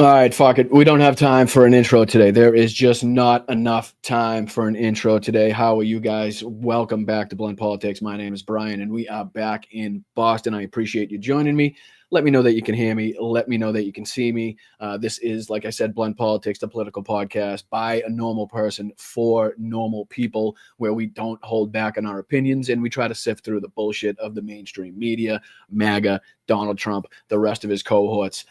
All right, fuck it. We don't have time for an intro today. There is just not enough time for an intro today. How are you guys? Welcome back to Blunt Politics. My name is Brian, and we are back in Boston. I appreciate you joining me. Let me know that you can hear me. Let me know that you can see me. This is, like I said, Blunt Politics, the political podcast by a normal person for normal people, where we don't hold back on our opinions and we try to sift through the bullshit of the mainstream media, MAGA, Donald Trump, the rest of his cohorts,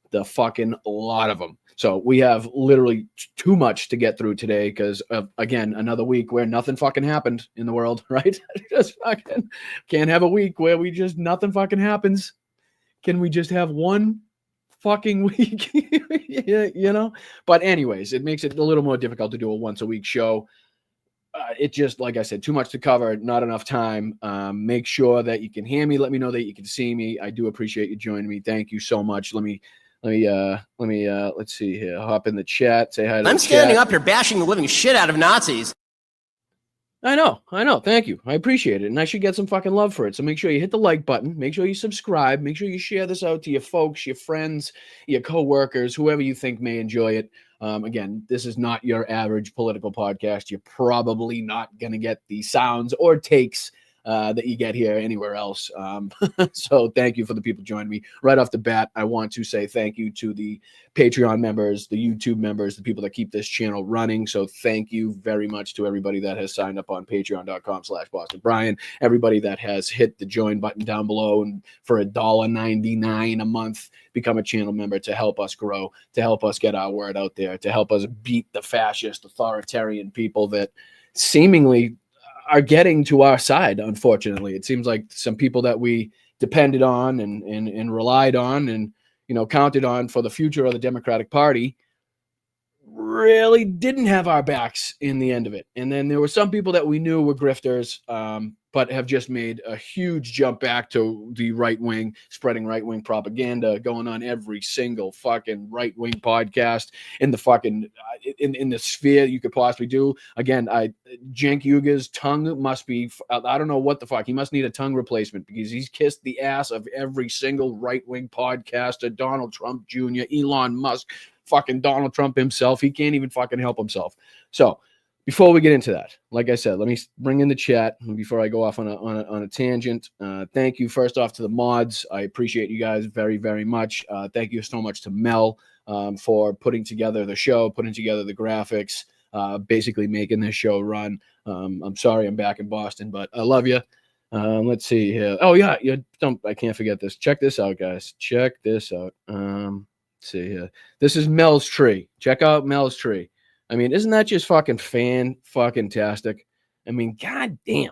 the fucking lot of them. So we have literally too much to get through today because, again, another week where nothing fucking happened in the world, right? Just fucking can't have a week where nothing fucking happens. Can we just have one fucking week? You know? But anyways, it makes it a little more difficult to do a once a week show. It just, like I said, too much to cover, not enough time. Make sure that you can hear me. Let me know that you can see me. I do appreciate you joining me. Thank you so much. Let me let's see here. Hop in the chat. Say hi to I'm standing up here bashing the living shit out of Nazis. I know. Thank you. I appreciate it. And I should get some fucking love for it. So make sure you hit the like button. Make sure you subscribe. Make sure you share this out to your folks, your friends, your coworkers, whoever you think may enjoy it. Again, this is not your average political podcast. You're probably not going to get the sounds or takes that you get here anywhere else. So thank you for the people joining me. Right off the bat, I want to say thank you to the Patreon members, the YouTube members, the people that keep this channel running. So thank you very much to everybody that has signed up on patreon.com/BostonBrian, everybody that has hit the join button down below and for $1.99 a month, become a channel member to help us grow, to help us get our word out there, to help us beat the fascist authoritarian people that seemingly are getting to our side. Unfortunately, it seems like some people that we depended on and relied on and, you know, counted on for the future of the Democratic Party really didn't have our backs in the end of it. And then there were some people that we knew were grifters, but have just made a huge jump back to the right wing, spreading right wing propaganda, going on every single fucking right wing podcast in the fucking in the sphere you could possibly do. Again, Cenk Uyghur's tongue must be, I don't know what the fuck. He must need a tongue replacement because he's kissed the ass of every single right wing podcaster, Donald Trump Jr., Elon Musk, fucking Donald Trump himself. He can't even fucking help himself. So before we get into that, like I said, let me bring in the chat before I go off on a tangent. Thank you first off to the mods. I appreciate you guys very, very much. Thank you so much to Mel for putting together the show, putting together the graphics, basically making this show run. I'm sorry I'm back in Boston, but I love you. Let's see here. Oh yeah, I can't forget this. Check this out, guys. Check this out. Let's see here. This is Mel's tree. Check out Mel's tree. I mean, isn't that just fucking tastic? I mean, goddamn.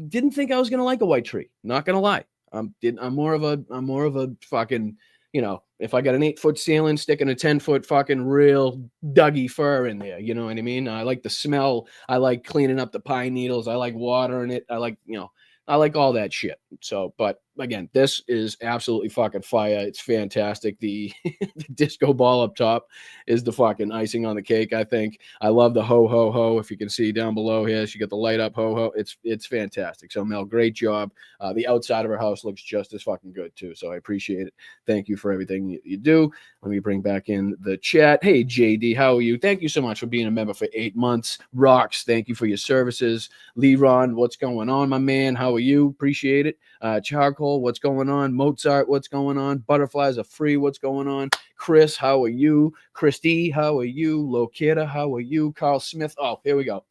Didn't think I was gonna like a white tree. Not gonna lie. I'm more of a fucking, you know, if I got an 8-foot ceiling, sticking a 10-foot fucking real Dougie fir in there, you know what I mean? I like the smell. I like cleaning up the pine needles. I like watering it. I like, you know, I like all that shit. So, but again, this is absolutely fucking fire. It's fantastic. The, the disco ball up top is the fucking icing on the cake, I think. I love the ho ho ho. If you can see down below here, she got the light up ho ho. It's fantastic. So Mel, great job. The outside of her house looks just as fucking good too. So I appreciate it. Thank you for everything you do. Let me bring back in the chat. Hey JD, how are you? Thank you so much for being a member for 8 months. Rocks, thank you for your services. Leron, what's going on, my man? How are you? Appreciate it. Charcoal, what's going on? Mozart, what's going on? Butterflies are free, what's going on? Chris, how are you? Christy, how are you? Lokita, how are you? Carl Smith, oh, here we go.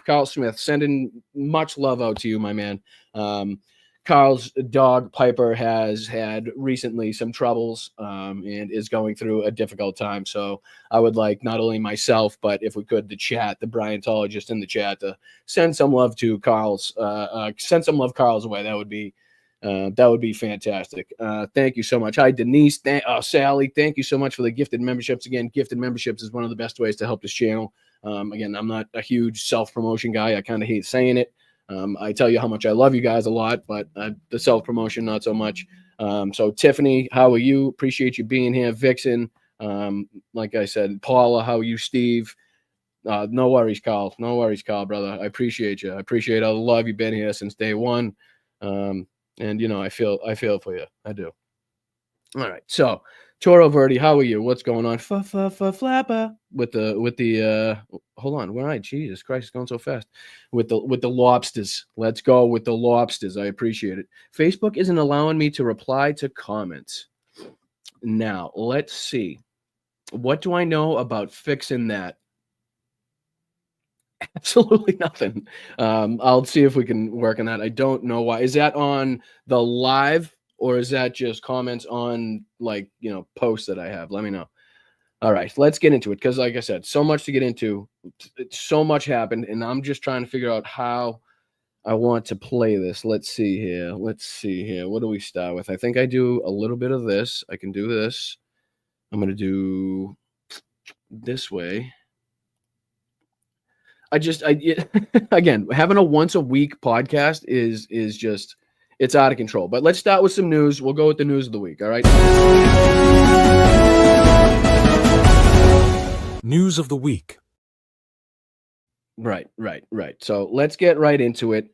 Carl Smith, sending much love out to you, my man. Carl's dog, Piper, has had recently some troubles and is going through a difficult time. So I would like not only myself, but if we could, the chat, the Bryantologist in the chat, to send some love to Carl's, send some love Carl's way. That would be fantastic. Thank you so much. Hi, Denise. Sally, thank you so much for the gifted memberships. Again, gifted memberships is one of the best ways to help this channel. Again, I'm not a huge self-promotion guy. I kind of hate saying it. I tell you how much I love you guys a lot, but the self-promotion, not so much. So Tiffany, how are you? Appreciate you being here. Vixen, like I said, Paula, how are you? Steve, no worries, Carl. No worries, Carl, brother. I appreciate you. I appreciate all the love. You've been here since day one. And you know, I feel for you. I do. All right. So Toro Verde, how are you? What's going on? Flapper with the hold on, where am I? Jesus Christ, it's going so fast. With the lobsters. Let's go with the lobsters. I appreciate it. Facebook isn't allowing me to reply to comments. Now, let's see. What do I know about fixing that? Absolutely nothing. I'll see if we can work on that. I don't know why. Is that on the live? Or is that just comments on, like, you know, posts that I have? Let me know. All right, let's get into it. Because like I said, so much to get into. So much happened. And I'm just trying to figure out how I want to play this. Let's see here. Let's see here. What do we start with? I think I do a little bit of this. I can do this. I'm going to do this way. Again, having a once a week podcast is just... it's out of control. But let's start with some news. We'll go with the news of the week, all right? News of the week. Right. So let's get right into it.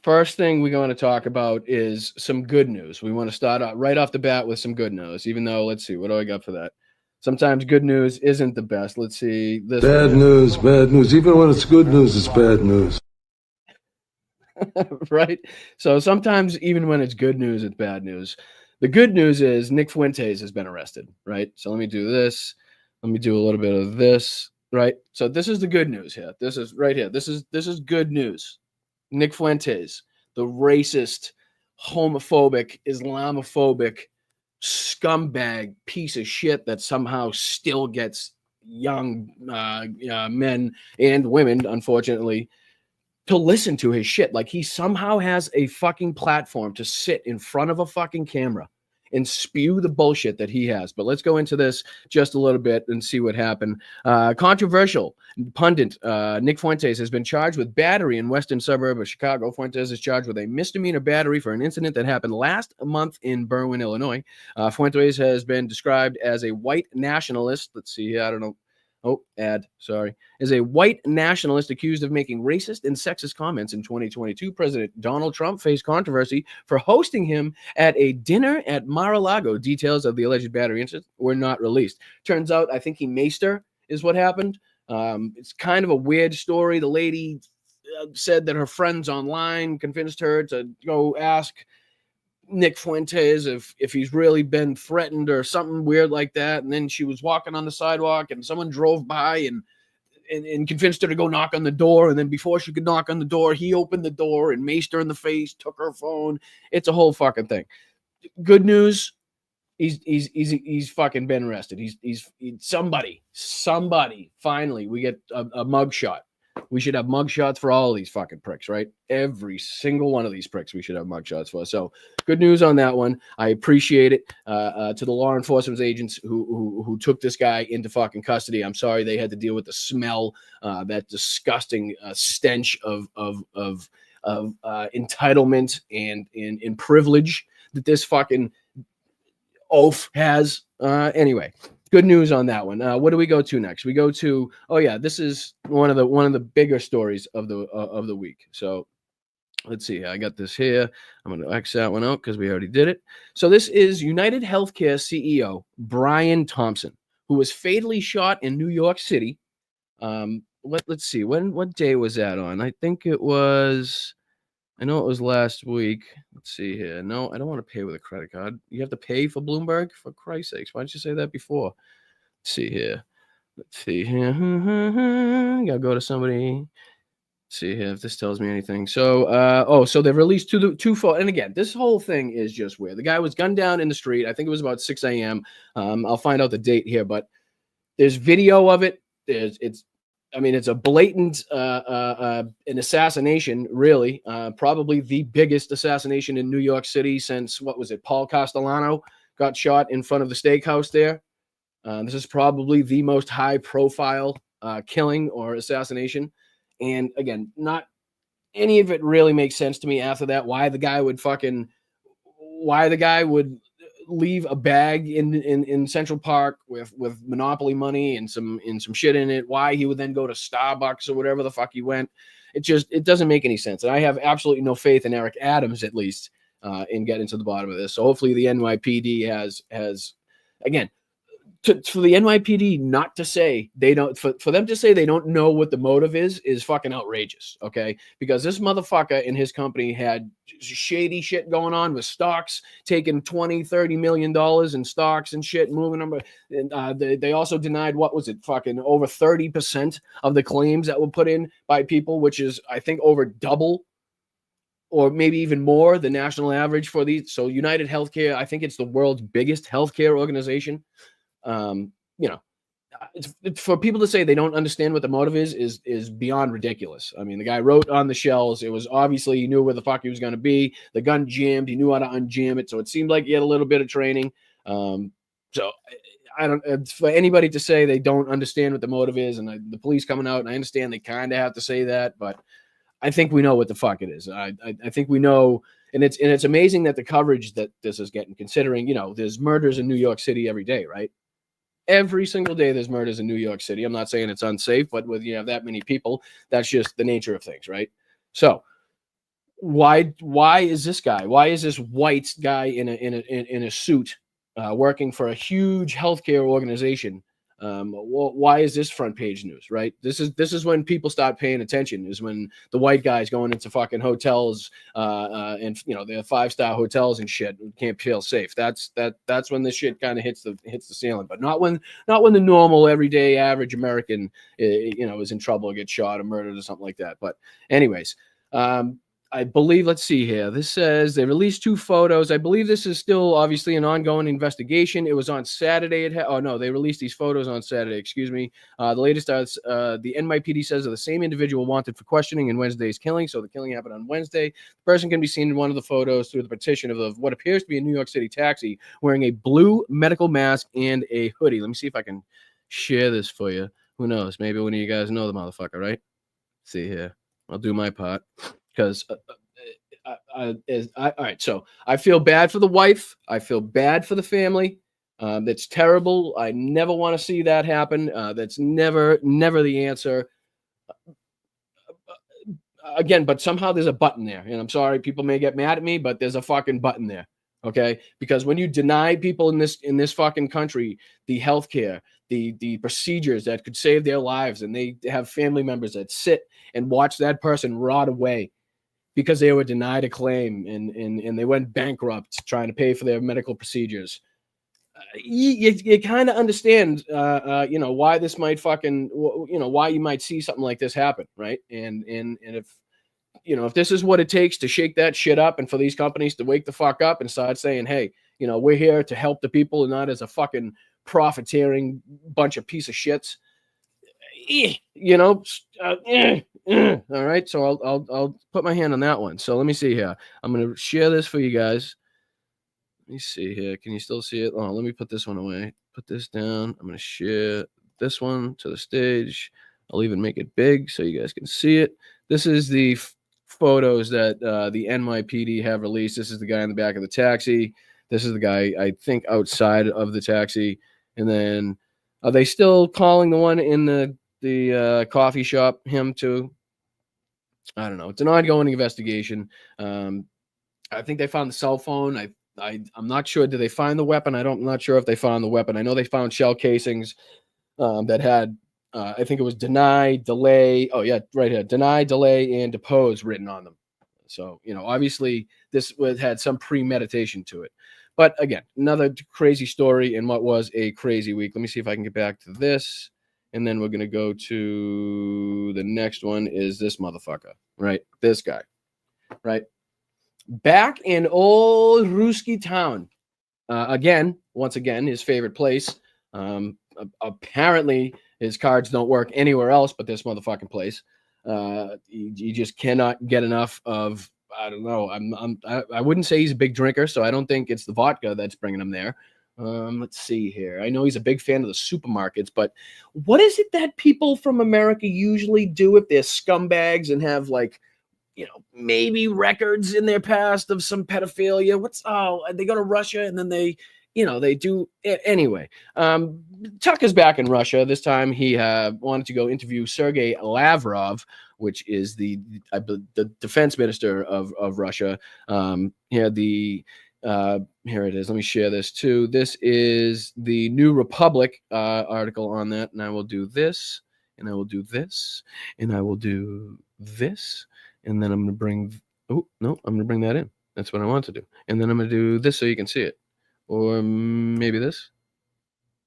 First thing we're going to talk about is some good news. We want to start out right off the bat with some good news, even though, let's see, what do I got for that? Sometimes good news isn't the best. Let's see. This bad news. Even when it's good news, it's bad news. Right? So sometimes even when it's good news, it's bad news. The good news is Nick Fuentes has been arrested, right? So let me do this. Let me do a little bit of this, right? So this is the good news here. This is right here. This is good news. Nick Fuentes, the racist, homophobic, Islamophobic, scumbag piece of shit that somehow still gets young men and women, unfortunately, to listen to his shit. Like, he somehow has a fucking platform to sit in front of a fucking camera and spew the bullshit that he has. But let's go into this just a little bit and see what happened. Controversial pundit Nick Fuentes has been charged with battery in western suburb of Chicago. Fuentes is charged with a misdemeanor battery for an incident that happened last month in Berwyn, Illinois. Fuentes has been described as a white nationalist. Let's see here. I don't know. Oh, sorry. Is a white nationalist accused of making racist and sexist comments in 2022. President Donald Trump faced controversy for hosting him at a dinner at Mar-a-Lago. Details of the alleged battery incident were not released. Turns out, I think he maced her is what happened. It's kind of a weird story. The lady said that her friends online convinced her to go ask Nick Fuentes if he's really been threatened or something weird like that. And then she was walking on the sidewalk and someone drove by and convinced her to go knock on the door. And then before she could knock on the door, he opened the door and maced her in the face, took her phone. It's a whole fucking thing. Good news. He's fucking been arrested. He's somebody finally we get a mug shot. We should have mugshots for all of these fucking pricks, right? Every single one of these pricks we should have mugshots for. So good news on that one. I appreciate it. To the law enforcement agents who took this guy into fucking custody. I'm sorry they had to deal with the smell, that disgusting stench of entitlement and privilege that this fucking oaf has. Anyway, good news on that one. What do we go to next? We go to, oh yeah, this is one of the bigger stories of the week. So let's see. I got this here. I'm going to X that one out because we already did it. So this is United Healthcare CEO Brian Thompson, who was fatally shot in New York City. Let's see. What day was that on? I think it was. I know it was last week. Let's see here. No, I don't want to pay with a credit card. You have to pay for Bloomberg? For Christ's sakes. Why didn't you say that before? Let's see here. Let's see here. Gotta go to somebody. See here if this tells me anything. So, so they've released two photos. And again, this whole thing is just weird. The guy was gunned down in the street. I think it was about 6 a.m. I'll find out the date here, but there's video of it. It's a blatant an assassination, really. Probably the biggest assassination in New York City since, what was it, Paul Castellano got shot in front of the steakhouse there. This is probably the most high-profile killing or assassination. And again, not any of it really makes sense to me after that. Why the guy would leave a bag in Central Park with Monopoly money and some shit in it. Why he would then go to Starbucks or whatever the fuck he went. It doesn't make any sense. And I have absolutely no faith in Eric Adams, at least, in getting to the bottom of this. So hopefully the NYPD has again, for the NYPD not to say they don't, for them to say they don't know what the motive is fucking outrageous, okay? Because this motherfucker and his company had shady shit going on with stocks, taking $20-30 million in stocks and shit, moving them. And they also denied, what was it, fucking over 30% of the claims that were put in by people, which is, I think, over double or maybe even more the national average for these. So United Healthcare, I think it's the world's biggest healthcare organization. It's for people to say they don't understand what the motive is beyond ridiculous. I mean, the guy wrote on the shells. It was obviously he knew where the fuck he was going to be. The gun jammed. He knew how to unjam it. So it seemed like he had a little bit of training. So I don't, for anybody to say they don't understand what the motive is, and the police coming out, and I understand they kind of have to say that, but I think we know what the fuck it is. I think we know. And it's amazing that the coverage that this is getting, considering, there's murders in New York City every day, right? Every single day there's murders in New York City. I'm not saying it's unsafe, but with you have that many people, that's just the nature of things, right? So why is this guy? Why is this white guy in a suit working for a huge healthcare organization? Why is this front page news, right? This is when people start paying attention, is when the white guys going into fucking hotels and they're 5-star hotels and shit can't feel safe. That's when this shit kind of hits the ceiling, but not when the normal everyday average American is in trouble or gets shot or murdered or something like that. But anyways, I believe, let's see here. This says they released 2 photos. I believe this is still obviously an ongoing investigation. It was on Saturday. They released these photos on Saturday. Excuse me. The latest, the NYPD says of the same individual wanted for questioning in Wednesday's killing. So the killing happened on Wednesday. The person can be seen in one of the photos through the petition of what appears to be a New York City taxi wearing a blue medical mask and a hoodie. Let me see if I can share this for you. Who knows? Maybe one of you guys know the motherfucker, right? Let's see here. I'll do my part. Because all right, so I feel bad for the wife. I feel bad for the family. That's terrible. I never want to see that happen. That's never the answer. Again, but somehow there's a button there, and I'm sorry, people may get mad at me, but there's a fucking button there. Okay, because when you deny people in this fucking country the healthcare, the procedures that could save their lives, and they have family members that sit and watch that person rot away because they were denied a claim and they went bankrupt trying to pay for their medical procedures. You kind of understand, why this might fucking, why you might see something like this happen, right? And if this is what it takes to shake that shit up and for these companies to wake the fuck up and start saying, hey, we're here to help the people and not as a fucking profiteering bunch of piece of shits. All right, so I'll put my hand on that one. So let me see here. I'm going to share this for you guys. Let me see here. Can you still see it? Oh, let me put this one away. Put this down. I'm going to share this one to the stage. I'll even make it big so you guys can see it. This is the photos that the NYPD have released. This is the guy in the back of the taxi. This is the guy, I think, outside of the taxi. And then are they still calling the one in the coffee shop him too? I don't know. It's an ongoing investigation. I think they found the cell phone. I'm not sure. Did they find the weapon? I'm not sure if they found the weapon. I know they found shell casings that had, I think it was deny, delay. Oh yeah, right here. Deny, delay, and depose written on them. So, obviously this had some premeditation to it. But again, another crazy story in what was a crazy week. Let me see if I can get back to this. And then we're going to go to the next one is this motherfucker, right? This guy, right? Back in old Ruski town. Once again, his favorite place. Apparently, his cards don't work anywhere else but this motherfucking place. You just cannot get enough of, I don't know. I wouldn't say he's a big drinker, so I don't think it's the vodka that's bringing him there. Let's see here. I know he's a big fan of the supermarkets, but what is it that people from America usually do if they're scumbags and have maybe records in their past of some pedophilia? They go to Russia and then they do it anyway. Tucker's back in Russia. This time he wanted to go interview Sergei Lavrov, which is the defense minister of Russia. Here it is. Let me share this too. This is the New Republic article on that. And I will do this, and I will do this, and I will do this. And then I'm going to bring, I'm going to bring that in. That's what I want to do. And then I'm going to do this so you can see it. Or maybe this.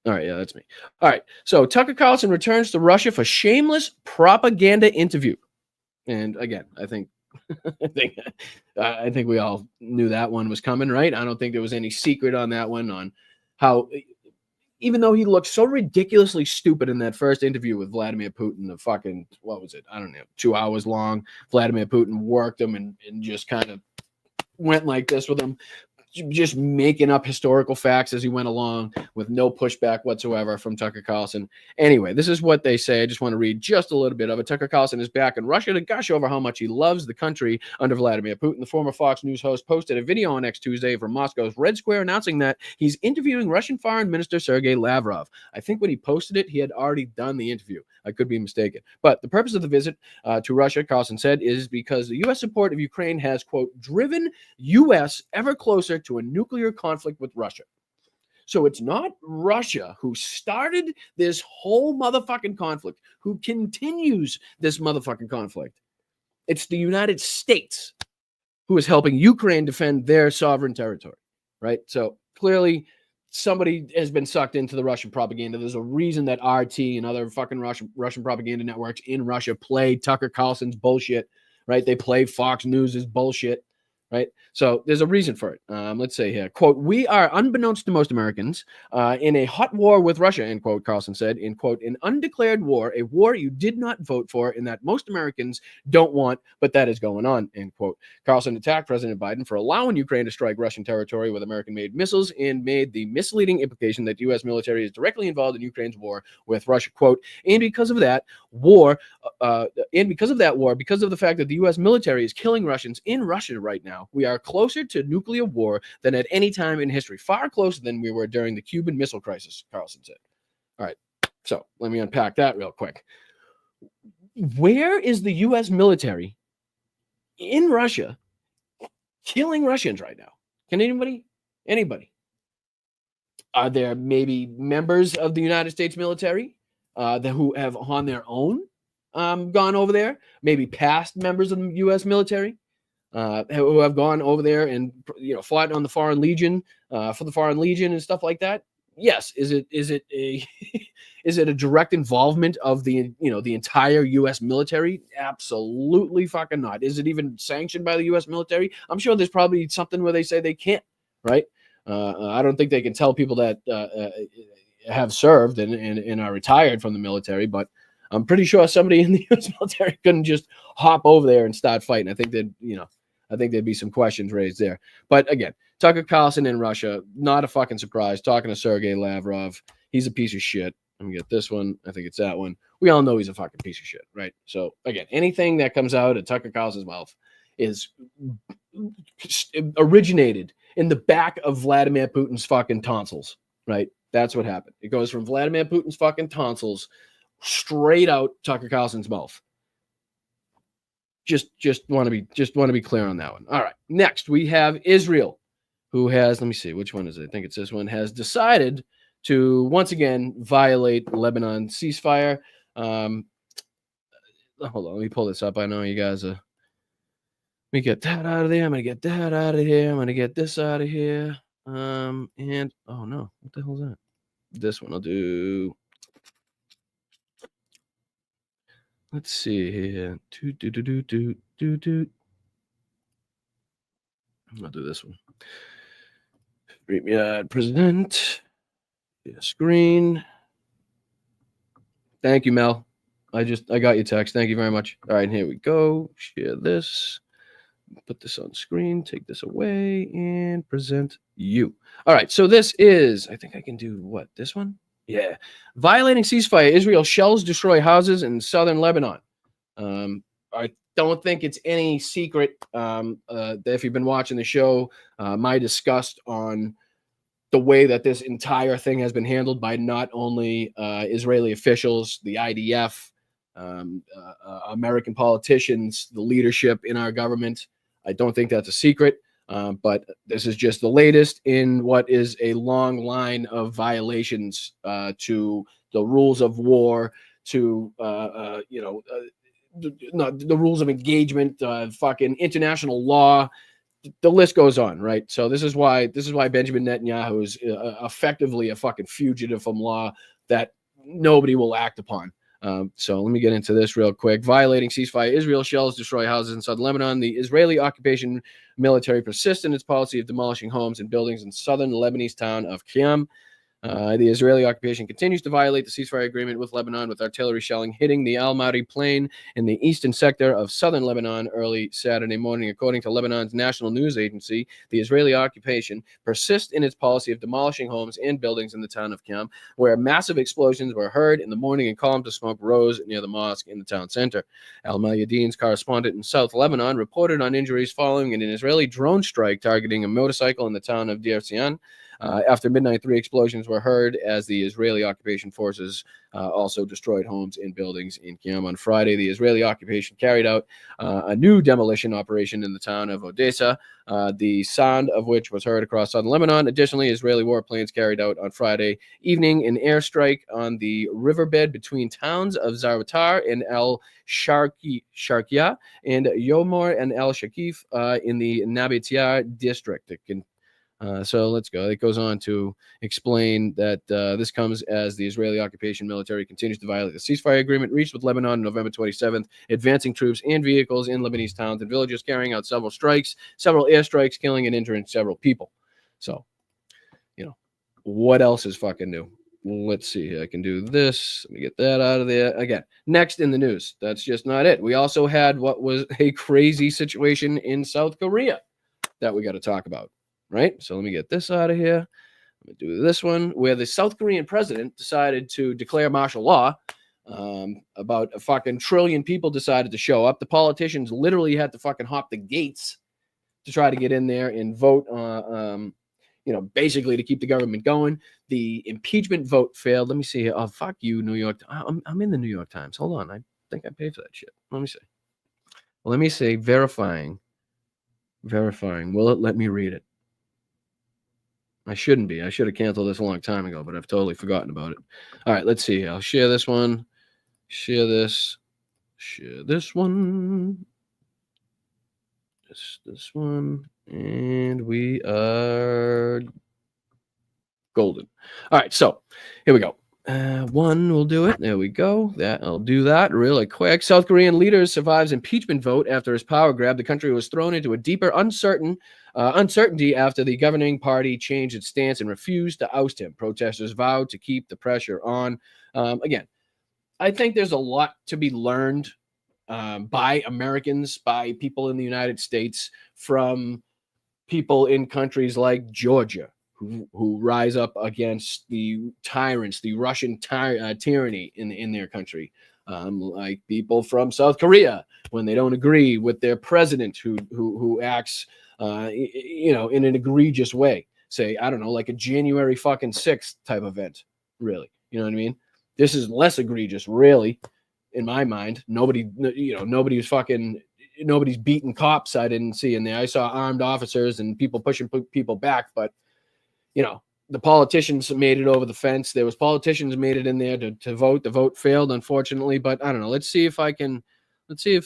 All right, yeah, that's me. All right, so Tucker Carlson returns to Russia for shameless propaganda interview. And again, I think we all knew that one was coming, right? I don't think there was any secret on that one, on how, even though he looked so ridiculously stupid in that first interview with Vladimir Putin, the fucking, what was it? I don't know, 2 hours long. Vladimir Putin worked him and just kind of went like this with him, just making up historical facts as he went along with no pushback whatsoever from Tucker Carlson. Anyway, this is what they say. I just want to read just a little bit of it. Tucker Carlson is back in Russia to gush over how much he loves the country under Vladimir Putin. The former Fox News host posted a video on X Tuesday from Moscow's Red Square announcing that he's interviewing Russian Foreign Minister Sergei Lavrov. I think when he posted it, he had already done the interview. I could be mistaken. But the purpose of the visit to Russia, Carlson said, is because the U.S. support of Ukraine has, quote, driven U.S. ever closer to a nuclear conflict with Russia. So it's not Russia who started this whole motherfucking conflict, who continues this motherfucking conflict. It's the United States who is helping Ukraine defend their sovereign territory, right? So clearly somebody has been sucked into the Russian propaganda. There's a reason that RT and other fucking Russian propaganda networks in Russia play Tucker Carlson's bullshit, right? They play Fox News' bullshit, right? So there's a reason for it. Let's say here, quote, we are, unbeknownst to most Americans, in a hot war with Russia, end quote, Carlson said, in quote, an undeclared war, a war you did not vote for and that most Americans don't want, but that is going on, end quote. Carlson attacked President Biden for allowing Ukraine to strike Russian territory with American-made missiles and made the misleading implication that U.S. military is directly involved in Ukraine's war with Russia, quote, and because of that war, because of the fact that the U.S. military is killing Russians in Russia right now, we are closer to nuclear war than at any time in history, far closer than we were during the Cuban Missile Crisis, Carlson said. All right, so let me unpack that real quick. Where is the U.S. military in Russia killing Russians right now? Can anybody? Are there maybe members of the United States military who have on their own gone over there? Maybe past members of the U.S. military who have gone over there and fought on the Foreign Legion for the Foreign Legion and stuff like that. Yes. Is it a direct involvement of the entire U.S. military? Absolutely fucking not. Is it even sanctioned by the U.S. military? I'm sure there's probably something where they say they can't. Right. I don't think they can tell people that have served and are retired from the military, but I'm pretty sure somebody in the U.S. military couldn't just hop over there and start fighting. I think there'd be some questions raised there. But again, Tucker Carlson in Russia, not a fucking surprise, talking to Sergei Lavrov. He's a piece of shit. Let me get this one. I think it's that one. We all know he's a fucking piece of shit, right? So again, anything that comes out of Tucker Carlson's mouth is originated in the back of Vladimir Putin's fucking tonsils, right? That's what happened. It goes from Vladimir Putin's fucking tonsils straight out Tucker Carlson's mouth. Just want to be clear on that one. All right. Next, we have Israel, who has, let me see, which one is it? I think it's this one, has decided to once again violate Lebanon ceasefire. Hold on, let me pull this up. I know you guys are. Let me get that out of there. I'm gonna get that out of here. I'm gonna get this out of here. And oh no, what the hell is that? This one I'll do. Let's see here. I'll do this one. Present. Screen. Thank you, Mel. I got your text. Thank you very much. All right, here we go. Share this. Put this on screen. Take this away and present you. All right, so this is, I think I can do what? This one? Yeah. Violating ceasefire. Israel shells destroy houses in southern Lebanon. I don't think it's any secret that if you've been watching the show, my disgust on the way that this entire thing has been handled by not only Israeli officials, the IDF, American politicians, the leadership in our government. I don't think that's a secret, but this is just the latest in what is a long line of violations to the rules of war, to the rules of engagement, fucking international law. The list goes on, right? So this is why Benjamin Netanyahu is effectively a fucking fugitive from law that nobody will act upon. So let me get into this real quick. Violating ceasefire. Israel shells destroy houses in southern Lebanon. The Israeli occupation military persists in its policy of demolishing homes and buildings in southern Lebanese town of Khiam. The Israeli occupation continues to violate the ceasefire agreement with Lebanon, with artillery shelling hitting the Al Mari plain in the eastern sector of southern Lebanon early Saturday morning. According to Lebanon's national news agency, the Israeli occupation persists in its policy of demolishing homes and buildings in the town of Khiam, where massive explosions were heard in the morning and columns of smoke rose near the mosque in the town center. Al Mayadeen's correspondent in South Lebanon reported on injuries following an Israeli drone strike targeting a motorcycle in the town of Deir Zion. After midnight, 3 explosions were heard as the Israeli occupation forces also destroyed homes and buildings in Khiam. On Friday, the Israeli occupation carried out a new demolition operation in the town of Odessa, the sound of which was heard across southern Lebanon. Additionally, Israeli warplanes carried out on Friday evening an airstrike on the riverbed between towns of Zarwatar and El Sharkia and Yomor and El Shakif in the Nabatiar district. So let's go. It goes on to explain that this comes as the Israeli occupation military continues to violate the ceasefire agreement reached with Lebanon on November 27th, advancing troops and vehicles in Lebanese towns and villages, carrying out several airstrikes, killing and injuring several people. So, what else is fucking new? Let's see. I can do this. Let me get that out of there. Again, next in the news. That's just not it. We also had what was a crazy situation in South Korea that we got to talk about. Right? So let me get this out of here. Let me do this one, where the South Korean president decided to declare martial law. About a fucking trillion people decided to show up. The politicians literally had to fucking hop the gates to try to get in there and vote, basically to keep the government going. The impeachment vote failed. Let me see here. Oh, fuck you, New York. I'm in the New York Times. Hold on. I think I paid for that shit. Let me see. Verifying. Will it let me read it? I shouldn't be. I should have canceled this a long time ago, but I've totally forgotten about it. All right, let's see. I'll share this one. Share this. Share this one. This one. And we are golden. All right, so here we go. One will do it. There we go. I'll do that really quick. South Korean leader survives impeachment vote after his power grab. The country was thrown into a deeper uncertainty after the governing party changed its stance and refused to oust him. Protesters vowed to keep the pressure on. Again, I think there's a lot to be learned by Americans, by people in the United States, from people in countries like Georgia, who rise up against the tyrants, the Russian tyranny in their country. like people from South Korea when they don't agree with their president who acts, in an egregious way. Say, I don't know, like a January fucking 6th type event, really. You know what I mean? This is less egregious, really, in my mind. Nobody's beating cops I didn't see in there. I saw armed officers and people pushing people back, but, the politicians made it over the fence. There was politicians made it in there to vote. The vote failed, unfortunately, but I don't know. Let's see if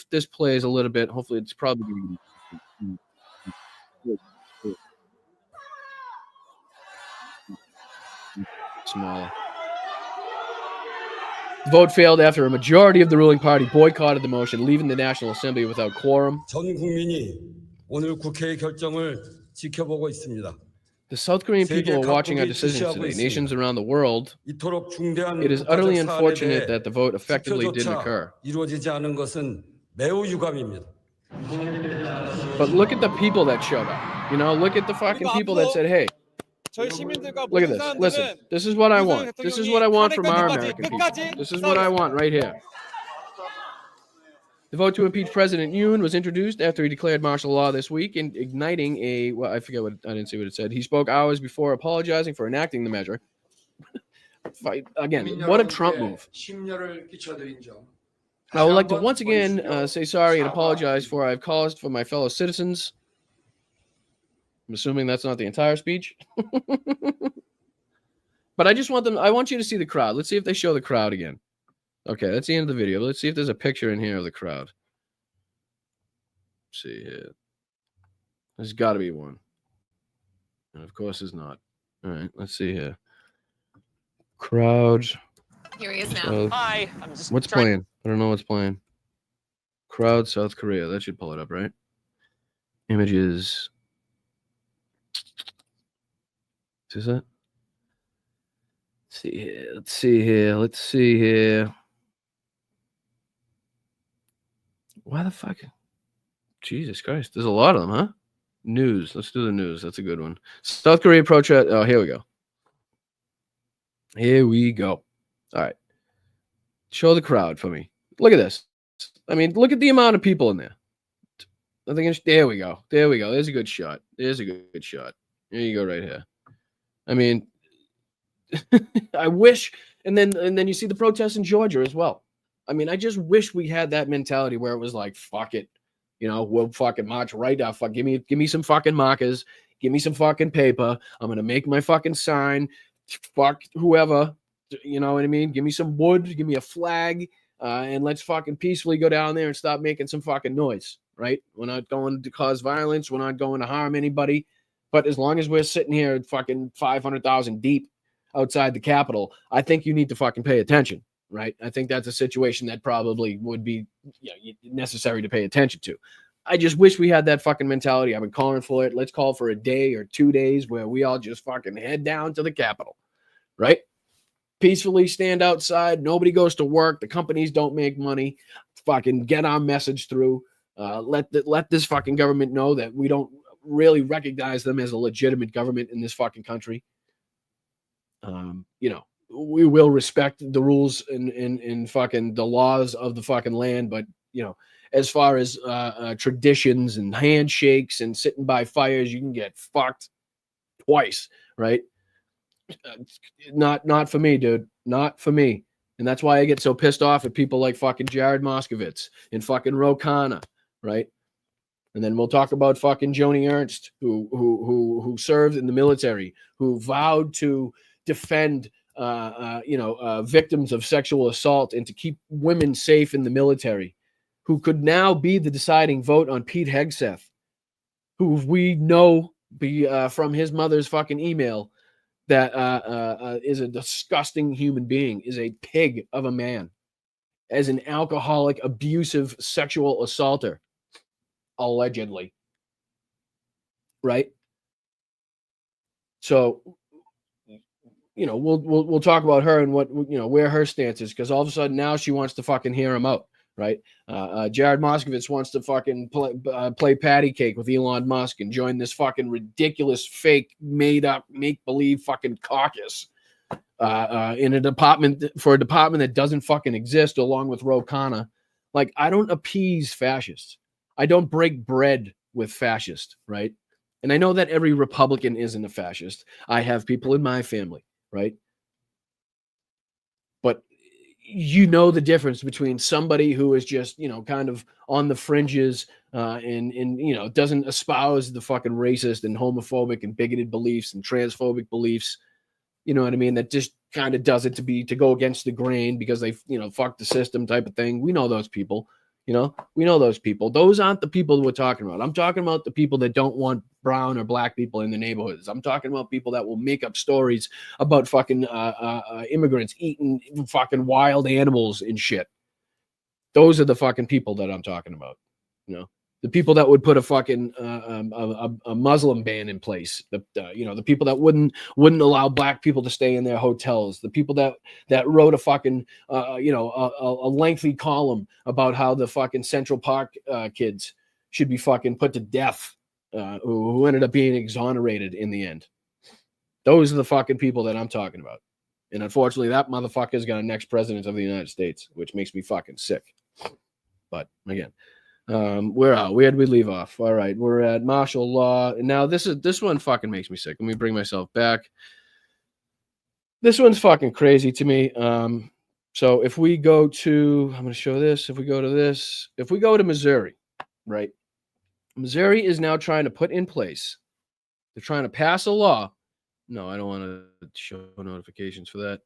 this plays a little bit. Hopefully it's probably going to be smaller. The vote failed after a majority of the ruling party boycotted the motion, leaving the National Assembly without quorum. 전 국민이 오늘 국회의 결정을 지켜보고 있습니다. The South Korean people are watching our decisions today. Nations around the world. It is utterly unfortunate that the vote effectively didn't occur. 이루어지지 않은 것은 매우 유감입니다. But look at the people that showed up. Look at the fucking people that said, hey, look at this. Listen, this is what I want. This is what I want from our American people. This is what I want right here. The vote to impeach President Yoon was introduced after he declared martial law this week, and igniting I didn't see what it said. He spoke hours before apologizing for enacting the measure. Again, what a Trump move. I would like to once again say sorry and apologize for I've caused for my fellow citizens. I'm assuming that's not the entire speech. But I want you to see the crowd. Let's see if they show the crowd again. Okay, that's the end of the video. Let's see if there's a picture in here of the crowd. Let's see here. There's got to be one. And of course there's not. All right, let's see here. Crowd. Here he is now. Hi. What's playing? I don't know what's playing. Crowd, South Korea. That should pull it up, right? Images. Is that? Let's see here. Why the fuck? Jesus Christ. There's a lot of them, huh? News. Let's do the news. That's a good one. South Korea protest. Oh, here we go. Here we go. All right. Show the crowd for me. Look at this. I mean, look at the amount of people in there. There we go. There's a good shot. There you go right here. I mean, I wish, and then you see the protests in Georgia as well. I mean, I just wish we had that mentality where it was like, fuck it, we'll fucking march right now. Fuck, give me some fucking markers, give me some fucking paper. I'm gonna make my fucking sign. Fuck whoever, you know what I mean? Give me some wood, give me a flag, and let's fucking peacefully go down there and stop making some fucking noise, right? We're not going to cause violence. We're not going to harm anybody. But as long as we're sitting here fucking 500,000 deep outside the Capitol, I think you need to fucking pay attention, right? I think that's a situation that probably would be necessary to pay attention to. I just wish we had that fucking mentality. I've been calling for it. Let's call for a day or 2 days where we all just fucking head down to the Capitol, right? Peacefully stand outside. Nobody goes to work. The companies don't make money. Fucking get our message through. Let this fucking government know that we don't really recognize them as a legitimate government in this fucking country. We will respect the rules and fucking the laws of the fucking land, but as far as traditions and handshakes and sitting by fires, you can get fucked twice, right? Not for me, dude. Not for me. And that's why I get so pissed off at people like fucking Jared Moskowitz and fucking Ro Khanna, right? And then we'll talk about fucking Joni Ernst, who served in the military, who vowed to defend victims of sexual assault and to keep women safe in the military, who could now be the deciding vote on Pete Hegseth, who we know from his mother's fucking email that is a disgusting human being, is a pig of a man, as an alcoholic, abusive, sexual assaulter, allegedly. Right? So, we'll talk about her and what, where her stance is, because all of a sudden now she wants to fucking hear him out. Right? Jared Moskowitz wants to fucking play patty cake with Elon Musk and join this fucking ridiculous, fake, made up, make-believe fucking caucus in a department that doesn't fucking exist, along with Ro Khanna. Like, I don't appease fascists. I don't break bread with fascists, right? And I know that every Republican isn't a fascist. I have people in my family, right? But you know the difference between somebody who is just, kind of on the fringes and doesn't espouse the fucking racist and homophobic and bigoted beliefs and transphobic beliefs. You know what I mean? That just kind of does it to go against the grain because they, fuck the system type of thing. We know those people. We know those people. Those aren't the people we're talking about. I'm talking about the people that don't want brown or black people in the neighborhoods. I'm talking about people that will make up stories about fucking immigrants eating fucking wild animals and shit. Those are the fucking people that I'm talking about. The people that would put a fucking a Muslim ban in place. The people that wouldn't allow black people to stay in their hotels. The people that wrote a fucking a lengthy column about how the fucking Central Park kids should be fucking put to death, who ended up being exonerated in the end. Those are the fucking people that I'm talking about. And unfortunately, that motherfucker's got a next president of the United States, which makes me fucking sick. But again. Where did we leave off? All right, we're at martial law, and now this one fucking makes me sick. Let me bring myself back. This one's fucking crazy to me. So if we go to, I'm going to show this. If we go to Missouri, right? Missouri is now trying to put in place. They're trying to pass a law. No, I don't want to show notifications for that.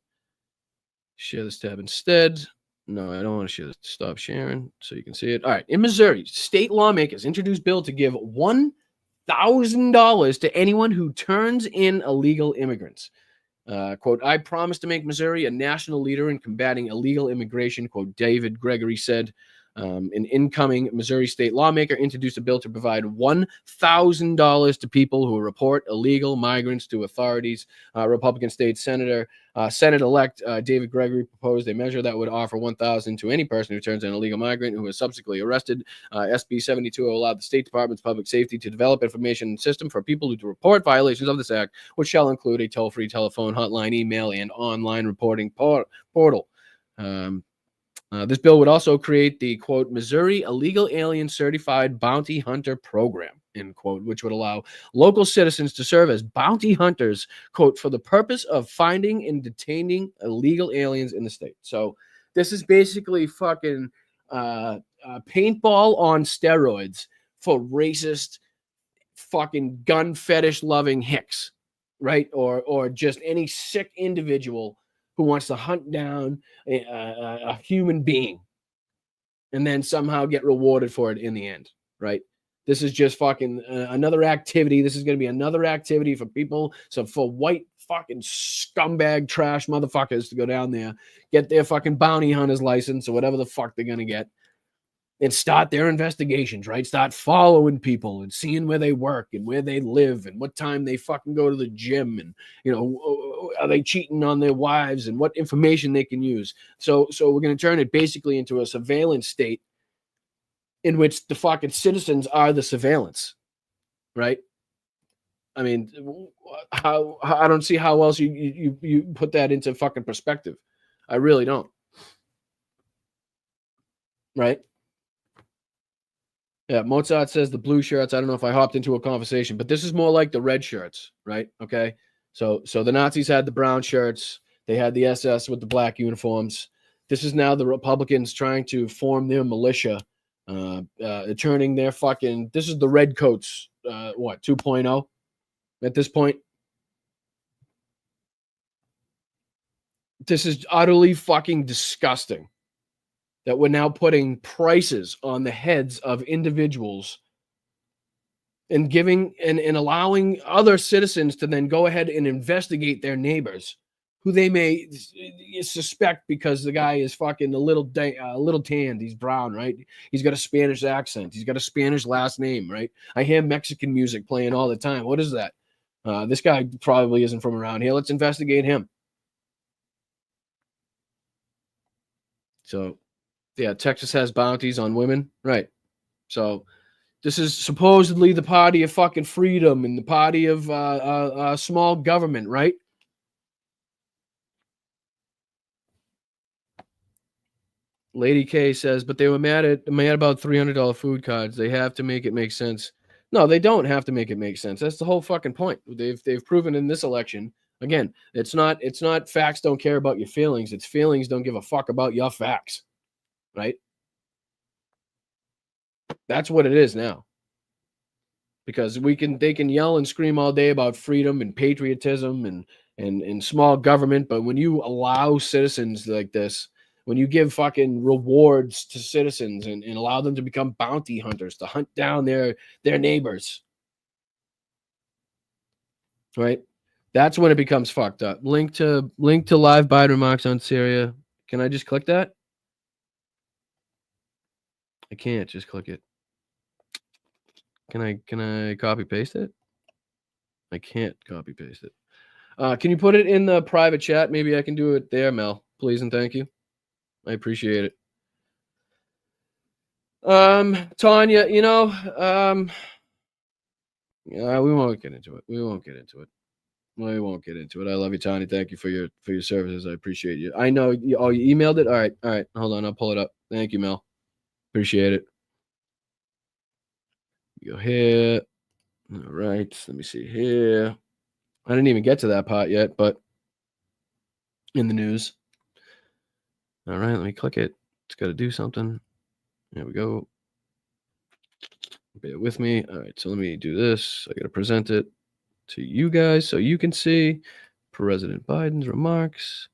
Share this tab instead. No, I don't want to share this. Stop sharing so you can see it. All right. In Missouri, state lawmakers introduced bill to give $1,000 to anyone who turns in illegal immigrants. Quote, I promise to make Missouri a national leader in combating illegal immigration, quote, David Gregory said. An incoming Missouri state lawmaker introduced a bill to provide $1,000 to people who report illegal migrants to authorities. Republican state Senate-elect David Gregory proposed a measure that would offer $1,000 to any person who turns in an illegal migrant who is subsequently arrested. SB 72 will allow the State Department's public safety to develop information system for people who report violations of this act, which shall include a toll-free telephone, hotline, email, and online reporting portal. This bill would also create the, quote, Missouri Illegal Alien Certified Bounty Hunter Program, end quote, which would allow local citizens to serve as bounty hunters, quote, for the purpose of finding and detaining illegal aliens in the state. So this is basically fucking paintball on steroids for racist, fucking gun fetish loving hicks, right? Or just any sick individual who wants to hunt down a human being and then somehow get rewarded for it in the end, right? This is just fucking another activity. This is going to be another activity for people, for white fucking scumbag trash motherfuckers to go down there, get their fucking bounty hunter's license or whatever the fuck they're going to get, and start their investigations, right? Start following people and seeing where they work and where they live and what time they fucking go to the gym and, are they cheating on their wives and what information they can use. So we're going to turn it basically into a surveillance state in which the fucking citizens are the surveillance, right? I mean, I don't see how else you put that into fucking perspective. I really don't. Right? Yeah, Mozart says the blue shirts. I don't know if I hopped into a conversation, but this is more like the red shirts, right? Okay. So the Nazis had the brown shirts. They had the SS with the black uniforms. This is now the Republicans trying to form their militia, turning their fucking, this is the red coats, 2.0 at this point. This is utterly fucking disgusting that we're now putting prices on the heads of individuals and giving and allowing other citizens to then go ahead and investigate their neighbors who they may suspect because the guy is fucking a little tanned. He's brown, right? He's got a Spanish accent. He's got a Spanish last name, right? I hear Mexican music playing all the time. What is that? This guy probably isn't from around here. Let's investigate him. So, yeah, Texas has bounties on women. Right. So this is supposedly the party of fucking freedom and the party of small government, right? Lady K says, but they were mad about $300 food cards. They have to make it make sense. No, they don't have to make it make sense. That's the whole fucking point. They've proven in this election. Again, it's not facts don't care about your feelings. It's feelings don't give a fuck about your facts. Right? That's what it is now. Because they can yell and scream all day about freedom and patriotism and small government, but when you allow citizens like this, when you give fucking rewards to citizens and allow them to become bounty hunters to hunt down their neighbors, right? That's when it becomes fucked up. Link to live Biden remarks on Syria. Can I just click that? I can't just click it. Can I copy paste it? I can't copy paste it. Can you put it in the private chat? Maybe I can do it there, Mel. Please and thank you. I appreciate it. Tanya, we won't get into it. We won't get into it. I love you, Tanya. Thank you for your services. I appreciate you. I know. You emailed it? All right. Hold on. I'll pull it up. Thank you, Mel. Appreciate it. Go here. All right. Let me see here. I didn't even get to that part yet, but in the news. All right. Let me click it. It's got to do something. There we go. Bear with me. All right. So let me do this. I got to present it to you guys so you can see President Biden's remarks.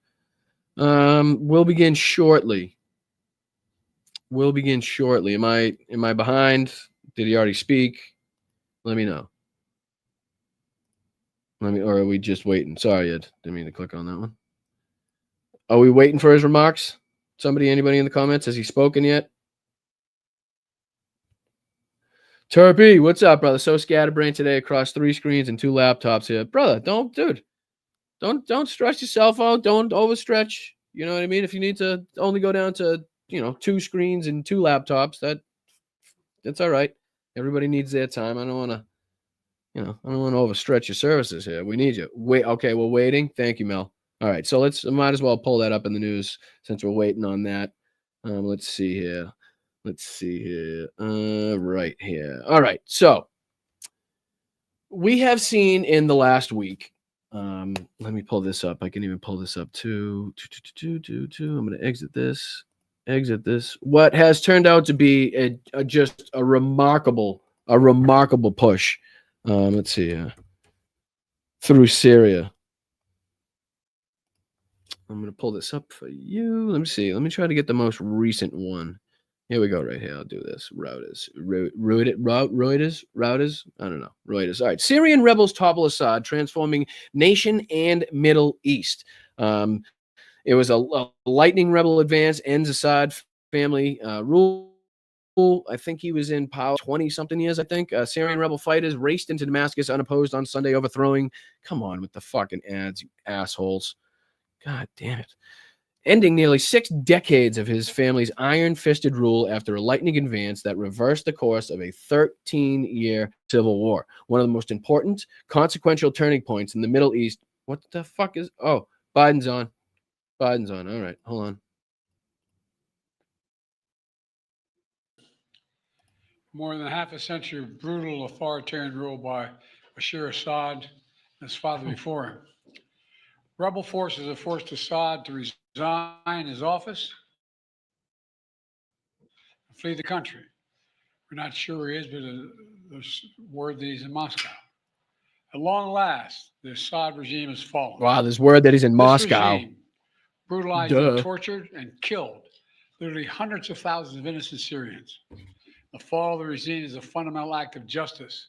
We'll begin shortly. Am I behind? Did he already speak? Let me know. Or are we just waiting? Sorry, Ed. Didn't mean to click on that one. Are we waiting for his remarks? Anybody in the comments? Has he spoken yet? Turpy, what's up, brother? So scatterbrained today across 3 screens and 2 laptops here. Brother, don't stress yourself out. Don't overstretch. You know what I mean? If you need to only go down to, 2 screens and 2 laptops, that's all right. Everybody needs their time. I don't want to overstretch your services here. We need you. Wait, okay, we're waiting. Thank you, Mel. All right, so I might as well pull that up in the news since we're waiting on that. Let's see here. Right here. All right, so we have seen in the last week. Let me pull this up. I can even pull this up too. I'm going to exit this. What has turned out to be just a remarkable push. Let's see. Through Syria. I'm going to pull this up for you. Let me see. Let me try to get the most recent one. Here we go right here. I'll do this. Reuters. I don't know. Reuters. All right. Syrian rebels topple Assad, transforming nation and Middle East. It was a lightning rebel advance, ends Assad family rule. I think he was in power 20-something years, I think. Syrian rebel fighters raced into Damascus unopposed on Sunday, overthrowing. Come on with the fucking ads, you assholes. God damn it. Ending nearly 6 decades of his family's iron-fisted rule after a lightning advance that reversed the course of a 13-year civil war. One of the most important, consequential turning points in the Middle East. What the fuck is... Oh, Biden's on. All right, hold on. More than half a century of brutal authoritarian rule by Bashar Assad and his father before him. Rebel forces have forced Assad to resign his office and flee the country. We're not sure where he is, but there's word that he's in Moscow. At long last, the Assad regime has fallen. Wow, there's word that he's in Moscow. Regime brutalized and tortured and killed literally hundreds of thousands of innocent Syrians. The fall of the regime is a fundamental act of justice.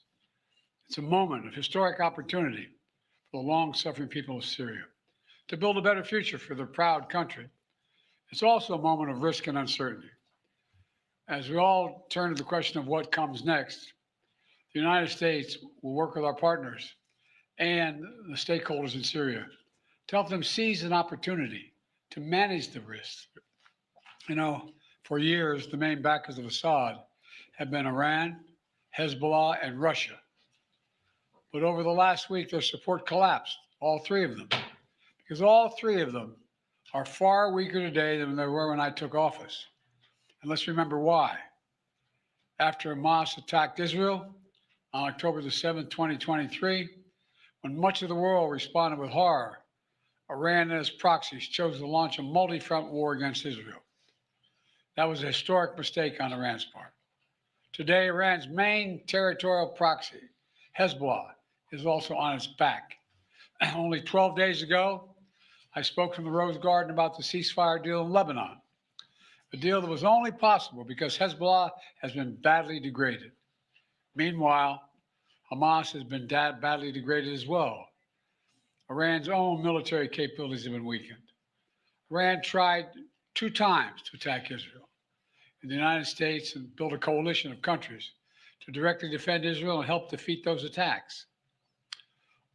It's a moment of historic opportunity for the long-suffering people of Syria to build a better future for their proud country. It's also a moment of risk and uncertainty. As we all turn to the question of what comes next, the United States will work with our partners and the stakeholders in Syria to help them seize an opportunity to manage the risks. For years, the main backers of Assad have been Iran, Hezbollah, and Russia. But over the last week, their support collapsed, all 3 of them, because all 3 of them are far weaker today than they were when I took office. And let's remember why. After Hamas attacked Israel on October the 7th, 2023, when much of the world responded with horror, Iran and its proxies chose to launch a multi-front war against Israel. That was a historic mistake on Iran's part. Today, Iran's main territorial proxy, Hezbollah, is also on its back. Only 12 days ago, I spoke from the Rose Garden about the ceasefire deal in Lebanon, a deal that was only possible because Hezbollah has been badly degraded. Meanwhile, Hamas has been badly degraded as well. Iran's own military capabilities have been weakened. Iran tried 2 times to attack Israel, and the United States and built a coalition of countries to directly defend Israel and help defeat those attacks.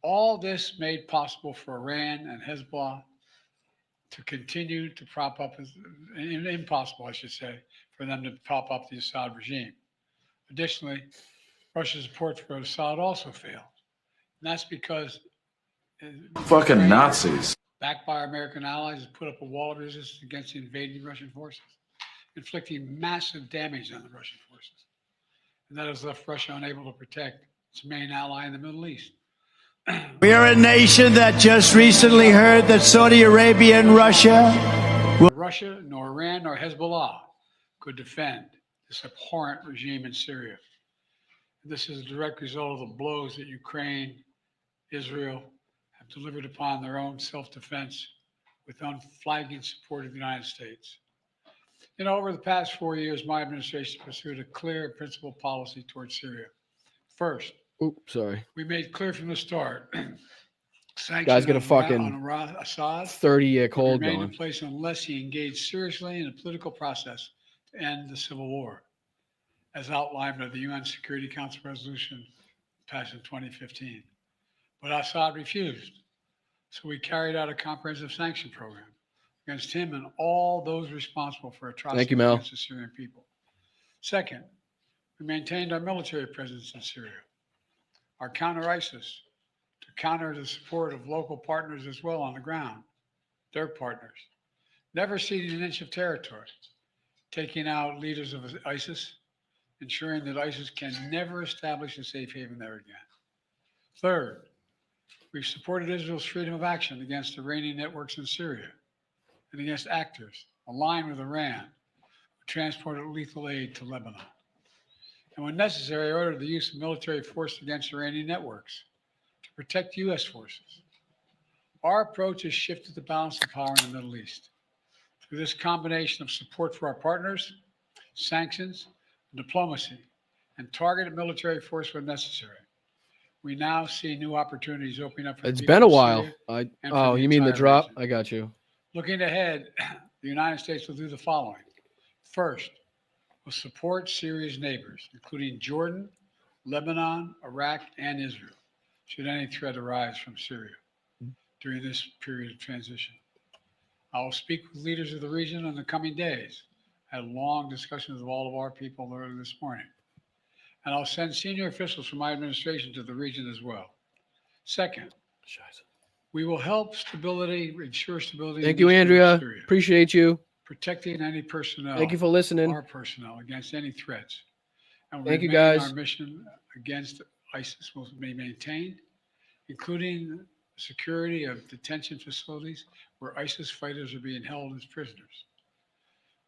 All this made possible for Iran and Hezbollah to continue to prop up, impossible, I should say, for them to prop up the Assad regime. Additionally, Russia's support for Assad also failed. And that's because Fucking Ukraine, Nazis. backed by our American allies, has put up a wall of resistance against the invading Russian forces, inflicting massive damage on the Russian forces. And that has left Russia unable to protect its main ally in the Middle East. We are a nation that just recently heard that Saudi Arabia and Russia Russia, nor Iran, nor Hezbollah could defend this abhorrent regime in Syria. This is a direct result of the blows that Ukraine, Israel have delivered upon their own self-defense with unflagging support of the United States. You know, over the past 4 years, my administration pursued a clear and principled policy towards Syria. First, we made clear from the start, sanctions Guy's got a fucking on Assad 30-year cold remain going. in place unless he engaged seriously in a political process to end the civil war, as outlined by the UN Security Council resolution passed in 2015. But Assad refused, so we carried out a comprehensive sanction program against him and all those responsible for atrocities against the Syrian people. Second, we maintained our military presence in Syria, our counter-ISIS, to counter the support of local partners as well on the ground, their partners, never ceding an inch of territory, taking out leaders of ISIS, ensuring that ISIS can never establish a safe haven there again. Third, we've supported Israel's freedom of action against Iranian networks in Syria and against actors aligned with Iran who transported lethal aid to Lebanon. And when necessary, ordered the use of military force against Iranian networks to protect U.S. forces. Our approach has shifted the balance of power in the Middle East. Through this combination of support for our partners, sanctions, diplomacy, and targeted military force when necessary, we now see new opportunities opening up for It's been a while. Oh, you mean the drop? Region. I got you. Looking ahead, the United States will do the following. First, we'll support Syria's neighbors, including Jordan, Lebanon, Iraq, and Israel, should any threat arise from Syria during this period of transition. I will speak with leaders of the region in the coming days. I had long discussions with all of our people earlier this morning. And I'll send senior officials from my administration to the region as well. Second, we will help ensure stability. Thank you, Andrea. Appreciate you. Protecting any personnel. Thank you for listening. Our personnel against any threats. And thank you, guys. Our mission against ISIS will be maintained, including security of detention facilities where ISIS fighters are being held as prisoners.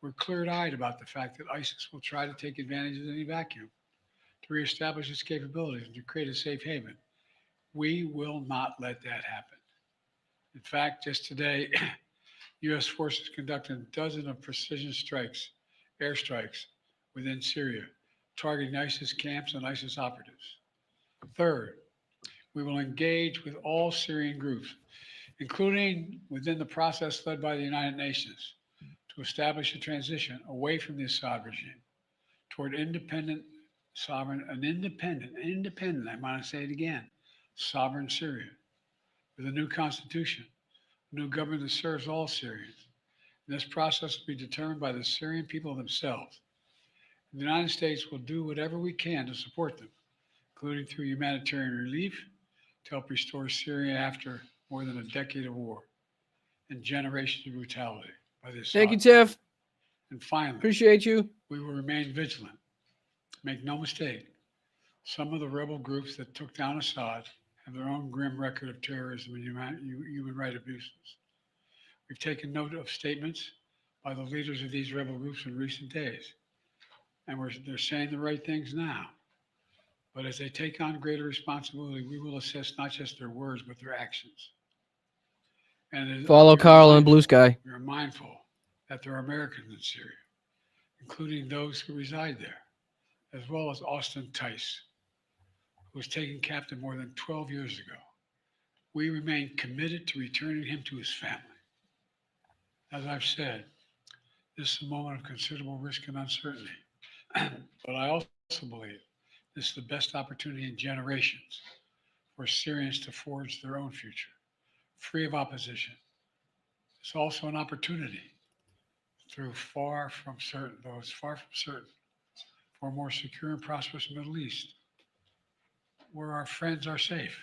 We're clear-eyed about the fact that ISIS will try to take advantage of any vacuum to reestablish its capabilities and to create a safe haven. We will not let that happen. In fact, just today, U.S. forces conducted dozens of precision strikes, airstrikes within Syria, targeting ISIS camps and ISIS operatives. Third, we will engage with all Syrian groups, including within the process led by the United Nations, to establish a transition away from the Assad regime toward independent, sovereign, independent, I want to say it again, sovereign Syria, with a new constitution, a new government that serves all Syrians. And this process will be determined by the Syrian people themselves. And the United States will do whatever we can to support them, including through humanitarian relief to help restore Syria after more than a decade of war and generations of brutality by this. Thank you, Tiff. And finally, Appreciate you. we will remain vigilant. Make no mistake, some of the rebel groups that took down Assad have their own grim record of terrorism and human rights abuses. We've taken note of statements by the leaders of these rebel groups in recent days, and they're saying the right things now. But as they take on greater responsibility, we will assess not just their words, but their actions. And Follow Carl on Blue Sky. We are mindful that there are Americans in Syria, including those who reside there, as well as Austin Tice, who was taken captive more than 12 years ago. We remain committed to returning him to his family. As I've said, this is a moment of considerable risk and uncertainty, but I also believe this is the best opportunity in generations for Syrians to forge their own future, free of opposition. It's also an opportunity though it's far from certain, for a more secure and prosperous Middle East, where our friends are safe,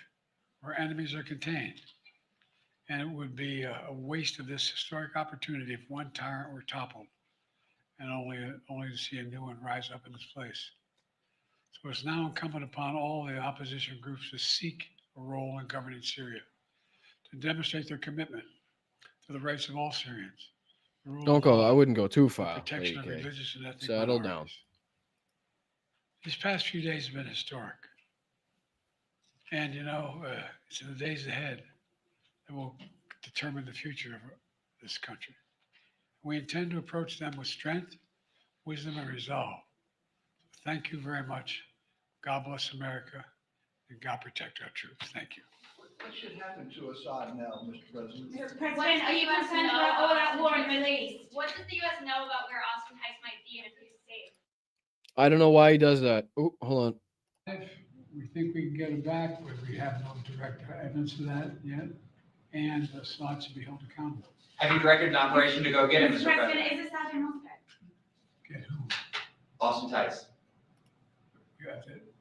where enemies are contained. And it would be a waste of this historic opportunity if one tyrant were toppled and only to see a new one rise up in its place. So it's now incumbent upon all the opposition groups to seek a role in governing Syria, to demonstrate their commitment to the rights of all Syrians. Don't go. I wouldn't go too The far. protection of Okay. religious and ethnic Settle down. minorities. These past few days have been historic. And, it's in the days ahead that will determine the future of this country. We intend to approach them with strength, wisdom, and resolve. Thank you very much. God bless America, and God protect our troops. Thank you. What should happen to Assad now, Mr. President? Mr. President, are you concerned about all that war in the Middle East? What does the U.S. know about where Austin Tice might be and if he's safe? I don't know why he does that. Oh, hold on. If we think we can get him back, but we have no direct evidence of that yet, and Assad should be held accountable. Have you directed an operation to go get him, Mr. Mr. President? President, is Assad your husband? Get who? Austin Tice.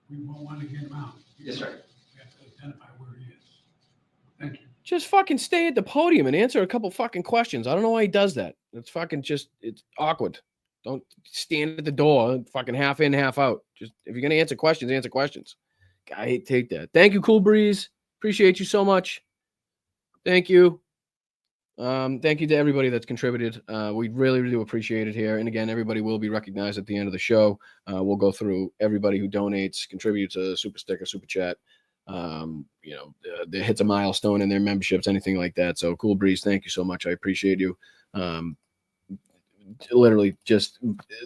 We won't want to get him out. Yes, sir. We have to identify where he is. Thank you. Just fucking stay at the podium and answer a couple fucking questions. I don't know why he does that. It's fucking it's awkward. Don't stand at the door and fucking half in, half out. Just if you're gonna answer questions, answer questions. I hate to take that. Thank you, Cool Breeze. Appreciate you so much. Thank you. Thank you to everybody that's contributed. We really do appreciate it here. And again, everybody will be recognized at the end of the show. We'll go through everybody who donates, contributes a super sticker, super chat. That hits a milestone in their memberships, anything like that. So Cool Breeze, thank you so much. I appreciate you. Literally just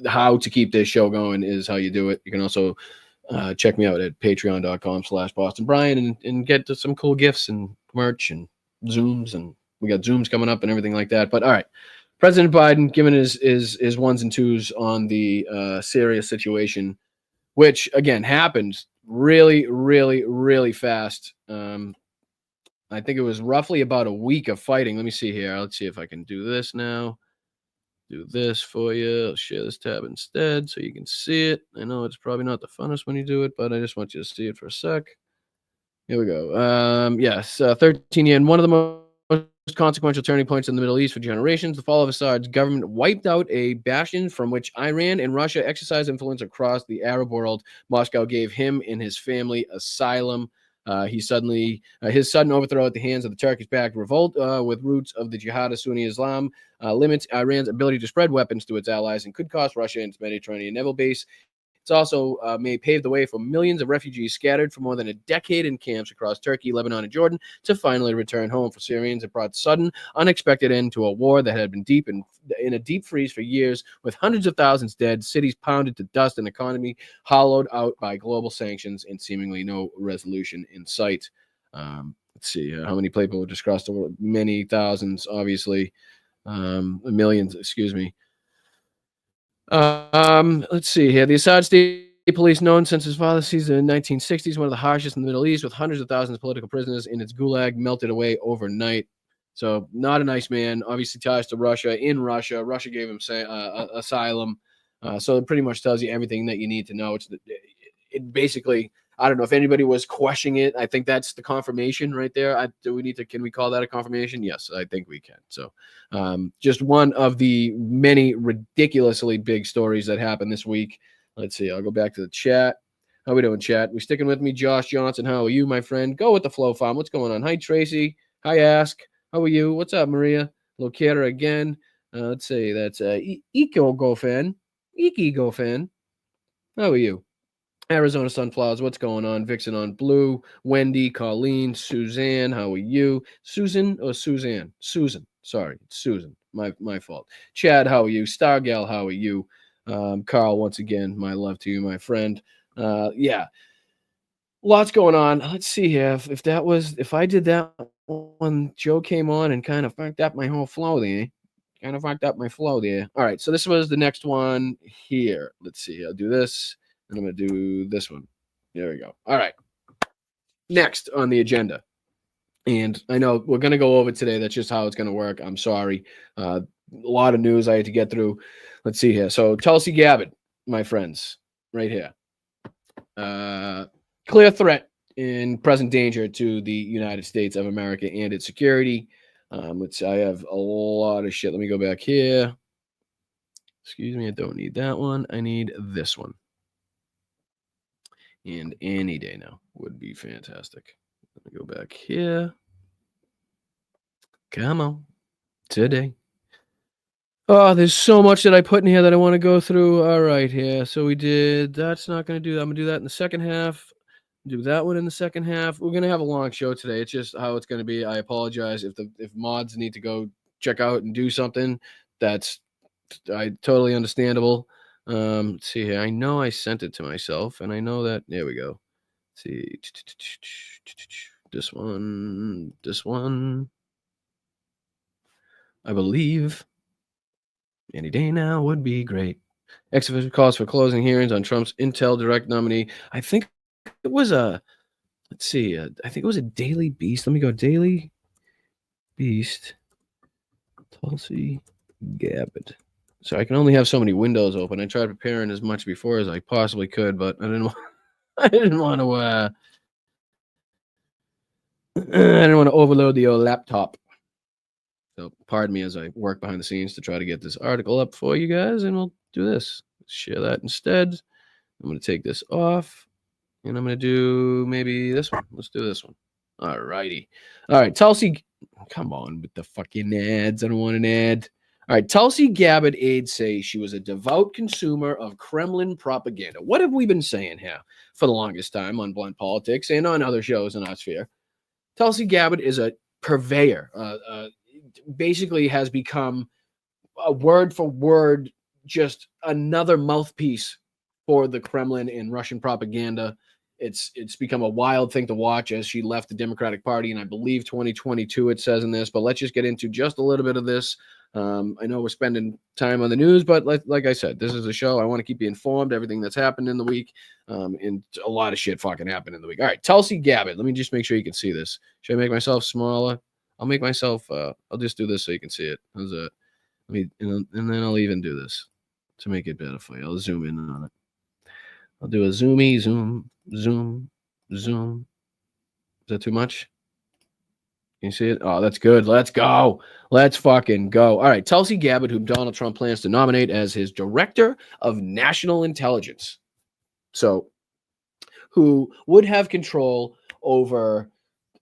how to keep this show going is how you do it. You can also check me out at patreon.com/BostonBrian and get to some cool gifts and merch and Zooms, and we got Zooms coming up and everything like that. But all right, President Biden giving his ones and twos on the Syria situation, which again happened really, really, really fast. I think it was roughly about a week of fighting. Let me see here. Let's see if I can do this now. Do this for you. I'll share this tab instead so you can see it. I know it's probably not the funnest when you do it, but I just want you to see it for a sec. Here we go. Yes, 13 year and one of the most consequential turning points in the Middle East for generations. The fall of Assad's government wiped out a bastion from which Iran and Russia exercised influence across the Arab world. Moscow gave him and his family asylum. His sudden overthrow at the hands of the Turkish-backed revolt with roots of the jihadist Sunni Islam limits Iran's ability to spread weapons to its allies and could cost Russia its Mediterranean naval base. It's also may pave the way for millions of refugees scattered for more than a decade in camps across Turkey, Lebanon, and Jordan to finally return home. For Syrians, it brought sudden, unexpected end to a war that had been deep in a deep freeze for years, with hundreds of thousands dead, cities pounded to dust, and economy hollowed out by global sanctions, and seemingly no resolution in sight. Let's see how many people just crossed the world. Many thousands, obviously, millions. Excuse me. Let's see here. The Assad State Police, known since his father seized in the 1960s, one of the harshest in the Middle East, with hundreds of thousands of political prisoners in its gulag, melted away overnight. So not a nice man. Obviously ties to Russia. In Russia, Russia gave him asylum. So it pretty much tells you everything that you need to know. It basically I don't know if anybody was questioning it. I think that's the confirmation right there. Can we call that a confirmation? Yes, I think we can. So just one of the many ridiculously big stories that happened this week. Let's see. I'll go back to the chat. How we doing, chat? We sticking with me? Josh Johnson, how are you, my friend? Go with the flow, farm. What's going on? Hi, Tracy. Hi, Ask. How are you? What's up, Maria? Locator again. Let's see. That's Eco Gofan. Iki Gofan. How are you? Arizona Sunflowers, what's going on? Vixen on Blue, Wendy, Colleen, Suzanne, how are you? Susan or Suzanne? Susan, sorry, it's Susan, my fault. Chad, how are you? Stargal, how are you? Carl, once again, my love to you, my friend. Yeah, lots going on. Let's see here. If I did that when Joe came on and kind of fucked up my whole flow there. All right, so this was the next one here. Let's see. I'll do this. And I'm going to do this one. There we go. All right. Next on the agenda. And I know we're going to go over today. That's just how it's going to work. I'm sorry. A lot of news I had to get through. Let's see here. So Tulsi Gabbard, my friends, right here. Clear threat and present danger to the United States of America and its security. I have a lot of shit. Let me go back here. Excuse me. I don't need that one. I need this one. And any day now would be fantastic. Let me go back here. Come on. Today. Oh, there's so much that I put in here that I want to go through. All right, here. So we did. That's not going to do that. I'm going to do that in the second half. Do that one in the second half. We're going to have a long show today. It's just how it's going to be. I apologize if mods need to go check out and do something. That's totally understandable. Let's see here. I know I sent it to myself, and I know that. There we go. Let's see. This one. I believe any day now would be great. Ex-official calls for closing hearings on Trump's Intel Direct nominee. I think it was I think it was a Daily Beast. Let me go. Daily Beast. Tulsi Gabbard. So I can only have so many windows open. I tried preparing as much before as I possibly could, but I didn't want to overload the old laptop. So pardon me as I work behind the scenes to try to get this article up for you guys, and we'll do this. Share that instead. I'm going to take this off, and I'm going to do maybe this one. Let's do this one. All righty. All right, Tulsi. Come on with the fucking ads. I don't want an ad. All right, Tulsi Gabbard aides say she was a devout consumer of Kremlin propaganda. What have we been saying here for the longest time on Blunt Politics and on other shows in our sphere? Tulsi Gabbard is a purveyor, basically has become a word for word, just another mouthpiece for the Kremlin and Russian propaganda. It's become a wild thing to watch as she left the Democratic Party in, I believe, 2022, it says in this. But let's just get into just a little bit of this. I know we're spending time on the news, but like I said, this is a show. I want to keep you informed, everything that's happened in the week. And a lot of shit fucking happened in the week. All right, Tulsi Gabbard. Let me just make sure you can see this. Should I make myself smaller? I'll make myself, I'll just do this so you can see it. How's that? And then I'll even do this to make it better for you. I'll zoom in on it. I'll do a zoomy, zoom. Is that too much? Can you see it? Oh, that's good. Let's go. Let's fucking go. All right. Tulsi Gabbard, whom Donald Trump plans to nominate as his director of national intelligence. So, who would have control over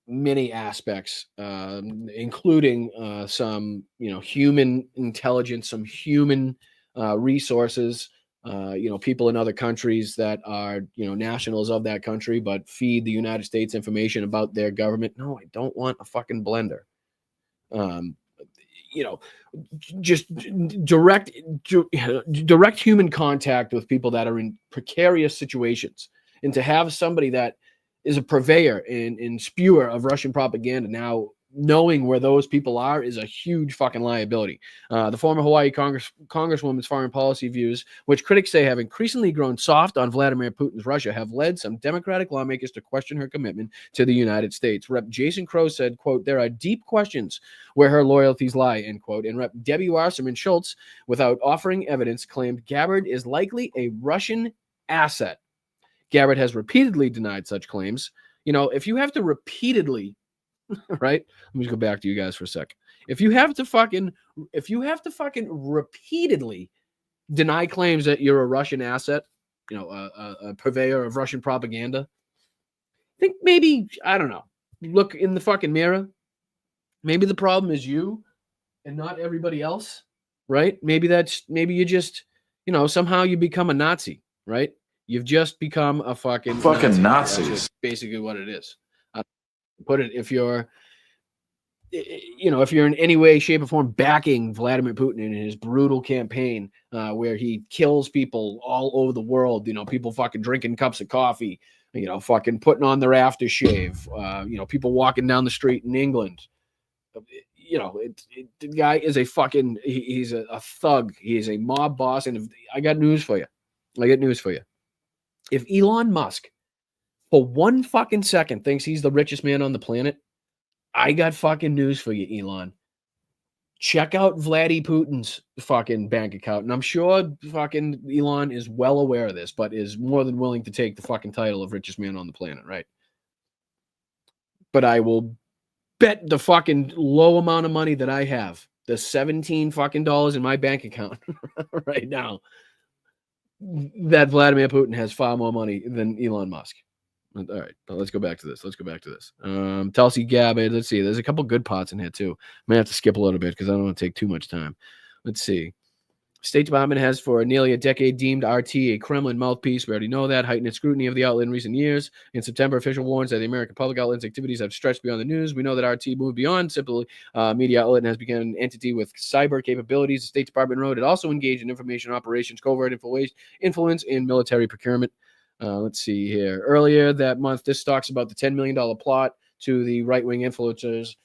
many aspects, including some, human intelligence, some human resources, people in other countries that are, nationals of that country, but feed the United States information about their government. No, I don't want a fucking blender. Just direct human contact with people that are in precarious situations, and to have somebody that is a purveyor and spewer of Russian propaganda now knowing where those people are is a huge fucking liability. The former Hawaii Congresswoman's foreign policy views, which critics say have increasingly grown soft on Vladimir Putin's Russia, have led some Democratic lawmakers to question her commitment to the United States. Rep. Jason Crow said, quote, "There are deep questions where her loyalties lie," end quote. And Rep. Debbie Wasserman Schultz, without offering evidence, claimed Gabbard is likely a Russian asset. Gabbard has repeatedly denied such claims. You know, if you have to repeatedly, right? Let me just go back to you guys for a sec. If you have to fucking repeatedly deny claims that you're a Russian asset, you know, a purveyor of Russian propaganda, I think maybe, I don't know, look in the fucking mirror. Maybe the problem is you and not everybody else, right? Maybe you just, you know, somehow you become a Nazi, right? You've just become a fucking Nazi. That's just basically what it is. Put it, if you're, you know, if you're in any way, shape, or form backing Vladimir Putin in his brutal campaign where he kills people all over the world, you know, people fucking drinking cups of coffee, you know, fucking putting on their aftershave, you know, people walking down the street in England. You know, the guy is a fucking, he's a thug. He is a mob boss. And I got news for you. If Elon Musk, for one fucking second, thinks he's the richest man on the planet, I got fucking news for you, Elon. Check out Vladdy Putin's fucking bank account. And I'm sure fucking Elon is well aware of this, but is more than willing to take the fucking title of richest man on the planet, right? But I will bet the fucking low amount of money that I have, the $17 fucking in my bank account right now, that Vladimir Putin has far more money than Elon Musk. All right, but let's go back to this. Tulsi Gabbard. Let's see. There's a couple good parts in here too. May have to skip a little bit because I don't want to take too much time. Let's see. State Department has for nearly a decade deemed RT a Kremlin mouthpiece. We already know that. Heightened scrutiny of the outlet in recent years. In September, official warns that the American public outlet's activities have stretched beyond the news. We know that RT moved beyond simply media outlet and has become an entity with cyber capabilities. The State Department wrote it also engaged in information operations, covert influence, and military procurement. Let's see here. Earlier that month, this talks about the $10 million plot to the right-wing influencers,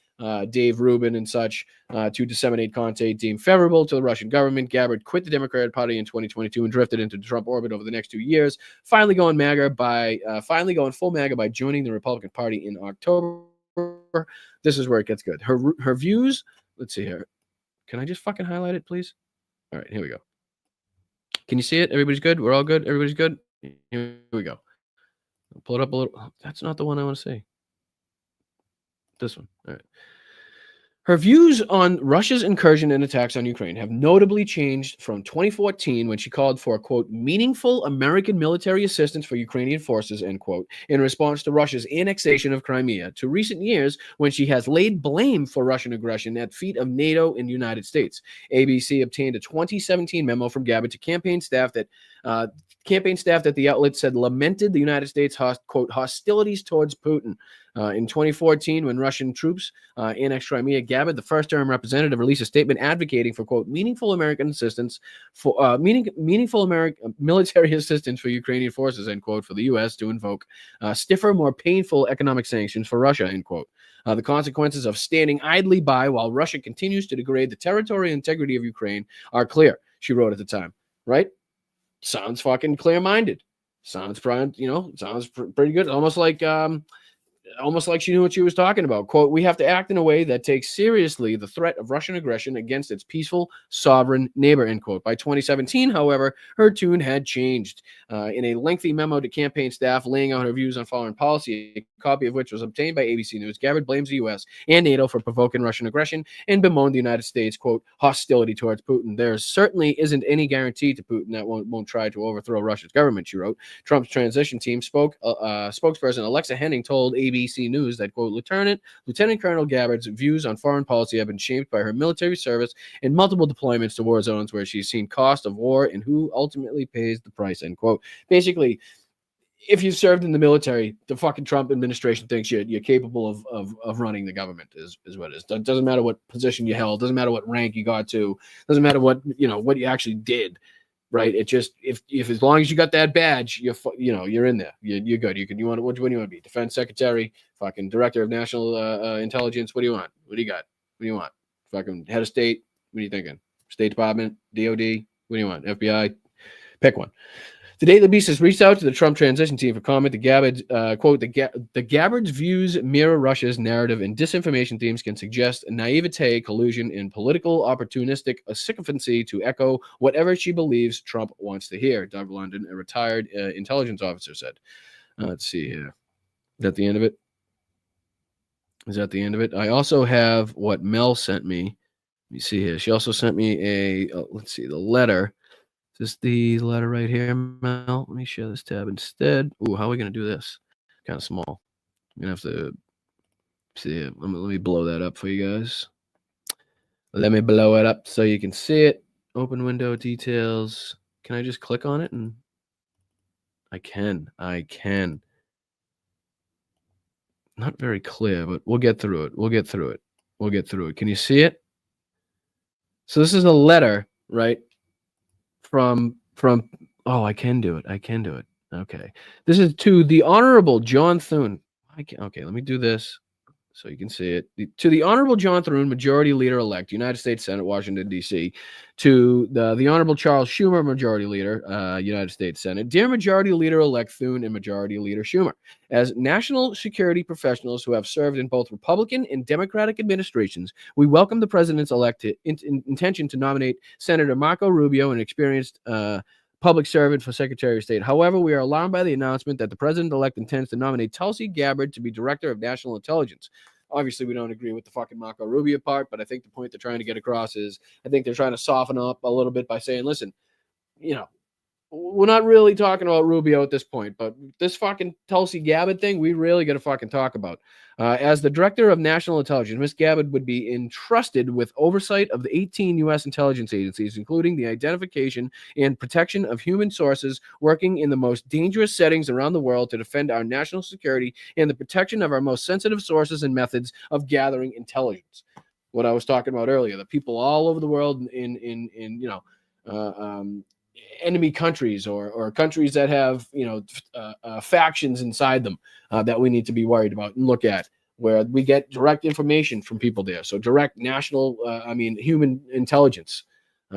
Dave Rubin and such, to disseminate content deemed favorable to the Russian government. Gabbard quit the Democratic Party in 2022 and drifted into Trump orbit over the next 2 years, finally going full MAGA by joining the Republican Party in October. This is where it gets good. Her views, let's see here. Can I just fucking highlight it, please? All right, here we go. Can you see it? Everybody's good? We're all good? Everybody's good? Here we go. I'll pull it up a little. Oh, that's not the one I want to see. This one. All right. Her views on Russia's incursion and attacks on Ukraine have notably changed from 2014 when she called for, quote, meaningful American military assistance for Ukrainian forces, end quote, in response to Russia's annexation of Crimea, to recent years when she has laid blame for Russian aggression at feet of NATO and the United States. ABC obtained a 2017 memo from Gabbard to campaign staff that the outlet said lamented the United States, quote, hostilities towards Putin. In 2014, when Russian troops annexed Crimea, Gabbard, the first-term representative, released a statement advocating for, quote, meaningful American assistance for meaningful American military assistance for Ukrainian forces, end quote, for the U.S. to invoke stiffer, more painful economic sanctions for Russia, end quote. The consequences of standing idly by while Russia continues to degrade the territorial integrity of Ukraine are clear, she wrote at the time, right? Sounds fucking clear-minded. Sounds pretty good. Almost like she knew what she was talking about. Quote, we have to act in a way that takes seriously the threat of Russian aggression against its peaceful, sovereign neighbor, end quote. By 2017, however, her tune had changed. In a lengthy memo to campaign staff laying out her views on foreign policy, a copy of which was obtained by ABC News, Gabbard blames the U.S. and NATO for provoking Russian aggression and bemoaned the United States, quote, hostility towards Putin. There certainly isn't any guarantee to Putin that won't try to overthrow Russia's government, she wrote. Trump's transition team spokesperson Alexa Henning told ABC News that, quote, Lieutenant Colonel Gabbard's views on foreign policy have been shaped by her military service and multiple deployments to war zones where she's seen cost of war and who ultimately pays the price, end quote. Basically, if you served in the military, the fucking Trump administration thinks you're capable of running the government is what it is. It doesn't matter what position you held, doesn't matter what rank you got to, doesn't matter what you actually did. Right. It just if as long as you got that badge, you're in there. You're good. What do you want to be? Defense Secretary, fucking Director of National Intelligence. What do you want? What do you got? What do you want? Fucking Head of State. What are you thinking? State Department, DOD. What do you want? FBI. Pick one. The Daily Beast has reached out to the Trump transition team for comment. The Gabbards, quote, the Gabbards' views mirror Russia's narrative, and disinformation themes can suggest naivete, collusion, and political opportunistic sycophancy to echo whatever she believes Trump wants to hear, Doug London, a retired intelligence officer, said. Let's see here. Is that the end of it? Is that the end of it? I also have what Mel sent me. Let me see here. She also sent me a, let's see, the letter. Is this the letter right here, Mel? Let me share this tab instead. Ooh, how are we going to do this? Kind of small. I'm going to have to see it. Let me blow that up for you guys. Let me blow it up so you can see it. Open window details. Can I just click on it? And I can. Not very clear, but we'll get through it. We'll get through it. Can you see it? So this is a letter, right? From oh, I can do it. Okay. This is to the Honorable John Thune. Okay, let me do this so you can see it. To the Honorable John Thune, Majority Leader-elect, United States Senate, Washington, D.C. To the Honorable Charles Schumer, Majority Leader, United States Senate. Dear Majority Leader-elect Thune and Majority Leader Schumer, as national security professionals who have served in both Republican and Democratic administrations, we welcome the President's intention to nominate Senator Marco Rubio, an experienced public servant, for Secretary of State. However, we are alarmed by the announcement that the President-elect intends to nominate Tulsi Gabbard to be Director of National Intelligence. Obviously, we don't agree with the fucking Marco Rubio part, but I think the point they're trying to get across is I think they're trying to soften up a little bit by saying, listen, you know, we're not really talking about Rubio at this point, but this fucking Tulsi Gabbard thing, we really got to fucking talk about. As the Director of National Intelligence, Ms. Gabbard would be entrusted with oversight of the 18 U.S. intelligence agencies, including the identification and protection of human sources working in the most dangerous settings around the world to defend our national security and the protection of our most sensitive sources and methods of gathering intelligence. What I was talking about earlier, the people all over the world in you know, enemy countries or countries that have, you know, factions inside them that we need to be worried about and look at, where we get direct information from people there. So direct national, human intelligence.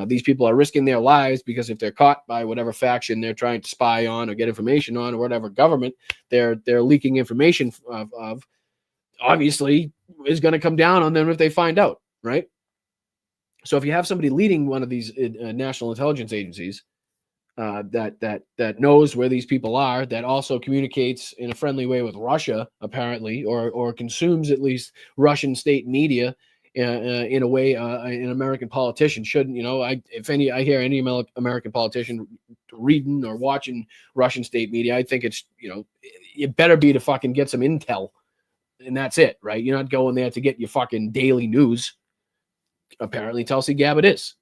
These people are risking their lives because if they're caught by whatever faction they're trying to spy on or get information on, or whatever government they're leaking information of, obviously is going to come down on them if they find out, right? So if you have somebody leading one of these national intelligence agencies, that knows where these people are, that also communicates in a friendly way with Russia, apparently, or consumes at least Russian state media in a way an American politician shouldn't. You know, I hear any American politician reading or watching Russian state media, I think it's, you know, it better be to fucking get some intel, and that's it, right? You're not going there to get your fucking daily news. Apparently, Tulsi Gabbard is.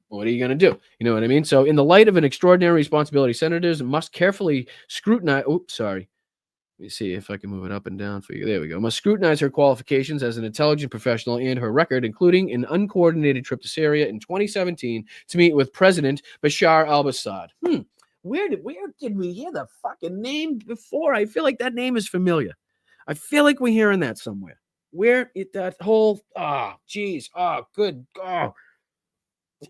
What are you going to do? You know what I mean? So in the light of an extraordinary responsibility, senators must carefully scrutinize. Oops, sorry. Let me see if I can move it up and down for you. There we go. Must scrutinize her qualifications as an intelligence professional and her record, including an uncoordinated trip to Syria in 2017 to meet with President Bashar al-Assad. Where did we hear the fucking name before? I feel like that name is familiar. I feel like we're hearing that somewhere. Where it that whole good.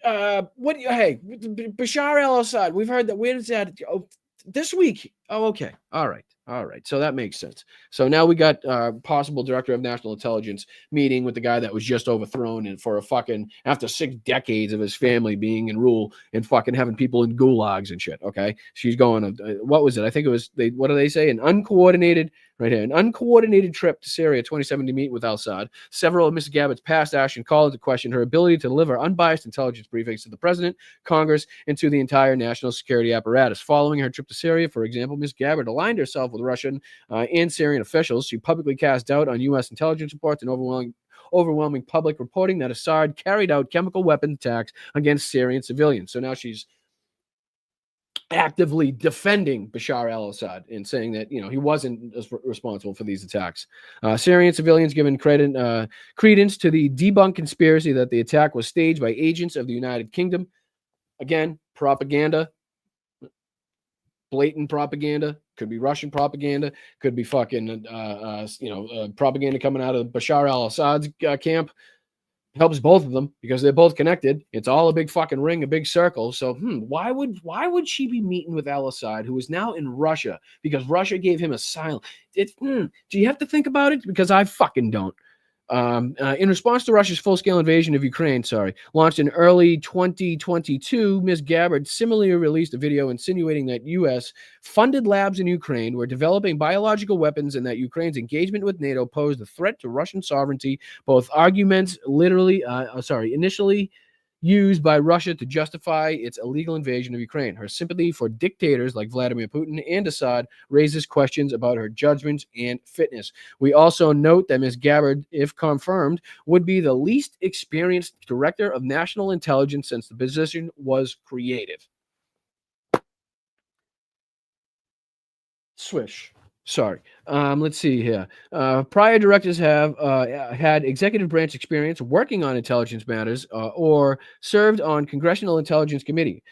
Hey, Bashar al-Assad, we've heard that. Where is that? Oh, this week. Oh, okay. All right. So that makes sense. So now we got possible Director of National Intelligence meeting with the guy that was just overthrown and for a fucking, after 6 decades of his family being in rule and fucking having people in gulags and shit. Okay. She's going, what was it? I think it was, what do they say? An uncoordinated trip to Syria 2017 to meet with Assad. Several of Mrs. Gabbard's past action call into question her ability to deliver unbiased intelligence briefings to the President, Congress, and to the entire national security apparatus. Following her trip to Syria, for example, Ms. Gabbard aligned herself with Russian and Syrian officials. She publicly cast doubt on U.S. intelligence reports and overwhelming public reporting that Assad carried out chemical weapon attacks against Syrian civilians. So now she's actively defending Bashar al-Assad and saying that, you know, he wasn't responsible for these attacks. Syrian civilians given credence to the debunked conspiracy that the attack was staged by agents of the United Kingdom. Again, propaganda, blatant propaganda. Could be Russian propaganda. Could be fucking, propaganda coming out of Bashar al-Assad's camp. Helps both of them because they're both connected. It's all a big fucking ring, a big circle. So, why would she be meeting with Assad, who is now in Russia because Russia gave him asylum? Do you have to think about it? Because I fucking don't. In response to Russia's full-scale invasion of Ukraine, launched in early 2022, Ms. Gabbard similarly released a video insinuating that U.S. funded labs in Ukraine were developing biological weapons and that Ukraine's engagement with NATO posed a threat to Russian sovereignty. Both arguments initially used by Russia to justify its illegal invasion of Ukraine. Her sympathy for dictators like Vladimir Putin and Assad raises questions about her judgment and fitness. We also note that Ms. Gabbard, if confirmed, would be the least experienced director of national intelligence since the position was created. Swish. Sorry. Let's see here. Prior directors have had executive branch experience working on intelligence matters or served on Congressional Intelligence Committee.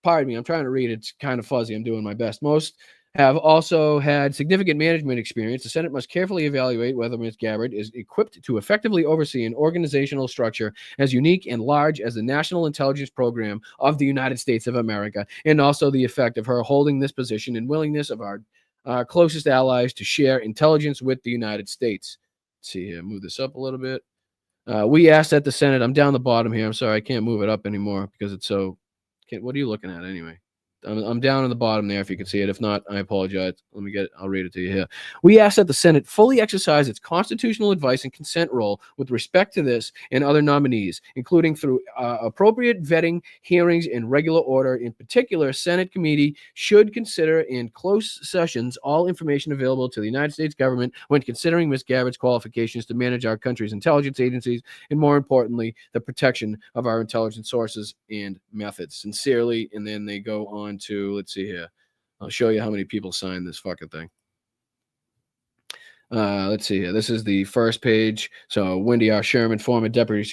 Pardon me, I'm trying to read. It's kind of fuzzy. I'm doing my best. Most have also had significant management experience. The Senate must carefully evaluate whether Ms. Gabbard is equipped to effectively oversee an organizational structure as unique and large as the National Intelligence Program of the United States of America, and also the effect of her holding this position and willingness of our closest allies to share intelligence with the United States. Let's see here, move this up a little bit. We asked at the Senate, I'm down the bottom here. I'm sorry, I can't move it up anymore because it's so, what are you looking at anyway? I'm down on the bottom there if you can see it. If not, I apologize. Let me get it. I'll read it to you here. We ask that the Senate fully exercise its constitutional advice and consent role with respect to this and other nominees, including through appropriate vetting, hearings, and regular order. In particular, Senate committee should consider in close sessions all information available to the United States government when considering Ms. Gabbard's qualifications to manage our country's intelligence agencies, and more importantly, the protection of our intelligence sources and methods. Sincerely, and then they go on to, let's see here. I'll show you how many people signed this fucking thing. Let's see here. This is the first page. So Wendy R. Sherman, former Deputy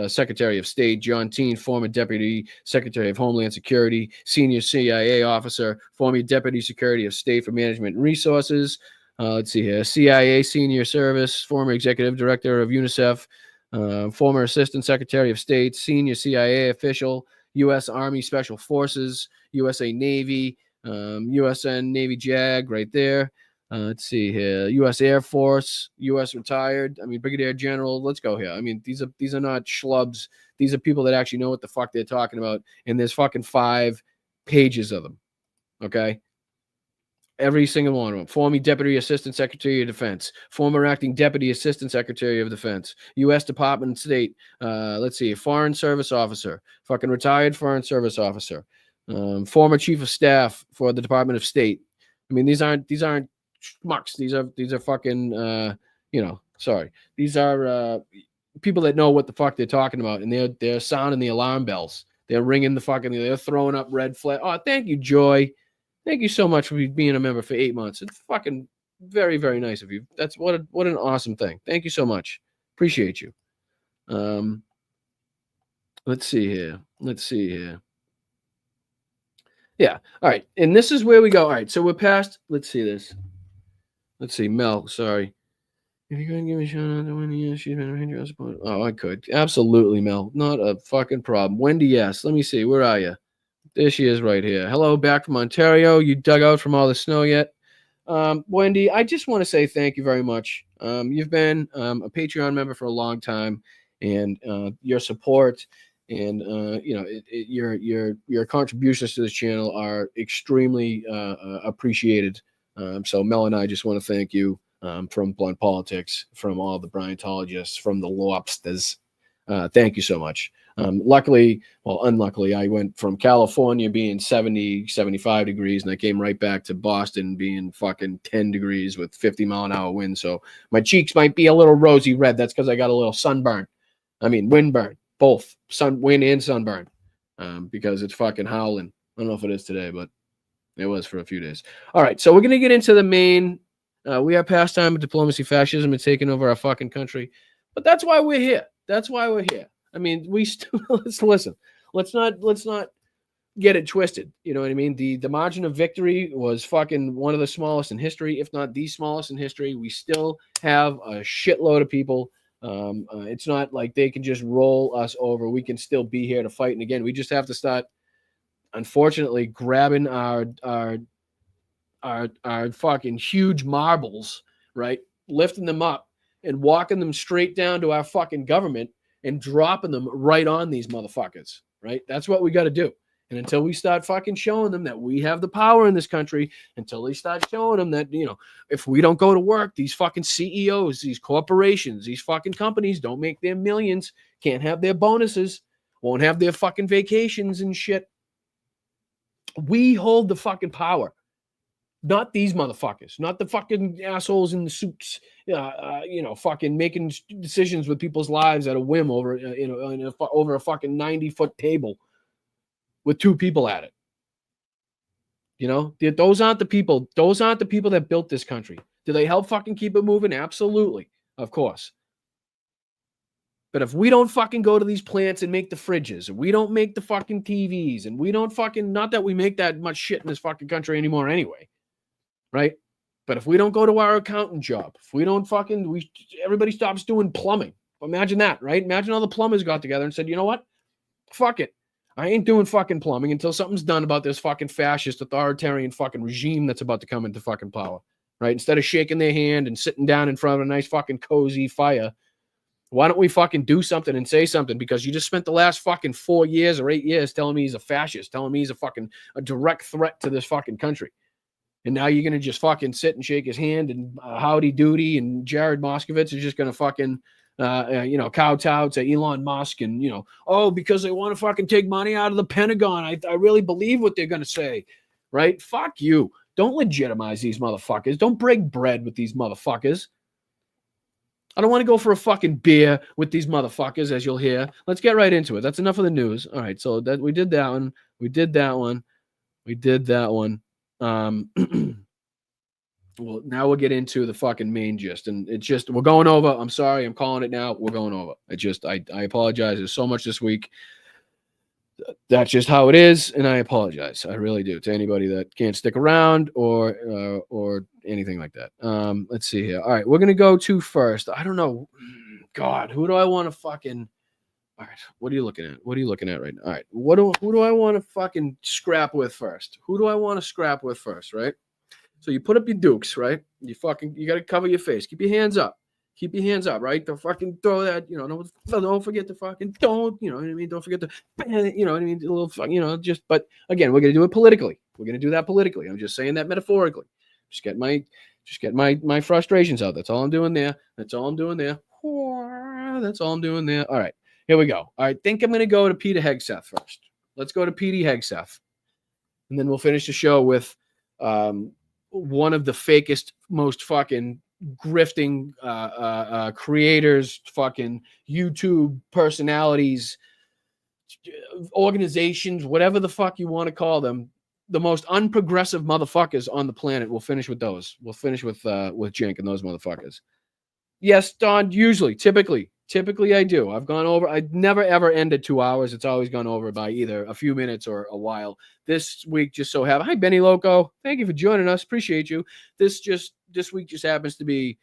Secretary of State. John Teen, former Deputy Secretary of Homeland Security. Senior CIA officer, former Deputy Secretary of State for Management and Resources. Let's see here. CIA Senior Service, former Executive Director of UNICEF. Former Assistant Secretary of State, Senior CIA official. U.S. Army Special Forces, USA Navy, USN Navy JAG right there. Let's see here. U.S. Air Force, U.S. retired. I mean, Brigadier General. Let's go here. I mean, these are not schlubs. These are people that actually know what the fuck they're talking about. And there's fucking 5 pages of them. Okay? Every single one of them. Former Deputy Assistant Secretary of Defense. Former Acting Deputy Assistant Secretary of Defense. U.S. Department of State. Let's see. Foreign Service Officer. Fucking retired Foreign Service Officer. Former Chief of Staff for the Department of State. I mean, these aren't schmucks. These are fucking, sorry. These are people that know what the fuck they're talking about. And they're sounding the alarm bells. They're ringing they're throwing up red flag. Oh, thank you, Joy. Thank you so much for being a member for 8 months. It's fucking very, very nice of you. That's what an awesome thing. Thank you so much. Appreciate you. Let's see here. Yeah. All right. And this is where we go. All right. So we're past. Let's see this. Let's see. Mel, sorry. If you couldn't give me a shout out to Wendy, yes, she's been a ranger. Oh, I could. Absolutely, Mel. Not a fucking problem. Wendy, yes. Let me see. Where are you? There she is right here. Hello, back from Ontario. You dug out from all the snow yet? Wendy, I just want to say thank you very much. You've been a Patreon member for a long time, and your support and your contributions to this channel are extremely appreciated. So Mel and I just want to thank you from Blunt Politics, from all the Bryantologists, from the lobsters. Thank you so much. Unluckily, I went from California being 70, 75 degrees, and I came right back to Boston being fucking 10 degrees with 50-mile-an-hour wind. So my cheeks might be a little rosy red. That's because I got a little sunburn. I mean, windburn, both wind and sunburn, because it's fucking howling. I don't know if it is today, but it was for a few days. All right, so we're going to get into the main. We have pastime of diplomacy, fascism, and taking over our fucking country. But that's why we're here. That's why we're here. I mean, we still let's listen. Let's not get it twisted. You know what I mean? The margin of victory was fucking one of the smallest in history, if not the smallest in history. We still have a shitload of people It's not like they can just roll us over. We can still be here to fight. And again, we just have to start, unfortunately, grabbing our fucking huge marbles, right? Lifting them up and walking them straight down to our fucking government and dropping them right on these motherfuckers, right? That's what we got to do. And until we start fucking showing them that we have the power in this country, until they start showing them that, you know, if we don't go to work, these fucking CEOs, these corporations, these fucking companies don't make their millions, can't have their bonuses, won't have their fucking vacations and shit. We hold the fucking power. Not these motherfuckers, not the fucking assholes in the suits, you know, fucking making decisions with people's lives at a whim over, you know, over a fucking 90-foot table with two people at it. You know, those aren't the people. Those aren't the people that built this country. Do they help fucking keep it moving? Absolutely, of course. But if we don't fucking go to these plants and make the fridges, and we don't make the fucking TVs, and we don't fucking, not that we make that much shit in this fucking country anymore anyway. Right? But if we don't go to our accountant job, if we don't fucking, everybody stops doing plumbing. Imagine that, right? Imagine all the plumbers got together and said, you know what? Fuck it. I ain't doing fucking plumbing until something's done about this fucking fascist authoritarian fucking regime that's about to come into fucking power, right? Instead of shaking their hand and sitting down in front of a nice fucking cozy fire, why don't we fucking do something and say something? Because you just spent the last fucking 4 years or 8 years telling me he's a fascist, telling me he's a direct threat to this fucking country. And now you're going to just fucking sit and shake his hand and howdy doody, and Jared Moskowitz is just going to fucking, you know, kowtow to Elon Musk and, you know, oh, because they want to fucking take money out of the Pentagon. I really believe what they're going to say, right? Fuck you. Don't legitimize these motherfuckers. Don't break bread with these motherfuckers. I don't want to go for a fucking beer with these motherfuckers, as you'll hear. Let's get right into it. That's enough of the news. All right, so that we did that one. We did that one. We did that one. Well, now we'll get into the fucking main gist, and it's just, we're going over. I'm sorry, I'm calling it now. We're going over. I apologize. There's so much this week. That's just how it is, and I apologize. I really do, to anybody that can't stick around or anything like that. Let's see here. All right, we're gonna go to first. I don't know. God, who do I want to fucking? All right, what are you looking at? What are you looking at right now? All right, who do I want to fucking scrap with first? Who do I want to scrap with first, right? So you put up your dukes, right? You got to cover your face. Keep your hands up. Keep your hands up, right? Don't fucking throw that, you know, don't forget to fucking, you know what I mean? Don't forget to, you know what I mean? A little, you know, just, but again, we're going to do it politically. We're going to do that politically. I'm just saying that metaphorically. Just get my frustrations out. That's all I'm doing there. That's all I'm doing there. That's all I'm doing there. All right, here we go. I think I'm going to go to Peter Hegseth first. Let's go to Petey Hegseth. And then we'll finish the show with, one of the fakest, most fucking grifting creators, fucking YouTube personalities, organizations, whatever the fuck you want to call them, the most unprogressive motherfuckers on the planet. We'll finish with those. We'll finish with Jink and those motherfuckers. Yes, Don, typically I do. I've gone over. I never ever ended 2 hours. It's always gone over by either a few minutes or a while. This week just so happened. Hi, Benny Loco. Thank you for joining us. Appreciate you. This week just happens to be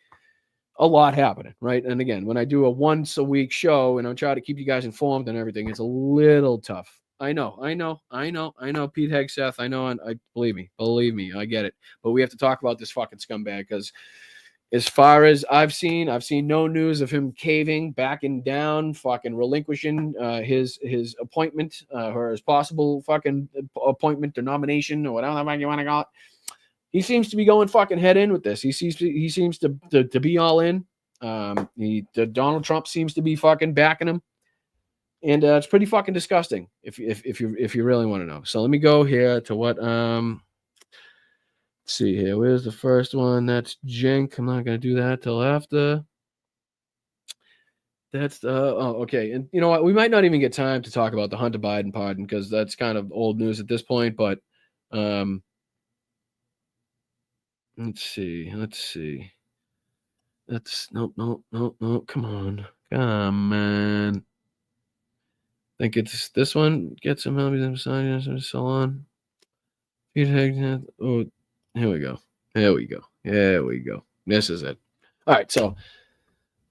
a lot happening, right? And again, when I do a once a week show and I'm trying to keep you guys informed and everything, it's a little tough. I know. Pete Hegseth. I know. I believe me. I get it. But we have to talk about this fucking scumbag because, as far as I've seen no news of him caving, backing down, fucking relinquishing his appointment or his possible fucking appointment or nomination or whatever you want to call it. He seems to be going fucking head in with this. He seems to be all in. Donald Trump seems to be fucking backing him, and it's pretty fucking disgusting if you really want to know. So let me go here to what Let's see here. Where's the first one? That's Jink. I'm not going to do that till after. That's okay. And you know what? We might not even get time to talk about the Hunter Biden pardon because that's kind of old news at this point. But let's see. That's no. Come on. I think it's this one. Get some help and so on. Oh. Here we go. This is it. All right. So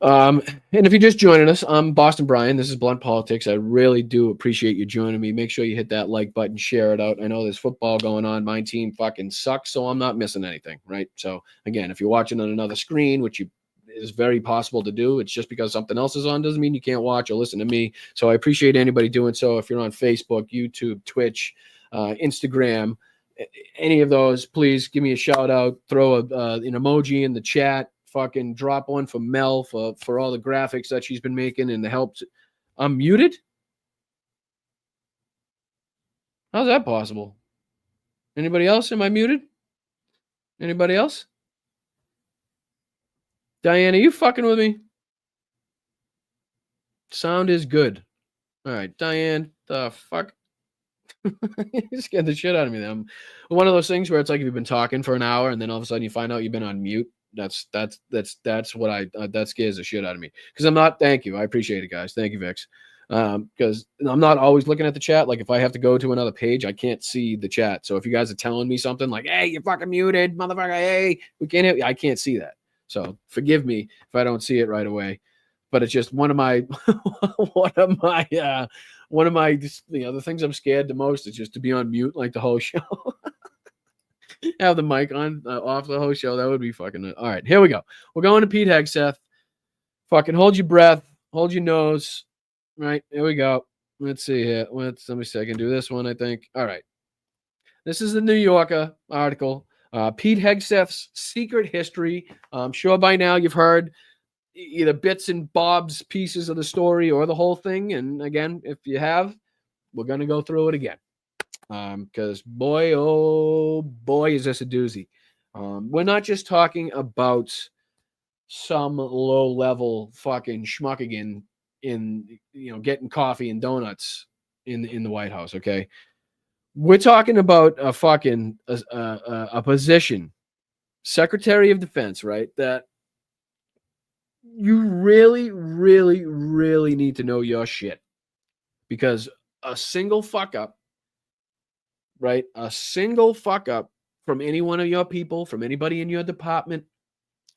And if you're just joining us, I'm Boston Brian. This is Blunt Politics. I really do appreciate you joining me. Make sure you hit that like button, share it out. I know there's football going on. My team fucking sucks, so I'm not missing anything, right? So again, if you're watching on another screen, which is very possible to do, it's just because something else is on doesn't mean you can't watch or listen to me. So I appreciate anybody doing so. If you're on Facebook, YouTube, Twitch, Instagram, any of those, please give me a shout out. Throw an emoji in the chat. Fucking drop one for Mel for all the graphics that she's been making and the help. I'm muted? How's that possible? Anybody else? Am I muted? Anybody else? Diane, are you fucking with me? Sound is good. All right, Diane, the fuck? You scared the shit out of me. I'm one of those things where it's like if you've been talking for an hour and then all of a sudden you find out you've been on mute. That's what that scares the shit out of me. Because I'm not. Thank you. I appreciate it, guys. Thank you, Vix. Because I'm not always looking at the chat. Like if I have to go to another page, I can't see the chat. So if you guys are telling me something like, "Hey, you're fucking muted, motherfucker," hey, we can't hear you, I can't see that. So forgive me if I don't see it right away. But it's just one of my the things I'm scared the most is just to be on mute like the whole show. Have the mic on off the whole show. That would be fucking. All right, here we go. We're going to Pete Hegseth. Fucking hold your breath. Hold your nose. Right, here we go. Let's see here. Let me see. I can do this one, I think. All right. This is the New Yorker article. Pete Hegseth's secret history. I'm sure by now you've heard either bits and bobs, pieces of the story or the whole thing. And again, if you have, we're going to go through it again. Because boy, oh boy, is this a doozy. We're not just talking about some low-level fucking schmuckigan in, getting coffee and donuts in the White House, okay? We're talking about a fucking a position, Secretary of Defense, right? That you really, really, really need to know your shit, because a single fuck up, right? A single fuck up from any one of your people, from anybody in your department,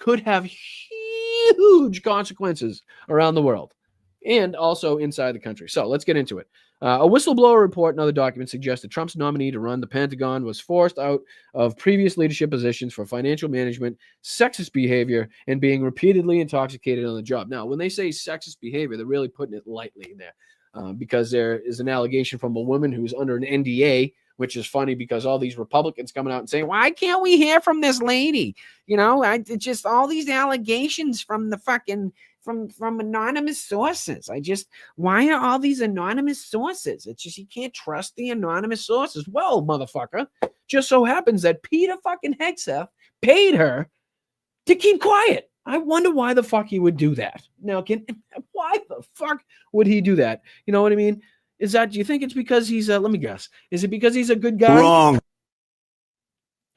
could have huge consequences around the world and also inside the country. So let's get into it. A whistleblower report and other documents suggest that Trump's nominee to run the Pentagon was forced out of previous leadership positions for financial management, sexist behavior, and being repeatedly intoxicated on the job. Now, when they say sexist behavior, they're really putting it lightly there, because there is an allegation from a woman who's under an NDA, which is funny because all these Republicans coming out and saying, why can't we hear from this lady? It's just all these allegations from the fucking from anonymous sources. Why are all these anonymous sources? It's just, you can't trust the anonymous sources. Well, motherfucker, just so happens that Peter fucking Hegseth paid her to keep quiet. I wonder why the fuck he would do that. Now, why the fuck would he do that? You know what I mean? Do you think it's because he's let me guess. Is it because he's a good guy? Wrong.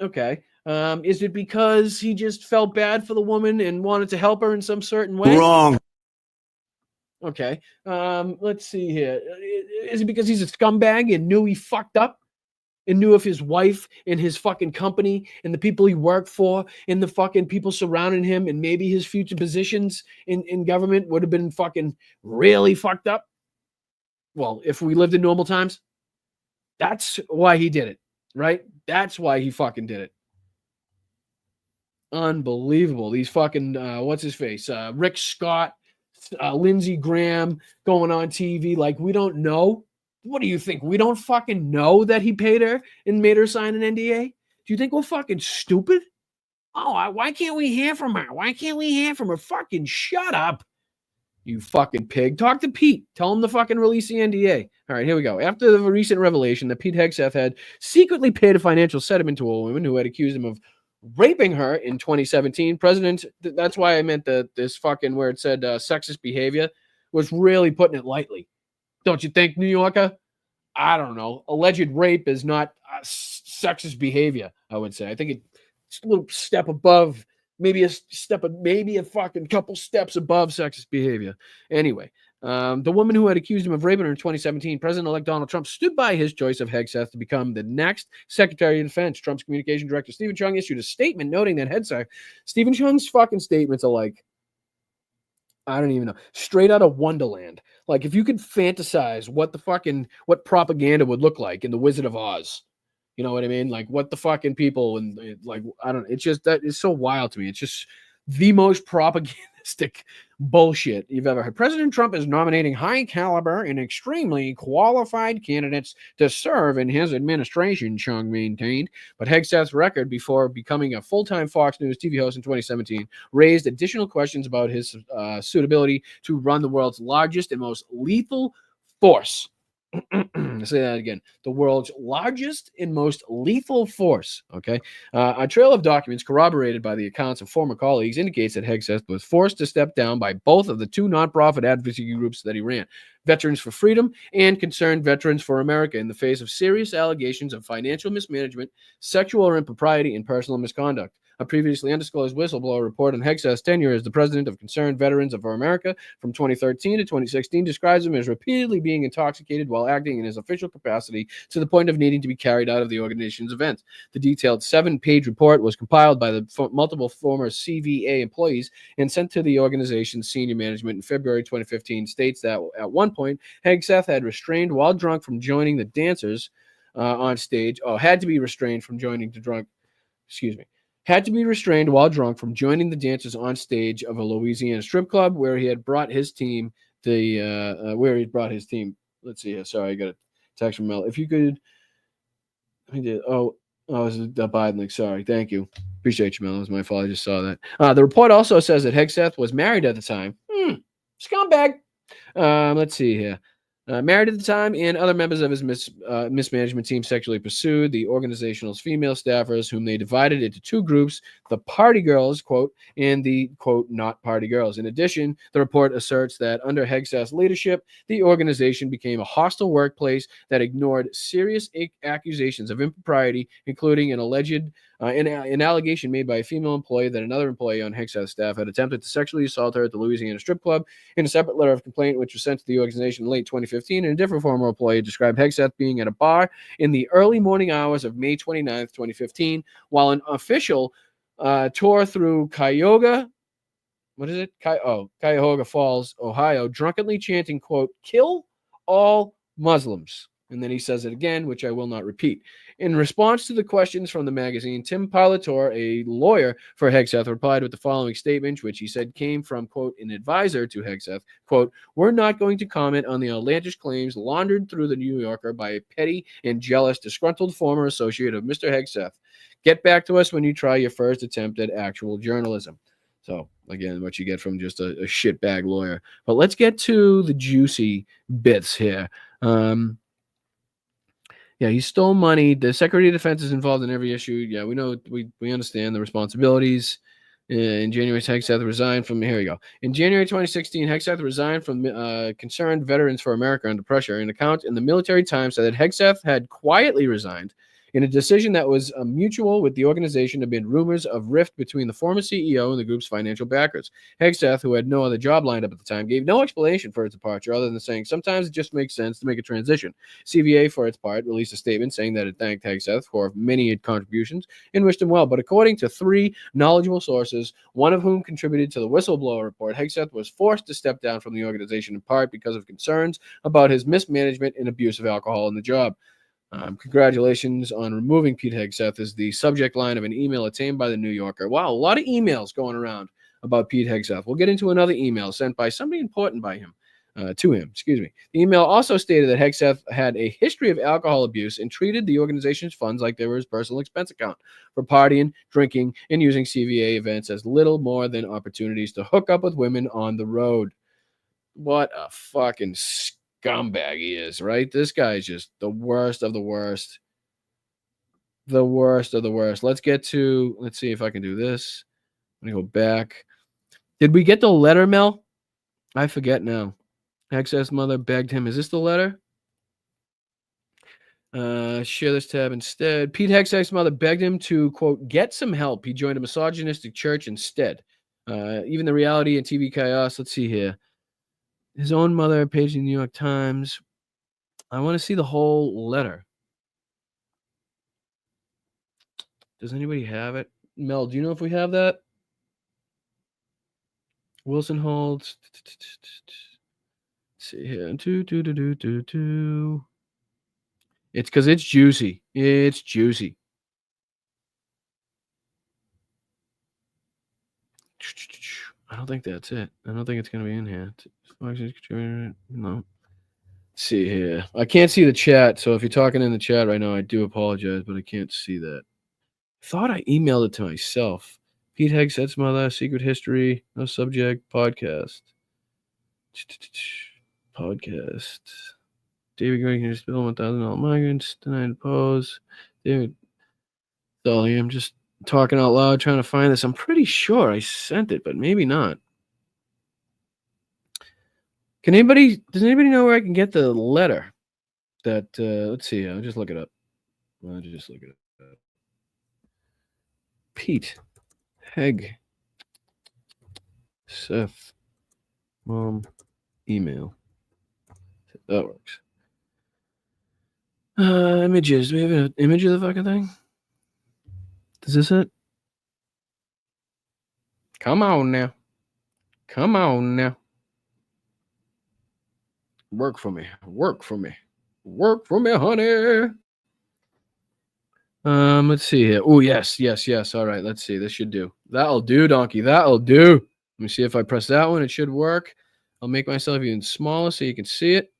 Okay. Is it because he just felt bad for the woman and wanted to help her in some certain way? Wrong. Okay. Let's see here. Is it because he's a scumbag and knew he fucked up? And knew if his wife and his fucking company and the people he worked for and the fucking people surrounding him and maybe his future positions in government would have been fucking really fucked up? Well, if we lived in normal times, that's why he did it, right? That's why he fucking did it. Unbelievable. These fucking, what's his face? Rick Scott, Lindsey Graham going on TV like we don't know. What do you think? We don't fucking know that he paid her and made her sign an NDA? Do you think we're fucking stupid? Oh, why can't we hear from her? Why can't we hear from her? Fucking shut up, you fucking pig. Talk to Pete. Tell him to fucking release the NDA. All right, here we go. After the recent revelation that Pete Hegseth had secretly paid a financial settlement to a woman who had accused him of raping her in 2017, that's why I meant this fucking where it said sexist behavior was really putting it lightly. Don't you think, New Yorker? I don't know. Alleged rape is not sexist behavior, I would say. I think it's a little step above, maybe a fucking couple steps above sexist behavior. Anyway, the woman who had accused him of raping her in 2017, President-elect Donald Trump stood by his choice of Hegseth to become the next Secretary of Defense. Trump's communication director, Stephen Chung, issued a statement noting that Hegseth, Stephen Chung's fucking statements are like, I don't even know. Straight out of Wonderland. Like, if you could fantasize what propaganda would look like in The Wizard of Oz, you know what I mean? Like, what the fucking people and like, I don't. It's just that is so wild to me. It's just the most propagandistic bullshit you've ever heard. President Trump is nominating high caliber and extremely qualified candidates to serve in his administration, Chung maintained. But Hegseth's record before becoming a full-time Fox News TV host in 2017 raised additional questions about his suitability to run the world's largest and most lethal force. I'll say that again. The world's largest and most lethal force. Okay. A trail of documents corroborated by the accounts of former colleagues indicates that Hegseth was forced to step down by both of the two nonprofit advocacy groups that he ran, Veterans for Freedom and Concerned Veterans for America, in the face of serious allegations of financial mismanagement, sexual impropriety, and personal misconduct. A previously undisclosed whistleblower report on Hegseth's tenure as the president of Concerned Veterans of America from 2013 to 2016 describes him as repeatedly being intoxicated while acting in his official capacity to the point of needing to be carried out of the organization's events. The detailed 7-page report was compiled by the multiple former CVA employees and sent to the organization's senior management in February 2015. States that at one point, Hegseth had restrained while drunk from joining the dancers on stage, had to be restrained while drunk from joining the dancers on stage of a Louisiana strip club where he had brought his team. Let's see here. Sorry, I got a text from Mel. If you could, I did. It was the Biden link. Sorry, thank you. Appreciate you, Mel. It was my fault. I just saw that. The report also says that Hegseth was married at the time. Scumbag. Let's see here. Married at the time, and other members of his mismanagement team sexually pursued the organization's female staffers, whom they divided into two groups, the party girls, quote, and the, quote, not party girls. In addition, the report asserts that under Hegseth's leadership, the organization became a hostile workplace that ignored serious accusations of impropriety, including an alleged an allegation made by a female employee that another employee on Hegseth's staff had attempted to sexually assault her at the Louisiana strip club. In a separate letter of complaint, which was sent to the organization in late 2015, and a different former employee described Hegseth being at a bar in the early morning hours of May 29th, 2015, while an official tour through Cuyahoga Falls, Ohio, drunkenly chanting, quote, "Kill all Muslims." And then he says it again, which I will not repeat. In response to the questions from the magazine, Tim Pilator, a lawyer for Hegseth, replied with the following statement, which he said came from, quote, an advisor to Hegseth, quote, "We're not going to comment on the outlandish claims laundered through the New Yorker by a petty and jealous, disgruntled former associate of Mr. Hegseth. Get back to us when you try your first attempt at actual journalism." So, again, what you get from just a shitbag lawyer. But let's get to the juicy bits here. Yeah, he stole money. The Secretary of Defense is involved in every issue. Yeah, we know, we understand the responsibilities. In January, Hegseth resigned from, here we go. In January 2016, Hegseth resigned from Concerned Veterans for America under pressure. An account in the Military Times said that Hegseth had quietly resigned in a decision that was mutual with the organization amid rumors of rift between the former CEO and the group's financial backers. Hegseth, who had no other job lined up at the time, gave no explanation for his departure other than saying sometimes it just makes sense to make a transition. CVA, for its part, released a statement saying that it thanked Hegseth for many contributions and wished him well. But according to 3 knowledgeable sources, one of whom contributed to the whistleblower report, Hegseth was forced to step down from the organization in part because of concerns about his mismanagement and abuse of alcohol in the job. Congratulations on removing Pete Hegseth is the subject line of an email obtained by the New Yorker. Wow, a lot of emails going around about Pete Hegseth. We'll get into another email sent by somebody important by him, to him. Excuse me. The email also stated that Hegseth had a history of alcohol abuse and treated the organization's funds like they were his personal expense account for partying, drinking, and using CVA events as little more than opportunities to hook up with women on the road. What a fucking scumbag he is, right? This guy is just the worst of the worst. The worst of the worst. Let's see if I can do this. I'm going to go back. Did we get the letter, Mel? I forget now. Hegseth's mother begged him. Is this the letter? Share this tab instead. Pete Hegseth's mother begged him to, quote, get some help. He joined a misogynistic church instead. Even the reality and TV chaos. Let's see here. His own mother, page in the New York Times. I want to see the whole letter. Does anybody have it? Mel, do you know if we have that? Wilson holds. Let's see here. It's because it's juicy. It's juicy. I don't think that's it. I don't think it's going to be in here. No. Let's see here. I can't see the chat, so if you're talking in the chat right now, I do apologize, but I can't see that. I thought I emailed it to myself. Pete Hegseth's mother, secret history, no subject, podcast. Podcast. David Green can spill $1,000 migrants, denied pose. David. Dolly, I'm just talking out loud trying to find this. I'm pretty sure I sent it, but maybe not. Does anybody know where I can get the letter? That let's see, I'll just look it up. Pete Heg Seth mom email. That works. Images. Do we have an image of the fucking thing? Is this it? Come on now. Come on now. Work for me. Work for me. Work for me, honey. Let's see here. Oh, yes. All right, let's see. This should do. That'll do, donkey. That'll do. Let me see if I press that one. It should work. I'll make myself even smaller so you can see it.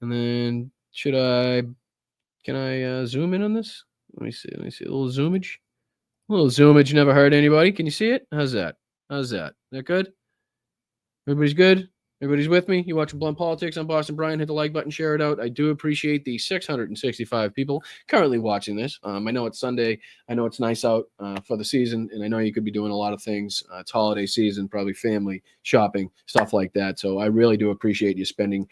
And then can I zoom in on this? Let me see. A little zoomage. Never hurt anybody. Can you see it? How's that? Is that good? Everybody's good? Everybody's with me? You watching Blunt Politics? I'm Boston Brian. Hit the like button, share it out. I do appreciate the 665 people currently watching this. I know it's Sunday. I know it's nice out for the season, and I know you could be doing a lot of things. It's holiday season, probably family, shopping, stuff like that. So I really do appreciate you spending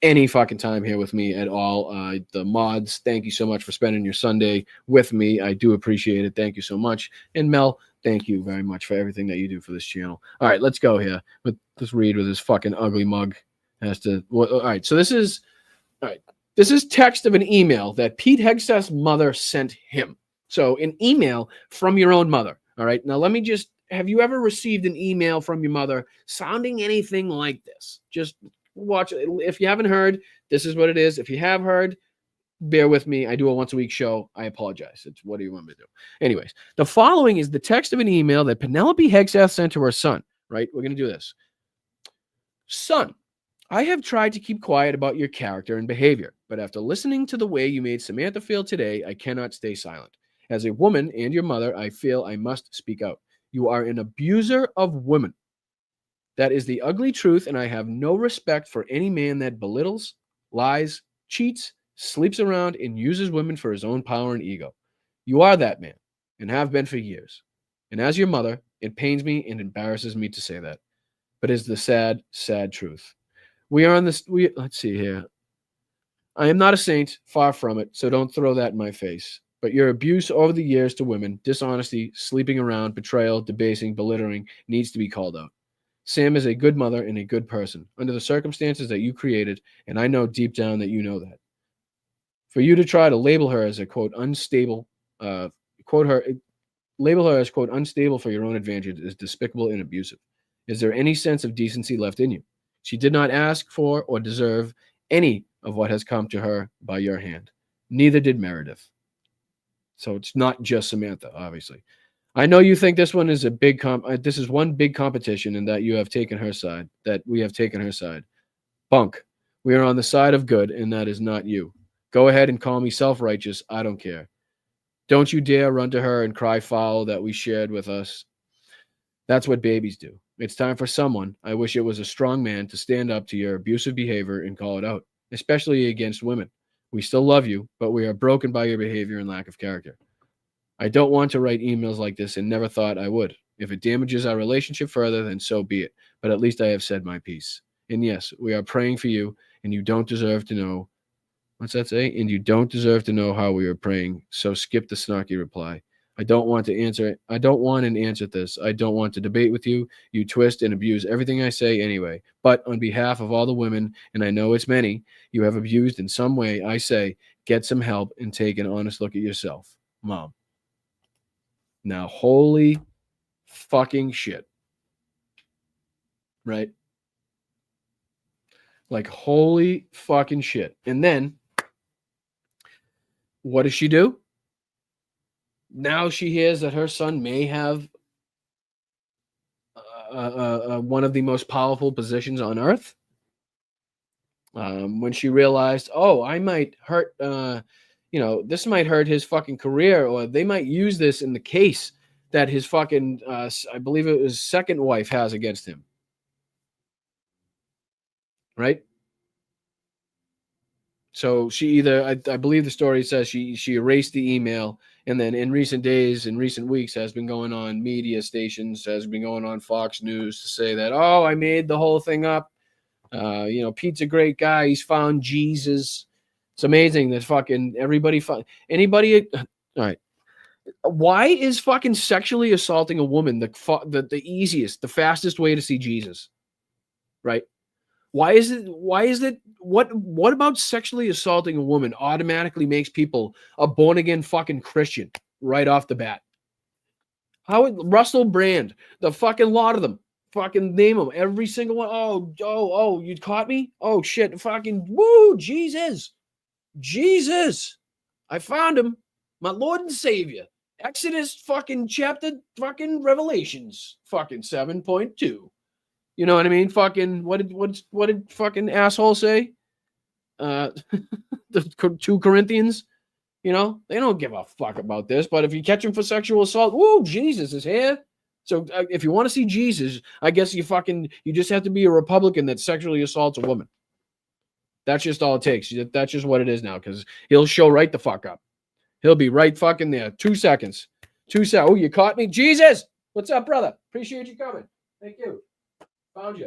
any fucking time here with me at all. The mods, thank you so much for spending your Sunday with me. I do appreciate it. Thank you so much. And Mel, thank you very much for everything that you do for this channel. All right, let's go here. Let's read with this fucking ugly mug. All right, so this is text of an email that Pete Hegseth's mother sent him. So an email from your own mother. All right, now let me just, have you ever received an email from your mother sounding anything like this? Just watch it. If you haven't heard, this is what it is. If you have heard, bear with me. I do a once a week show. I apologize. It's what do you want me to do? Anyways, the following is the text of an email that Penelope Hegseth sent to her son, right? We're going to do this. Son, I have tried to keep quiet about your character and behavior, but after listening to the way you made Samantha feel today, I cannot stay silent. As a woman and your mother, I feel I must speak out. You are an abuser of women. That is the ugly truth, and I have no respect for any man that belittles, lies, cheats, sleeps around, and uses women for his own power and ego. You are that man, and have been for years. And as your mother, it pains me and embarrasses me to say that, but is the sad, sad truth. Let's see here. I am not a saint, far from it, so don't throw that in my face. But your abuse over the years to women, dishonesty, sleeping around, betrayal, debasing, belittling, needs to be called out. Sam is a good mother and a good person under the circumstances that you created, and I know deep down that you know that. For you to try to label her as a quote unstable, label her as quote unstable for your own advantage is despicable and abusive. Is there any sense of decency left in you? She did not ask for or deserve any of what has come to her by your hand. Neither did Meredith. So it's not just Samantha, obviously. I know you think this one is this is one big competition and that you have taken her side, that we have taken her side. Bunk. We are on the side of good, and that is not you. Go ahead and call me self-righteous. I don't care. Don't you dare run to her and cry foul that we shared with us. That's what babies do. It's time for someone, I wish it was a strong man, to stand up to your abusive behavior and call it out, especially against women. We still love you, but we are broken by your behavior and lack of character. I don't want to write emails like this and never thought I would. If it damages our relationship further, then so be it. But at least I have said my piece. And yes, we are praying for you, and you don't deserve to know. What's that say? And you don't deserve to know how we are praying. So skip the snarky reply. I don't want an answer this. I don't want to debate with you. You twist and abuse everything I say anyway. But on behalf of all the women, and I know it's many, you have abused in some way, I say, get some help and take an honest look at yourself. Mom. Now, holy fucking shit. right? Like, holy fucking shit. And then, what does she do? Now she hears that her son may have one of the most powerful positions on earth. When she realized, oh, I might hurt, this might hurt his fucking career, or they might use this in the case that his fucking, I believe it was second wife has against him. Right? So she either, I believe the story says she erased the email, and then in recent days, in recent weeks, has been going on media stations, has been going on Fox News to say that, oh, I made the whole thing up. Pete's a great guy. He's found Jesus. It's amazing that fucking everybody anybody. All right. Why is fucking sexually assaulting a woman the easiest, the fastest way to see Jesus? Right? Why is it what about sexually assaulting a woman automatically makes people a born again fucking Christian right off the bat? Russell Brand, the fucking lot of them. Fucking name them, every single one. Oh, you caught me? Oh shit, fucking woo, Jesus. I found him. My Lord and Savior. Exodus fucking chapter fucking Revelations fucking 7.2. You know what I mean? Fucking what did fucking asshole say? The 2 Corinthians, they don't give a fuck about this, but if you catch him for sexual assault, woo, Jesus is here. So if you want to see Jesus, I guess you just have to be a Republican that sexually assaults a woman. That's just all it takes. That's just what it is now, because he'll show right the fuck up. He'll be right fucking there. 2 seconds. 2 seconds. Oh, you caught me? Jesus! What's up, brother? Appreciate you coming. Thank you. Found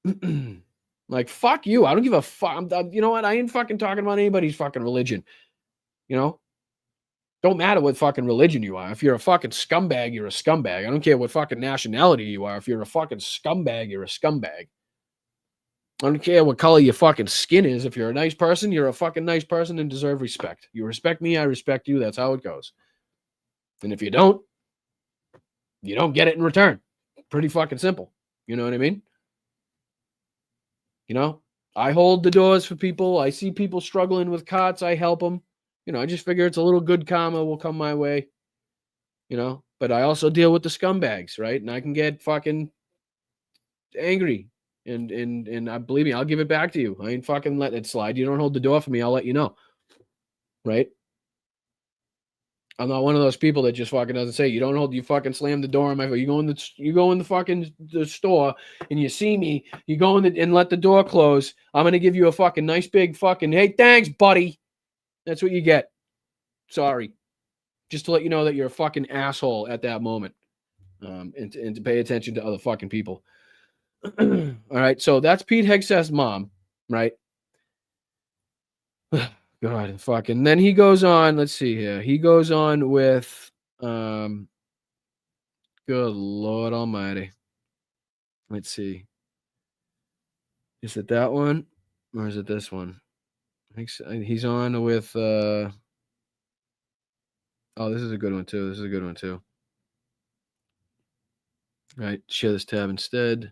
you. Like, fuck you. I don't give a fuck. You know what? I ain't fucking talking about anybody's fucking religion. Don't matter what fucking religion you are. If you're a fucking scumbag, you're a scumbag. I don't care what fucking nationality you are. If you're a fucking scumbag, you're a scumbag. I don't care what color your fucking skin is. If you're a nice person, you're a fucking nice person and deserve respect. You respect me, I respect you. That's how it goes. And if you don't get it in return. Pretty fucking simple. You know what I mean? I hold the doors for people. I see people struggling with cots. I help them. I just figure it's a little good karma will come my way. But I also deal with the scumbags, right? And I can get fucking angry. And I believe me, I'll give it back to you. I ain't fucking letting it slide. You don't hold the door for me, I'll let you know. Right? I'm not one of those people that just fucking doesn't say, you fucking slam the door on my face. You go in the fucking the store and you see me, you go in and let the door close. I'm going to give you a fucking nice big fucking, hey, thanks, buddy. That's what you get. Sorry. Just to let you know that you're a fucking asshole at that moment. And to pay attention to other fucking people. All right. So that's Pete Hegseth's mom, right? God, fucking. Then he goes on. Let's see here. He goes on with, good Lord Almighty. Let's see. Is it that one or is it this one? He's on with. Oh, this is a good one too. All right, share this tab instead.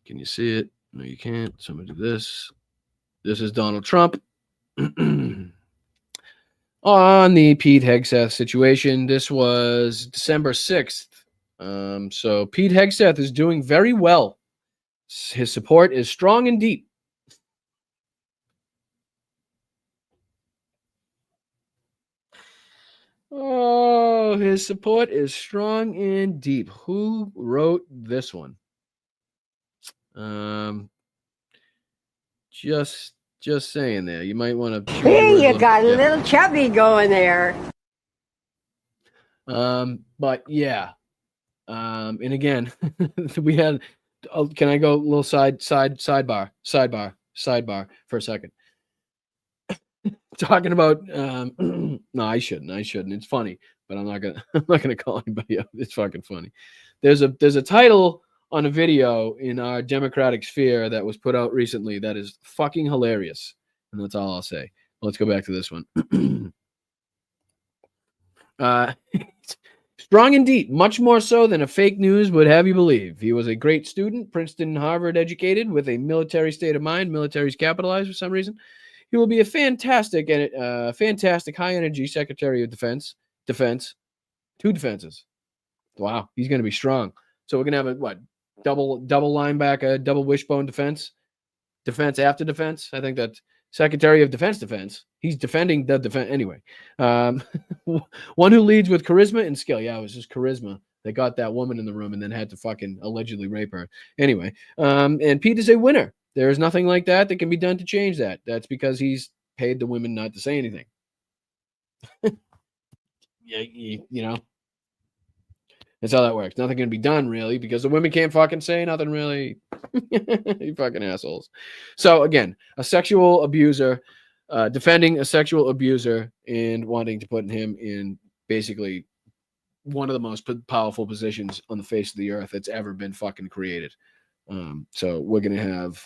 Can you see it? No, you can't. So I'm gonna do this. This is Donald Trump on the Pete Hegseth situation. This was December 6th. So Pete Hegseth is doing very well. His support is strong and deep. Oh, his support is strong and deep. Who wrote this one? Just saying there. You might want to. Here you got a little chubby going there. But yeah. And again, we had. Can I go a little sidebar for a second? Talking about no, I shouldn't. It's funny, but I'm not gonna call anybody out. It's fucking funny. There's a title on a video in our Democratic sphere that was put out recently that is fucking hilarious. And that's all I'll say. Let's go back to this one. Strong and deep, much more so than a fake news would have you believe. He was a great student, Princeton, Harvard educated, with a military state of mind. Military's capitalized for some reason. He will be a fantastic high energy Secretary of Defense. Two defenses. Wow, he's going to be strong. So we're going to have a double linebacker, double wishbone defense after defense. I think that's Secretary of Defense. He's defending the defense anyway. One who leads with charisma and skill. Yeah, it was just charisma. They got that woman in the room and then had to fucking allegedly rape her. Anyway, and Pete is a winner. There is nothing like that can be done to change that. That's because he's paid the women not to say anything. Yeah, you know. That's how that works. Nothing can be done, really, because the women can't fucking say nothing, really. You fucking assholes. So, again, a sexual abuser, defending a sexual abuser and wanting to put him in basically one of the most powerful positions on the face of the earth that's ever been fucking created. So we're going to have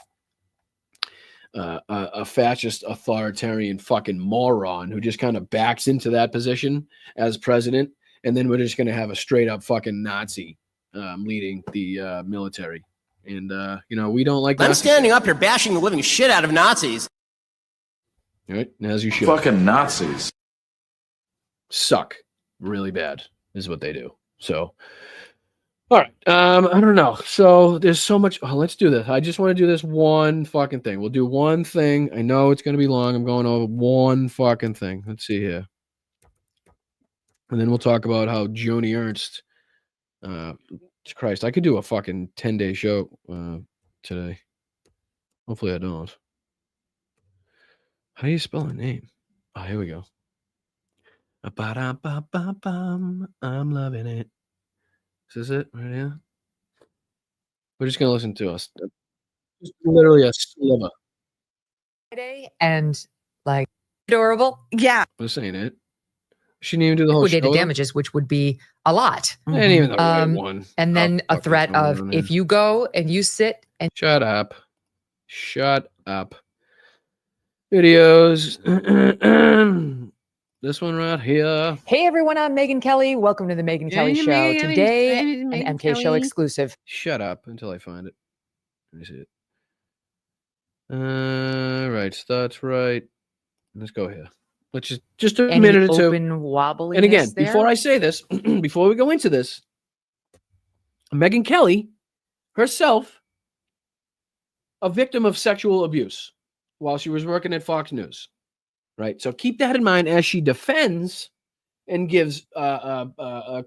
a fascist authoritarian fucking moron who just kind of backs into that position as president. And then we're just going to have a straight up fucking Nazi leading the military. And, you know, we don't like I'm Nazis. standing up here bashing the living shit out of Nazis. All right, as you should. Fucking Nazis. Suck really bad is what they do. So, all right. I don't know. So there's so much. Oh, let's do this. I just want to do this one fucking thing. We'll do one thing. I know it's going to be long. I'm going over one fucking thing. Let's see here. And then we'll talk about how Joni Ernst, Christ, I could do a fucking 10-day show today. Hopefully I don't. How do you spell her name? Oh, here we go. I'm loving it. Is this it right here? We're just going to listen to us. Just literally a sliver. And like adorable. Yeah. This ain't it. She didn't even do the whole liquidated show. Damages, which would be a lot. Ain't even the right one. And then a threat of if you go and you sit and shut up. Videos. This one right here. Hey everyone, I'm Megyn Kelly. Welcome to the Megyn Kelly Show. Today, an MK Show exclusive. Shut up until I find it. Let me see it. Right, starts right. Let's go here. Let's just a minute or two. And again, before I say this, before we go into this, Megyn Kelly herself, a victim of sexual abuse while she was working at Fox News, right? So keep that in mind as she defends and gives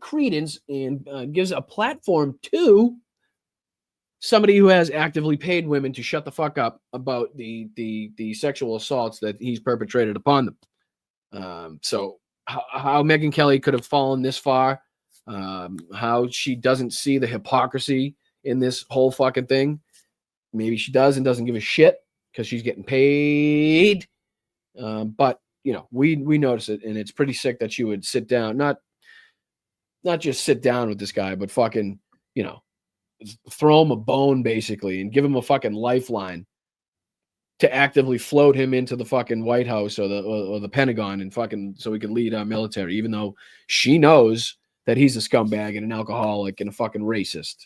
credence and gives a platform to somebody who has actively paid women to shut the fuck up about the sexual assaults that he's perpetrated upon them. So how Megyn Kelly could have fallen this far, how she doesn't see the hypocrisy in this whole fucking thing. Maybe she does and doesn't give a shit because she's getting paid. But you know, we notice it, and it's pretty sick that she would sit down, not just sit down with this guy, but fucking, you know, throw him a bone basically and give him a fucking lifeline to actively float him into the fucking White House or the Pentagon and fucking so he could lead our military, even though she knows that he's a scumbag and an alcoholic and a fucking racist.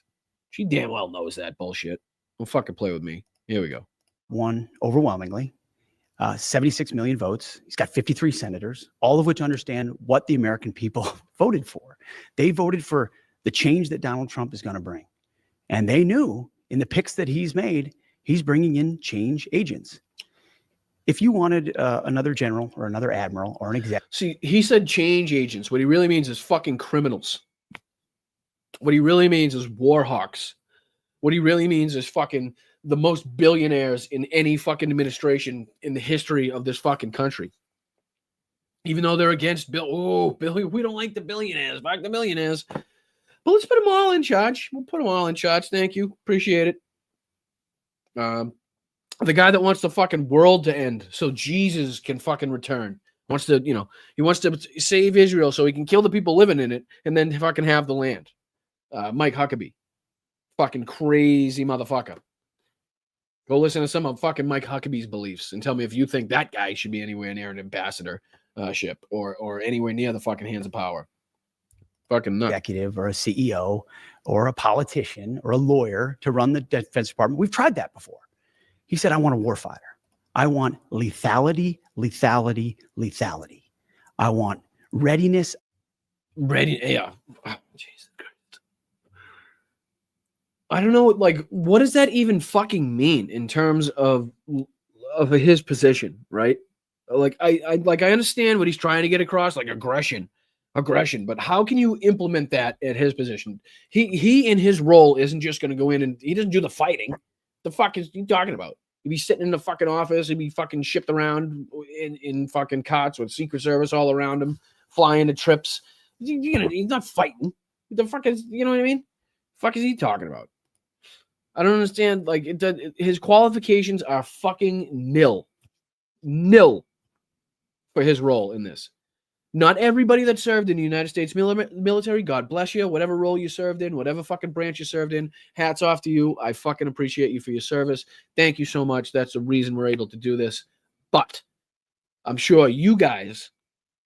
She damn well knows that bullshit. Don't fucking play with me. Here we go. Won overwhelmingly, 76 million votes. He's got 53 senators, all of which understand what the American people voted for. They voted for the change that Donald Trump is going to bring. And they knew in the picks that he's made, he's bringing in change agents. If you wanted another general or another admiral or an executive. See, he said change agents. What he really means is fucking criminals. What he really means is war hawks. What he really means is fucking the most billionaires in any fucking administration in the history of this fucking country. Even though they're against Bill, we don't like the billionaires. Fuck the millionaires. But let's put them all in charge. We'll put them all in charge. Thank you. Appreciate it. The guy that wants the fucking world to end so Jesus can fucking return. Wants to, you know, he wants to save Israel so he can kill the people living in it and then fucking have the land. Mike Huckabee. Fucking crazy motherfucker. Go listen to some of fucking Mike Huckabee's beliefs and tell me if you think that guy should be anywhere near an ambassadorship or anywhere near the fucking hands of power. fucking nuts. Executive or a CEO or a politician or a lawyer to run the Defense Department. We've tried that before. He said, I want a warfighter. I want lethality, lethality, lethality. I want readiness. Yeah. Oh, Jesus Christ. I don't know, like, what does that even fucking mean in terms of his position, right? Like, I understand what he's trying to get across, like aggression, but how can you implement that at his position? He in his role isn't just going to go in and he doesn't do the fighting. The fuck is he talking about? He'd be sitting in the fucking office. He'd be fucking shipped around in fucking cots with Secret Service all around him, flying to trips. He's not fighting. The fuck is, you know what I mean? Fuck is he talking about? I don't understand. Like, his qualifications are fucking nil for his role in this. Not everybody that served in the United States military, God bless you, whatever role you served in, whatever fucking branch you served in, hats off to you. I fucking appreciate you for your service. Thank you so much. That's the reason we're able to do this. But I'm sure you guys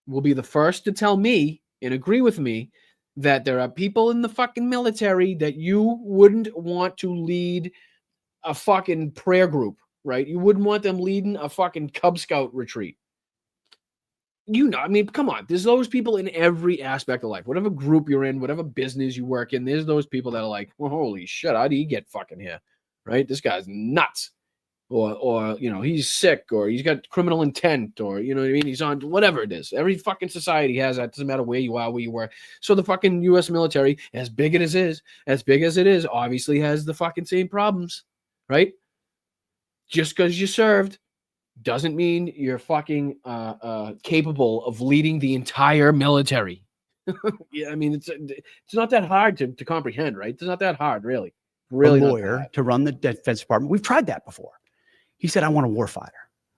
will be the first to tell me and agree with me that there are people in the fucking military that you wouldn't want to lead a fucking prayer group, right? You wouldn't want them leading a fucking Cub Scout retreat. You know, I mean, come on. There's those people in every aspect of life. Whatever group you're in, whatever business you work in, there's those people that are like, well, holy shit, how do you get fucking here? Right? This guy's nuts. Or you know, he's sick, or he's got criminal intent, or you know what I mean? He's on whatever it is. Every fucking society has that. Doesn't matter where you are, where you work. So the fucking US military, as big as it is, obviously has the fucking same problems, right? Just because you served doesn't mean you're fucking capable of leading the entire military. Yeah, I mean, it's not that hard to comprehend, right? It's not that hard, really. Really, a lawyer to run the Defense Department. We've tried that before. He said, I want a warfighter.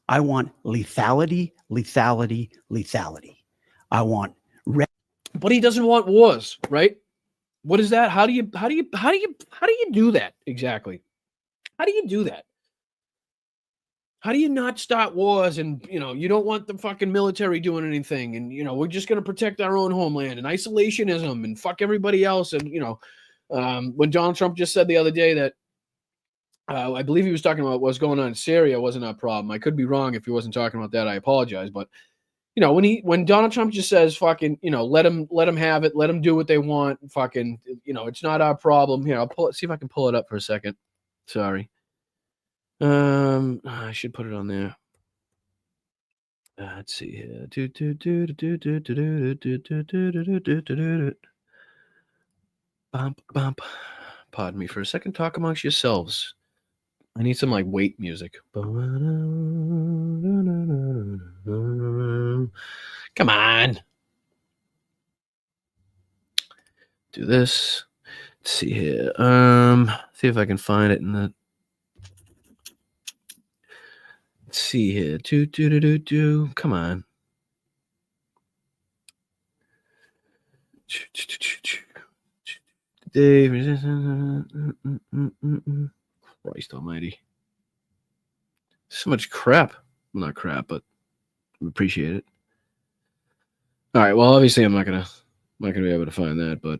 I want lethality, lethality, lethality. I want but he doesn't want wars, right? What is that? How do you do that exactly? How do you do that? How do you not start wars? And you know, you don't want the fucking military doing anything, and you know, we're just gonna protect our own homeland and isolationism and fuck everybody else. And you know, when Donald Trump just said the other day that I believe he was talking about what's going on in Syria wasn't a problem. I could be wrong if he wasn't talking about that. I apologize, but you know, when Donald Trump just says fucking, you know, let them have it, let them do what they want, fucking, you know, it's not our problem. Here, I'll pull it, see if I can pull it up for a second. Sorry. I should put it on there. Let's see here. Bump. Pardon me for a second. Talk amongst yourselves. I need some like weight music. Come on. Do this. Let's see here. See if I can find it in the. Let's see here. Come on. Dave. Christ almighty. So much crap. Well, not crap, but appreciate it. All right. Well, obviously I'm not gonna be able to find that, but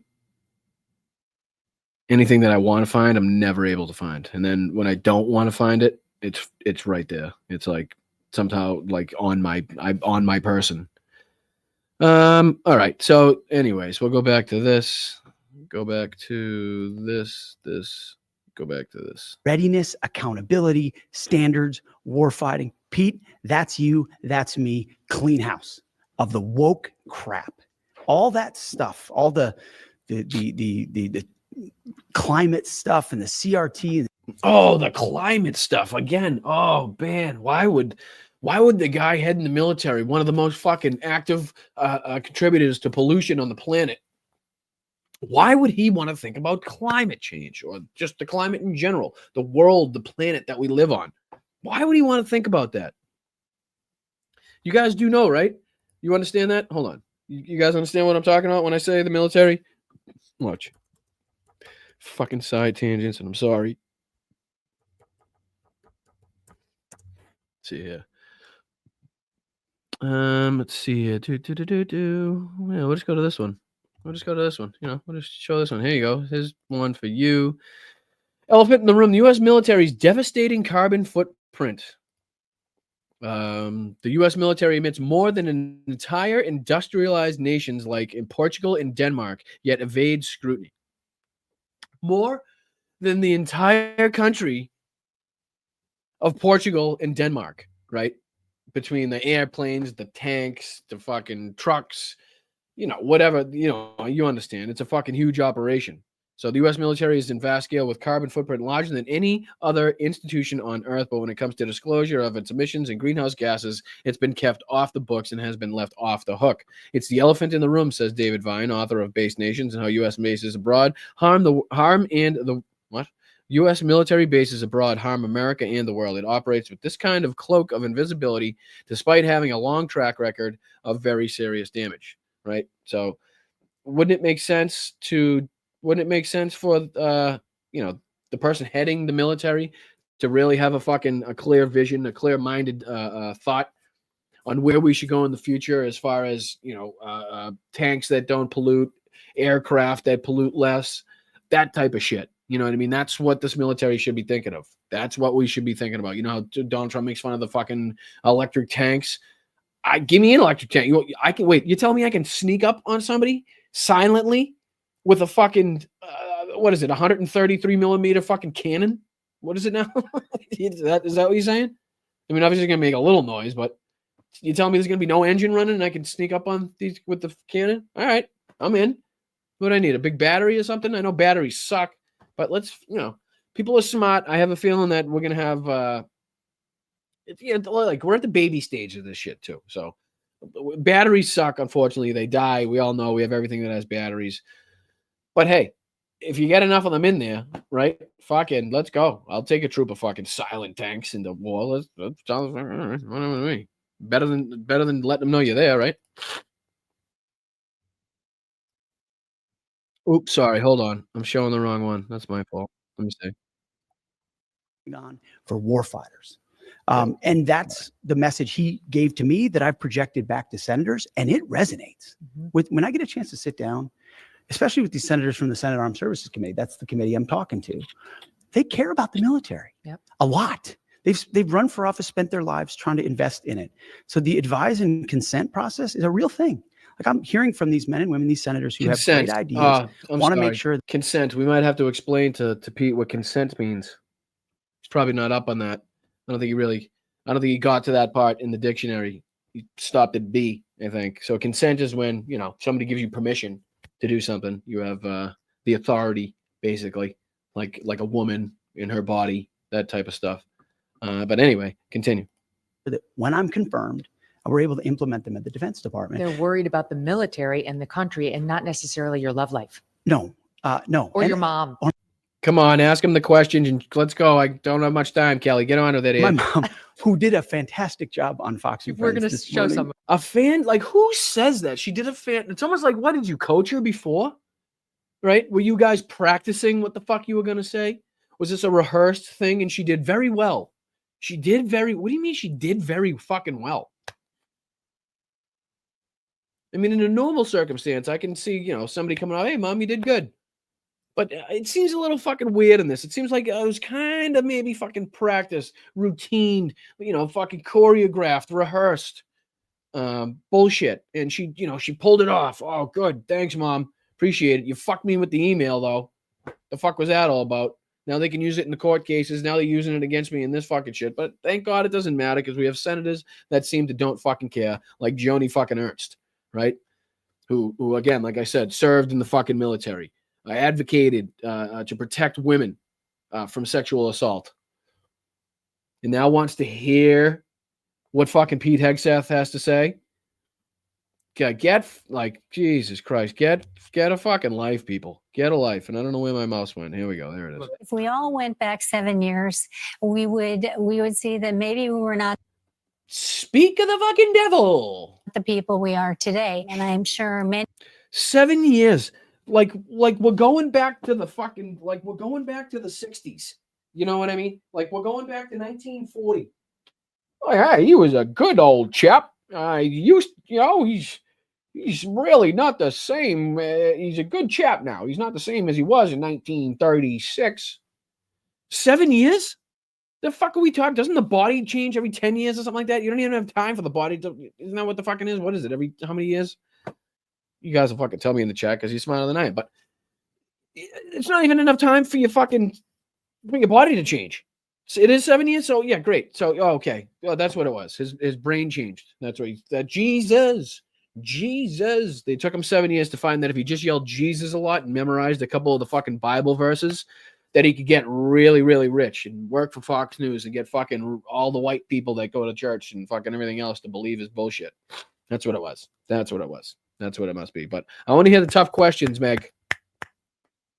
anything that I want to find, I'm never able to find. And then when I don't want to find it, it's right there. It's like somehow like on my person. All right. So anyways, we'll go back to this. Go back to this. Go back to this. Readiness, accountability, standards, warfighting. Pete, that's you, that's me. Clean house of the woke crap. All that stuff, all the climate stuff and the CRT. Oh, the climate stuff again. Oh man, why would the guy heading the military, one of the most fucking active contributors to pollution on the planet, why would he want to think about climate change or just the climate in general, the world, the planet that we live on? Why would he want to think about that? You guys do know, right? You understand that? Hold on. You guys understand what I'm talking about when I say the military? Watch. Fucking side tangents, and I'm sorry. Let's see here. Let's see here. Yeah, let's go to this one. We'll just go to this one. We'll just show this one. Here you go. Here's one for you. Elephant in the room. The U.S. military's devastating carbon footprint. The U.S. military emits more than an entire industrialized nations like in Portugal and Denmark, yet evades scrutiny. More than the entire country of Portugal and Denmark, right? Between the airplanes, the tanks, the fucking trucks, whatever, you understand. It's a fucking huge operation. So the U.S. military is in vast scale with carbon footprint larger than any other institution on Earth. But when it comes to disclosure of its emissions and greenhouse gases, it's been kept off the books and has been left off the hook. It's the elephant in the room, says David Vine, author of Base Nations and How U.S. Bases Abroad U.S. military bases abroad harm America and the world. It operates with this kind of cloak of invisibility, despite having a long track record of very serious damage. Right? So, wouldn't it make sense for the person heading the military to really have a clear vision, a clear-minded thought on where we should go in the future, as far as tanks that don't pollute, aircraft that pollute less, that type of shit. You know what I mean? That's what this military should be thinking of. That's what we should be thinking about. You know how Donald Trump makes fun of the fucking electric tanks? Give me an electric tank. I can wait. You tell me I can sneak up on somebody silently with a fucking, what is it, 133 millimeter fucking cannon? What is it now? Is that what you're saying? I mean, obviously it's going to make a little noise, but you tell me there's going to be no engine running and I can sneak up on these with the cannon? All right, I'm in. What do I need, a big battery or something? I know batteries suck, but let's, people are smart. I have a feeling that we're going to have, like we're at the baby stage of this shit too. So batteries suck. Unfortunately, they die. We all know we have everything that has batteries. But hey, if you get enough of them in there, right? Fucking, let's go. I'll take a troop of fucking silent tanks into war. Let's whatever to me. Better than letting them know you're there, right? Oops, sorry. Hold on. I'm showing the wrong one. That's my fault. Let me see. On for war fighters. And that's the message he gave to me that I've projected back to senators, and it resonates. When I get a chance to sit down, especially with these senators from the Senate Armed Services Committee, that's the committee I'm talking to, they care about the military a lot. They've run for office, spent their lives trying to invest in it. So the advise and consent process is a real thing. Like I'm hearing from these men and women, these senators who have great ideas, want to make sure. Consent. We might have to explain to Pete what consent means. He's probably not up on that. I don't think he got to that part in the dictionary. He stopped at B, I think. So consent is when, somebody gives you permission to do something. You have the authority, basically, like a woman in her body, that type of stuff. But anyway, continue. When I'm confirmed, we're able to implement them at the Defense Department. They're worried about the military and the country and not necessarily your love life. No. Or your mom. Come on, ask him the questions and let's go. I don't have much time, Kelly. Get on with it. My mom, who did a fantastic job on Fox and We're Friends going to show morning. some. A fan? Like, who says that? She did a fan. It's almost like, what, did you coach her before? Right? Were you guys practicing what the fuck you were going to say? Was this a rehearsed thing? And she did very well. What do you mean she did very fucking well? I mean, in a normal circumstance, I can see, somebody coming out, hey, Mom, you did good. But it seems a little fucking weird in this. It seems like it was kind of maybe fucking practice, routine, fucking choreographed, rehearsed bullshit. And she pulled it off. Oh, good. Thanks, Mom. Appreciate it. You fucked me with the email, though. The fuck was that all about? Now they can use it in the court cases. Now they're using it against me in this fucking shit. But thank God it doesn't matter because we have senators that seem to don't fucking care, like Joni fucking Ernst, right? Who again, like I said, served in the fucking military. Advocated to protect women from sexual assault. And now wants to hear what fucking Pete Hegseth has to say. Jesus Christ, get a fucking life, people. Get a life. And I don't know where my mouse went. Here we go. There it is. If we all went back 7 years, we would see that maybe we were not. Speak of the fucking devil. The people we are today. And I'm sure many. 7 years. Like we're going back to the fucking, we're going back to the 60s. You know what I mean? Like we're going back to 1940. Oh, yeah, he was a good old chap. He He's really not the same. He's a good chap now. He's not the same as he was in 1936. 7 years? The fuck are we talking? Doesn't the body change every 10 years or something like that? You don't even have time for the body to... Isn't that what the fucking is? What is it? Every... How many years? You guys will fucking tell me in the chat because you're smarter than I am. But it's not even enough time for your fucking... for your body to change. So it is 7 years? So, yeah, great. So, okay. Oh, that's what it was. His brain changed. That's what he... Jesus. They took him 7 years to find that if he just yelled Jesus a lot and memorized a couple of the fucking Bible verses... that he could get really, really rich and work for Fox News and get fucking all the white people that go to church and fucking everything else to believe his bullshit. That's what it was. That's what it was. That's what it must be. But I want to hear the tough questions, Meg.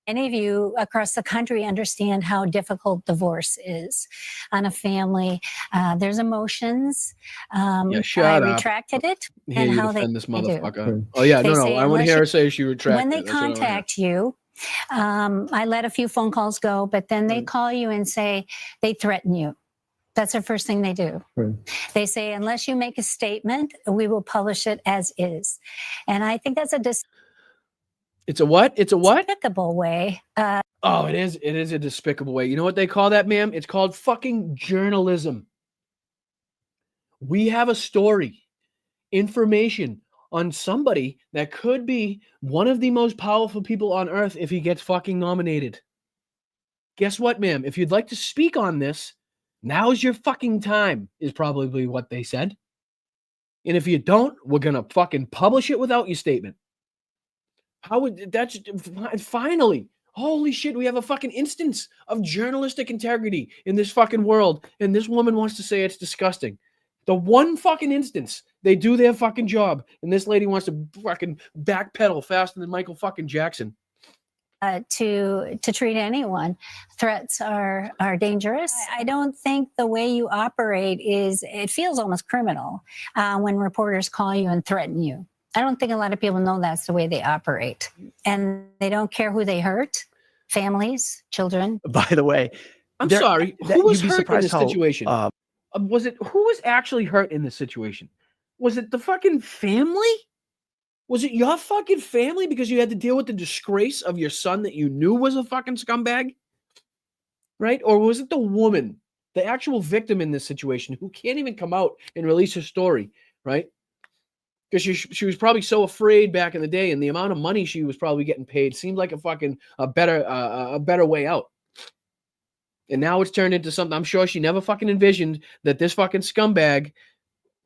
Many of you across the country understand how difficult divorce is on a family. There's emotions. Shut I up. retracted it. Hear And you how they defend this do. motherfucker. Oh, yeah, They no. say I want to unless hear you- her say she retracted. When they That's what I wanna hear. contact you, I let a few phone calls go, but then they call you and say they threaten you. That's the first thing they do. They say, unless you make a statement, we will publish it as is. And I think that's a It's a what? It's a what? despicable way. Oh, it is. It is a despicable way. You know what they call that, ma'am? It's called fucking journalism. We have a story, information on somebody that could be one of the most powerful people on earth if he gets fucking nominated. Guess what, ma'am? If you'd like to speak on this, now's your fucking time, is probably what they said. And if you don't, we're going to fucking publish it without your statement. How would that's finally? Holy shit, we have a fucking instance of journalistic integrity in this fucking world. And this woman wants to say it's disgusting. The one fucking instance they do their fucking job, and this lady wants to fucking backpedal faster than Michael fucking Jackson. To treat anyone. Threats are dangerous. I don't think the way you operate it feels almost criminal when reporters call you and threaten you. I don't think a lot of people know that's the way they operate. And they don't care who they hurt, families, children. By the way, I'm sorry, who was hurt in this how, situation? Who was actually hurt in this situation? Was it the fucking family? Was it your fucking family because you had to deal with the disgrace of your son that you knew was a fucking scumbag? Right? Or was it the woman, the actual victim in this situation who can't even come out and release her story, right? Because she was probably so afraid back in the day, and the amount of money she was probably getting paid seemed like a better way out. And now it's turned into something. I'm sure she never fucking envisioned that this fucking scumbag,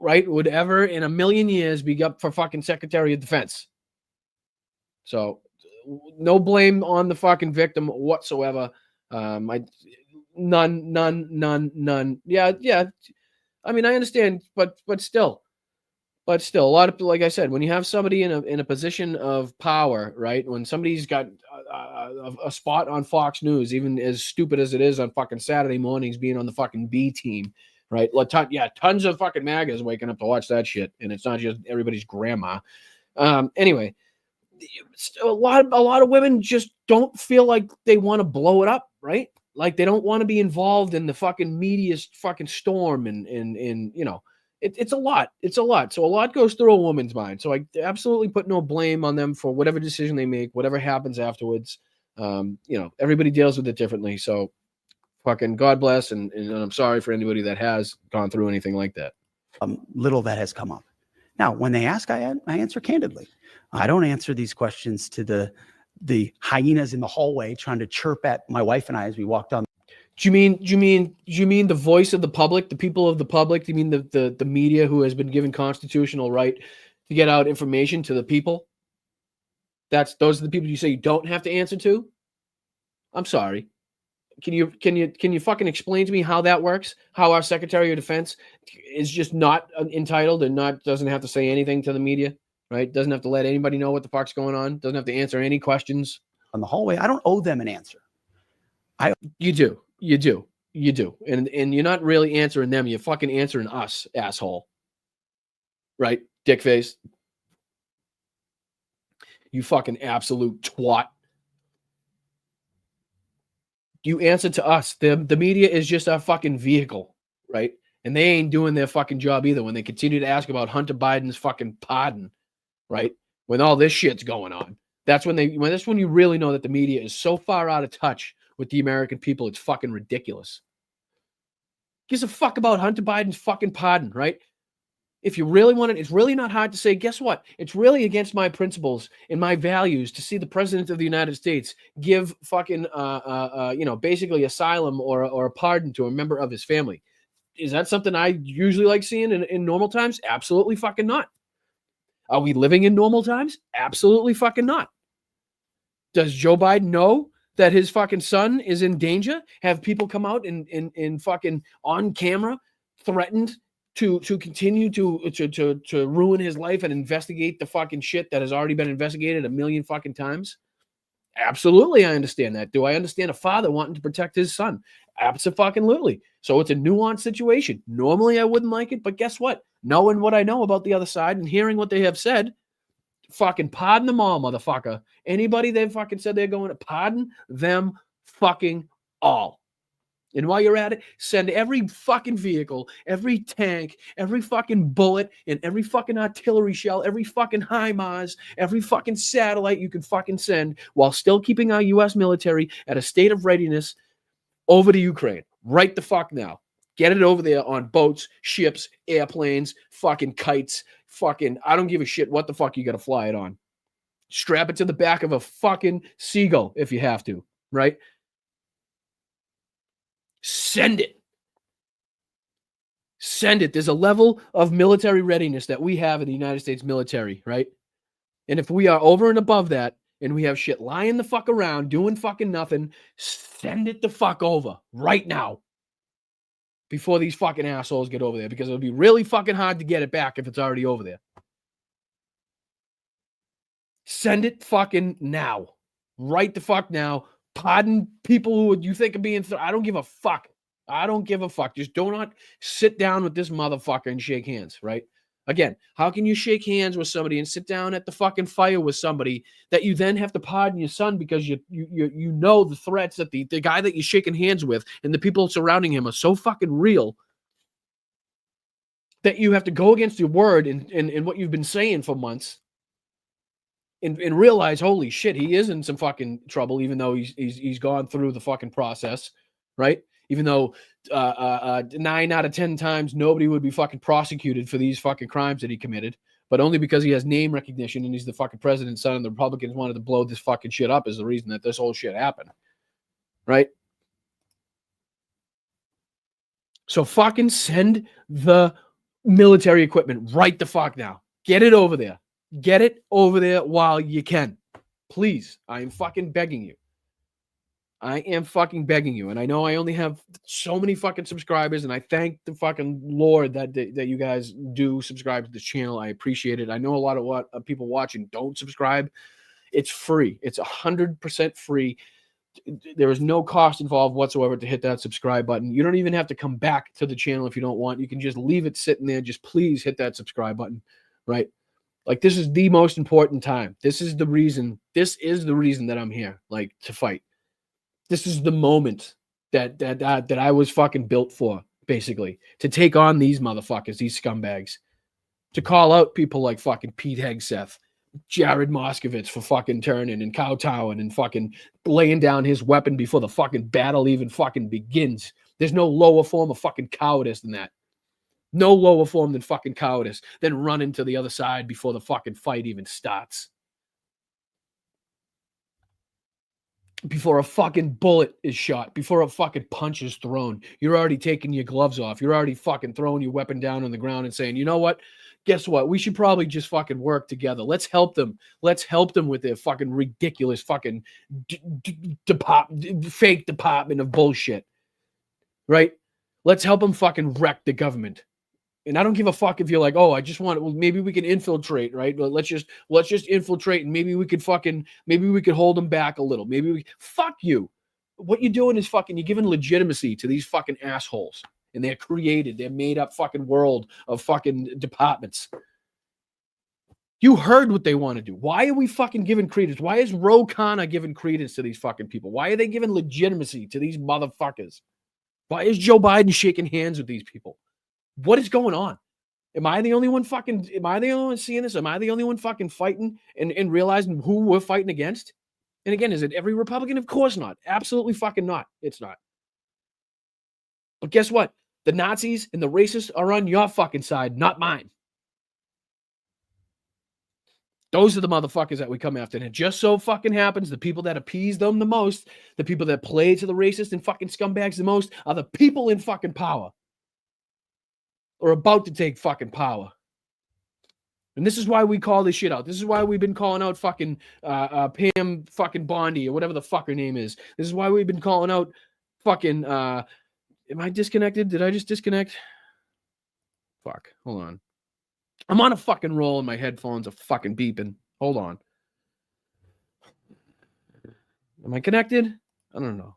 right, would ever in a million years be up for fucking Secretary of Defense. So no blame on the fucking victim whatsoever. None. Yeah. I mean, I understand, but still, a lot of, like I said, when you have somebody in a position of power, right, when somebody's got a spot on Fox News, even as stupid as it is on fucking Saturday mornings, being on the fucking B team, right? Tons of fucking MAGAs waking up to watch that shit, and it's not just everybody's grandma. Anyway, a lot of women just don't feel like they want to blow it up, right? Like they don't want to be involved in the fucking media's fucking storm, and you know, it's a lot. It's a lot. So a lot goes through a woman's mind. So I absolutely put no blame on them for whatever decision they make, whatever happens afterwards. You know, everybody deals with it differently. So fucking God bless, and I'm sorry for anybody that has gone through anything like that. Little that has come up. Now, when they ask, I answer candidly. I don't answer these questions to the hyenas in the hallway trying to chirp at my wife and I as we walked down. Do you mean the voice of the public, the people of the public? Do you mean the media who has been given constitutional right to get out information to the people? Those are the people you say you don't have to answer to? I'm sorry. Can you fucking explain to me how that works? How our Secretary of Defense is just not entitled and doesn't have to say anything to the media, right? Doesn't have to let anybody know what the fuck's going on. Doesn't have to answer any questions on the hallway. I don't owe them an answer. You do. And you're not really answering them. You're fucking answering us, asshole. Right? Dickface. You fucking absolute twat. You answer to us. The media is just our fucking vehicle, right? And they ain't doing their fucking job either when they continue to ask about Hunter Biden's fucking pardon, right? when all this shit's going on. That's when you really know that the media is so far out of touch with the American people. It's fucking ridiculous. Gives a fuck about Hunter Biden's fucking pardon, right? If you really want it, it's really not hard to say, guess what? It's really against my principles and my values to see the president of the United States give fucking, basically asylum or a pardon to a member of his family. Is that something I usually like seeing in normal times? Absolutely fucking not. Are we living in normal times? Absolutely fucking not. Does Joe Biden know that his fucking son is in danger? Have people come out and fucking on camera threatened to continue to ruin his life and investigate the fucking shit that has already been investigated a million fucking times? Absolutely, I understand that. Do I understand a father wanting to protect his son? Absolutely. So it's a nuanced situation. Normally, I wouldn't like it, but guess what? Knowing what I know about the other side and hearing what they have said, fucking pardon them all, motherfucker. Anybody they fucking said they're going to pardon them fucking all. And while you're at it, send every fucking vehicle, every tank, every fucking bullet, and every fucking artillery shell, every fucking HIMARS, every fucking satellite you can fucking send while still keeping our U.S. military at a state of readiness over to Ukraine. Right the fuck now. Get it over there on boats, ships, airplanes, fucking kites, fucking, I don't give a shit what the fuck you got to fly it on. Strap it to the back of a fucking seagull if you have to, right? Send it. Send it. There's a level of military readiness that we have in the United States military, right? And if we are over and above that, and we have shit lying the fuck around, doing fucking nothing, send it the fuck over right now before these fucking assholes get over there, because it'll be really fucking hard to get it back if it's already over there. Send it fucking now. Right the fuck now. Pardon people who you think are being... I don't give a fuck. I don't give a fuck. Just do not sit down with this motherfucker and shake hands, right? Again, how can you shake hands with somebody and sit down at the fucking fire with somebody that you then have to pardon your son because you know the threats that the guy that you're shaking hands with and the people surrounding him are so fucking real that you have to go against your word and what you've been saying for months and realize, holy shit, he is in some fucking trouble, even though he's gone through the fucking process, right? Even though 9 out of 10 times nobody would be fucking prosecuted for these fucking crimes that he committed, but only because he has name recognition and he's the fucking president's son and the Republicans wanted to blow this fucking shit up is the reason that this whole shit happened, right? So fucking send the military equipment right the fuck now. Get it over there. Get it over there while you can. Please, I am fucking begging you. I am fucking begging you. And I know I only have so many fucking subscribers, and I thank the fucking Lord that you guys do subscribe to this channel. I appreciate it. I know a lot of people watching don't subscribe. It's free. It's 100% free. There is no cost involved whatsoever to hit that subscribe button. You don't even have to come back to the channel if you don't want. You can just leave it sitting there. Just please hit that subscribe button, right? Like, this is the most important time. This is the reason that I'm here, like, to fight. This is the moment that I was fucking built for, basically, to take on these motherfuckers, these scumbags, to call out people like fucking Pete Hegseth, Jared Moskowitz for fucking turning and kowtowing and fucking laying down his weapon before the fucking battle even fucking begins. There's no lower form of fucking cowardice than that. No lower form than fucking cowardice than running to the other side before the fucking fight even starts. Before a fucking bullet is shot, before a fucking punch is thrown, you're already taking your gloves off. You're already fucking throwing your weapon down on the ground and saying, you know what? Guess what? We should probably just fucking work together. Let's help them. Let's help them with their fucking ridiculous fucking fake department of bullshit. Right? Let's help them fucking wreck the government. And I don't give a fuck if you're like, oh, I just want, well, maybe we can infiltrate, right? But let's just infiltrate, and maybe we could hold them back a little. Fuck you. What you're doing is fucking, you're giving legitimacy to these fucking assholes. And they're made up fucking world of fucking departments. You heard what they want to do. Why are we fucking giving credence? Why is Ro Khanna giving credence to these fucking people? Why are they giving legitimacy to these motherfuckers? Why is Joe Biden shaking hands with these people? What is going on? Am I the only one seeing this? Am I the only one fucking fighting and realizing who we're fighting against? And again, is it every Republican? Of course not. Absolutely fucking not. It's not. But guess what? The Nazis and the racists are on your fucking side, not mine. Those are the motherfuckers that we come after. And it just so fucking happens the people that appease them the most, the people that play to the racist and fucking scumbags the most, are the people in fucking power. Or about to take fucking power. And this is why we call this shit out. This is why we've been calling out fucking Pam fucking Bondi or whatever the fuck her name is. This is why we've been calling out fucking am I disconnected? Did I just disconnect? Fuck. Hold on. I'm on a fucking roll and my headphones are fucking beeping. Hold on. Am I connected? I don't know.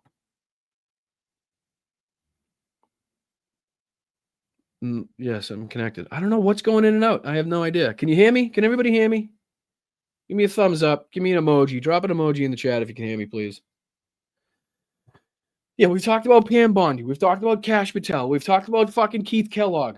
Yes, I'm connected. I don't know what's going in and out. I have no idea. Can you hear me? Can everybody hear me? Give me a thumbs up. Give me an emoji. Drop an emoji in the chat if you can hear me, please. Yeah, we've talked about Pam Bondi. We've talked about Kash Patel. We've talked about fucking Keith Kellogg.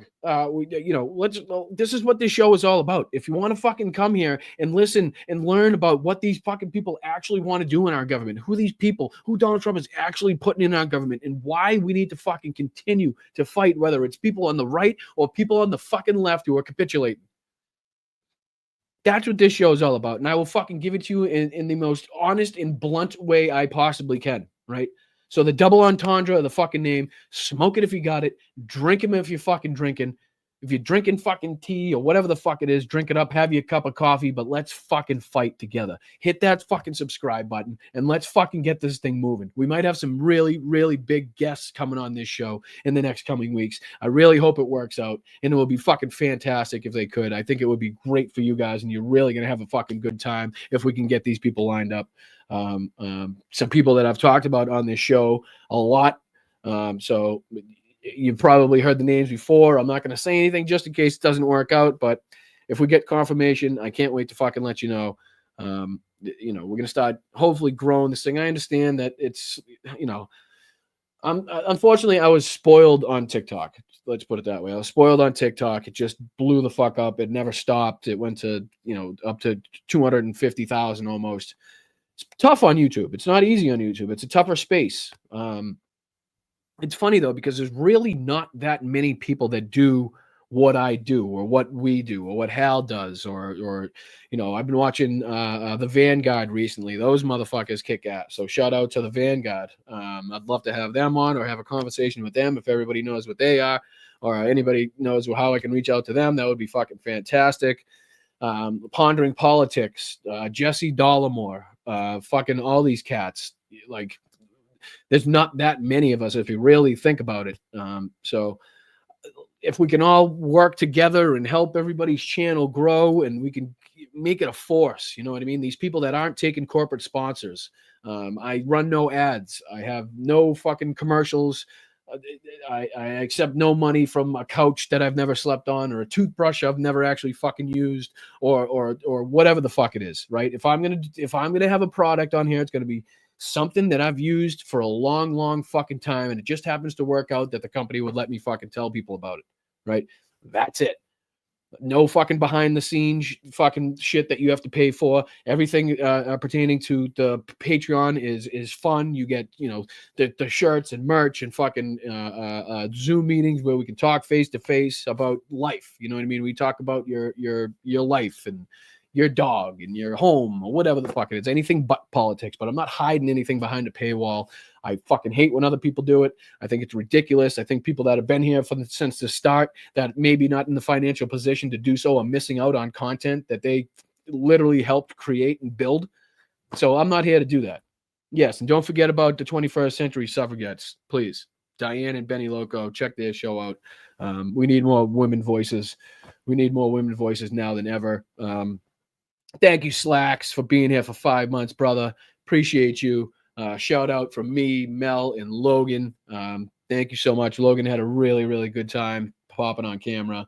This is what this show is all about. If you want to fucking come here and listen and learn about what these fucking people actually want to do in our government, who these people, who Donald Trump is actually putting in our government, and why we need to fucking continue to fight, whether it's people on the right or people on the fucking left who are capitulating. That's what this show is all about. And I will fucking give it to you in the most honest and blunt way I possibly can, right? So the double entendre of the fucking name, smoke it if you got it, drink them if you're fucking drinking. If you're drinking fucking tea or whatever the fuck it is, drink it up, have your cup of coffee, but let's fucking fight together. Hit that fucking subscribe button and let's fucking get this thing moving. We might have some really, really big guests coming on this show in the next coming weeks. I really hope it works out, and it will be fucking fantastic if they could. I think it would be great for you guys, and you're really going to have a fucking good time if we can get these people lined up. Some people that I've talked about on this show a lot. So you've probably heard the names before. I'm not going to say anything just in case it doesn't work out, but if we get confirmation, I can't wait to fucking let you know. We're going to start hopefully growing this thing. I understand that it's, unfortunately I was spoiled on TikTok. Let's put it that way. I was spoiled on TikTok. It just blew the fuck up. It never stopped. It went to, up to 250,000 almost. It's tough on YouTube. It's not easy on YouTube. It's a tougher space. It's funny though, because there's really not that many people that do what I do or what we do or what Hal does or I've been watching the Vanguard recently. Those motherfuckers kick ass. So shout out to the Vanguard. I'd love to have them on or have a conversation with them if everybody knows what they are or anybody knows how I can reach out to them. That would be fucking fantastic. Pondering Politics, Jesse Dollamore, fucking all these cats. Like, there's not that many of us if you really think about it. So if we can all work together and help everybody's channel grow and we can make it a force, you know what I mean? These people that aren't taking corporate sponsors. I run no ads. I have no fucking commercials. I accept no money from a couch that I've never slept on or a toothbrush I've never actually fucking used or whatever the fuck it is, right? If I'm gonna have a product on here, it's gonna be something that I've used for a long, long fucking time, and it just happens to work out that the company would let me fucking tell people about it, right? That's it. No fucking behind the scenes fucking shit that you have to pay for. Everything pertaining to the Patreon is fun. You get, the shirts and merch and fucking Zoom meetings where we can talk face to face about life. You know what I mean? We talk about your life and your dog and your home or whatever the fuck it is, anything but politics. But I'm not hiding anything behind a paywall. I fucking hate when other people do it. I think it's ridiculous. I think people that have been here since the start that maybe not in the financial position to do so are missing out on content that they literally helped create and build. So I'm not here to do that. Yes, and don't forget about the 21st century suffragettes, please. Diane and Benny Loco, check their show out. We need more women voices. We need more women voices now than ever. Thank you, Slacks, for being here for 5 months, brother. Appreciate you. Shout out from me, Mel, and Logan. Thank you so much. Logan had a really, really good time popping on camera,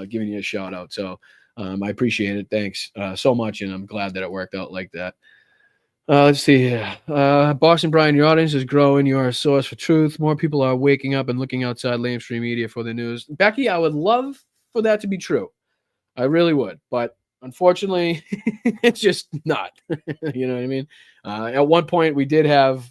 giving you a shout out. So I appreciate it. Thanks so much, and I'm glad that it worked out like that. Let's see here. Boston Brian, your audience is growing. You are a source for truth. More people are waking up and looking outside mainstream media for the news. Becky, I would love for that to be true. I really would. But unfortunately, it's just not. You know what I mean? At one point, we did have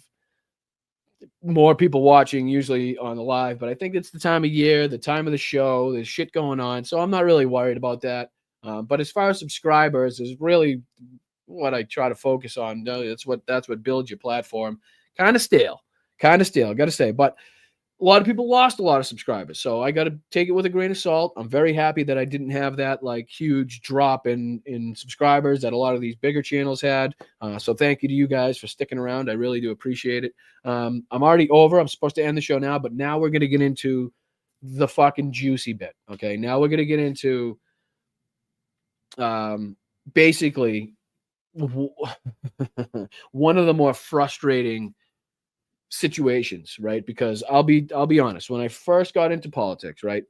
more people watching, usually on the live, but I think it's the time of year, the time of the show, there's shit going on. So I'm not really worried about that. But as far as subscribers is really what I try to focus on. That's what builds your platform. Kind of stale, got to say. But a lot of people lost a lot of subscribers, so I got to take it with a grain of salt. I'm very happy that I didn't have that like huge drop in subscribers that a lot of these bigger channels had. So thank you to you guys for sticking around. I really do appreciate it. I'm already over. I'm supposed to end the show now, but now we're going to get into the fucking juicy bit. Okay, now we're going to get into basically one of the more frustrating situations, right? Because I'll be honest, when I first got into politics, right,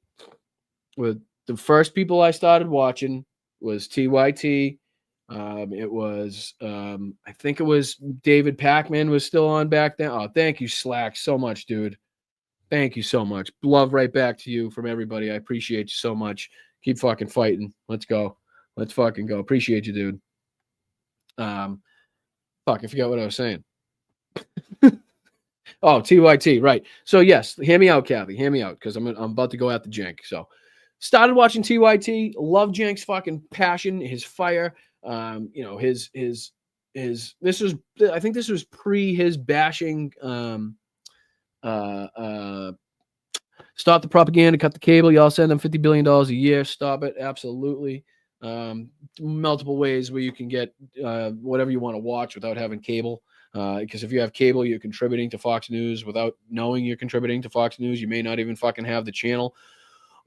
with the first people I started watching was TYT. It was I think it was David Pacman was still on back then. Oh, thank you, Slack, so much, dude. Thank you so much. Love right back to you from everybody. I appreciate you so much. Keep fucking fighting. Let's go. Let's fucking go. Appreciate you, dude. Fuck, I forgot what I was saying. Oh, TYT, right. So yes, hear me out, Kathy. Hear me out, because I'm about to go at the Jank. So started watching TYT, love Jank's fucking passion, his fire. You know, his this was, I think this was pre his bashing stop the propaganda, cut the cable, y'all send them $50 billion a year. Stop it. Absolutely. Multiple ways where you can get whatever you want to watch without having cable. Because if you have cable, you're contributing to Fox News without knowing you're contributing to Fox News. You may not even fucking have the channel,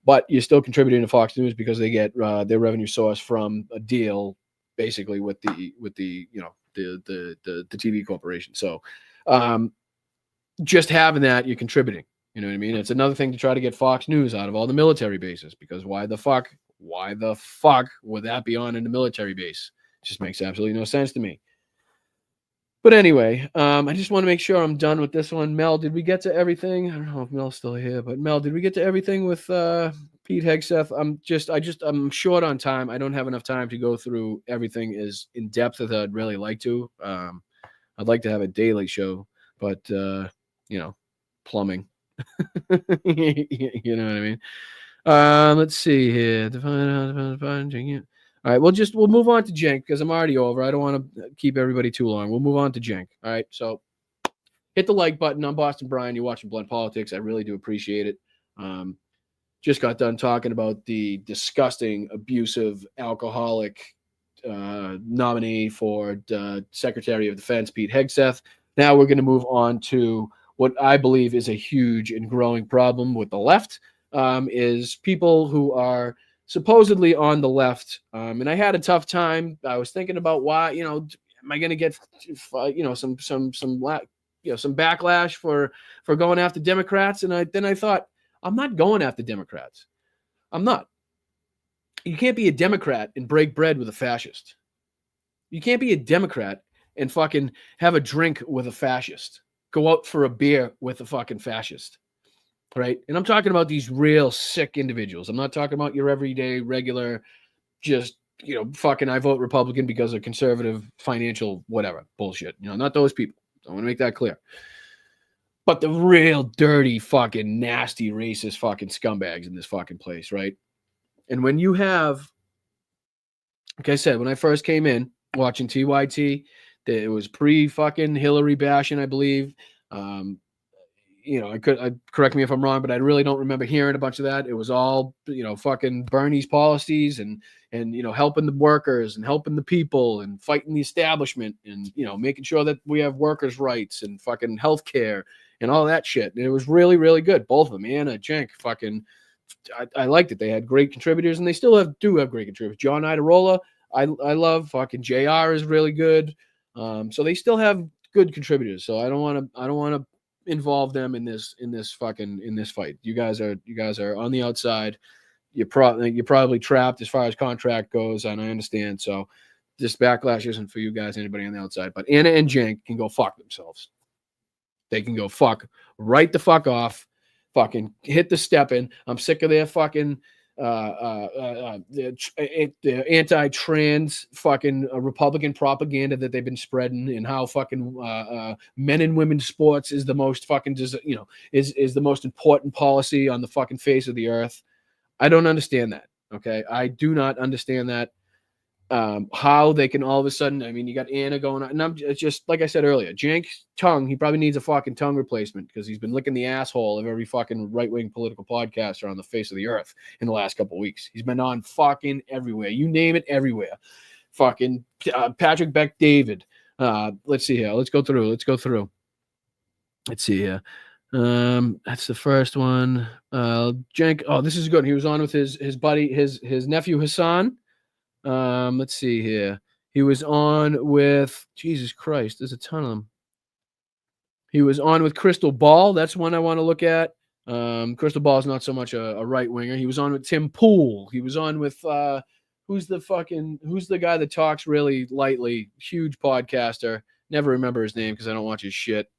but you're still contributing to Fox News because they get their revenue source from a deal, basically with the you know the TV corporation. So just having that, you're contributing. You know what I mean? It's another thing to try to get Fox News out of all the military bases, because why the fuck would that be on in the military base? It just makes absolutely no sense to me. But anyway, I just want to make sure I'm done with this one. Mel, did we get to everything? I don't know if Mel's still here, but Mel, did we get to everything with Pete Hegseth? I'm short on time. I don't have enough time to go through everything as in depth as I'd really like to. I'd like to have a daily show, but you know, plumbing. You know what I mean? Let's see here. All right, we'll move on to Jank because I'm already over. I don't want to keep everybody too long. We'll move on to Jank. All right, so hit the like button. I'm Boston Brian. You're watching Blunt Politics. I really do appreciate it. Just got done talking about the disgusting, abusive, alcoholic nominee for Secretary of Defense, Pete Hegseth. Now we're going to move on to what I believe is a huge and growing problem with the left, is people who are supposedly on the left. And I had a tough time. I was thinking about why, you know, am I going to get, you know, some backlash for going after Democrats? And then I thought, I'm not going after Democrats. I'm not. You can't be a Democrat and break bread with a fascist. You can't be a Democrat and fucking have a drink with a fascist. Go out for a beer with a fucking fascist. Right? And I'm talking about these real sick individuals. I'm not talking about your everyday, regular, just, you know, fucking I vote Republican because of conservative financial whatever bullshit. You know, not those people. I want to make that clear. But the real dirty, fucking nasty, racist fucking scumbags in this fucking place, right? And when you have, like I said, when I first came in watching TYT, it was pre-fucking Hillary bashing, I believe. You know, correct me if I'm wrong, but I really don't remember hearing a bunch of that. It was all, you know, fucking Bernie's policies and you know, helping the workers and helping the people and fighting the establishment and, you know, making sure that we have workers' rights and fucking healthcare and all that shit. And it was really, really good. Both of them, Anna, Cenk, fucking, I liked it. They had great contributors, and they still do have great contributors. John Idarola, I love. Fucking JR is really good. So they still have good contributors. So I don't want to involve them in this fight. You guys are on the outside. You're probably trapped as far as contract goes, and I understand. So this backlash isn't for you guys, anybody on the outside. But Anna and Cenk can go fuck themselves. They can go fuck right the fuck off. Fucking hit the step in. I'm sick of their fucking the anti-trans fucking Republican propaganda that they've been spreading, and how fucking men and women's sports is the most fucking is the most important policy on the fucking face of the earth. I don't understand that. Okay, I do not understand that. How they can all of a sudden, I mean, you got Anna going on, and I'm just like I said earlier, Cenk's tongue, he probably needs a fucking tongue replacement because he's been licking the asshole of every fucking right-wing political podcaster on the face of the earth in the last couple of weeks. He's been on fucking everywhere. You name it, everywhere. Fucking Patrick Beck David. Let's see here. Let's go through. Let's see here. That's the first one. Cenk. Oh, this is good. He was on with his buddy, his nephew Hassan. Let's see here. He was on with Jesus Christ. There's a ton of them. He was on with Crystal Ball. That's one I want to look at. Crystal Ball is not so much a right winger. He was on with Tim Pool. He was on with who's the guy that talks really lightly? Huge podcaster. Never remember his name because I don't watch his shit.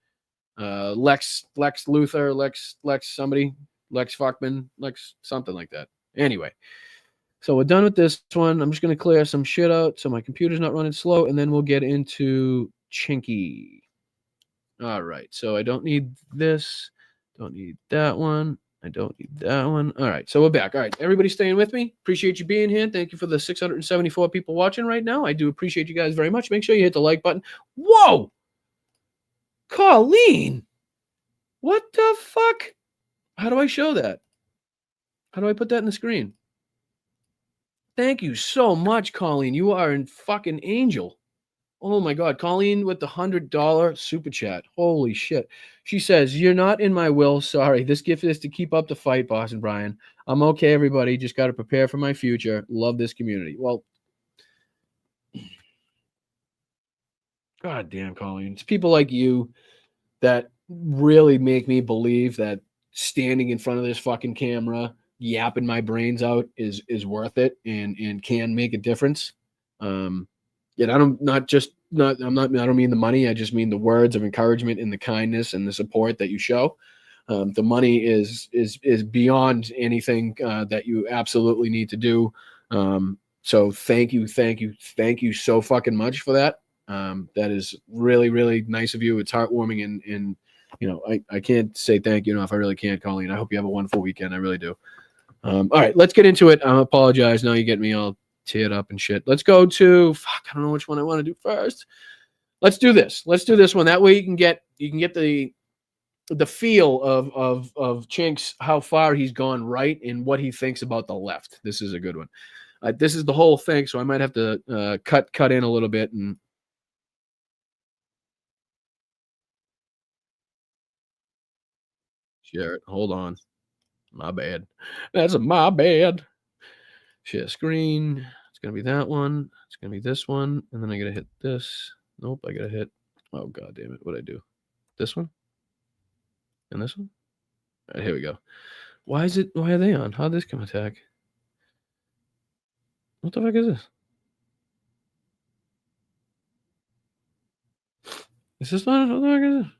Lex Luthor, Lex somebody, Lex Fuckman, Lex something like that. Anyway. So we're done with this one. I'm just going to clear some shit out so my computer's not running slow, and then we'll get into Chinky. All right. So I don't need this. Don't need that one. I don't need that one. All right. So we're back. All right. Everybody staying with me. Appreciate you being here. Thank you for the 674 people watching right now. I do appreciate you guys very much. Make sure you hit the like button. Whoa! Colleen! What the fuck? How do I show that? How do I put that in the screen? Thank you so much, Colleen. You are a fucking angel. Oh my God. Colleen with the $100 super chat. Holy shit. She says, "You're not in my will. Sorry. This gift is to keep up the fight, Boss and Brian. I'm okay, everybody. Just got to prepare for my future. Love this community." Well, God damn, Colleen. It's people like you that really make me believe that standing in front of this fucking camera yapping my brains out is worth it and can make a difference. Yet I don't mean the money. I just mean the words of encouragement and the kindness and the support that you show. The money is beyond anything that you absolutely need to do. So thank you so fucking much for that. That is really, really nice of you. It's heartwarming and you know, I can't say thank you enough. I really can't, Colleen. I hope you have a wonderful weekend. I really do. All right, let's get into it. I apologize. Now you get me all teared up and shit. Let's go to I don't know which one I want to do first. Let's do this. Let's do this one. That way you can get the feel of Cenk's, how far he's gone right and what he thinks about the left. This is a good one. This is the whole thing, so I might have to cut in a little bit and share it. Hold on. My bad. That's my bad. Share screen. It's going to be that one. It's going to be this one. And then I got to hit this. Nope, I got to hit. Oh, God damn it. What'd I do? This one? And this one? All right, here we go. Why are they on? How'd this come attack? What the fuck is this? Is this not? What the fuck is this?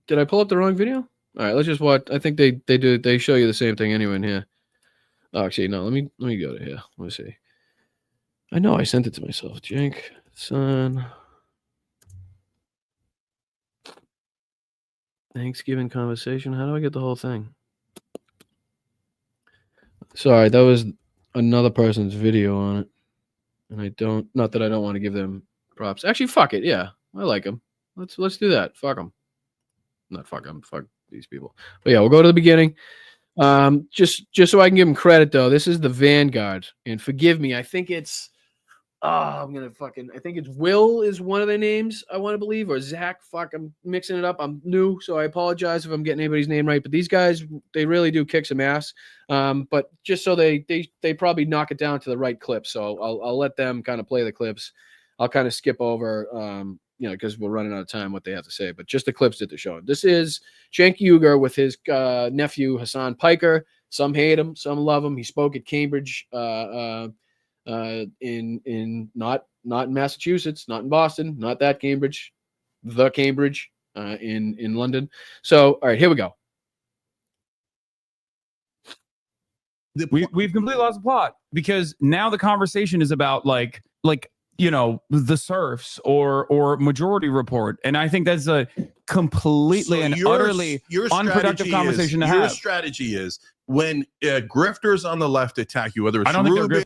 Did I pull up the wrong video? All right, let's just watch. I think they show you the same thing anyway in here. Oh, actually, no. Let me go to here. Let me see. I know I sent it to myself. Cenk, son. Thanksgiving conversation. How do I get the whole thing? Sorry, that was another person's video on it, and I don't. Not that I don't want to give them props. Actually, fuck it. Yeah, I like them. Let's do that. Fuck them. Not fuck them. Fuck these people. But yeah, we'll go to the beginning. Just so I can give them credit though, this is the Vanguard, and forgive me, I think it's I think it's Will is one of their names, I want to believe, or Zach. Fuck, I'm mixing it up. I'm new, so I apologize if I'm getting anybody's name right. But these guys, they really do kick some ass. But just so they probably knock it down to the right clip. So I'll let them kind of play the clips. I'll kind of skip over because we're running out of time what they have to say, but just the clips that they're showing. This is Cenk Uygur with his nephew Hassan Piker. Some hate him, some love him. He spoke at Cambridge, in not in Massachusetts, not in Boston, not that Cambridge, the Cambridge in London. So all right, here we go. we've completely lost the plot, because now the conversation is about like the serfs or Majority Report, and I think that's a completely and utterly unproductive conversation to have. Your strategy is when grifters on the left attack you, whether it's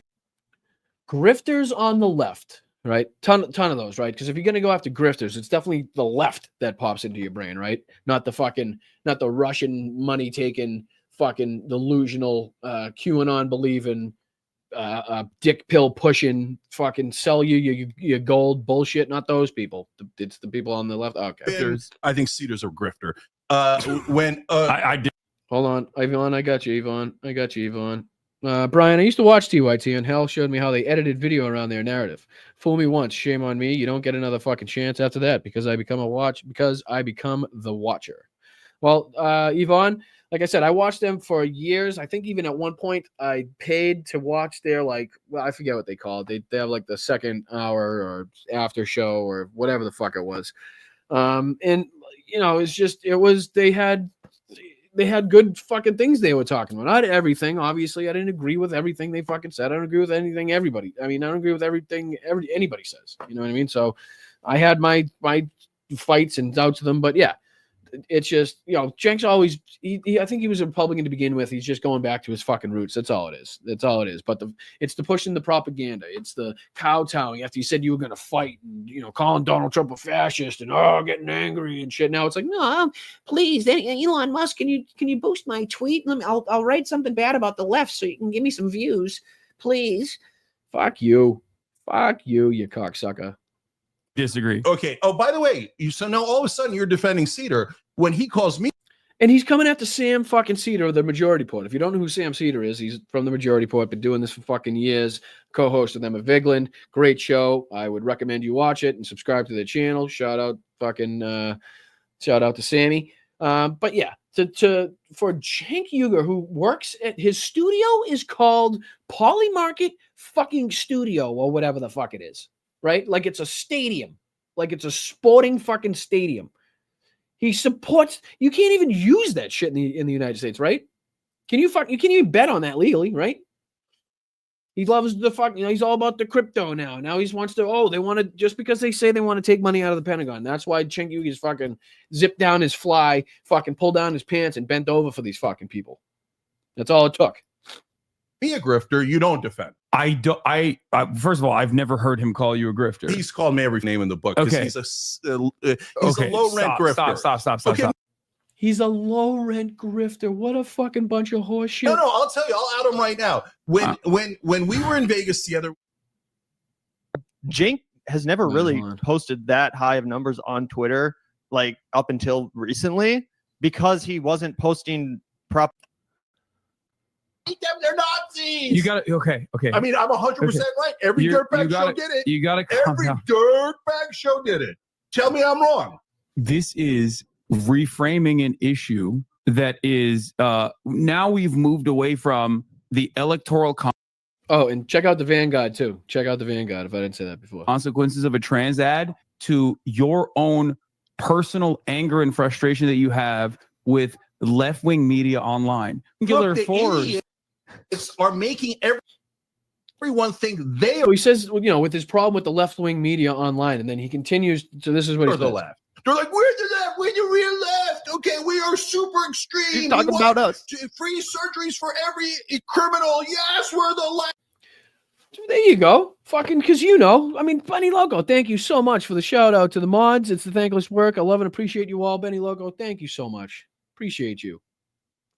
grifters on the left, right? Ton of those, right? Because if you're gonna go after grifters, it's definitely the left that pops into your brain, right? Not the Russian money taking, fucking delusional, QAnon believing, dick pill pushing, fucking sell you your gold bullshit. Not those people. It's the people on the left. Okay, I think Cedar's a grifter. When I did. Hold on, Yvonne. I got you, Yvonne. Brian, I used to watch TYT, and Hell showed me how they edited video around their narrative. Fool me once, shame on me. You don't get another fucking chance after that, because I become the watcher. Well, Yvonne, like I said, I watched them for years. I think even at one point I paid to watch their, like, well, I forget what they call it. They have like the second hour or after show or whatever the fuck it was. And you know, they had good fucking things they were talking about. Not everything, obviously. I didn't agree with everything they fucking said. I don't agree with anything I don't agree with everything anybody says. You know what I mean? So I had my fights and doubts with them, but yeah. It's just, you know, Cenk's always, I think he was a Republican to begin with. He's just going back to his fucking roots. That's all it is. But it's the pushing the propaganda. It's the kowtowing after you said you were going to fight and, you know, calling Donald Trump a fascist and, getting angry and shit. Now it's like, no, please, Elon Musk, can you boost my tweet? I'll write something bad about the left so you can give me some views, please. Fuck you, you cocksucker. Disagree. Okay. Oh, by the way, so now all of a sudden you're defending Cedar when he calls me. And he's coming after Sam fucking Cedar, the Majority Report. If you don't know who Sam Cedar is, he's from the Majority Report, been doing this for fucking years, co-host of them at Vigland. Great show. I would recommend you watch it and subscribe to their channel. Shout out to Sammy. But yeah, for Cenk Uygur, who works at his studio is called Polymarket fucking Studio or whatever the fuck it is. Right? Like it's a stadium. Like it's a sporting fucking stadium. He supports, you can't even use that shit in the United States, right? You can't even bet on that legally, right? He loves the he's all about the crypto now. Now he wants to, just because they say they want to take money out of the Pentagon. That's why Cenk Uygur's fucking zipped down his fly, fucking pulled down his pants and bent over for these fucking people. That's all it took. Be a grifter, you don't defend. First of all, I've never heard him call you a grifter. He's called me every name in the book. Okay. He's a low rent grifter. Stop. He's a low rent grifter. What a fucking bunch of horse shit. No, I'll tell you. I'll out him right now. When we were in Vegas together, Cenk has never really posted that high of numbers on Twitter, like up until recently, because he wasn't posting prop. They're Nazis. You got it. Okay. I mean, I'm 100% right. Every dirtbag show did it. You got to Every dirtbag show did it. Tell me I'm wrong. This is reframing an issue that is now we've moved away from the electoral. And check out the Vanguard too. Check out the Vanguard if I didn't say that before. Consequences of a trans ad to your own personal anger and frustration that you have with left-wing media online. Are making everyone think they are. So he says, with his problem with the left-wing media online, and then he continues. So this is what he says. The left. They're like, we're the left, we're the real left. Okay, we are super extreme. You're talking about us. Free surgeries for every criminal. Yes, we're the left. There you go. Fucking, because Benny Loco, thank you so much for the shout out to the mods. It's the thankless work. I love and appreciate you all. Benny Loco, thank you so much. Appreciate you.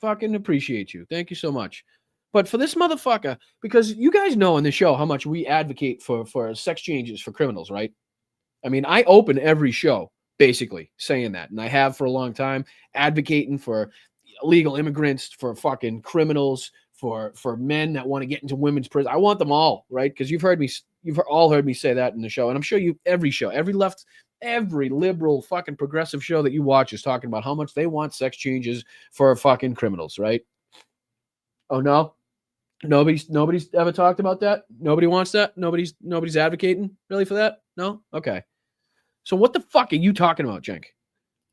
Fucking appreciate you. Thank you so much. But for this motherfucker, because you guys know in the show how much we advocate for sex changes for criminals, right? I mean, I open every show basically saying that, and I have for a long time, advocating for illegal immigrants, for fucking criminals, for men that want to get into women's prison. I want them all, right? Because you've all heard me say that in the show, and I'm sure every liberal fucking progressive show that you watch is talking about how much they want sex changes for fucking criminals, right? Oh no, nobody's ever talked about that. Nobody wants that. Nobody's advocating really for that. No, okay. So what the fuck are you talking about, Cenk?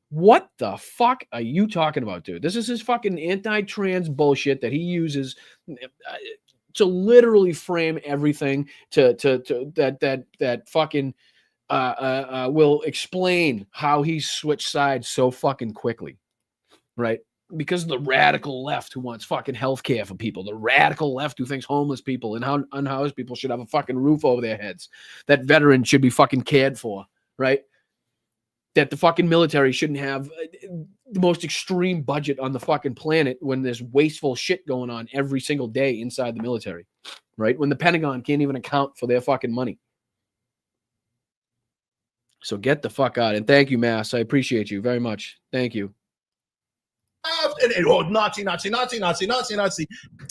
What the fuck are you talking about, dude? This is his fucking anti-trans bullshit that he uses to literally frame everything that fucking will explain how he switched sides so fucking quickly, right? Because the radical left who wants fucking healthcare for people, the radical left who thinks homeless people and unhoused people should have a fucking roof over their heads, that veterans should be fucking cared for, right? That the fucking military shouldn't have the most extreme budget on the fucking planet when there's wasteful shit going on every single day inside the military, right? When the Pentagon can't even account for their fucking money. So get the fuck out. And thank you, Mass. I appreciate you very much. Thank you. Oh, Nazi.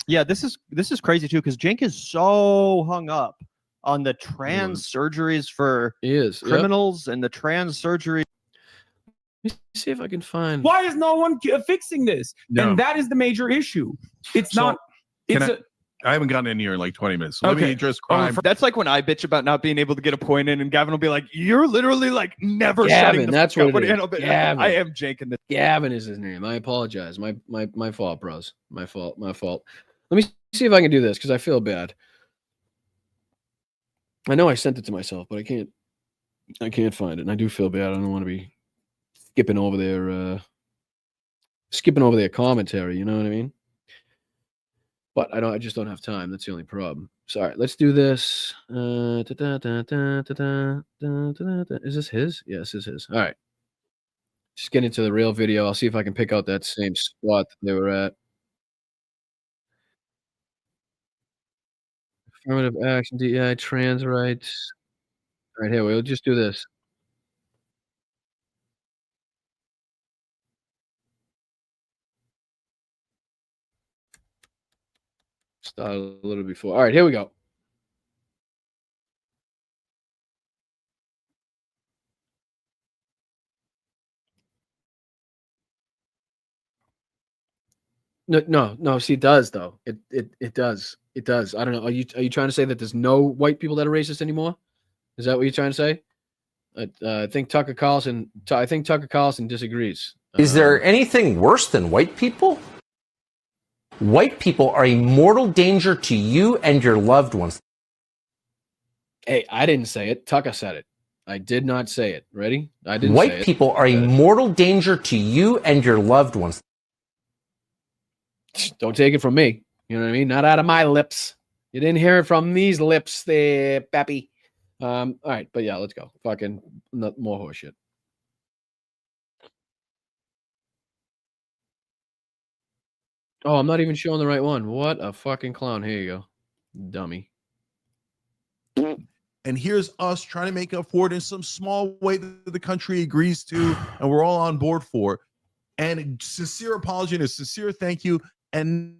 Yeah, this is crazy too, because Cenk is so hung up on the trans surgeries for criminals and the trans surgery. Let me see if I can find. Why is no one fixing this? No. And that is the major issue. It's So, not. It's I haven't gotten in here in like 20 minutes. So let me address crime. That's like when I bitch about not being able to get a point in, and Gavin will be like, "You're literally like never Gavin, shutting the that's fuck what up." it is. Gavin. I am Cenk in this. Gavin is his name. I apologize. My fault, bros. My fault. Let me see if I can do this because I feel bad. I know I sent it to myself, but I can't find it. And I do feel bad. I don't want to be skipping over their commentary, you know what I mean? But I just don't have time. That's the only problem. Sorry, let's do this. Is this his? Yeah, this is his. All right. Just get into the real video. I'll see if I can pick out that same spot that they were at. Affirmative action, DEI, trans rights. All right, here, we'll just do this. Start a little before. All right, here we go. No. See, it does though. It does. It does. I don't know. Are you trying to say that there's no white people that are racist anymore? Is that what you're trying to say? I think Tucker Carlson. I think Tucker Carlson disagrees. Is there anything worse than white people? White people are a mortal danger to you and your loved ones. Hey, I didn't say it. Tucker said it. I did not say it. Ready? I didn't. White people are a mortal danger to you and your loved ones. Don't take it from me. You know what I mean? Not out of my lips. You didn't hear it from these lips there, Pappy. All right, but yeah, let's go. Fucking more horse shit. Oh, I'm not even showing the right one. What a fucking clown. Here you go. Dummy. And here's us trying to make up for it in some small way that the country agrees to, and we're all on board for. And sincere apology and a sincere thank you. And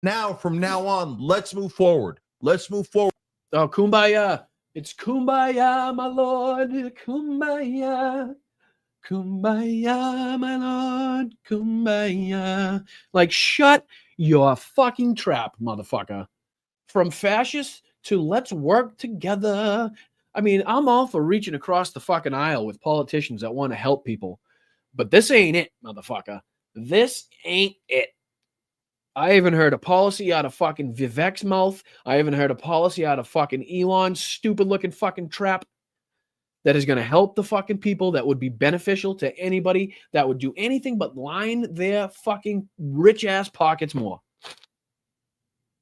now, from now on, let's move forward. Let's move forward. Oh, kumbaya. It's kumbaya, my lord. Kumbaya. Kumbaya, my lord. Kumbaya. Like, shut your fucking trap, motherfucker. From fascist to let's work together. I mean, I'm all for reaching across the fucking aisle with politicians that want to help people. But this ain't it, motherfucker. This ain't it. I even heard a policy out of fucking Vivek's mouth. I even heard a policy out of fucking Elon's stupid looking fucking trap that is going to help the fucking people, that would be beneficial to anybody, that would do anything but line their fucking rich ass pockets more.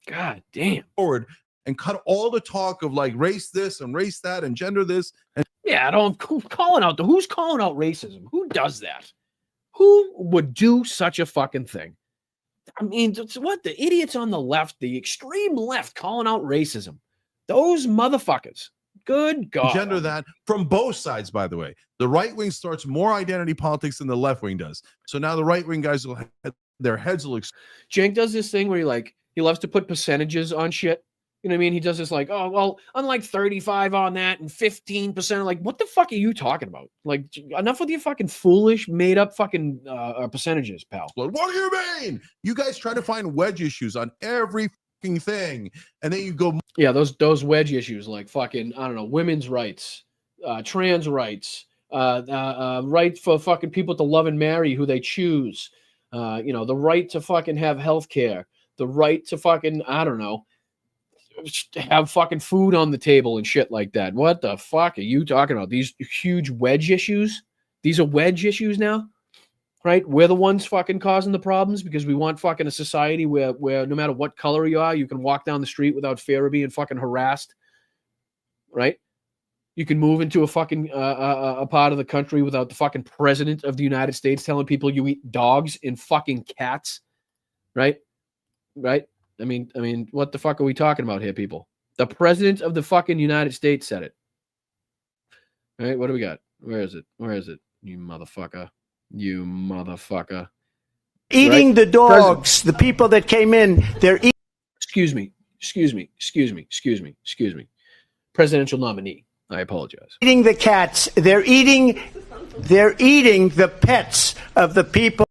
God damn. Forward and cut all the talk of like race this and race that and gender this. And yeah, who's calling out racism? Who does that? Who would do such a fucking thing? I mean, what the idiots on the left, the extreme left, calling out racism? Those motherfuckers. Good God. Gender that from both sides, by the way. The right wing starts more identity politics than the left wing does. So now the right wing guys will have their heads will. Cenk does this thing where he loves to put percentages on shit. You know what I mean? He does this like, oh, well, unlike 35 on that and 15%. Like, what the fuck are you talking about? Like, enough with your fucking foolish, made up fucking percentages, pal. What do you mean? You guys try to find wedge issues on every fucking thing. And then you go. Yeah, those wedge issues like fucking, I don't know, women's rights, trans rights, right for fucking people to love and marry who they choose, the right to fucking have health care, the right to fucking, I don't know, have fucking food on the table and shit like that. What the fuck are you talking about? These huge wedge issues? These are wedge issues now, right? We're the ones fucking causing the problems because we want fucking a society where no matter what color you are, you can walk down the street without fear of being fucking harassed, right? You can move into a fucking a part of the country without the fucking president of the United States telling people you eat dogs and fucking cats, right? Right? I mean, what the fuck are we talking about here, people? The president of the fucking United States said it. All right, what do we got? Where is it? Where is it? You motherfucker. You motherfucker. Eating Right? the dogs, the people that came in, they're eating. Excuse me. Presidential nominee. I apologize. Eating the cats. They're eating the pets of the people.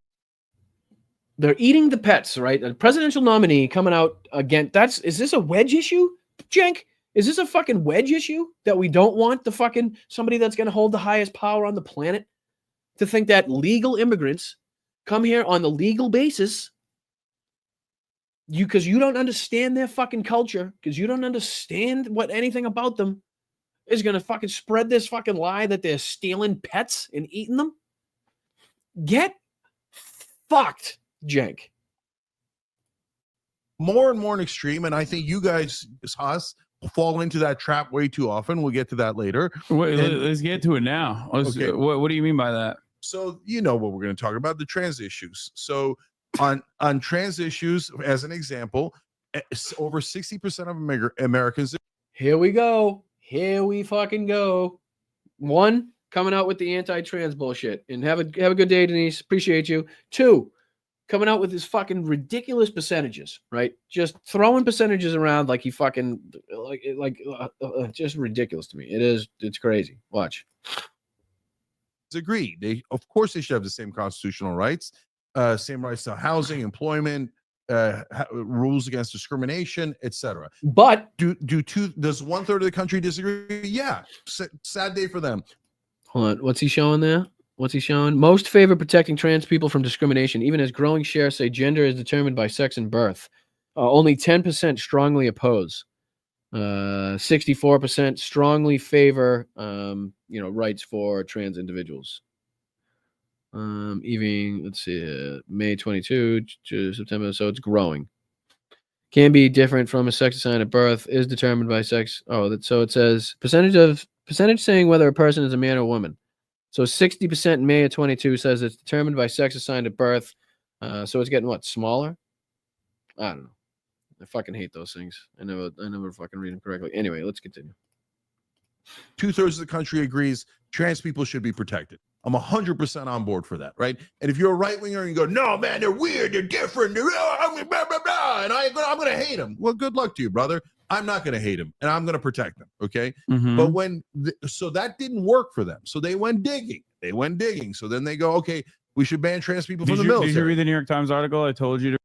They're eating the pets, right? A presidential nominee coming out again. Is this a wedge issue, Jenk? Is this a fucking wedge issue that we don't want the fucking somebody that's going to hold the highest power on the planet to think that legal immigrants come here on the legal basis because you don't understand their fucking culture, because you don't understand anything about them, is going to fucking spread this fucking lie that they're stealing pets and eating them? Get fucked, Jenk. More and more extreme, and I think you guys, us, fall into that trap way too often. We'll get to that later. Wait, let's get to it now. Okay. What do you mean by that? So you know what we're going to talk about, the trans issues. So on trans issues, as an example, over 60% of Americans. Here we go. Here we fucking go. One, coming out with the anti-trans bullshit. And have a good day, Denise. Appreciate you. Two, coming out with his fucking ridiculous percentages, right? Just throwing percentages around like he fucking just ridiculous to me. It's crazy. Watch. Agree. Of course they should have the same constitutional rights, same rights to housing, employment, rules against discrimination, etc. But does 1/3 of the country disagree? Yeah. Sad day for them. Hold on. What's he showing there? What's he showing? Most favor protecting trans people from discrimination, even as growing shares say gender is determined by sex and birth. Only 10% strongly oppose. 64% strongly favor, rights for trans individuals. Even, let's see, May 22 to September, so it's growing. Can be different from a sex assigned at birth, is determined by sex. So it says percentage saying whether a person is a man or woman. So 60% in May of 22 says it's determined by sex assigned at birth. So it's getting what, smaller? I don't know. I fucking hate those things. I never fucking read them correctly. Anyway, let's continue. 2/3 of the country agrees trans people should be protected. I'm 100% on board for that, right? And if you're a right winger and you go, no, man, they're weird, they're different, they're blah, blah, blah, and I'm going to hate them. Well, good luck to you, brother. I'm not going to hate them, and I'm going to protect them, okay? Mm-hmm. But so that didn't work for them. So they went digging. So then they go, okay, we should ban trans people from the military. Did you read the New York Times article I told you to?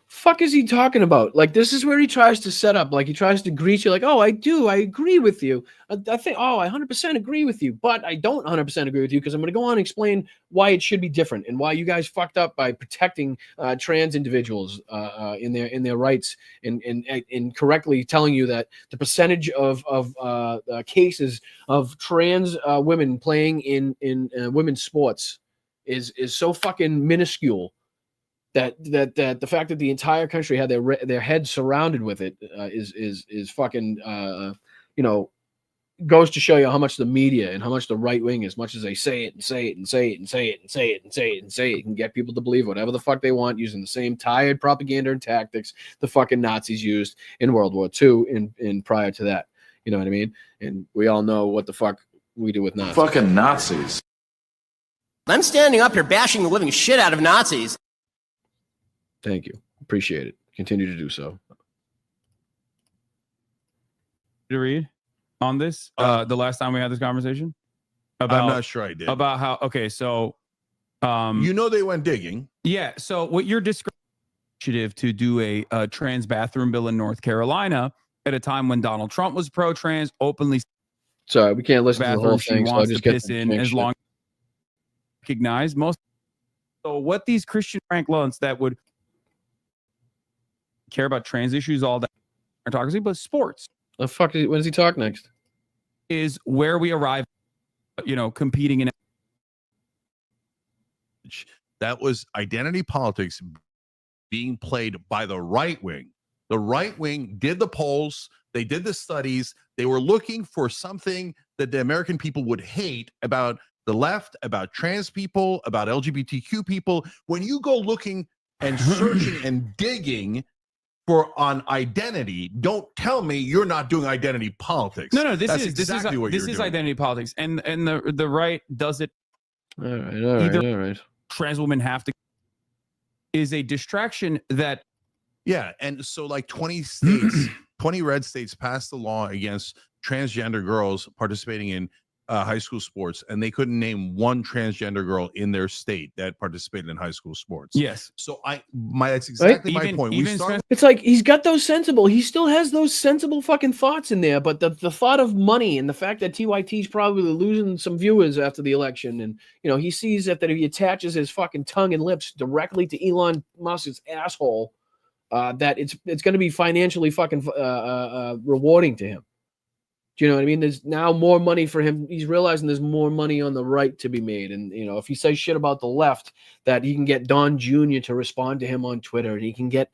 Fuck is he talking about? Like, this is where he tries to set up, like he tries to greet you like, oh, I agree with you. I think, I 100% agree with you, but I don't 100% agree with you because I'm going to go on and explain why it should be different and why you guys fucked up by protecting trans individuals in their rights and correctly telling you that the percentage of cases of trans women playing in women's sports is so fucking minuscule. That the fact that the entire country had their heads surrounded with it is fucking goes to show you how much the media and how much the right wing, as much as they say it and say it and say it and say it and say it and say it and say it, can get people to believe whatever the fuck they want using the same tired propaganda and tactics the fucking Nazis used in World War II and prior to that. You know what I mean? And we all know what the fuck we do with Nazis. Fucking Nazis. I'm standing up here bashing the living shit out of Nazis. Thank you. Appreciate it. Continue to do so. To read on this the last time we had this conversation? I'm not sure I did. About how, okay, so they went digging. Yeah, so what you're describing initiative to do a trans bathroom bill in North Carolina at a time when Donald Trump was pro-trans, openly Sorry, we can't listen to the whole bathroom she thing, so I'll wants to just get piss the in, Cenk as shit. long as recognized most. So what these Christian Frank Luntz that would care about trans issues, all that meritocracy, but sports. The fuck? When does he talk next? Is where we arrive, competing in. That was identity politics being played by the right wing. The right wing did the polls, they did the studies, they were looking for something that the American people would hate about the left, about trans people, about LGBTQ people. When you go looking and searching and digging for on identity, don't tell me you're not doing identity politics. No, this That's is exactly what this you're is doing. identity politics, and the right does it. All right. Trans women have to is a distraction that. Yeah, and so like 20 states, 20 red states passed the law against transgender girls participating in high school sports, and they couldn't name one transgender girl in their state that participated in high school sports. Yes. So that's exactly my point. It's like he's got those sensible. He still has those sensible fucking thoughts in there, but the thought of money and the fact that TYT's probably losing some viewers after the election, and he sees that if he attaches his fucking tongue and lips directly to Elon Musk's asshole, that it's going to be financially fucking rewarding to him. Do you know what I mean? There's now more money for him. He's realizing there's more money on the right to be made. And, if he says shit about the left, that he can get Don Jr. to respond to him on Twitter. And he can get,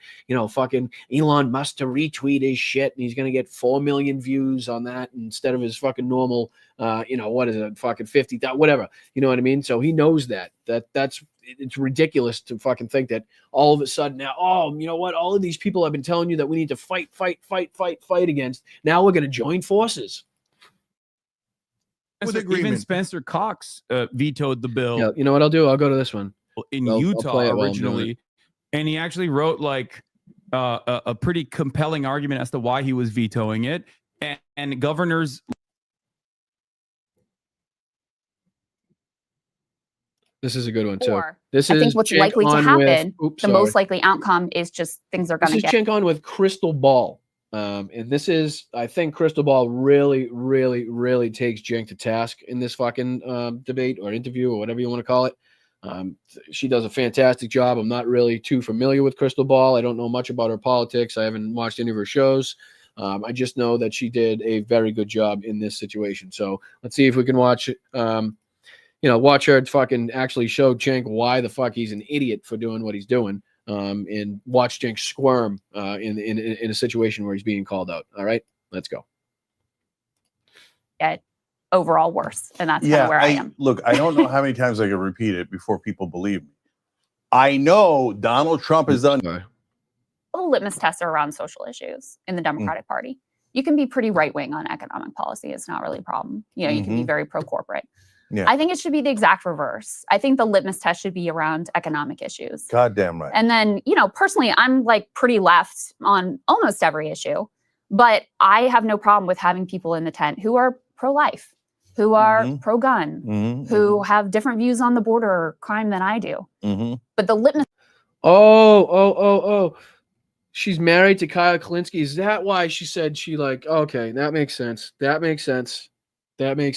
fucking Elon Musk to retweet his shit. And he's going to get 4 million views on that instead of his fucking normal, what is it? Fucking 50, whatever. You know what I mean? So he knows that's it's ridiculous to fucking think that all of a sudden now, you know what? All of these people have been telling you that we need to fight against. Now we're going to join forces. Even Spencer Cox vetoed the bill. Yeah, you know what I'll do? I'll go to this one. In I'll Utah play it while I'm doing originally, and he actually wrote like a pretty compelling argument as to why he was vetoing it. And governors. This is a good one too. Or This I is think what's Cenk likely to on happen, with, the most likely outcome is just things are going to This get. is Cenk on with Crystal Ball. And this is, I think Crystal Ball really, really, really takes Cenk to task in this fucking debate or interview or whatever you want to call it. She does a fantastic job. I'm not really too familiar with Crystal Ball. I don't know much about her politics. I haven't watched any of her shows. I just know that she did a very good job in this situation. So let's see if we can watch watch her fucking actually show Cenk why the fuck he's an idiot for doing what he's doing, and watch Cenk squirm in a situation where he's being called out. All right, let's go. Get overall worse, and that's kind of where I am. Look, I don't know how many times I can repeat it before people believe me. I know Donald Trump has done. Little litmus tests are around social issues in the Democratic Party. You can be pretty right wing on economic policy; it's not really a problem. You can be very pro corporate. Yeah. I think it should be the exact reverse. I think the litmus test should be around economic issues. Goddamn right. And then, personally, I'm like pretty left on almost every issue, but I have no problem with having people in the tent who are pro-life, who are pro-gun, who have different views on the border crime than I do. But the litmus. Oh. She's married to Kyle Kalinske. Is that why she said okay, that makes sense. That makes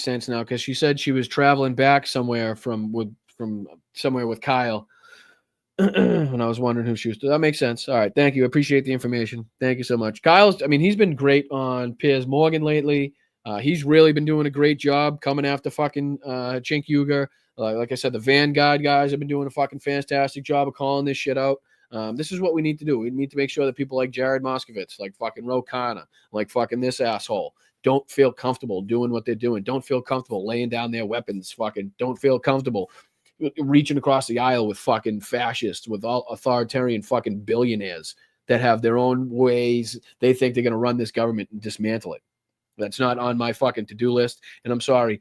sense now, because she said she was traveling back somewhere from somewhere with Kyle. And I was wondering who she was. That makes sense. All right, thank you. Appreciate the information. Thank you so much. He's been great on Piers Morgan lately. He's really been doing a great job coming after fucking Cenk Uygur. Like I said, the Vanguard guys have been doing a fucking fantastic job of calling this shit out. This is what we need to do. We need to make sure that people like Jared Moskowitz, like fucking Ro Khanna, like fucking this asshole, don't feel comfortable doing what they're doing. Don't feel comfortable laying down their weapons. Fucking don't feel comfortable reaching across the aisle with fucking fascists, with all authoritarian fucking billionaires that have their own ways. They think they're going to run this government and dismantle it. That's not on my fucking to-do list. And I'm sorry.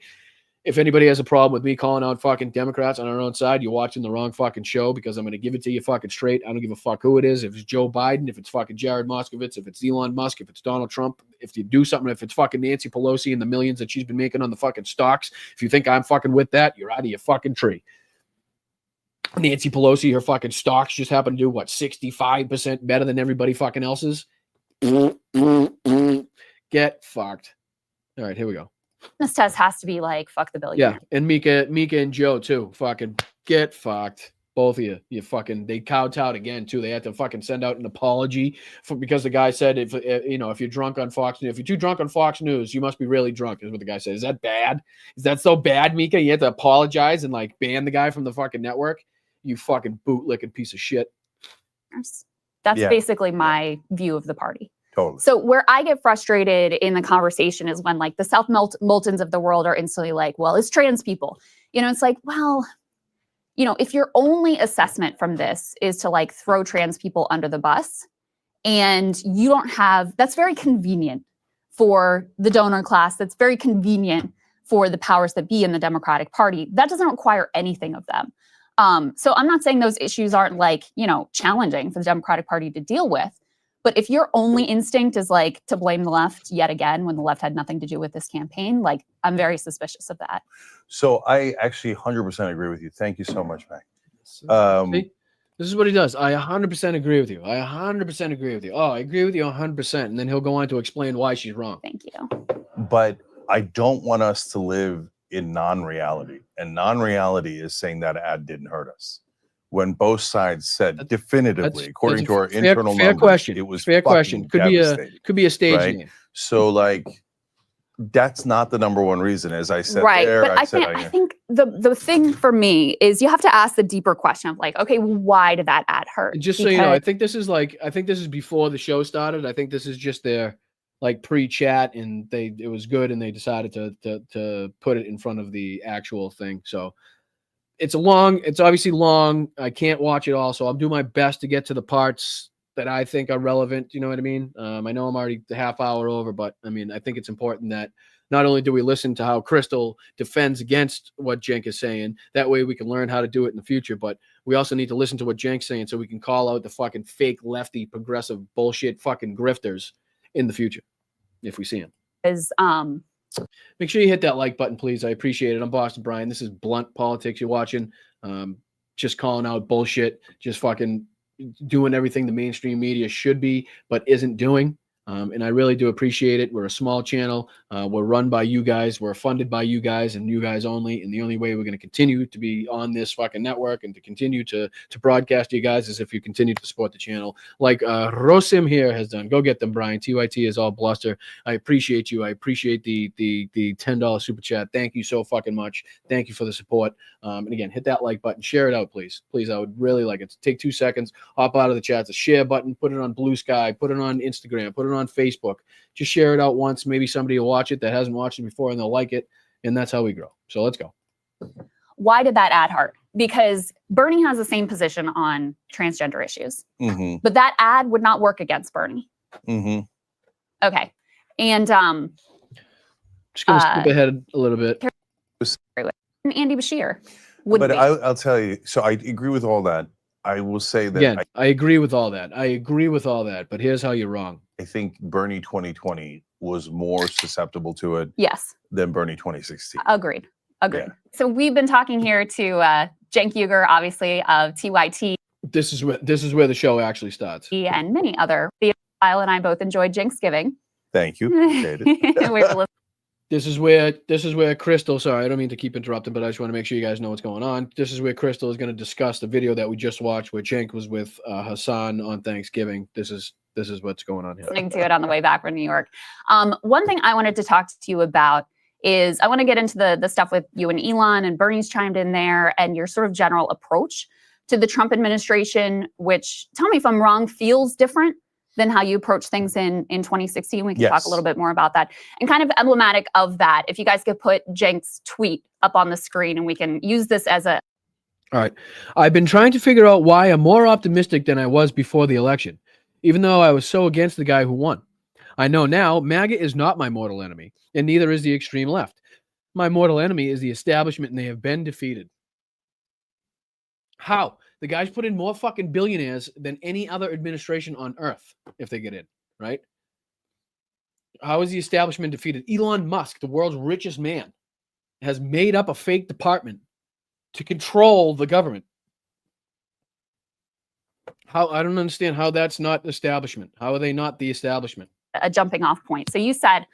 If anybody has a problem with me calling out fucking Democrats on our own side, you're watching the wrong fucking show, because I'm going to give it to you fucking straight. I don't give a fuck who it is. If it's Joe Biden, if it's fucking Jared Moskowitz, if it's Elon Musk, if it's Donald Trump, if you do something, if it's fucking Nancy Pelosi and the millions that she's been making on the fucking stocks, if you think I'm fucking with that, you're out of your fucking tree. Nancy Pelosi, her fucking stocks just happen to do, 65% better than everybody fucking else's? Get fucked. All right, here we go. This test has to be like, fuck the billionaire. Yeah, and Mika and Joe too. Fucking get fucked. Both of you. You fucking, they kowtowed again too. They had to fucking send out an apology because the guy said, if you're drunk on Fox News, if you're too drunk on Fox News, you must be really drunk, is what the guy said. Is that bad? Is that so bad, Mika? You had to apologize and like ban the guy from the fucking network? You fucking bootlicking piece of shit. That's basically my view of the party. Totally. So where I get frustrated in the conversation is when like the South Moultons of the world are instantly like, well, it's trans people. It's like, well, if your only assessment from this is to like throw trans people under the bus and you don't have, that's very convenient for the donor class. That's very convenient for the powers that be in the Democratic Party. That doesn't require anything of them. So I'm not saying those issues aren't like, challenging for the Democratic Party to deal with. But if your only instinct is like to blame the left yet again, when the left had nothing to do with this campaign, like I'm very suspicious of that. So I actually 100% agree with you. Thank you so much, Mac. See? This is what he does. I 100% agree with you. I 100% agree with you. Oh, I agree with you 100%. And then he'll go on to explain why she's wrong. Thank you. But I don't want us to live in non-reality. And non-reality is saying that ad didn't hurt us. When both sides said definitively, according to our internal numbers, it was fair question. Could be a stage name. So like, that's not the number one reason, as I said. Right, there, but I think the thing for me is you have to ask the deeper question of like, okay, why did that ad hurt? Just so you know, I think this is before the show started. I think this is just their like pre-chat, and it was good, and they decided to put it in front of the actual thing. So. It's obviously long. I can't watch it all, so I'll do my best to get to the parts that I think are relevant. You know what I mean? I know I'm already the half hour over, but I mean, I think it's important that not only do we listen to how Crystal defends against what Cenk is saying, that way we can learn how to do it in the future, but we also need to listen to what Cenk's saying so we can call out the fucking fake lefty progressive bullshit fucking grifters in the future if we see them. Make sure you hit that like button, please. I appreciate it. I'm Boston Brian. This is Blunt Politics you're watching. Just calling out bullshit. Just fucking doing everything the mainstream media should be, but isn't doing. And I really do appreciate it. We're a small channel. We're run by you guys. We're funded by you guys and you guys only. And the only way we're going to continue to be on this fucking network and to continue to broadcast to you guys is if you continue to support the channel like Rosim here has done. Go get them, Brian. TYT is all bluster. I appreciate you. I appreciate the $10 super chat. Thank you so fucking much. Thank you for the support. And again, hit that like button. Share it out, please. Please, I would really like it. Take 2 seconds. Hop out of the chat. It's a share button. Put it on Blue Sky. Put it on Instagram. Put it on Facebook. Just share it out once. Maybe somebody will watch it that hasn't watched it before and they'll like it. And that's how we grow. So let's go. Why did that ad hurt? Because Bernie has the same position on transgender issues. Mm-hmm. But that ad would not work against Bernie. Mm-hmm. Okay. And just gonna skip ahead a little bit. Andy Bashir would be. I'll tell you, so I agree with all that. I will say that again, I agree with all that. I agree with all that, but here's how you're wrong. I think Bernie 2020 was more susceptible to it than Bernie 2016. Agreed. Yeah. So we've been talking here to Cenk Uygur, obviously, of TYT. This is where the show actually starts. And many other. Kyle and I both enjoyed Thanksgiving. Thank you. Appreciate it. This is where Crystal, sorry, I don't mean to keep interrupting, but I just want to make sure you guys know what's going on. This is where Crystal is going to discuss the video that we just watched where Cenk was with Hassan on Thanksgiving. This is what's going on here. Listening to it on the way back from New York. One thing I wanted to talk to you about is I want to get into the stuff with you and Elon, and Bernie's chimed in there, and your sort of general approach to the Trump administration, which, tell me if I'm wrong, feels different than how you approach things in 2016. We can talk a little bit more about that. And kind of emblematic of that, if you guys could put Cenk's tweet up on the screen and we can use this as a... All right. I've been trying to figure out why I'm more optimistic than I was before the election, even though I was so against the guy who won. I know now MAGA is not my mortal enemy, and neither is the extreme left. My mortal enemy is the establishment, and they have been defeated. How? The guys put in more fucking billionaires than any other administration on earth if they get in, right? How is the establishment defeated? Elon Musk, the world's richest man, has made up a fake department to control the government. How? I don't understand how that's not establishment. How are they not the establishment? A jumping off point. So you said,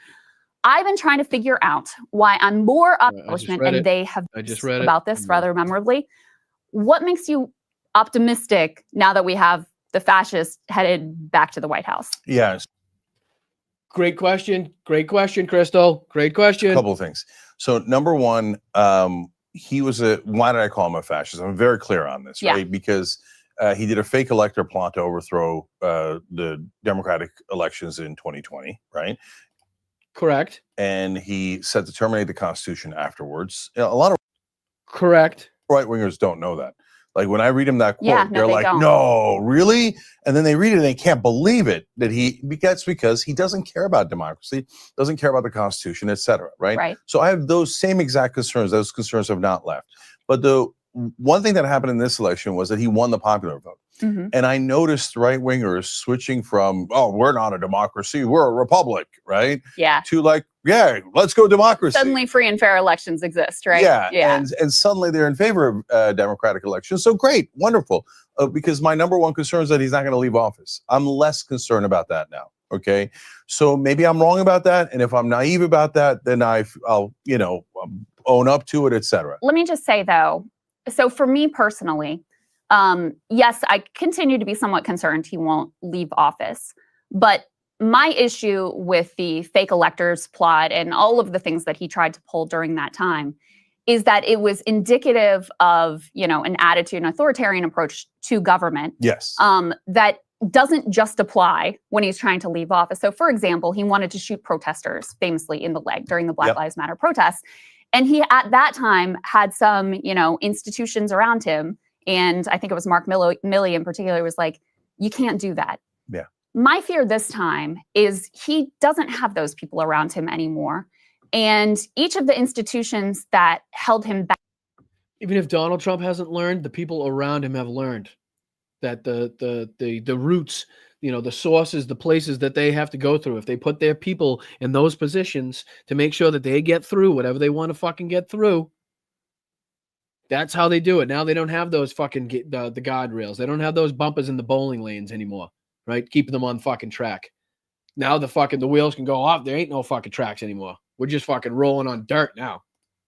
I've been trying to figure out why I'm more optimistic, and they have about this rather memorably. What makes you optimistic now that we have the fascists headed back to the White House? Yes. Great question. Great question, Crystal. Great question. A couple of things. So number one, he was why did I call him a fascist? I'm very clear on this, right? Because he did a fake elector plot to overthrow the Democratic elections in 2020, right? Correct. And he said to terminate the Constitution afterwards. A lot of right-wingers don't know that. Like when I read him that quote, they're like, no, really? And then they read it and they can't believe it that's because he doesn't care about democracy, doesn't care about the Constitution, et cetera, right? So I have those same exact concerns. Those concerns have not left. But the one thing that happened in this election was that he won the popular vote. And I noticed right-wingers switching from, oh, we're not a democracy, we're a republic, right? Yeah. To like, yeah, let's go democracy. Suddenly free and fair elections exist, right? Yeah. And suddenly they're in favor of democratic elections. So great, wonderful. Because my number one concern is that he's not going to leave office. I'm less concerned about that now. Okay. So maybe I'm wrong about that. And if I'm naive about that, then I'll, own up to it, et cetera. Let me just say though, so for me personally, yes, I continue to be somewhat concerned he won't leave office. But my issue with the fake electors plot and all of the things that he tried to pull during that time is that it was indicative of, an attitude, an authoritarian approach to government. Yes. That doesn't just apply when he's trying to leave office. So, for example, he wanted to shoot protesters famously in the leg during the Black Lives Matter protests. And he, at that time, had some, institutions around him. And I think it was Mark Milley in particular was like, you can't do that. Yeah. My fear this time is he doesn't have those people around him anymore. And each of the institutions that held him back. Even if Donald Trump hasn't learned, the people around him have learned that the roots, the sources, the places that they have to go through, if they put their people in those positions to make sure that they get through whatever they want to fucking get through, that's how they do it. Now they don't have those fucking the guardrails. They don't have those bumpers in the bowling lanes anymore, right? Keeping them on fucking track. Now the wheels can go off. There ain't no fucking tracks anymore. We're just fucking rolling on dirt now.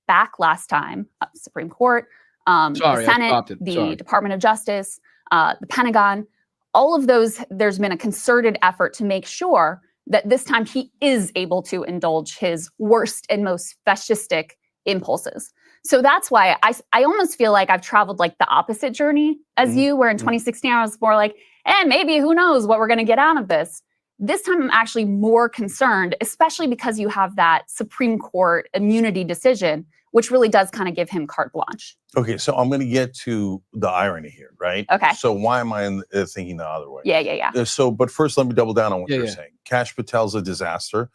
Back last time, Supreme Court, the Senate, the Department of Justice, the Pentagon, all of those, there's been a concerted effort to make sure that this time he is able to indulge his worst and most fascistic impulses. So that's why I almost feel like I've traveled like the opposite journey as you, where in 2016 I was more like, maybe who knows what we're going to get out of this. This time I'm actually more concerned, especially because you have that Supreme Court immunity decision, which really does kind of give him carte blanche. Okay, so I'm going to get to the irony here, right? Okay. So why am I thinking the other way? Yeah. So, but first, let me double down on what you're saying. Kash Patel's a disaster.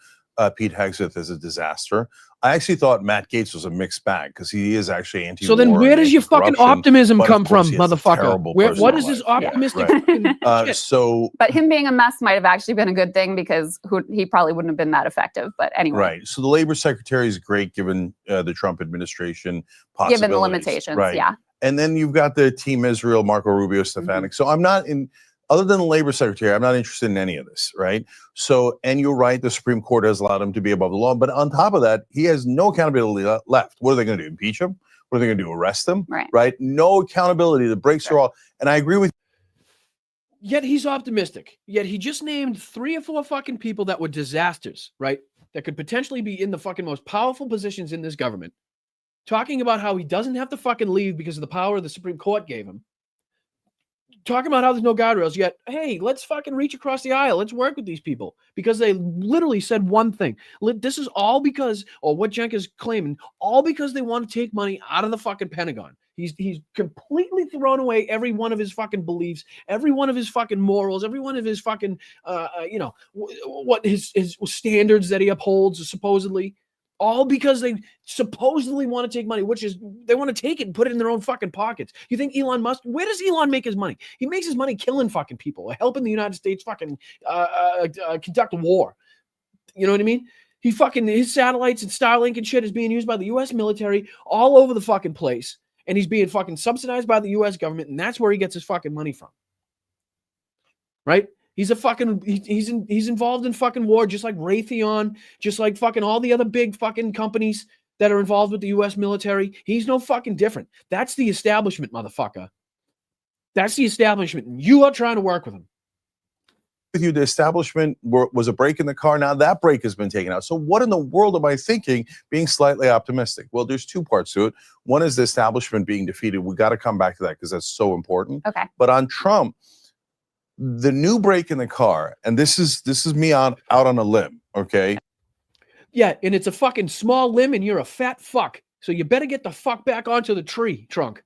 Pete Hegseth is a disaster. I actually thought Matt Gaetz was a mixed bag because he is actually anti-war. So then where does your fucking optimism come from, motherfucker? What is this optimistic shit? But him being a mess might have actually been a good thing because he probably wouldn't have been that effective. But anyway. Right. So the labor secretary is great given the Trump administration possibilities. Given the limitations, yeah. And then you've got the Team Israel, Marco Rubio, Stefanik. So I'm not in... Other than the labor secretary, I'm not interested in any of this, right? So, and you're right, the Supreme Court has allowed him to be above the law. But on top of that, he has no accountability left. What are they going to do? Impeach him? What are they going to do? Arrest him? Right? No accountability. The brakes are all. And I agree with you. Yet he's optimistic. Yet he just named 3 or 4 fucking people that were disasters, right? That could potentially be in the fucking most powerful positions in this government. Talking about how he doesn't have to fucking leave because of the power the Supreme Court gave him. Talking about how there's no guardrails, yet, hey, let's fucking reach across the aisle. Let's work with these people because they literally said one thing. This is all because, or what Cenk is claiming, all because they want to take money out of the fucking Pentagon. He's completely thrown away every one of his fucking beliefs, every one of his fucking morals, every one of his fucking, what his standards that he upholds supposedly. All because they supposedly want to take money, which is they want to take it and put it in their own fucking pockets. You think Elon Musk, where does Elon make his money? He makes his money killing fucking people, helping the United States fucking conduct a war. You know what I mean? His satellites and Starlink and shit is being used by the U.S. military all over the fucking place. And he's being fucking subsidized by the U.S. government. And that's where he gets his fucking money from. Right? He's a fucking, he's involved in fucking war, just like Raytheon, just like fucking all the other big fucking companies that are involved with the U.S. military. He's no fucking different. That's the establishment, motherfucker. That's the establishment. And you are trying to work with him. With you, the establishment was a break in the car. Now that break has been taken out. So what in the world am I thinking being slightly optimistic? Well, there's two parts to it. One is the establishment being defeated. We got to come back to that because that's so important. Okay. But on Trump, the new break in the car, and this is me out on a limb, okay? Yeah, and it's a fucking small limb and you're a fat fuck. So you better get the fuck back onto the tree trunk.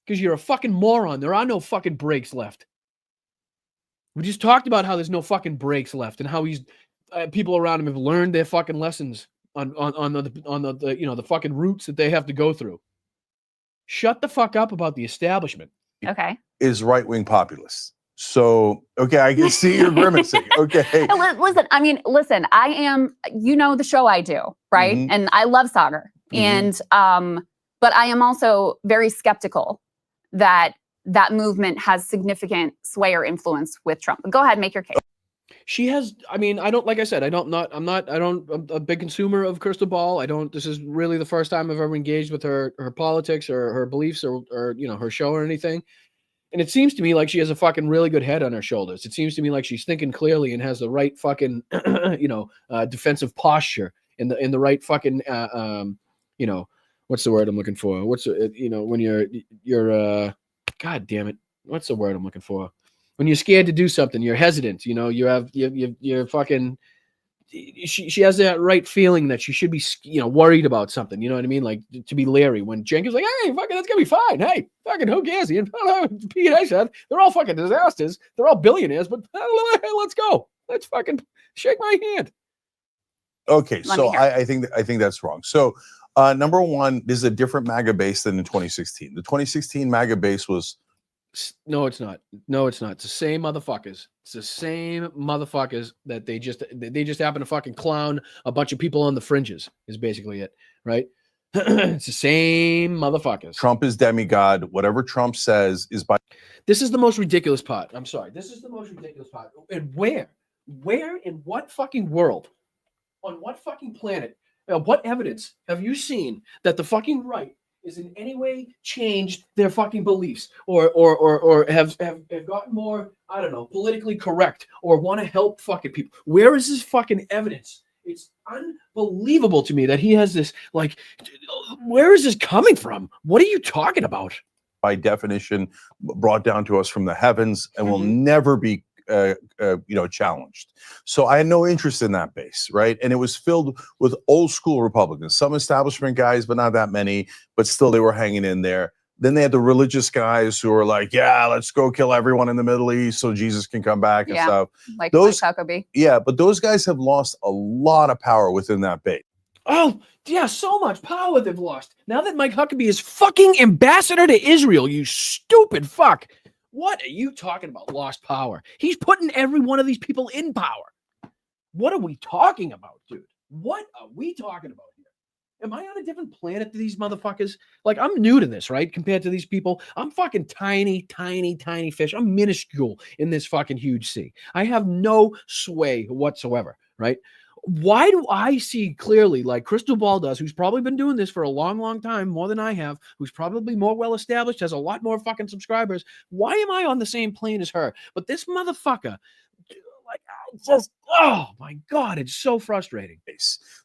Because you're a fucking moron. There are no fucking brakes left. We just talked about how there's no fucking brakes left and how he's people around him have learned their fucking lessons on the you know, the fucking routes that they have to go through. Shut the fuck up about the establishment. Okay. Is right-wing populists. So, okay, I can see you're grimacing. Okay. Listen, I mean, listen, I am, you know, the show I do, right? Mhm. And I love soccer. And, but I am also very skeptical that that movement has significant sway or influence with Trump. Go ahead, make your case. She has, I mean, I don't, like I said, I'm a big consumer of Crystal Ball. This is really the first time I've ever engaged with her politics or her beliefs or, you know, her show or anything. And it seems to me like she has a fucking really good head on her shoulders. It seems to me like she's thinking clearly and has the right fucking, you know, defensive posture in the right fucking, you know, what's the word I'm looking for? You know, when you're, God damn it. What's the word I'm looking for? When you're scared to do something, you're hesitant, you know, you're fucking, she has that right feeling that she should be, you know, worried about something. You know what I mean? Like to be leery when Jenkins like, hey, fucking, that's gonna be fine. Hey, fucking, who cares? Pete Hegseth, they're all fucking disasters. They're all billionaires, but let's go. Let's fucking shake my hand. Okay, so I think that's wrong. So number one, this is a different MAGA base than in 2016. The 2016 MAGA base was. No, it's not. No, it's not. It's the same motherfuckers. It's the same motherfuckers that they just happen to fucking clown a bunch of people on the fringes is basically it, right? It's the same motherfuckers. Trump is demigod. Whatever Trump says is by. This is the most ridiculous part. I'm sorry. This is the most ridiculous part. And where in what fucking world, on what fucking planet, what evidence have you seen that the fucking right is in any way changed their fucking beliefs or have gotten more, I don't know, politically correct or want to help fucking people? Where is this fucking evidence? It's unbelievable to me that he has this, like, where is this coming from? What are you talking about? By definition, brought down to us from the heavens and will never be you know, challenged. So I had no interest in that base, right? And it was filled with old school Republicans, some establishment guys, but not that many, but still they were hanging in there. Then they had the religious guys who were like, yeah, let's go kill everyone in the Middle East so Jesus can come back and stuff. Like those, Mike Huckabee. Yeah, but those guys have lost a lot of power within that base. Oh, yeah, so much power they've lost. Now that Mike Huckabee is fucking ambassador to Israel, you stupid fuck. What are you talking about, lost power? He's putting every one of these people in power. What are we talking about, dude? What are we talking about here? Am I on a different planet to these motherfuckers? Like, I'm new to this, right? Compared to these people, I'm fucking tiny, tiny, tiny fish. I'm minuscule in this fucking huge sea. I have no sway whatsoever, right? Why do I see clearly, like Crystal Ball does, who's probably been doing this for a long, long time, more than I have, who's probably more well-established, has a lot more fucking subscribers. Why am I on the same plane as her? But this motherfucker, like, I just, oh my God, it's so frustrating.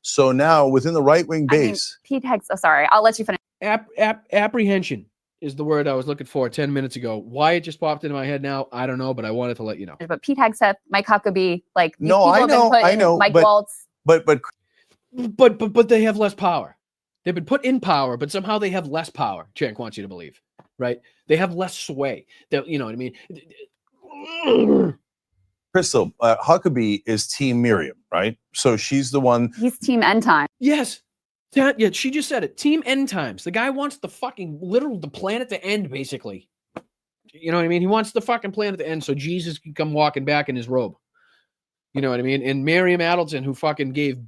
So now within the right-wing base. I mean, Pete Hegseth, sorry, I'll let you finish. Apprehension is the word I was looking for 10 minutes ago. Why it just popped into my head now, I don't know, but I wanted to let you know. But Pete Hegseth, Mike Huckabee, like, these no, people I know, Mike Waltz. But they have less power. They've been put in power, but somehow they have less power. Cenk wants you to believe, right? They have less sway. You know what I mean? Crystal, Huckabee is Team Miriam, right? So she's the one. He's Team End Time. Yes. Yeah, she just said it. Team End Times. The guy wants the fucking the planet to end, basically. You know what I mean? He wants the fucking planet to end so Jesus can come walking back in his robe. You know what I mean? And Miriam Adelson, who fucking gave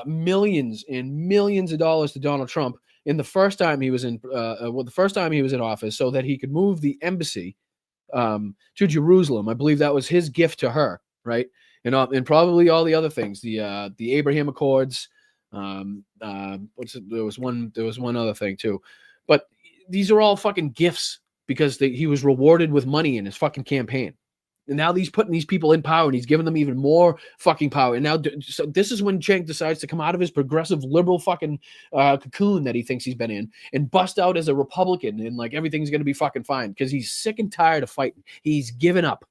millions and millions of dollars to Donald Trump in the first time he was in, the first time he was in office, so that he could move the embassy to Jerusalem. I believe that was his gift to her, right? And probably all the other things, the Abraham Accords. What's it? There was one other thing too, but these are all fucking gifts because he was rewarded with money in his fucking campaign. And now he's putting these people in power and he's giving them even more fucking power. And now so this is when Cenk decides to come out of his progressive liberal fucking cocoon that he thinks he's been in and bust out as a Republican and like everything's going to be fucking fine because he's sick and tired of fighting. He's given up.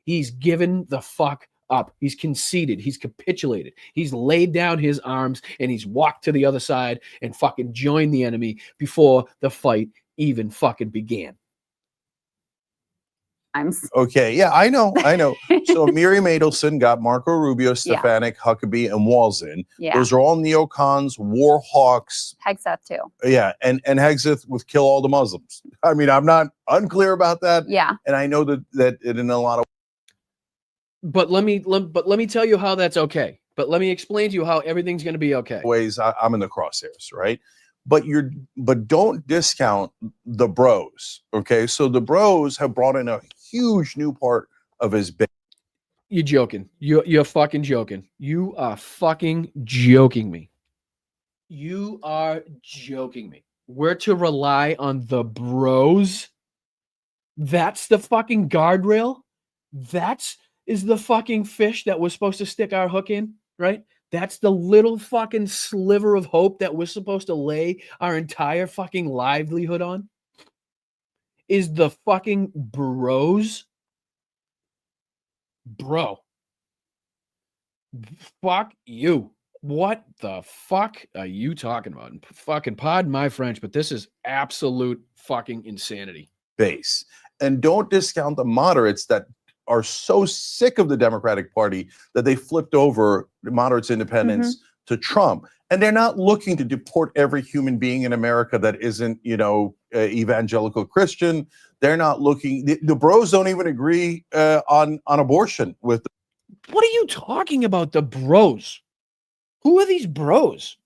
He's given the fuck up. He's conceded. He's capitulated. He's laid down his arms and he's walked to the other side and fucking joined the enemy before the fight even fucking began. Okay, yeah, I know. So Miriam Adelson got Marco Rubio, Stefanik, Huckabee, and Walls in. Yeah. Those are all neocons, war hawks. Hegseth too. Yeah, and Hegseth with kill all the Muslims. I mean, I'm not unclear about that. Yeah. And I know that in a lot of But let me tell you how that's okay. But let me explain to you how everything's going to be okay. ways I'm in the crosshairs, right? But don't discount the bros. Okay, so the bros have brought in a huge new part of his base. You're joking. You're fucking joking. You are fucking joking me. You are joking me. We're to rely on the bros. That's the fucking guardrail. That is the fucking fish that we're supposed to stick our hook in, right? That's the little fucking sliver of hope that we're supposed to lay our entire fucking livelihood on. Is the fucking bros. Bro. Fuck you. What the fuck are you talking about? Fucking pardon my French, but this is absolute fucking insanity. Base. And don't discount the moderates that are so sick of the Democratic Party that they flipped over moderates, independents to Trump. And they're not looking to deport every human being in America that isn't, evangelical Christian. They're not looking. The bros don't even agree on abortion with. What are you talking about? The bros? Who are these bros?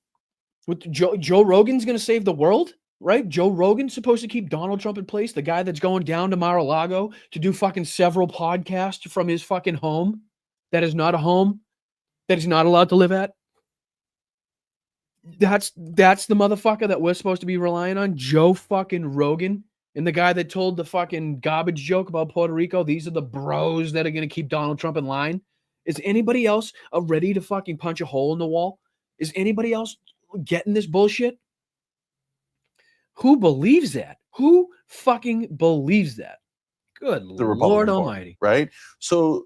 With Joe Rogan's going to save the world, right? Joe Rogan's supposed to keep Donald Trump in place, the guy that's going down to Mar-a-Lago to do fucking several podcasts from his fucking home that is not a home that he's not allowed to live at. That's the motherfucker that we're supposed to be relying on, Joe fucking Rogan, and the guy that told the fucking garbage joke about Puerto Rico. These are the bros that are going to keep Donald Trump in line. Is anybody else ready to fucking punch a hole in the wall? Is anybody else getting this bullshit? Who believes that? Who fucking believes that? Good The Lord Republican Almighty. Party, right? So,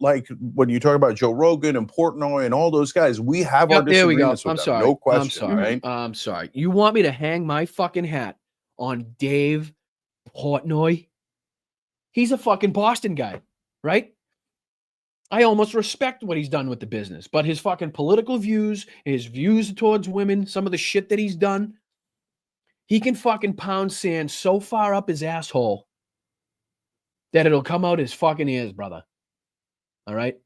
like when you talk about Joe Rogan and Portnoy and all those guys, we have our There we go. disagreements with I'm them, sorry. no question, I'm sorry. right? I'm sorry. You want me to hang my fucking hat on Dave Portnoy? He's a fucking Boston guy, right? I almost respect what he's done with the business, but his fucking political views, his views towards women, some of the shit that he's done, he can fucking pound sand so far up his asshole that it'll come out his fucking ears, brother. All right?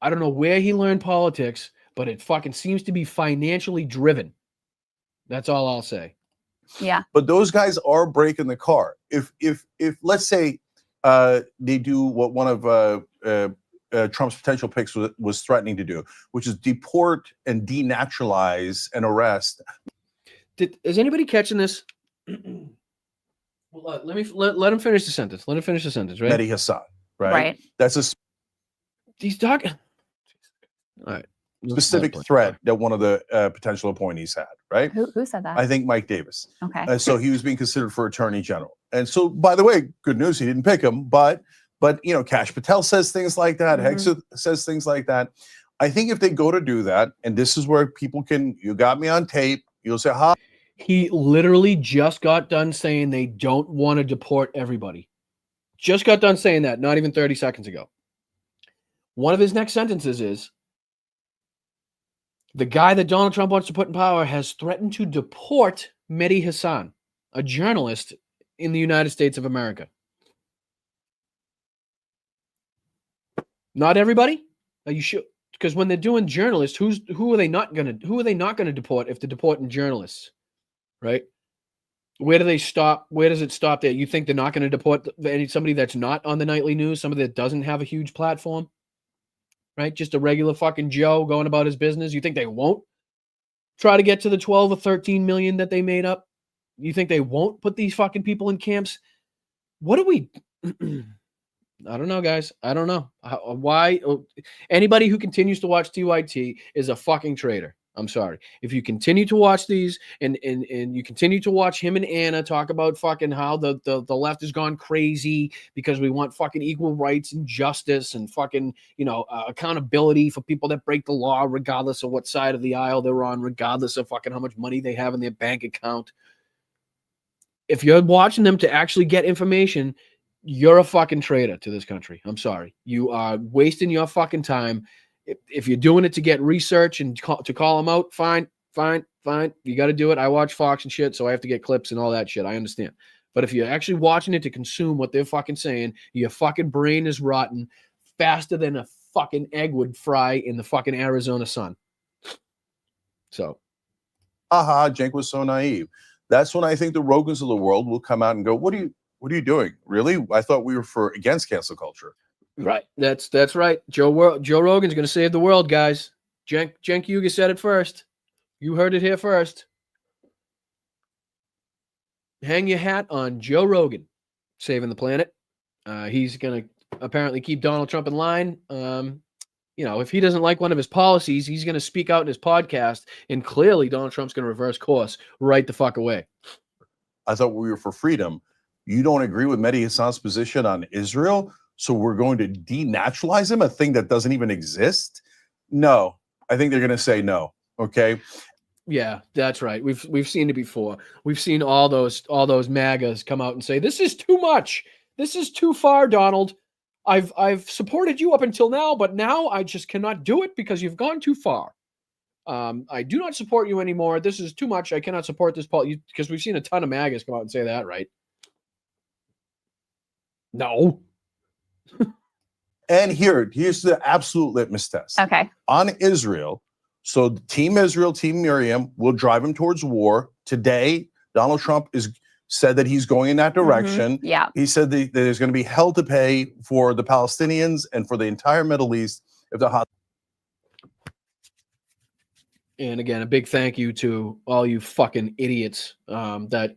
I don't know where he learned politics, but it fucking seems to be financially driven. That's all I'll say. Yeah. But those guys are breaking the car. If let's say they do what one of Trump's potential picks was threatening to do, which is deport and denaturalize and arrest. Is anybody catching this? Well, let him finish the sentence. Let him finish the sentence, right? Mehdi Hasan, right? Right. That's a he's talking. All right. specific threat that one of the potential appointees had, right? Who said that? I think Mike Davis. Okay. So he was being considered for attorney general. And so, by the way, good news, he didn't pick him. But Kash Patel says things like that. Hegseth says things like that. I think if they go to do that, and this is where people you got me on tape, you'll say, ha. He literally just got done saying they don't want to deport everybody. Just got done saying that, not even 30 seconds ago. One of his next sentences is, the guy that Donald Trump wants to put in power has threatened to deport Mehdi Hasan, a journalist in the United States of America. Not everybody? Are you sure? Because when they're doing journalists, who are they not gonna deport if they're deporting journalists? Right? Where do they stop? Where does it stop there? You think they're not going to deport somebody that's not on the nightly news, somebody that doesn't have a huge platform, right? Just a regular fucking Joe going about his business. You think they won't try to get to the 12 or 13 million that they made up? You think they won't put these fucking people in camps? What do we... I don't know, guys. I don't know. Why? Anybody who continues to watch TYT is a fucking traitor. I'm sorry. If you continue to watch these and you continue to watch him and Anna talk about fucking how the left has gone crazy because we want fucking equal rights and justice and fucking, accountability for people that break the law, regardless of what side of the aisle they're on, regardless of fucking how much money they have in their bank account. If you're watching them to actually get information, you're a fucking traitor to this country. I'm sorry. You are wasting your fucking time. If you're doing it to get research and to call them out, fine. You got to do it. I watch Fox and shit, so I have to get clips and all that shit. I understand. But if you're actually watching it to consume what they're fucking saying, your fucking brain is rotten faster than a fucking egg would fry in the fucking Arizona sun. So. Cenk was so naive. That's when I think the Rogans of the world will come out and go, what are you doing? Really? I thought we were against cancel culture. Right. That's right. Joe Rogan's going to save the world, guys. Cenk Uygur said it first. You heard it here first. Hang your hat on Joe Rogan saving the planet. He's going to apparently keep Donald Trump in line. If he doesn't like one of his policies, he's going to speak out in his podcast, and clearly Donald Trump's going to reverse course right the fuck away. I thought we were for freedom. You don't agree with Mehdi Hassan's position on Israel, so we're going to denaturalize him, a thing that doesn't even exist? No, I think they're going to say no. Okay. Yeah, that's right. We've seen it before. We've seen all those MAGAs come out and say, this is too much. This is too far, Donald. I've supported you up until now, but now I just cannot do it because you've gone too far. I do not support you anymore. This is too much. I cannot support this policy, because we've seen a ton of MAGAs come out and say that, right? No. And here's the absolute litmus test. Okay. On Israel, so Team Israel, Team Miriam will drive him towards war. Today, Donald Trump said that he's going in that direction. Mm-hmm. Yeah. He said that there's going to be hell to pay for the Palestinians and for the entire Middle East if the hot. And again, a big thank you to all you fucking idiots that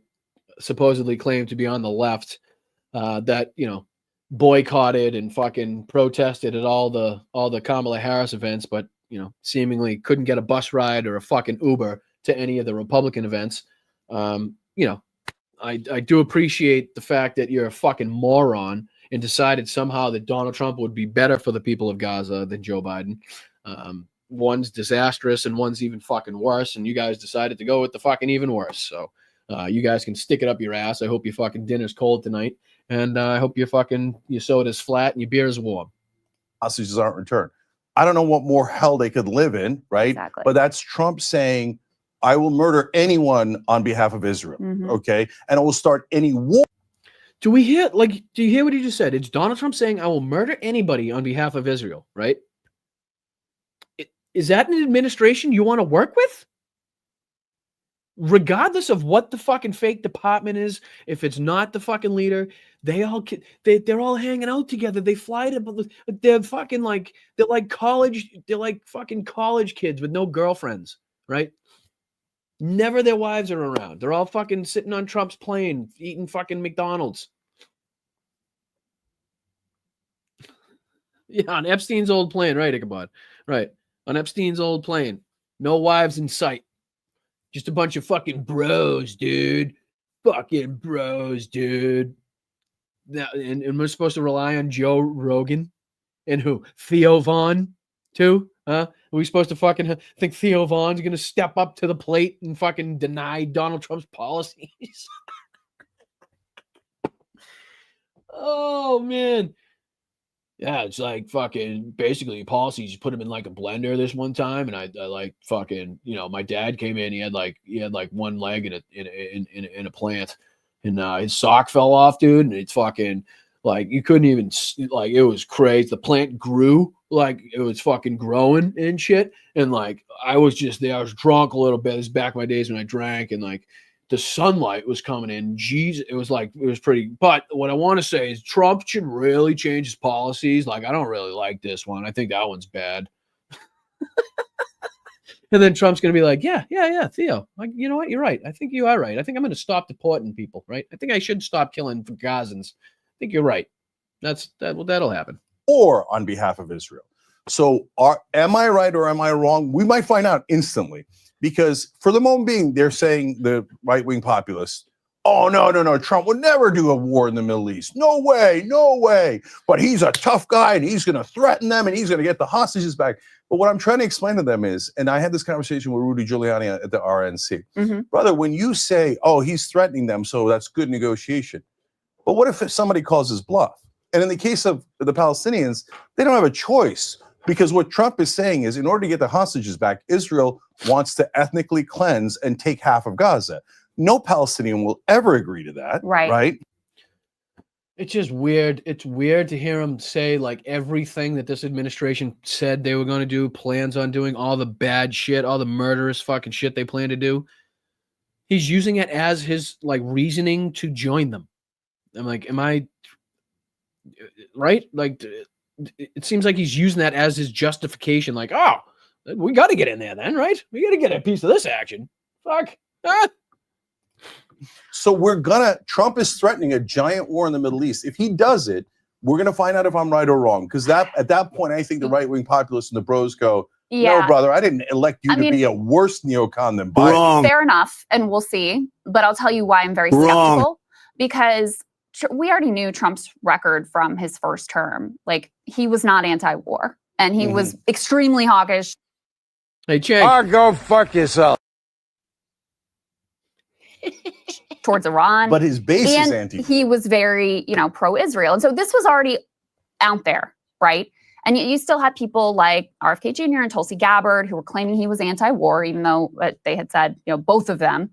supposedly claim to be on the left, that boycotted and fucking protested at all the Kamala Harris events, but seemingly couldn't get a bus ride or a fucking Uber to any of the Republican events. I do appreciate the fact that you're a fucking moron and decided somehow that Donald Trump would be better for the people of Gaza than Joe Biden. One's disastrous and one's even fucking worse, and you guys decided to go with the fucking even worse. So you guys can stick it up your ass. I hope your fucking dinner's cold tonight, and I hope your soda's flat and your beer's warm. Hostages aren't returned. I don't know what more hell they could live in, right? Exactly. But that's Trump saying, I will murder anyone on behalf of Israel, okay? And I will start any war. Do you hear what he just said? It's Donald Trump saying, I will murder anybody on behalf of Israel, right? Is that an administration you want to work with? Regardless of what the fucking fake department is, if it's not the fucking leader, they're all hanging out together. They fly to, they're like fucking college kids with no girlfriends, right? Never their wives are around. They're all fucking sitting on Trump's plane, eating fucking McDonald's. Yeah, on Epstein's old plane, right, Ichabod? Right. On Epstein's old plane. No wives in sight. Just a bunch of fucking bros, dude. Fucking bros, dude. Now, and we're supposed to rely on Joe Rogan? And who? Theo Vaughn, too? Huh? Are we supposed to fucking think Theo Vaughn's going to step up to the plate and fucking deny Donald Trump's policies? Oh, man. Yeah, it's like fucking basically policies. You put him in like a blender this one time, and I like fucking, my dad came in. He had like one leg in a plant, and his sock fell off, dude. And it's fucking like you couldn't even like it was crazy. The plant grew like it was fucking growing and shit. And like I was just there. I was drunk a little bit. This is back in my days when I drank, and like the sunlight was coming in. Jeez, it was pretty. But what I want to say is Trump should really change his policies. Like, I don't really like this one. I think that one's bad. And then Trump's going to be like, yeah, Theo, like, you know what? You're right. I think you are right. I think I'm going to stop deporting people, right? I think I should stop killing Gazans. I think you're right. That'll happen. Or on behalf of Israel. So am I right or am I wrong? We might find out instantly, because for the moment being, they're saying, the right-wing populists, oh, no, Trump would never do a war in the Middle East. No way. But he's a tough guy and he's going to threaten them and he's going to get the hostages back. But what I'm trying to explain to them is, and I had this conversation with Rudy Giuliani at the RNC, brother, when you say, oh, he's threatening them, so that's good negotiation. But what if somebody calls his bluff? And in the case of the Palestinians, they don't have a choice, because what Trump is saying is, in order to get the hostages back, Israel wants to ethnically cleanse and take half of Gaza. No Palestinian will ever agree to that. Right. It's just weird. It's weird to hear him say like everything that this administration said they were going to do, plans on doing, all the bad shit, all the murderous fucking shit they plan to do. He's using it as his like reasoning to join them. I'm like, am I right? Like, it seems like he's using that as his justification. Like, oh, we got to get in there then, right? We got to get a piece of this action. Fuck. So Trump is threatening a giant war in the Middle East. If he does it, we're going to find out if I'm right or wrong. Because at that point, I think the right-wing populists and the bros go, no, brother, I didn't elect you to be a worse neocon than Biden. Fair enough, and we'll see. But I'll tell you why I'm very skeptical. Because we already knew Trump's record from his first term. Like, he was not anti-war. And he was extremely hawkish. Hey, Jake. Go fuck yourself. Towards Iran. But his base is anti. He was very, pro-Israel. And so this was already out there, right? And yet you still had people like RFK Jr. and Tulsi Gabbard who were claiming he was anti-war, even though they had said, both of them,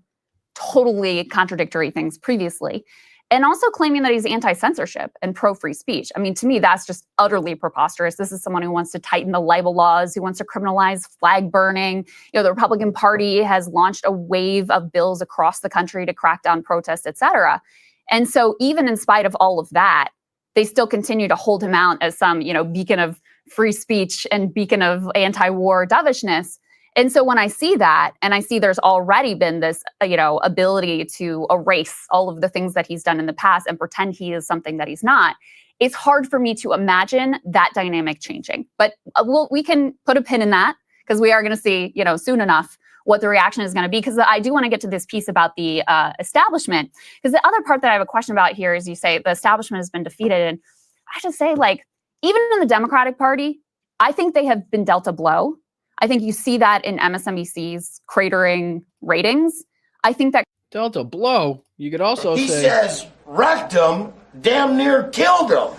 totally contradictory things previously. And also claiming that he's anti-censorship and pro-free speech. I mean, to me, that's just utterly preposterous. This is someone who wants to tighten the libel laws, who wants to criminalize flag burning. The Republican Party has launched a wave of bills across the country to crack down protests, et cetera. And so even in spite of all of that, they still continue to hold him out as some, beacon of free speech and beacon of anti-war dovishness. And so when I see that, and I see there's already been this, ability to erase all of the things that he's done in the past and pretend he is something that he's not, it's hard for me to imagine that dynamic changing. But we can put a pin in that, because we are going to see, soon enough what the reaction is going to be. Because I do want to get to this piece about the establishment. Because the other part that I have a question about here is you say the establishment has been defeated. And I just say, like, even in the Democratic Party, I think they have been dealt a blow. I think you see that in MSNBC's cratering ratings. I think that Delta blow. You could also he say, says wrecked him, damn near killed him.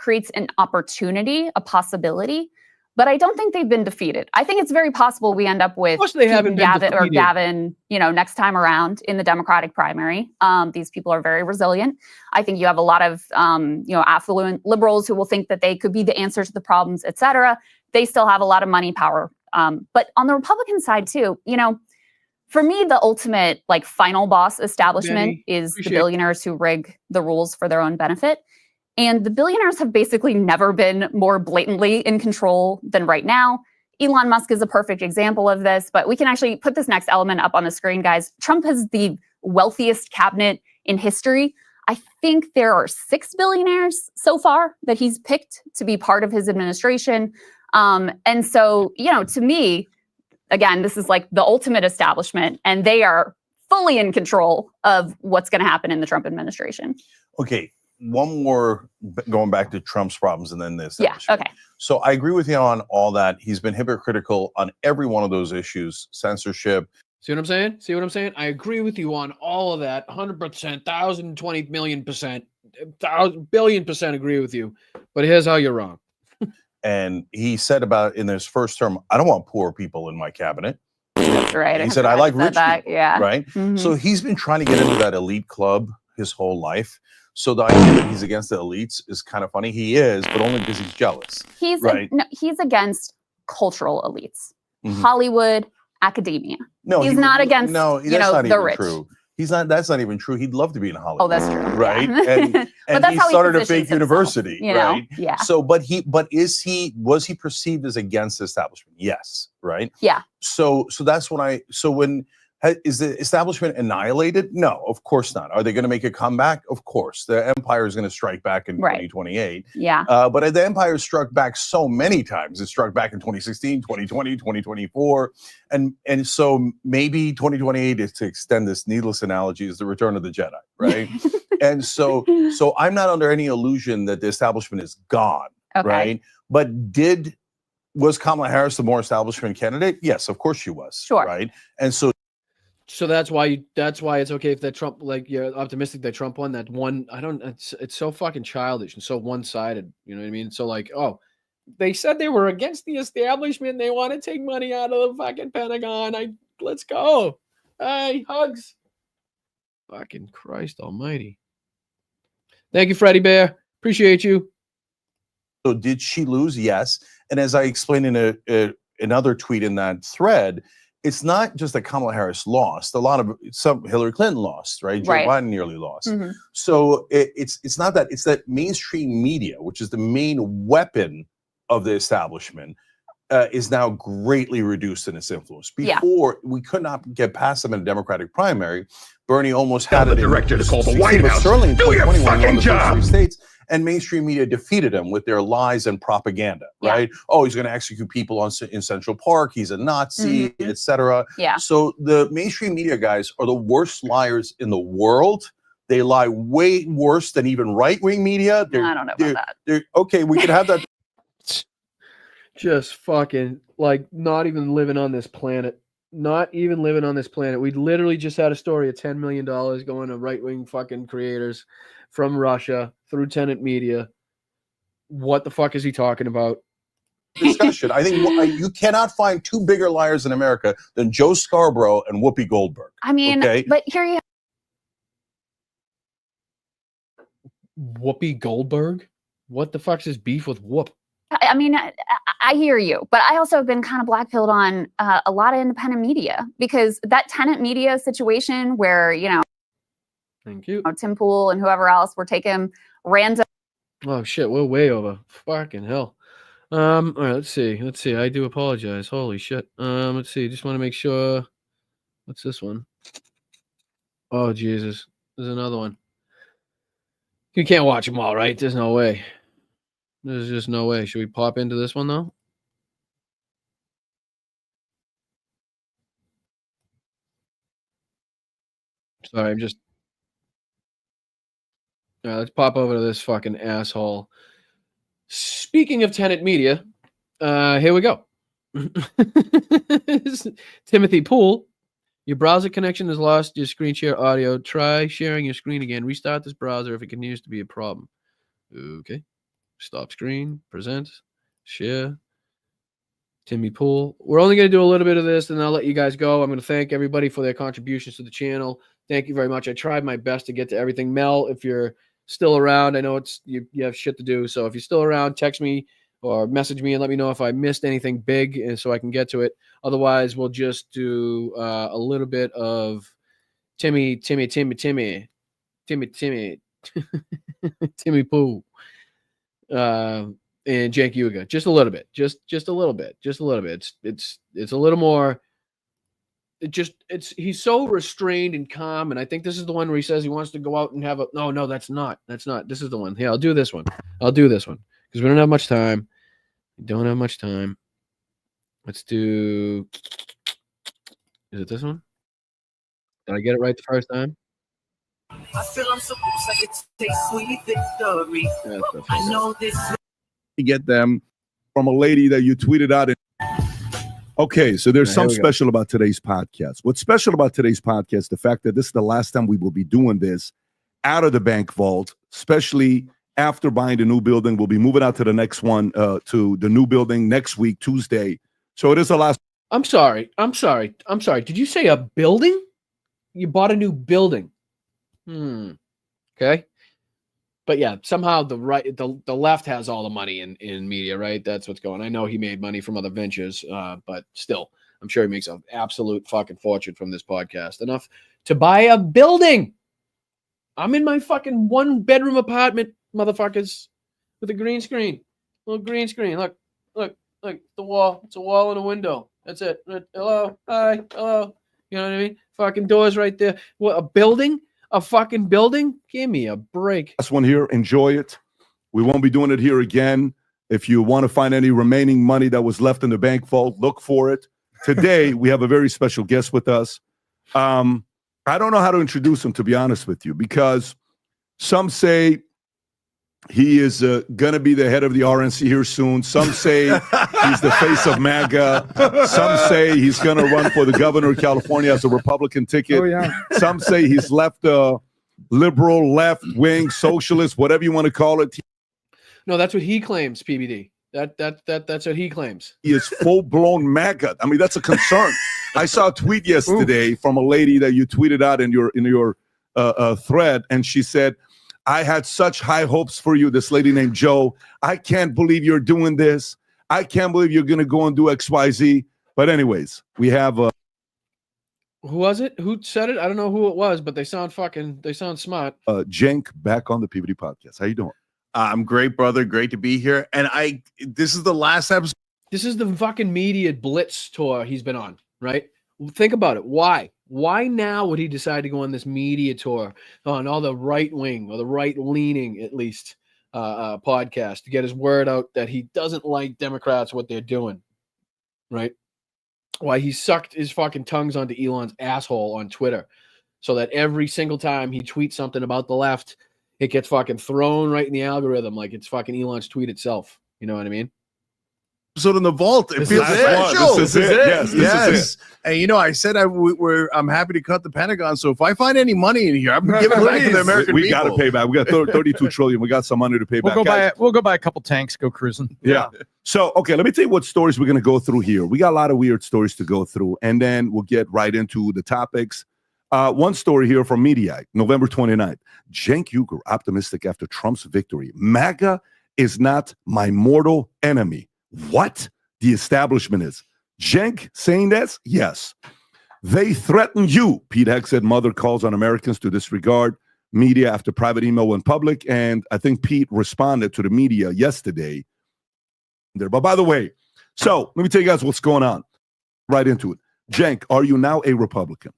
creates an opportunity, a possibility, but I don't think they've been defeated. I think it's very possible we end up with Gavin next time around in the Democratic primary. These people are very resilient. I think you have a lot of affluent liberals who will think that they could be the answer to the problems, et cetera. They still have a lot of money power. But on the Republican side too, for me, the ultimate final boss establishment is the billionaires who rig the rules for their own benefit. And the billionaires have basically never been more blatantly in control than right now. Elon Musk is a perfect example of this, but we can actually put this next element up on the screen, guys. Trump has the wealthiest cabinet in history. I think there are 6 billionaires so far that he's picked to be part of his administration. And so, to me, again, this is like the ultimate establishment, and they are fully in control of what's going to happen in the Trump administration. Okay. One more, going back to Trump's problems and then this. Yeah, okay. So I agree with you on all that. He's been hypocritical on every one of those issues, censorship. See what I'm saying? See what I'm saying? I agree with you on all of that, 100%, 1,020 million %, 1,000 billion % agree with you. But here's how you're wrong. And he said about in his first term, I don't want poor people in my cabinet. That's right. He said, I like rich people. Yeah. Right? Mm-hmm. So he's been trying to get into that elite club his whole life. So the idea that he's against the elites is kind of funny. He is, but only because he's jealous. He's against cultural elites. Mm-hmm. Hollywood, academia. No, he's not against no, you that's know not the even rich. true. He's not. That's not even true. He'd love to be in Hollywood. Oh, that's true. Right? Yeah. And But and that's he how he started a positions fake himself, university, you know? right? Yeah. So, was he perceived as against the establishment? Yes, right. Yeah. So that's when is the establishment annihilated? No, of course not. Are they going to make a comeback? Of course, the empire is going to strike back in 2028. Yeah. But the empire struck back so many times. It struck back in 2016, 2020, 2024, and so maybe 2028 is, to extend this needless analogy, is the return of the Jedi, right? And so I'm not under any illusion that the establishment is gone, right? But was Kamala Harris the more establishment candidate? Yes, of course she was. Sure. Right. And so that's why it's okay if that Trump, like, you're optimistic that Trump won. That one, it's so fucking childish and so one-sided. You know what I mean? So like, oh, they said they were against the establishment. They want to take money out of the fucking Pentagon. Let's go. Hey, hugs. Fucking Christ almighty. Thank you, Freddie Bear. Appreciate you. So did she lose? Yes. And as I explained in another tweet in that thread, it's not just that Kamala Harris lost. Some Hillary Clinton lost, right? Joe Biden nearly lost. Mm-hmm. So it's not that. It's that mainstream media, which is the main weapon of the establishment, is now greatly reduced in its influence. Before, we could not get past them in a Democratic primary. Bernie almost had the director to call the White House. Sterling Do your fucking job. States, and mainstream media defeated him with their lies and propaganda, right? Oh, he's going to execute people in Central Park. He's a Nazi, etc. Yeah. So the mainstream media guys are the worst liars in the world. They lie way worse than even right-wing media. I don't know about that. Okay, we could have that. Just fucking, like, not even living on this planet. Not even living on this planet. We literally just had a story of $10 million going to right-wing fucking creators from Russia through tenant media. What the fuck is he talking about? Discussion. I think you cannot find two bigger liars in America than Joe Scarborough and Whoopi Goldberg. I mean, but here you have Whoopi Goldberg? What the fuck's his beef with Whoop? I mean, I hear you, but I also have been kind of black-pilled on a lot of independent media, because that tenant media situation where, you know, thank you, Tim Pool and whoever else were taking random. Oh shit, we're way over. Fucking hell. All right, let's see. I do apologize. Holy shit. Let's see. Just want to make sure. What's this one? Oh Jesus, there's another one. You can't watch them all, right? There's no way. There's just no way. Should we pop into this one, though? Sorry, I'm just... All right, let's pop over to this fucking asshole. Speaking of tenant media, here we go. Timothy Poole, your browser connection has lost your screen share audio. Try sharing your screen again. Restart this browser if it continues to be a problem. Okay. Stop screen, present, share. Timmy Pool. We're only going to do a little bit of this, and I'll let you guys go. I'm going to thank everybody for their contributions to the channel. Thank you very much. I tried my best to get to everything. Mel, if you're still around, I know you have shit to do. So if you're still around, text me or message me and let me know if I missed anything big, and so I can get to it. Otherwise, we'll just do a little bit of Timmy Pool. And Jake Yuga, just a little bit, just a little bit. It's a little more. He's so restrained and calm, and I think this is the one where he says he wants to go out and have a. No, that's not. This is the one. Yeah, I'll do this one because we don't have much time. Let's do. Is it this one? Did I get it right the first time? I feel I'm supposed to taste sweet victory. I know this. Get them from a lady that you tweeted out. Okay, so there's something special about today's podcast. What's special about today's podcast, the fact that this is the last time we will be doing this out of the bank vault, especially after buying the new building. We'll be moving out to the next one, to the new building next week, Tuesday. So it is the last. I'm sorry. Did you say a building? You bought a new building. Okay. But yeah, somehow the left has all the money in media, right? That's what's going on. I know he made money from other ventures, but still. I'm sure he makes an absolute fucking fortune from this podcast. Enough to buy a building. I'm in my fucking 1-bedroom apartment, motherfuckers, with a green screen. Little green screen. Look, the wall. It's a wall and a window. That's it. Hello, hi, hello. You know what I mean? Fucking doors right there. What, a building? A fucking building? Give me a break. Last one here. Enjoy it. We won't be doing it here again. If you want to find any remaining money that was left in the bank vault, look for it. Today, we have a very special guest with us. I don't know how to introduce him, to be honest with you, because some say he is going to be the head of the RNC here soon. Some say he's the face of MAGA. Some say he's going to run for the governor of California as a Republican ticket. Oh, yeah. Some say he's left liberal, left-wing, socialist, whatever you want to call it. No, that's what he claims, PBD. That's what he claims. He is full-blown MAGA. I mean, that's a concern. I saw a tweet yesterday from a lady that you tweeted out in your thread, and she said, I had such high hopes for you, this lady named Joe. I can't believe you're doing this. I can't believe you're going to go and do XYZ. But anyways, we have... Who was it? Who said it? I don't know who it was, but they sound smart. Cenk back on the PBD podcast. How you doing? I'm great, brother. Great to be here. And this is the last episode. This is the fucking media blitz tour he's been on, right? Think about it. Why? Why now would he decide to go on this media tour on all the right wing or the right leaning, at least, podcast to get his word out that he doesn't like Democrats, what they're doing, right? Why he sucked his fucking tongues onto Elon's asshole on Twitter so that every single time he tweets something about the left, it gets fucking thrown right in the algorithm like it's fucking Elon's tweet itself. You know what I mean? Episode in the vault. It feels special. This is it. Yes. Is it. And you know, I said I'm happy to cut the Pentagon. So if I find any money in here, I'm giving it back to the American people. We got to pay back. We got 32 trillion. We got some money to pay back. We'll go buy a couple tanks. Go cruising. Yeah. So okay, let me tell you what stories we're going to go through here. We got a lot of weird stories to go through, and then we'll get right into the topics. One story here from Mediaite, November 29th. Cenk Uygur optimistic after Trump's victory. MAGA is not my mortal enemy. What? The establishment is. Cenk saying this? Yes. They threaten you. Pete Hegseth, mother calls on Americans to disregard media after private email went public. And I think Pete responded to the media yesterday. But by the way, so let me tell you guys what's going on. Right into it. Cenk, are you now a Republican?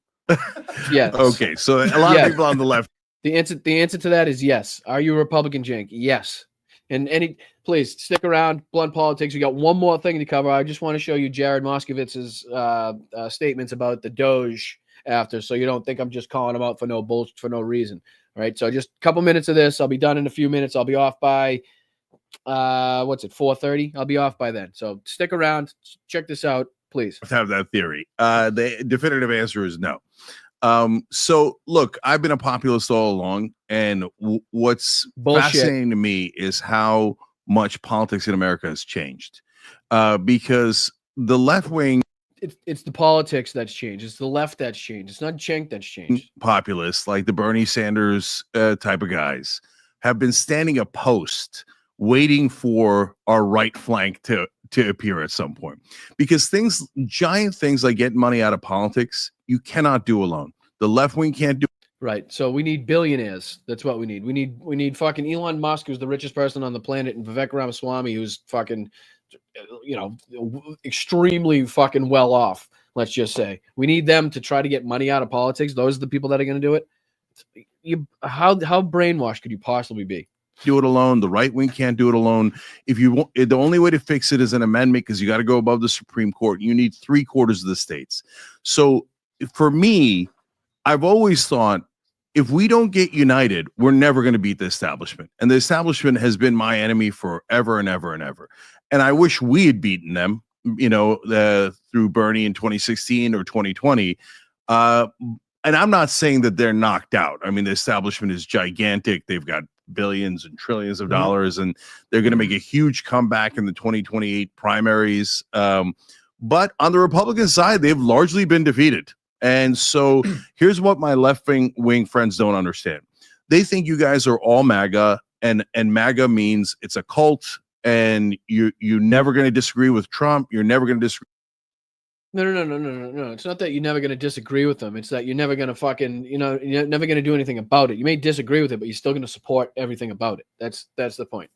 Yes. Okay, so a lot of people on the left. The answer to that is yes. Are you a Republican, Cenk? Yes. And please stick around. Blunt Politics. We got one more thing to cover. I just want to show you Jared Moskowitz's statements about the Doge after, so you don't think I'm just calling him out for no bullshit for no reason. All right. So just a couple minutes of this. I'll be done in a few minutes. I'll be off by 4:30. I'll be off by then. So stick around. Check this out, please. Have that theory. The definitive answer is no. So look, I've been a populist all along, and what's fascinating to me is how much politics in America has changed. Because the left wing, it's the politics that's changed. It's the left that's changed. It's not Cenk that's changed. Populists like the Bernie Sanders type of guys have been standing a post, waiting for our right flank to appear at some point, because giant things like getting money out of politics, you cannot do alone. The left wing can't do. Right. So we need billionaires. That's what we need. We need fucking Elon Musk, who's the richest person on the planet, and Vivek Ramaswamy, who's fucking, extremely fucking well off. Let's just say we need them to try to get money out of politics. Those are the people that are going to do it. How brainwashed could you possibly be? Do it alone. The right wing can't do it alone. If you want, the only way to fix it is an amendment, because you got to go above the Supreme Court. You need 3/4 of the states. So for me, I've always thought, if we don't get united, we're never going to beat the establishment. And the establishment has been my enemy forever and ever and ever. And I wish we had beaten them, through Bernie in 2016 or 2020. And I'm not saying that they're knocked out. I mean, the establishment is gigantic. They've got billions and trillions of dollars, and they're going to make a huge comeback in the 2028 primaries. But on the Republican side, they've largely been defeated. And so here's what my left wing friends don't understand. They think you guys are all MAGA, and MAGA means it's a cult, and you're never going to disagree with Trump. You're never going to disagree. No. It's not that you're never going to disagree with them. It's that you're never going to fucking, you're never going to do anything about it. You may disagree with it, but you're still going to support everything about it. That's the point.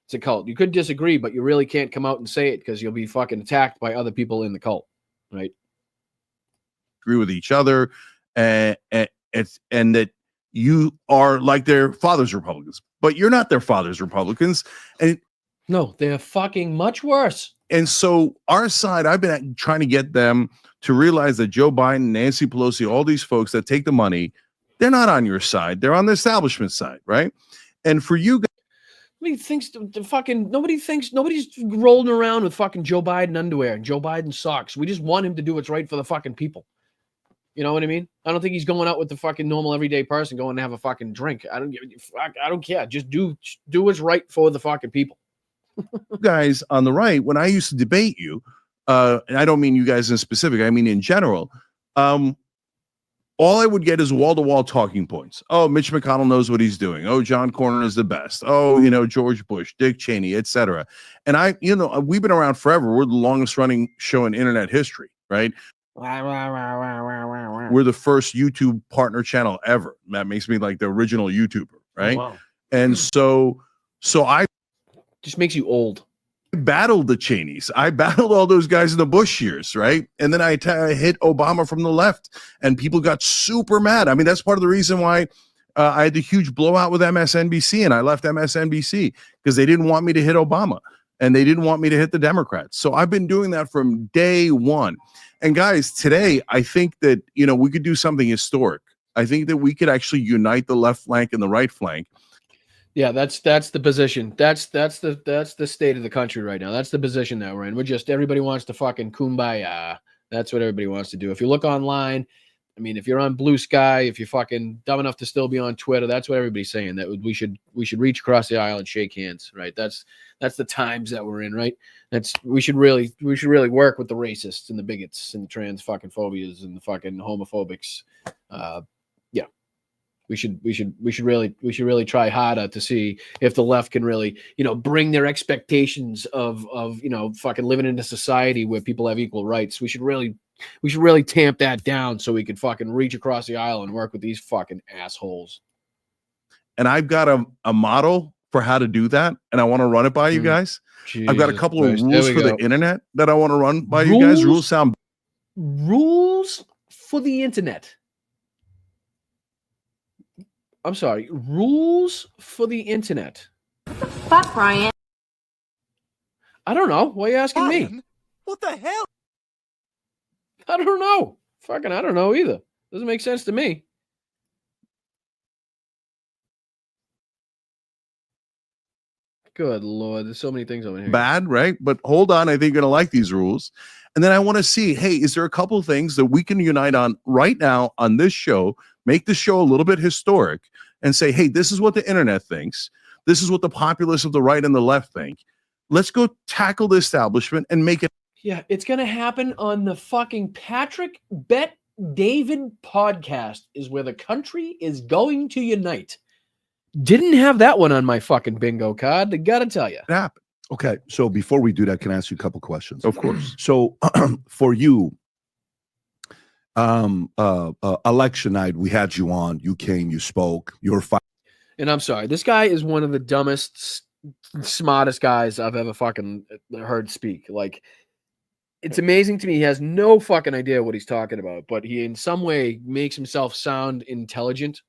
It's a cult. You could disagree, but you really can't come out and say it because you'll be fucking attacked by other people in the cult, right? Agree with each other, and that you are like their father's Republicans, but you're not their father's Republicans, and no, they're fucking much worse. And so our side, I've been trying to get them to realize that Joe Biden, Nancy Pelosi, all these folks that take the money, they're not on your side. They're on the establishment side, right? And for you guys, nobody's rolling around with fucking Joe Biden underwear and Joe Biden socks. We just want him to do what's right for the fucking people. You know what I mean? I don't think he's going out with the fucking normal everyday person going to have a fucking drink. I don't care. Just do what's right for the fucking people. Guys on the right, when I used to debate you, and I don't mean you guys in specific, I mean in general, all I would get is wall-to-wall talking points. Oh, Mitch McConnell knows what he's doing. Oh, John Cornyn is the best. Oh, George Bush, Dick Cheney, etc. And we've been around forever. We're the longest running show in internet history, right? We're the first YouTube partner channel ever. That makes me like the original YouTuber, right? Oh, wow. And so I just makes you old. I battled the Cheneys. I battled all those guys in the Bush years, right? And then I hit Obama from the left, and people got super mad. I mean, that's part of the reason why I had the huge blowout with MSNBC, and I left MSNBC because they didn't want me to hit Obama, and they didn't want me to hit the Democrats. So I've been doing that from day one. And guys, today, I think that, we could do something historic. I think that we could actually unite the left flank and the right flank. Yeah, that's the position. That's the state of the country right now. That's the position that we're in. Everybody wants to fucking kumbaya. That's what everybody wants to do. If you look online, I mean, if you're on Blue Sky, if you're fucking dumb enough to still be on Twitter, that's what everybody's saying. That we should reach across the aisle and shake hands, right? That's the times that we're in, right? We should really work with the racists and the bigots and the trans fucking phobias and the fucking homophobics. We should really try harder to see if the left can really, bring their expectations of fucking living in a society where people have equal rights. We should really tamp that down so we can fucking reach across the aisle and work with these fucking assholes. And I've got a model for how to do that, and I want to run it by you guys. I've got a couple of rules for the internet that I want to run by you guys. Rules for the internet. I'm sorry. Rules for the internet. Fuck, Brian. I don't know. Why are you asking me? What the hell? I don't know. Fucking, I don't know either. Doesn't make sense to me. Good Lord. There's so many things over here. Bad, right? But hold on. I think you're going to like these rules. And then I want to see, hey, is there a couple of things that we can unite on right now on this show, make the show a little bit historic, and say, hey, this is what the internet thinks. This is what the populace of the right and the left think. Let's go tackle the establishment and make it. Yeah, it's going to happen on the fucking Patrick Bet David podcast is where the country is going to unite. Didn't have that one on my fucking bingo card. I got to tell you. It happened. Okay, so before we do that, can I ask you a couple questions? Of course. So for you, election night, we had you on. You came, you spoke. You were fine. And I'm sorry, this guy is one of the dumbest, smartest guys I've ever fucking heard speak. Like, it's amazing to me. He has no fucking idea what he's talking about, but he in some way makes himself sound intelligent.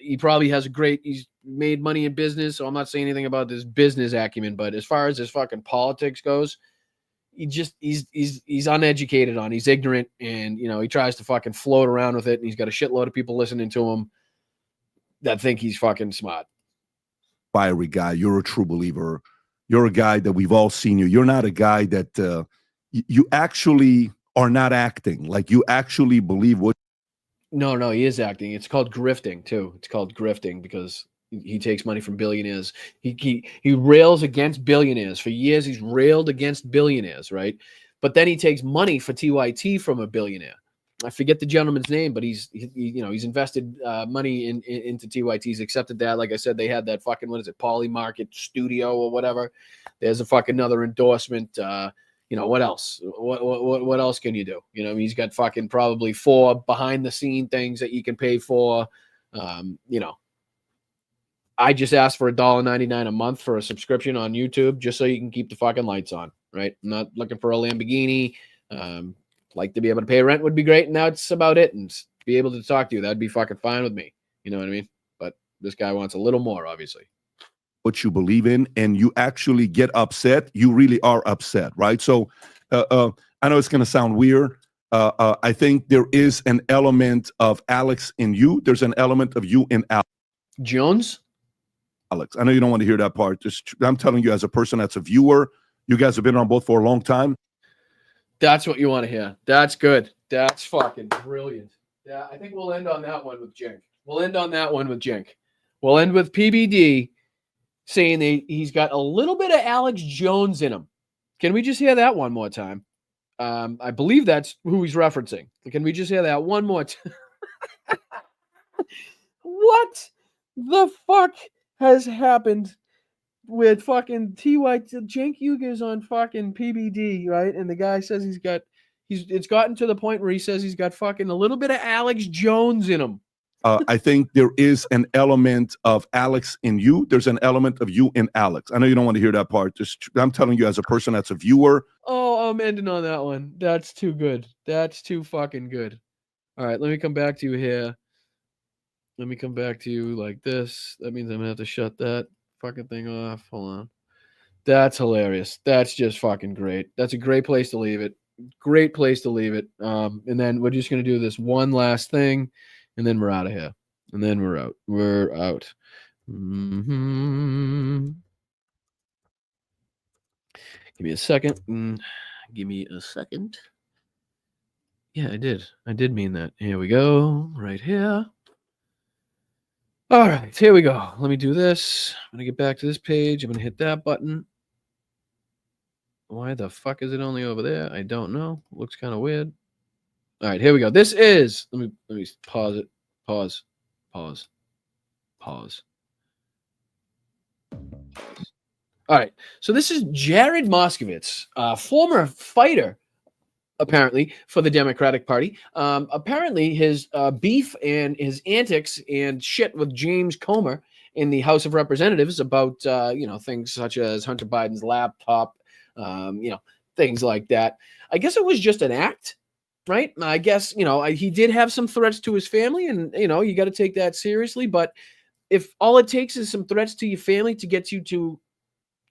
He probably has he's made money in business, so I'm not saying anything about this business acumen, but as far as his fucking politics goes, he's uneducated on, he's ignorant, and he tries to fucking float around with it, and he's got a shitload of people listening to him that think he's fucking smart. Fiery guy, you're a true believer. You're a guy that we've all seen you. You're not a guy that you actually are not acting. Like, you actually believe what. No, he is acting. It's called grifting too. It's called grifting because he takes money from billionaires. He rails against billionaires. For years, he's railed against billionaires, right? But then he takes money for TYT from a billionaire. I forget the gentleman's name, but he's invested money into TYT. He's accepted that. Like I said, they had that fucking, what is it, Poly Market Studio or whatever. There's a fucking another endorsement. You know, what else? What else can you do? You know, he's got fucking probably 4 behind the scene things that you can pay for. You know, I just asked for $1.99 a month for a subscription on YouTube just so you can keep the fucking lights on, right? I'm not looking for a Lamborghini. Like to be able to pay rent would be great, and that's about it. And be able to talk to you, that'd be fucking fine with me. You know what I mean? But this guy wants a little more, obviously. What you believe in, and you actually get upset, you really are upset, right? So I know it's going to sound weird. I think there is an element of Alex in you. There's an element of you in Alex. Jones? Alex, I know you don't want to hear that part. I'm telling you as a person that's a viewer, you guys have been on both for a long time. That's what you want to hear. That's good. That's fucking brilliant. Yeah, I think we'll end on that one with Jink. We'll end with PBD saying that he's got a little bit of Alex Jones in him. Can we just hear that one more time? I believe that's who he's referencing. Can we just hear that one more time? What the fuck has happened with fucking TYT? Cenk Uyghur's on fucking PBD, right? And the guy says it's gotten to the point where he says he's got fucking a little bit of Alex Jones in him. I think there is an element of Alex in you. There's an element of you in Alex. I know you don't want to hear that part. I'm telling you as a person that's a viewer. Oh, I'm ending on that one. That's too good. That's too fucking good. All right, let me come back to you here. Let me come back to you like this. That means I'm going to have to shut that fucking thing off. Hold on. That's hilarious. That's just fucking great. That's a great place to leave it. Great place to leave it. And then we're just going to do this one last thing. And then we're out of here. And then we're out. We're out. Mm-hmm. Give me a second. Give me a second. Yeah, I did. I did mean that. Here we go. Right here. All right. Here we go. Let me do this. I'm going to get back to this page. I'm going to hit that button. Why the fuck is it only over there? I don't know. Looks kind of weird. All right, here we go. This is, let me pause it. Pause. All right, so this is Jared Moskowitz, former fighter, apparently, for the Democratic Party. Apparently, his beef and his antics and shit with James Comer in the House of Representatives about, things such as Hunter Biden's laptop, things like that. I guess it was just an act. Right. I guess, he did have some threats to his family and, you got to take that seriously. But if all it takes is some threats to your family to get you to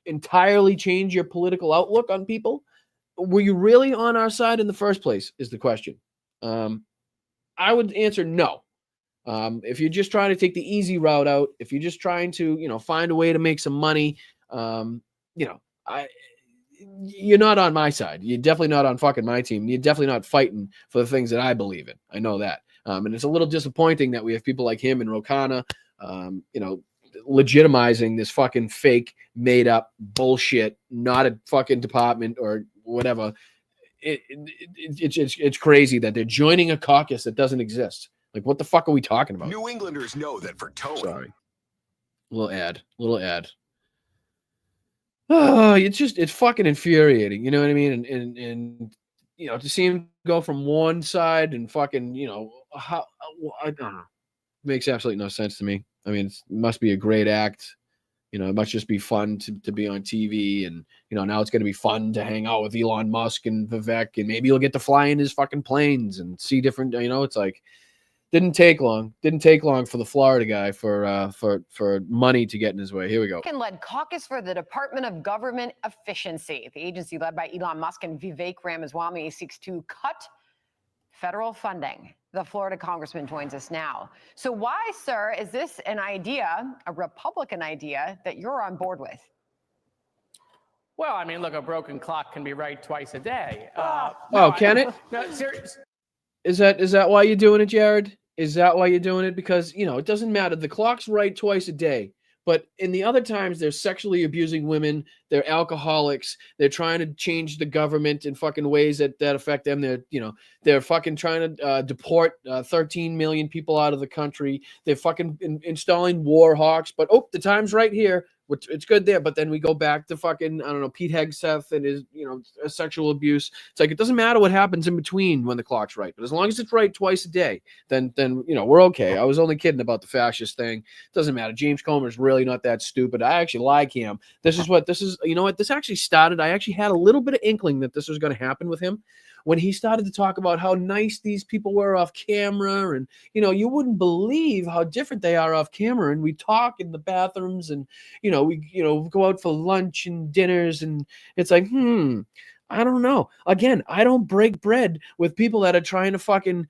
entirely change your political outlook on people, were you really on our side in the first place is the question. I would answer no. If you're just trying to take the easy route out, if you're just trying to, find a way to make some money, you're not on my side. You're definitely not on fucking my team. You're definitely not fighting for the things that I believe in. I know that. And it's a little disappointing that we have people like him and Rokana, legitimizing this fucking fake, made up bullshit, not a fucking department or whatever. It's crazy that they're joining a caucus that doesn't exist. Like, what the fuck are we talking about? New Englanders know that for towing. Sorry. Little ad. Oh, it's fucking infuriating. You know what I mean? And to see him go from one side and fucking, how, I don't know. It makes absolutely no sense to me. I mean, it must be a great act. It must just be fun to be on TV. And, now it's going to be fun to hang out with Elon Musk and Vivek. And maybe you'll get to fly in his fucking planes and see different, it's like, didn't take long for the Florida guy for money to get in his way. Here we go. Led caucus for the Department of Government Efficiency. The agency led by Elon Musk and Vivek Ramaswamy seeks to cut federal funding. The Florida congressman joins us now. So why, sir, is this an idea, a Republican idea, that you're on board with? Well, I mean, look, a broken clock can be right twice a day. Can it? No, seriously. Is that why you're doing it, Jared? Is that why you're doing it? Because, it doesn't matter. The clock's right twice a day. But in the other times, they're sexually abusing women. They're alcoholics. They're trying to change the government in fucking ways that affect them. They're fucking trying to deport 13 million people out of the country. They're fucking installing war hawks. But, the time's right here. which it's good there. But then we go back to fucking, I don't know, Pete Hegseth and his, sexual abuse. It's like, it doesn't matter what happens in between when the clock's right. But as long as it's right twice a day, then we're okay. I was only kidding about the fascist thing. It doesn't matter. James Comer's really not that stupid. I actually like him. This is, you know what? This actually started. I actually had a little bit of inkling that this was going to happen with him when he started to talk about how nice these people were off camera. And, you wouldn't believe how different they are off camera. And we talk in the bathrooms and, we go out for lunch and dinners. And it's like, I don't know. Again, I don't break bread with people that are trying to fucking,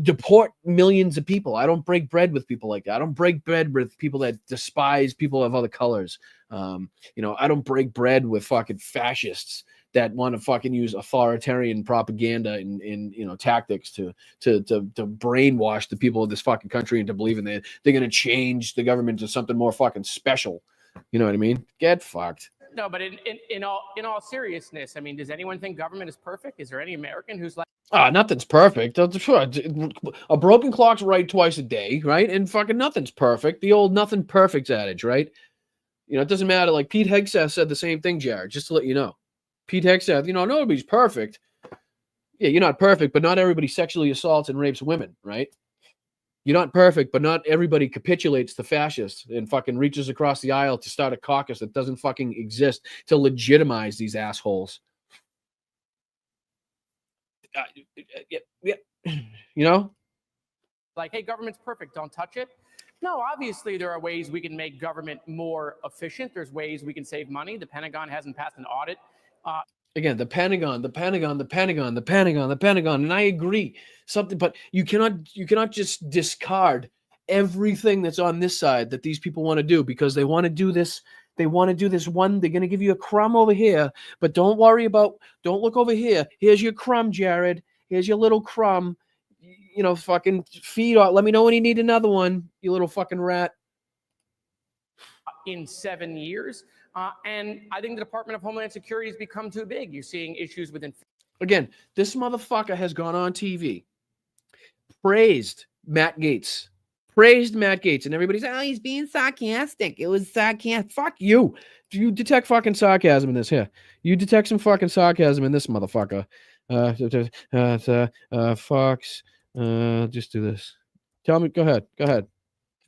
deport millions of people. I don't break bread with people like that. I don't break bread with people that despise people of other colors. I don't break bread with fucking fascists that want to fucking use authoritarian propaganda and tactics to brainwash the people of this fucking country into believing that they're going to change the government to something more fucking special. You know what I mean? Get fucked. No, but in all seriousness, I mean, does anyone think government is perfect? Is there any American who's like, nothing's perfect. A broken clock's right twice a day, right? And fucking nothing's perfect. The old nothing perfect adage, right? It doesn't matter. Like Pete Hegseth said the same thing, Jared, just to let you know. Pete Hegseth, nobody's perfect. Yeah, you're not perfect, but not everybody sexually assaults and rapes women, right? You're not perfect, but not everybody capitulates to fascists and fucking reaches across the aisle to start a caucus that doesn't fucking exist to legitimize these assholes. like, hey, government's perfect, don't touch it? No, obviously there are ways we can make government more efficient. There's ways we can save money. The Pentagon hasn't passed an audit. Again, the Pentagon, and I agree but you cannot just discard everything that's on this side that these people want to do because they want to do this. They want to do this one. They're going to give you a crumb over here, but don't look over here. Here's your crumb, Jared. Here's your little crumb. Fucking feed on. Let me know when you need another one, you little fucking rat. In 7 years. And I think the Department of Homeland Security has become too big. You're seeing issues within. Again, this motherfucker has gone on TV, praised Matt Gaetz, and everybody's, he's being sarcastic. It was sarcastic. Fuck you. You detect fucking sarcasm in this here. You detect some fucking sarcasm in this motherfucker. Fox. Just do this. Tell me. Go ahead.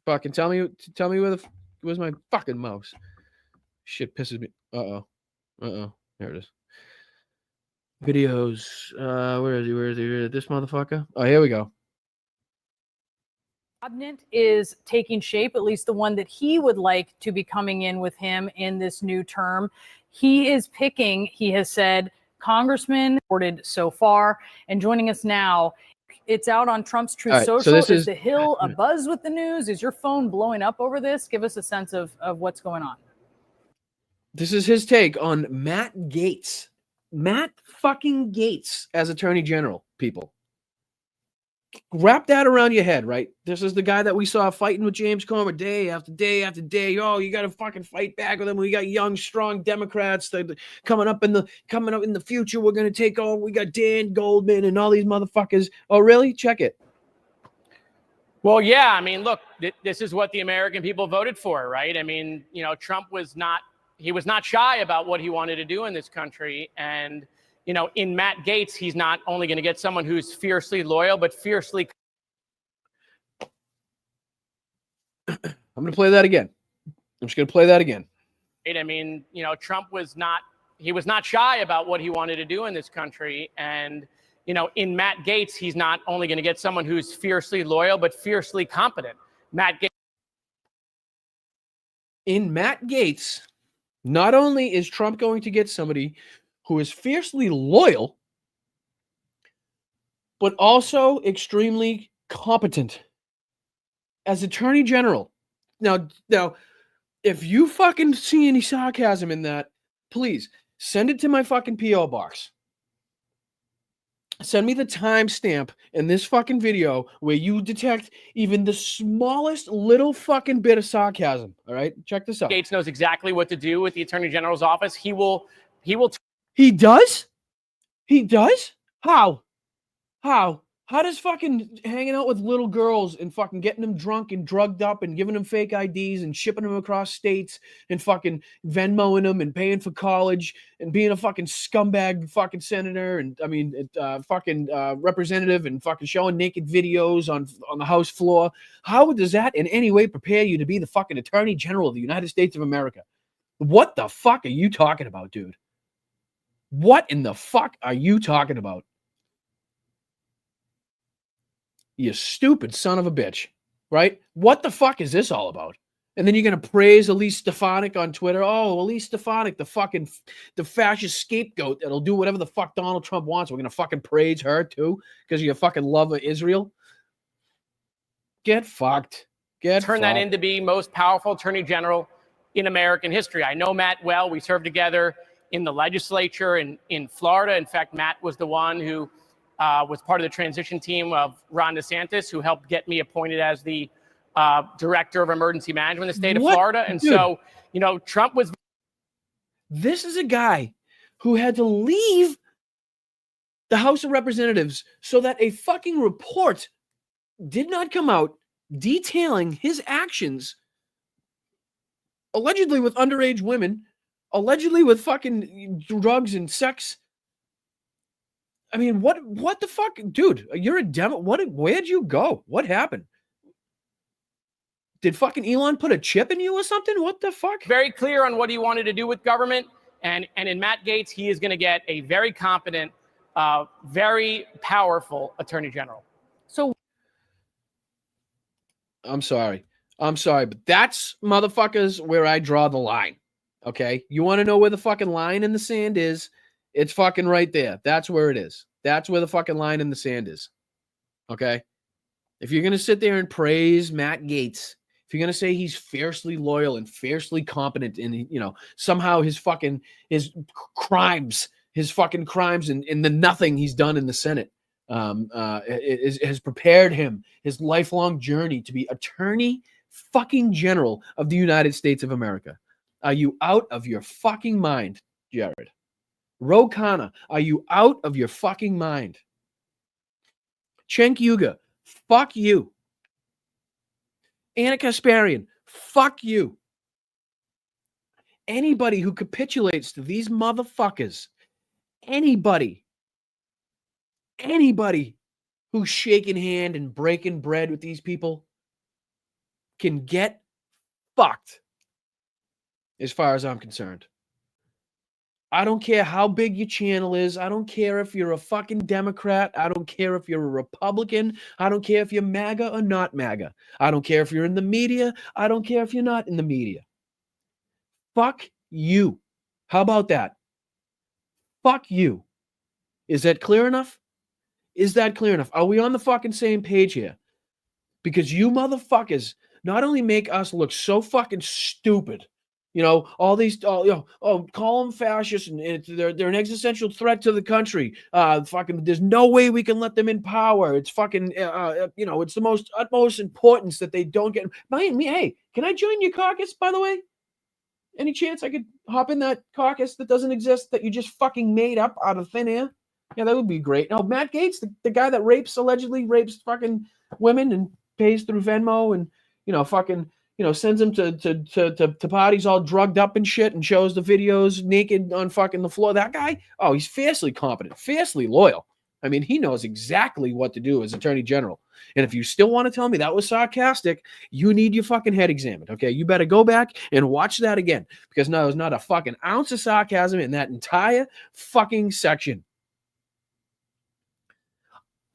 Fucking tell me where's my fucking mouse. Shit pisses me. Uh-oh. There it is. Videos. Where is he? This motherfucker? Oh, here we go. Cabinet is taking shape, at least the one that he would like to be coming in with him in this new term. He is picking, he has said, congressman reported so far. And joining us now, it's out on Trump's Truth Social. So is the Hill abuzz with the news? Is your phone blowing up over this? Give us a sense of what's going on. This is his take on Matt Gaetz. Matt fucking Gaetz as Attorney General, people. Wrap that around your head, right? This is the guy that we saw fighting with James Comer day after day after day. Oh, you got to fucking fight back with him. We got young, strong Democrats that coming up in the future. We're going to take over. We got Dan Goldman and all these motherfuckers. Oh, really? Check it. Well, yeah. I mean, look, this is what the American people voted for, right? I mean, Trump was not shy about what he wanted to do in this country. And, in Matt Gaetz, he's not only going to get someone who's fiercely loyal, but fiercely. I'm going to play that again. I'm just going to play that again. I mean, Trump was not shy about what he wanted to do in this country. And, in Matt Gaetz, he's not only going to get someone who's fiercely loyal, but fiercely competent. In Matt Gaetz, not only is Trump going to get somebody who is fiercely loyal, but also extremely competent as Attorney General. Now, if you fucking see any sarcasm in that, please send it to my fucking P.O. box. Send me the timestamp in this fucking video where you detect even the smallest little fucking bit of sarcasm. All right, check this out. Gaetz knows exactly what to do with the Attorney General's office. He does? How? How does fucking hanging out with little girls and fucking getting them drunk and drugged up and giving them fake IDs and shipping them across states and fucking Venmoing them and paying for college and being a fucking scumbag fucking senator and fucking representative and fucking showing naked videos on the House floor? How does that in any way prepare you to be the fucking Attorney General of the United States of America? What the fuck are you talking about, dude? What in the fuck are you talking about? You stupid son of a bitch, right? What the fuck is this all about? And then you're going to praise Elise Stefanik on Twitter. Oh, Elise Stefanik, the fascist scapegoat that'll do whatever the fuck Donald Trump wants. We're going to fucking praise her too because of your fucking love of Israel. Get fucked. Turn that into be most powerful attorney general in American history. I know Matt well. We served together in the legislature in Florida. In fact, Matt was the one who was part of the transition team of Ron DeSantis, who helped get me appointed as the director of emergency management in the state of Florida. And Dude. so, you know, Trump was. This is a guy who had to leave the House of Representatives so that a fucking report did not come out detailing his actions, allegedly with underage women, allegedly with fucking drugs and sex. I mean, what the fuck? Dude, you're a demo. Where'd you go? What happened? Did fucking Elon put a chip in you or something? What the fuck? Very clear on what he wanted to do with government. And in Matt Gaetz, he is going to get a very competent, very powerful attorney general. So I'm sorry, but that's, motherfuckers, where I draw the line. Okay? You want to know where the fucking line in the sand is? It's fucking right there. That's where it is. That's where the fucking line in the sand is. Okay? If you're going to sit there and praise Matt Gaetz, if you're going to say he's fiercely loyal and fiercely competent and, you know, somehow his crimes and the nothing he's done in the Senate has prepared him, his lifelong journey to be Attorney fucking General of the United States of America. Are you out of your fucking mind, Jared? Ro Khanna, are you out of your fucking mind? Cenk Uygur, fuck you. Anna Kasparian, fuck you. Anybody who capitulates to these motherfuckers, anybody who's shaking hand and breaking bread with these people can get fucked, as far as I'm concerned. I don't care how big your channel is. I don't care if you're a fucking Democrat. I don't care if you're a Republican. I don't care if you're MAGA or not MAGA. I don't care if you're in the media. I don't care if you're not in the media. Fuck you. How about that? Fuck you. Is that clear enough? Is that clear enough? Are we on the fucking same page here? Because you motherfuckers not only make us look so fucking stupid, you know, all these, call them fascists, and they're an existential threat to the country. Fucking, there's no way we can let them in power. It's fucking, it's the most utmost importance that they don't get. Hey, can I join your caucus, by the way? Any chance I could hop in that caucus that doesn't exist, that you just fucking made up out of thin air? Yeah, that would be great. No, Matt Gaetz, the guy that allegedly rapes fucking women and pays through Venmo and, sends them to parties all drugged up and shit and shows the videos naked on fucking the floor. That guy, oh, he's fiercely competent, fiercely loyal. I mean, he knows exactly what to do as Attorney General. And if you still want to tell me that was sarcastic, you need your fucking head examined, okay? You better go back and watch that again, because no, there's not a fucking ounce of sarcasm in that entire fucking section.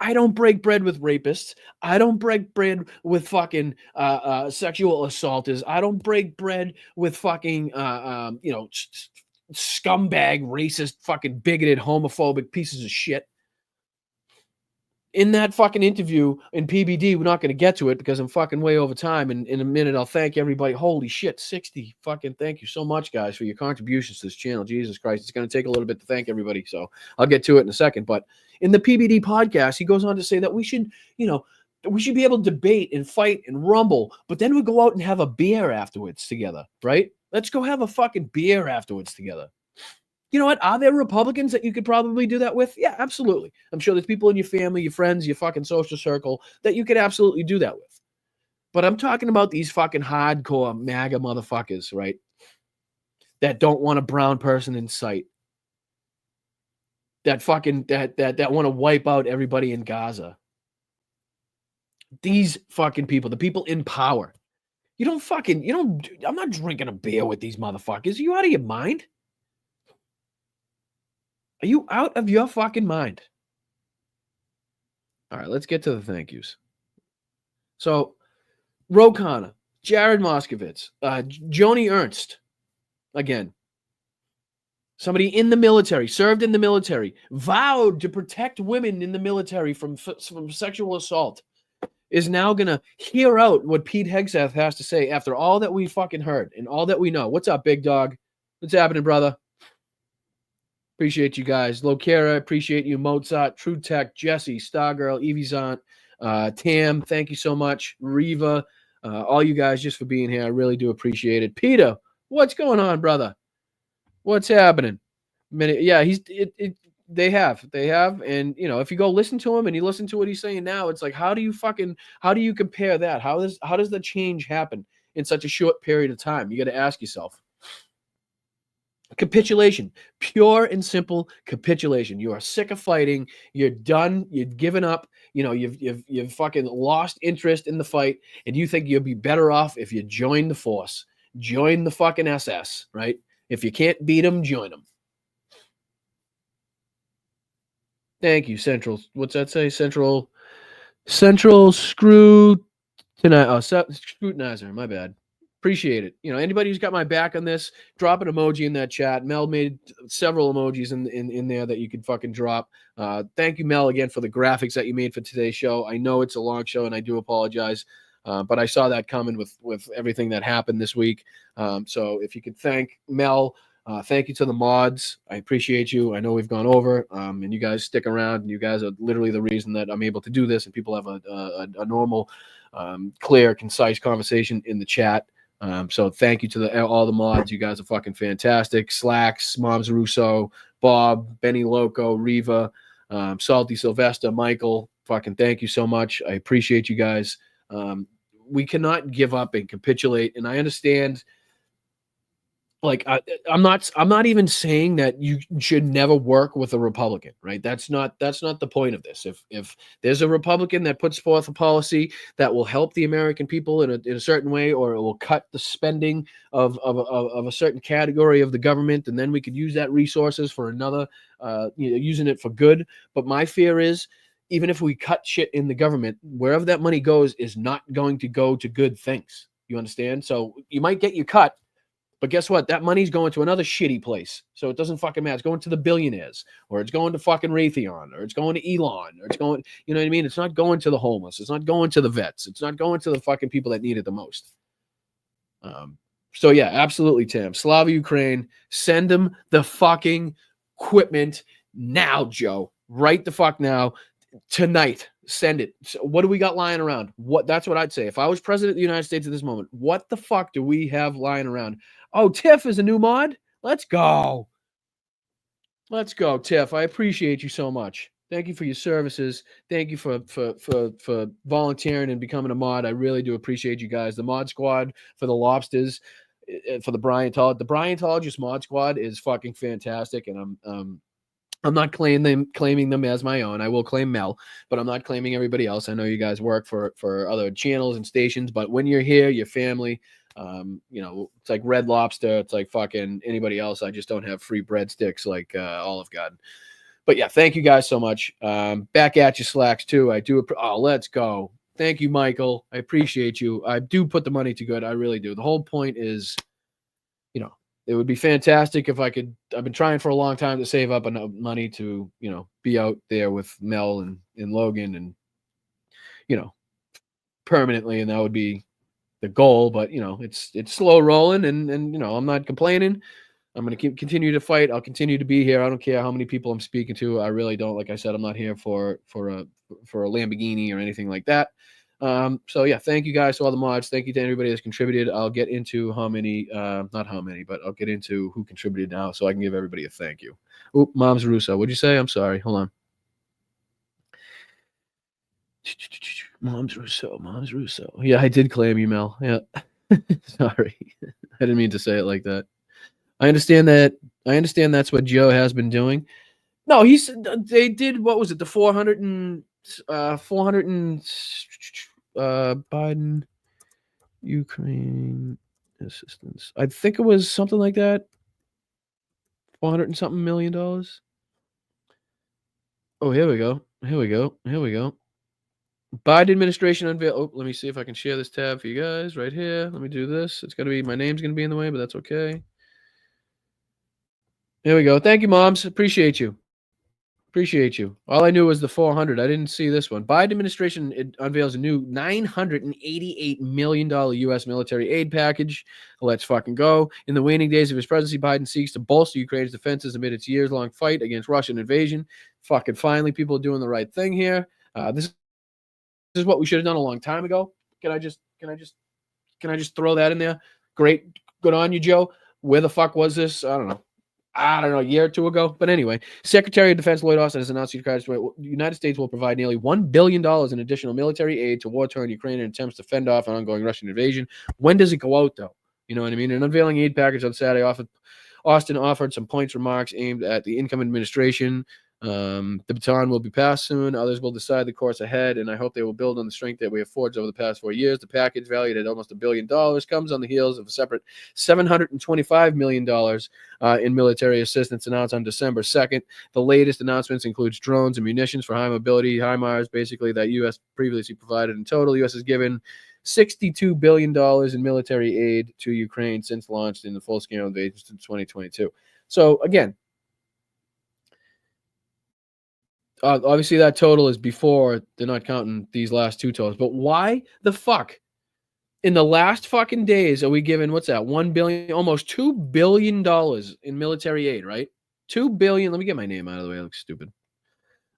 I don't break bread with rapists. I don't break bread with fucking sexual assaulters. I don't break bread with fucking, scumbag, racist, fucking bigoted, homophobic pieces of shit. In that fucking interview in PBD, we're not going to get to it because I'm fucking way over time. And in a minute, I'll thank everybody. Holy shit, 60 fucking thank you so much, guys, for your contributions to this channel. Jesus Christ, it's going to take a little bit to thank everybody. So I'll get to it in a second. But in the PBD podcast, he goes on to say that we should be able to debate and fight and rumble, but then we go out and have a beer afterwards together, right? Let's go have a fucking beer afterwards together. You know what? Are there Republicans that you could probably do that with? Yeah, absolutely. I'm sure there's people in your family, your friends, your fucking social circle that you could absolutely do that with. But I'm talking about these fucking hardcore MAGA motherfuckers, right? That don't want a brown person in sight. That fucking that want to wipe out everybody in Gaza. These fucking people, the people in power. I'm not drinking a beer with these motherfuckers. Are you out of your mind? Are you out of your fucking mind? All right, let's get to the thank yous. So, Ro Khanna, Jared Moskowitz, Joni Ernst, again, somebody in the military, served in the military, vowed to protect women in the military from sexual assault, is now going to hear out what Pete Hegseth has to say after all that we fucking heard and all that we know. What's up, big dog? What's happening, brother? Appreciate you guys. Lokera, appreciate you. Mozart, True Tech, Jesse, Stargirl, Evie Zant, Tam, thank you so much. Riva, all you guys just for being here. I really do appreciate it. Peter, what's going on, brother? What's happening? Yeah, they have. And if you go listen to him and you listen to what he's saying now, it's like, how do you compare that? How does the change happen in such a short period of time? You got to ask yourself. Capitulation, pure and simple capitulation. You are sick of fighting. You're done. You've given up. You've fucking lost interest in the fight, and you think you'll be better off if you join the force, join the fucking SS, right? If you can't beat them, join them. Thank you, Central. What's that say? Central Scrutinizer. My bad. Appreciate it. Anybody who's got my back on this, drop an emoji in that chat. Mel made several emojis in there that you could fucking drop. Thank you, Mel, again for the graphics that you made for today's show. I know it's a long show, and I do apologize, but I saw that coming with everything that happened this week. So if you could thank Mel, thank you to the mods. I appreciate you. I know we've gone over, and you guys stick around. And you guys are literally the reason that I'm able to do this, and people have a normal, clear, concise conversation in the chat. So thank you to all the mods. You guys are fucking fantastic. Slacks, Moms Russo, Bob, Benny Loco, Riva, Salty Sylvester, Michael. Fucking thank you so much. I appreciate you guys. We cannot give up and capitulate. And I understand. Like I'm not even saying that you should never work with a Republican, right? That's not the point of this. If there's a Republican that puts forth a policy that will help the American people in a certain way, or it will cut the spending of a certain category of the government, and then we could use that resources for another, using it for good. But my fear is, even if we cut shit in the government, wherever that money goes is not going to go to good things. You understand? So you might get your cut. But guess what? That money's going to another shitty place. So it doesn't fucking matter. It's going to the billionaires, or it's going to fucking Raytheon, or it's going to Elon, or it's going, you know what I mean? It's not going to the homeless. It's not going to the vets. It's not going to the fucking people that need it the most. So yeah, absolutely, Tim. Slava Ukraine, send them the fucking equipment now, Joe. Right the fuck now. Tonight. Send it. So what do we got lying around? That's what I'd say. If I was president of the United States at this moment, what the fuck do we have lying around? Oh, Tiff is a new mod? Let's go. Let's go, Tiff. I appreciate you so much. Thank you for your services. Thank you for volunteering and becoming a mod. I really do appreciate you guys. The mod squad for the lobsters, for the Bryantologist mod squad is fucking fantastic, and I'm not claiming them as my own. I will claim Mel, but I'm not claiming everybody else. I know you guys work for other channels and stations, but when you're here, your family, it's like Red Lobster. It's like fucking anybody else. I just don't have free breadsticks like Olive Garden. But yeah, thank you guys so much. Back at you, Slacks, too. I do. Let's go. Thank you, Michael. I appreciate you. I do put the money to good. I really do. The whole point is, it would be fantastic if I could. I've been trying for a long time to save up enough money to, be out there with Mel and Logan and, permanently, and that would be the goal. But it's slow rolling, and I'm not complaining. I'm going to continue to fight. I'll continue to be here. I don't care how many people I'm speaking to. I really don't. Like I said, I'm not here for a Lamborghini or anything like that. So yeah, thank you guys to all the mods. Thank you to everybody that's contributed. I'll get into how many, not how many, but I'll get into who contributed now so I can give everybody a thank you. Oop, Mom's Russo. What'd you say? I'm sorry. Hold on. Mom's Russo. Yeah, I did claim email. Yeah. Sorry. I didn't mean to say it like that. I understand that's what Joe has been doing. No, they did, what was it? The 400 and Biden Ukraine assistance. I think it was something like that. 400 and something $1 million. Oh, here we go. Biden administration unveil. Oh, let me see if I can share this tab for you guys right here. Let me do this. It's gonna be, my name's gonna be in the way, but that's okay. Here we go. Thank you, moms. Appreciate you. All I knew was the 400. I didn't see this one. Biden administration unveils a new $988 million U.S. military aid package. Let's fucking go. In the waning days of his presidency, Biden seeks to bolster Ukraine's defenses amid its years-long fight against Russian invasion. Fucking finally, people are doing the right thing here. This is what we should have done a long time ago. Can I just throw that in there? Great. Good on you, Joe. Where the fuck was this? I don't know, a year or two ago. But anyway, Secretary of Defense Lloyd Austin has announced the United States will provide nearly $1 billion in additional military aid to war-torn Ukraine in attempts to fend off an ongoing Russian invasion. When does it go out, though? You know what I mean? An unveiling aid package on Saturday, Austin offered some points remarks aimed at the incoming administration. The baton will be passed soon. Others will decide the course ahead, and I hope they will build on the strength that we have forged over the past 4 years. The package, valued at almost $1 billion, comes on the heels of a separate $725 million in military assistance announced on December 2nd. The latest announcements includes drones and munitions for high mobility, HIMARS, basically, that U.S. previously provided. In total, U.S. has given $62 billion in military aid to Ukraine since launched in the full-scale invasion in 2022. So, again, obviously that total is before, they're not counting these last two totals. But why the fuck in the last fucking days are we giving, what's that, $1 billion, almost $2 billion in military aid, right? $2 billion. Let me get my name out of the way. I look stupid.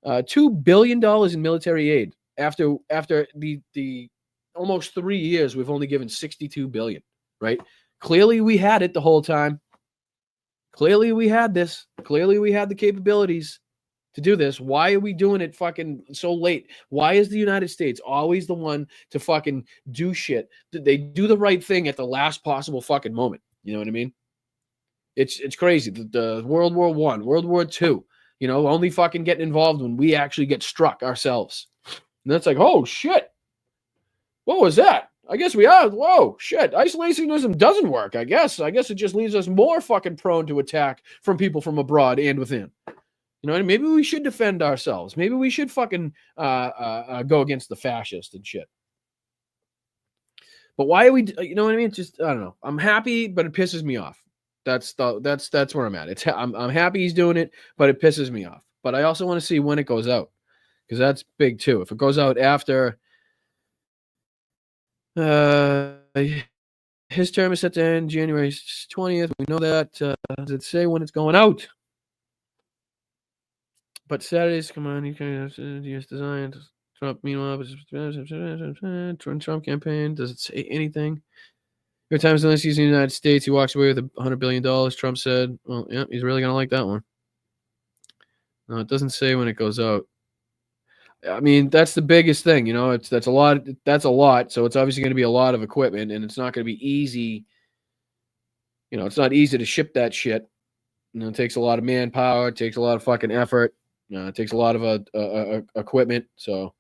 $2 billion in military aid after the almost 3 years we've only given $62 billion, right? Clearly we had it the whole time. Clearly we had this. Clearly we had the capabilities to do this. Why are we doing it fucking so late? Why is the United States always the one to fucking do shit? They do the right thing at the last possible fucking moment. You know what I mean? It's crazy. The World War I, World War II, you know, only fucking getting involved when we actually get struck ourselves. And that's like, oh shit. What was that? I guess we are. Whoa, shit. Isolationism doesn't work, I guess. I guess it just leaves us more fucking prone to attack from people from abroad and within. You know what I mean? Maybe we should defend ourselves. Maybe we should fucking go against the fascists and shit. But why are we? You know what I mean? Just, I don't know. I'm happy, but it pisses me off. That's where I'm at. I'm happy he's doing it, but it pisses me off. But I also want to see when it goes out, because that's big too. If it goes out after his term is set to end January 20th, we know that. Does it say when it's going out? But Saturdays, come on, you can use design. Trump, meanwhile, Trump campaign. Does it say anything? Every time he's using the United States, he walks away with $100 billion. Trump said, well, yeah, he's really going to like that one. No, it doesn't say when it goes out. I mean, that's the biggest thing, you know, that's a lot. That's a lot. So it's obviously going to be a lot of equipment, and it's not going to be easy. You know, it's not easy to ship that shit. You know, it takes a lot of manpower. It takes a lot of fucking effort. It takes a lot of equipment. So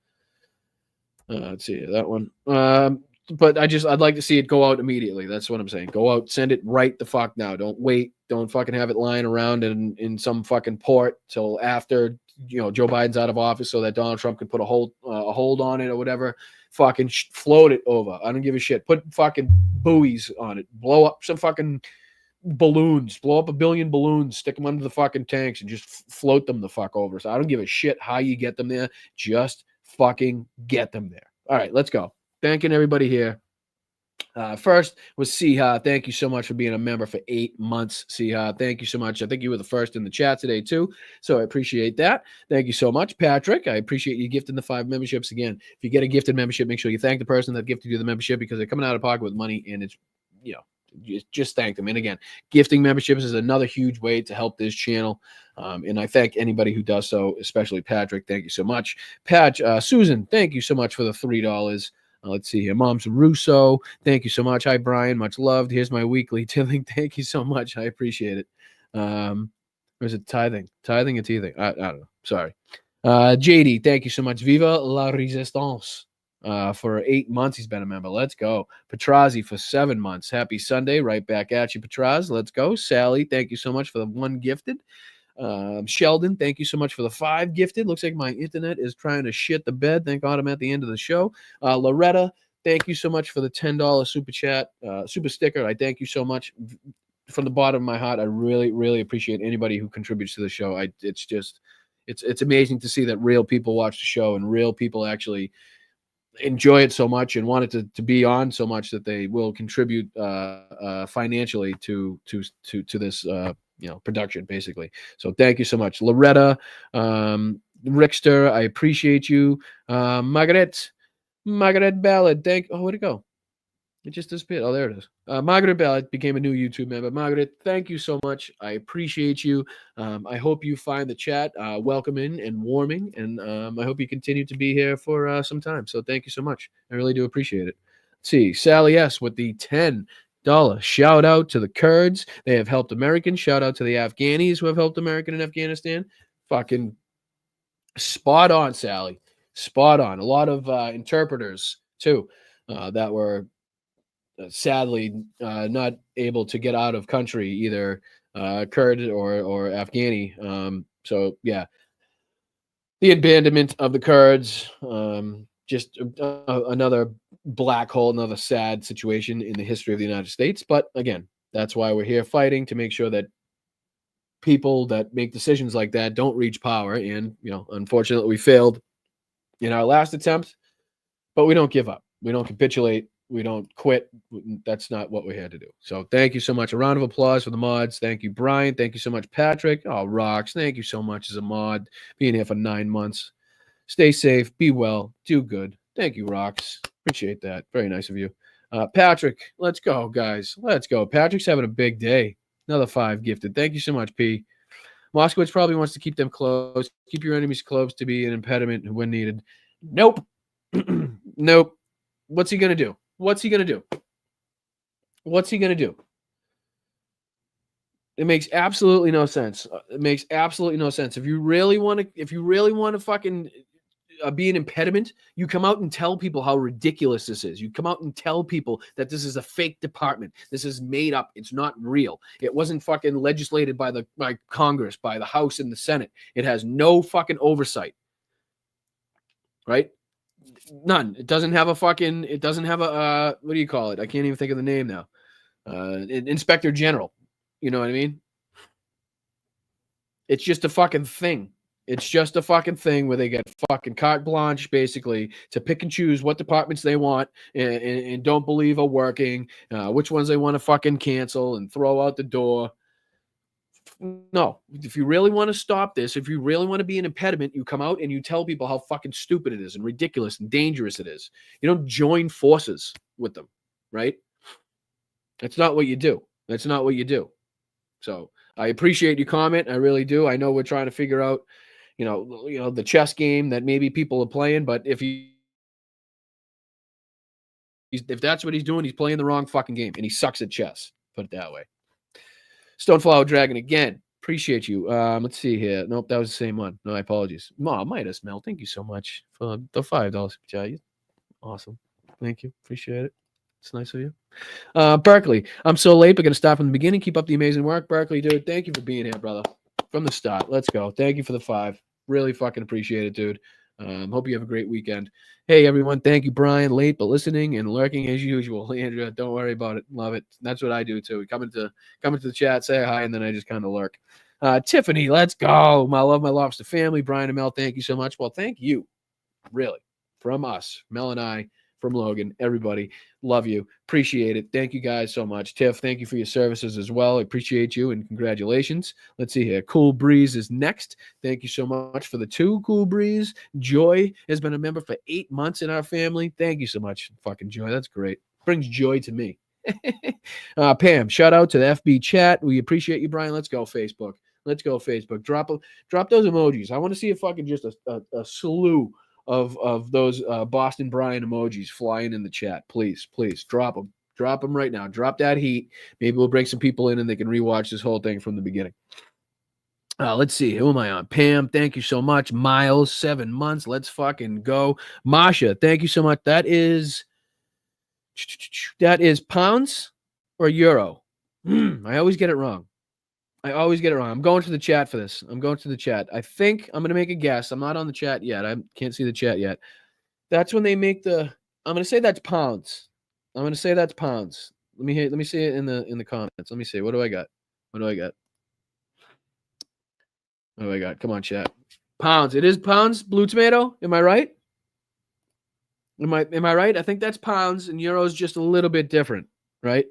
let's see that one. But I'd like to see it go out immediately. That's what I'm saying. Go out, send it right the fuck now. Don't wait. Don't fucking have it lying around in some fucking port till after, you know, Joe Biden's out of office so that Donald Trump can put a hold on it or whatever. Fucking float it over. I don't give a shit. Put fucking buoys on it. Blow up some fucking balloons. Blow up 1 billion balloons. Stick them under the fucking tanks and just float them the fuck over. So I don't give a shit how you get them there. Just fucking get them there. All right, let's go. Thanking everybody here. First was Siha. Thank you so much for being a member for 8 months, Siha. Thank you so much. I think you were the first in the chat today, too. So I appreciate that. Thank you so much. Patrick, I appreciate you gifting the 5 memberships. Again, if you get a gifted membership, make sure you thank the person that gifted you the membership because they're coming out of pocket with money and it's, you know, just thank them. And again, gifting memberships is another huge way to help this channel. And I thank anybody who does so, especially Patrick. Thank you so much. Susan, thank you so much for the $3. Let's see here. Mom's Russo. Thank you so much. Hi, Brian. Much loved. Here's my weekly tilling. Thank you so much. I appreciate it. Or is it tithing? Tithing or teething? I don't know. Sorry. JD, thank you so much. Viva la Resistance. For 8 months, he's been a member. Let's go. Petrazi for 7 months. Happy Sunday. Right back at you, Petraz. Let's go. Sally, thank you so much for the 1 gifted. Sheldon, thank you so much for the 5 gifted. Looks like my internet is trying to shit the bed. Thank God I'm at the end of the show. Loretta, thank you so much for the $10 super chat, super sticker. I thank you so much from the bottom of my heart. I really, really appreciate anybody who contributes to the show. It's amazing to see that real people watch the show and real people actually enjoy it so much and want it to be on so much that they will contribute financially to this production, basically. So thank you so much, Loretta, Rickster. I appreciate you. Margaret Ballard. Where'd it go? It just disappeared. Oh, there it is. Margaret Ballard became a new YouTube member. Margaret, thank you so much. I appreciate you. I hope you find the chat welcoming and warming, and I hope you continue to be here for some time. So thank you so much. I really do appreciate it. Let's see, Sally S. with the $10 shout out to the Kurds. They have helped Americans. Shout out to the Afghanis who have helped American in Afghanistan. Fucking spot on, Sally. Spot on. A lot of interpreters, too, that were sadly not able to get out of country, either Kurd or Afghani. So yeah, the abandonment of the Kurds, just another black hole, another sad situation in the history of the United States. But again, that's why we're here fighting to make sure that people that make decisions like that don't reach power. And unfortunately, we failed in our last attempt, but we don't give up. We don't capitulate. We don't quit. That's not what we're here to do. So thank you so much. A round of applause for the mods. Thank you, Brian. Thank you so much, Patrick. Oh, Rocks. Thank you so much as a mod, being here for 9 months. Stay safe. Be well. Do good. Thank you, Rocks. Appreciate that. Very nice of you. Patrick, let's go, guys. Let's go. Patrick's having a big day. Another 5 gifted. Thank you so much, P. Moskowitz probably wants to keep them close. Keep your enemies close to be an impediment when needed. Nope. Nope. What's he going to do? What's he going to do? What's he going to do? It makes absolutely no sense. It makes absolutely no sense. If you really want to fucking be an impediment, you come out and tell people how ridiculous this is. You come out and tell people that this is a fake department. This is made up. It's not real. It wasn't fucking legislated by Congress, by the House and the Senate. It has no fucking oversight. Right? None. It doesn't have a what do you call it? I can't even think of the name now. Inspector General. You know what I mean? It's just a fucking thing. It's just a fucking thing where they get fucking carte blanche, basically, to pick and choose what departments they want and don't believe are working, which ones they want to fucking cancel and throw out the door. No, if you really want to stop this, if you really want to be an impediment, you come out and you tell people how fucking stupid it is and ridiculous and dangerous it is. You don't join forces with them, right? That's not what you do. That's not what you do. So I appreciate your comment. I really do. I know we're trying to figure out, the chess game that maybe people are playing, but if that's what he's doing, he's playing the wrong fucking game and he sucks at chess. Put it that way. Stoneflower Dragon again. Appreciate you. Let's see here. Nope, that was the same one. No, apologies. Midas Mel, thank you so much for the $5 chat. Awesome. Thank you. Appreciate it. It's nice of you. Berkeley, I'm so late, but gonna start from the beginning. Keep up the amazing work. Berkeley, dude. Thank you for being here, brother. From the start. Let's go. Thank you for the 5. Really fucking appreciate it, dude. Hope you have a great weekend. Hey, everyone. Thank you, Brian. Late, but listening and lurking as usual. Andrea, don't worry about it. Love it. That's what I do, too. Come into the chat, say hi, and then I just kind of lurk. Tiffany, let's go. I love my lobster family. Brian and Mel, thank you so much. Well, thank you, really, from us, Mel and I, from Logan. Everybody, love you. Appreciate it. Thank you guys so much. Tiff, thank you for your services as well. I appreciate you and congratulations. Let's see here. Cool Breeze is next. Thank you so much for the 2, Cool Breeze. Joy has been a member for 8 months in our family. Thank you so much, fucking Joy. That's great. Brings joy to me. Pam, shout out to the FB chat. We appreciate you, Brian. Let's go, Facebook. Let's go, Facebook. Drop those emojis. I want to see a fucking just a slew of those Boston Brian emojis flying in the chat. Please drop them right now. Drop that heat. Maybe we'll bring some people in and they can rewatch this whole thing from the beginning. Let's see, who am I on? Pam, thank you so much. Miles, 7 months. Let's fucking go. Masha, thank you so much. That is pounds or euro. I always get it wrong. I'm going to the chat for this. I think I'm going to make a guess. I'm not on the chat yet. I can't see the chat yet. That's when they make I'm going to say that's pounds. Let me see it in the comments. Let me see. What do I got? Come on, chat. Pounds. It is pounds, Blue Tomato. Am I right? Am I right? I think that's pounds and euros just a little bit different, right?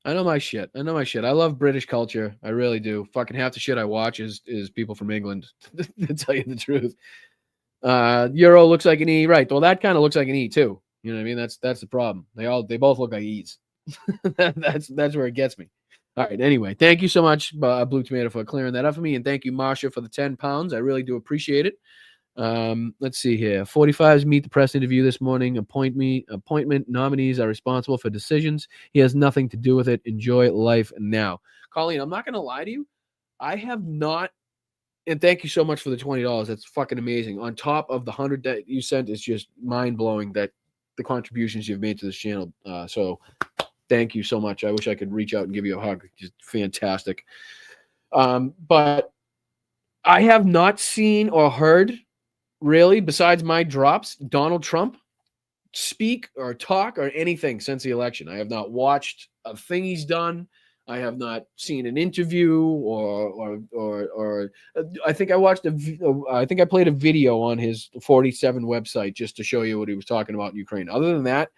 I know my shit. I love British culture. I really do. Fucking half the shit I watch is people from England, to tell you the truth. Euro looks like an E, right? Well, that kind of looks like an E too. You know what I mean? That's the problem. They both look like E's. that's where it gets me. All right. Anyway, thank you so much, Blue Tomato, for clearing that up for me, and thank you, Marsha, for the 10 pounds. I really do appreciate it. Let's see here. 45's meet the press interview this morning. Appointment nominees are responsible for decisions. He has nothing to do with it. Enjoy life now. Colleen, I'm not going to lie to you. I have not. And thank you so much for the $20. That's fucking amazing. On top of the 100 that you sent, it's just mind blowing that the contributions you've made to this channel. So thank you so much. I wish I could reach out and give you a hug. Just fantastic. But I have not seen or heard, really, besides my drops, Donald Trump speak or talk or anything since the election. I have not watched a thing he's done. I have not seen an interview or I think I played a video on his 47 website just to show you what he was talking about in Ukraine. Other than that,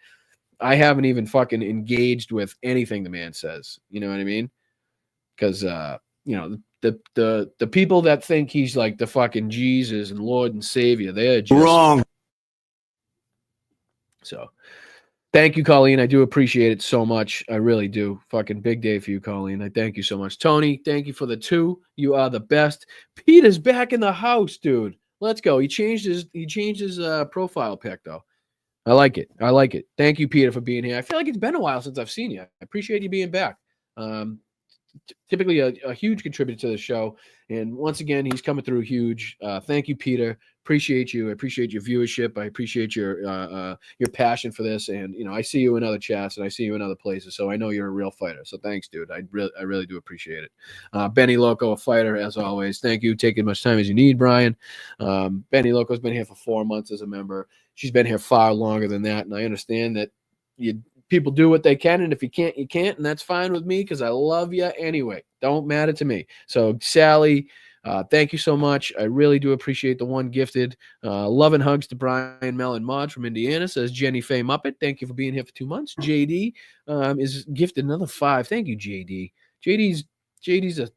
I haven't even fucking engaged with anything the man says. You know what I mean? Because the people that think he's like the fucking Jesus and Lord and Savior, they're just wrong. So thank you, Colleen. I do appreciate it so much. I really do. Fucking big day for you, Colleen. I thank you so much. Tony, thank you for the 2. You are the best. Peter's back in the house, dude. Let's go. He changed his profile pic though. I like it. Thank you, Peter, for being here. I feel like it's been a while since I've seen you. I appreciate you being back. Typically a huge contributor to the show, and once again he's coming through huge. Thank you, Peter. Appreciate you. I appreciate your viewership. I appreciate your passion for this, and I see you in other chats and I see you in other places, so I know you're a real fighter. So thanks, dude. I really do appreciate it. Benny Loco, a fighter as always. Thank you. Take as much time as you need, Brian. Benny Loco's been here for 4 months as a member. She's been here far longer than that, and I understand that people do what they can, and if you can't, you can't, and that's fine with me because I love you anyway. Don't matter to me. So Sally, thank you so much. I really do appreciate the one gifted. Love and hugs to Brian, Mel, and Maud from Indiana, says Jenny Faye Muppet. Thank you for being here for 2 months. JD is gifted another 5. Thank you, JD. JD's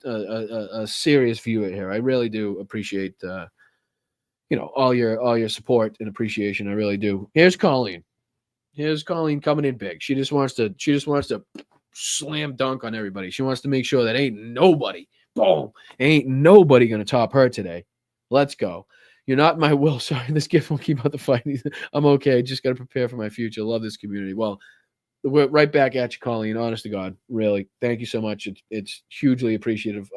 a serious viewer here. I really do appreciate all your support and appreciation. I really do. Here's Colleen coming in big. She just wants to slam dunk on everybody. She wants to make sure that ain't nobody gonna top her today. Let's go. You're not in my will. Sorry, this gift won't keep out the fight. I'm okay. Just got to prepare for my future. Love this community. Well, we're right back at you, Colleen. Honest to God, really. Thank you so much. It's hugely appreciative.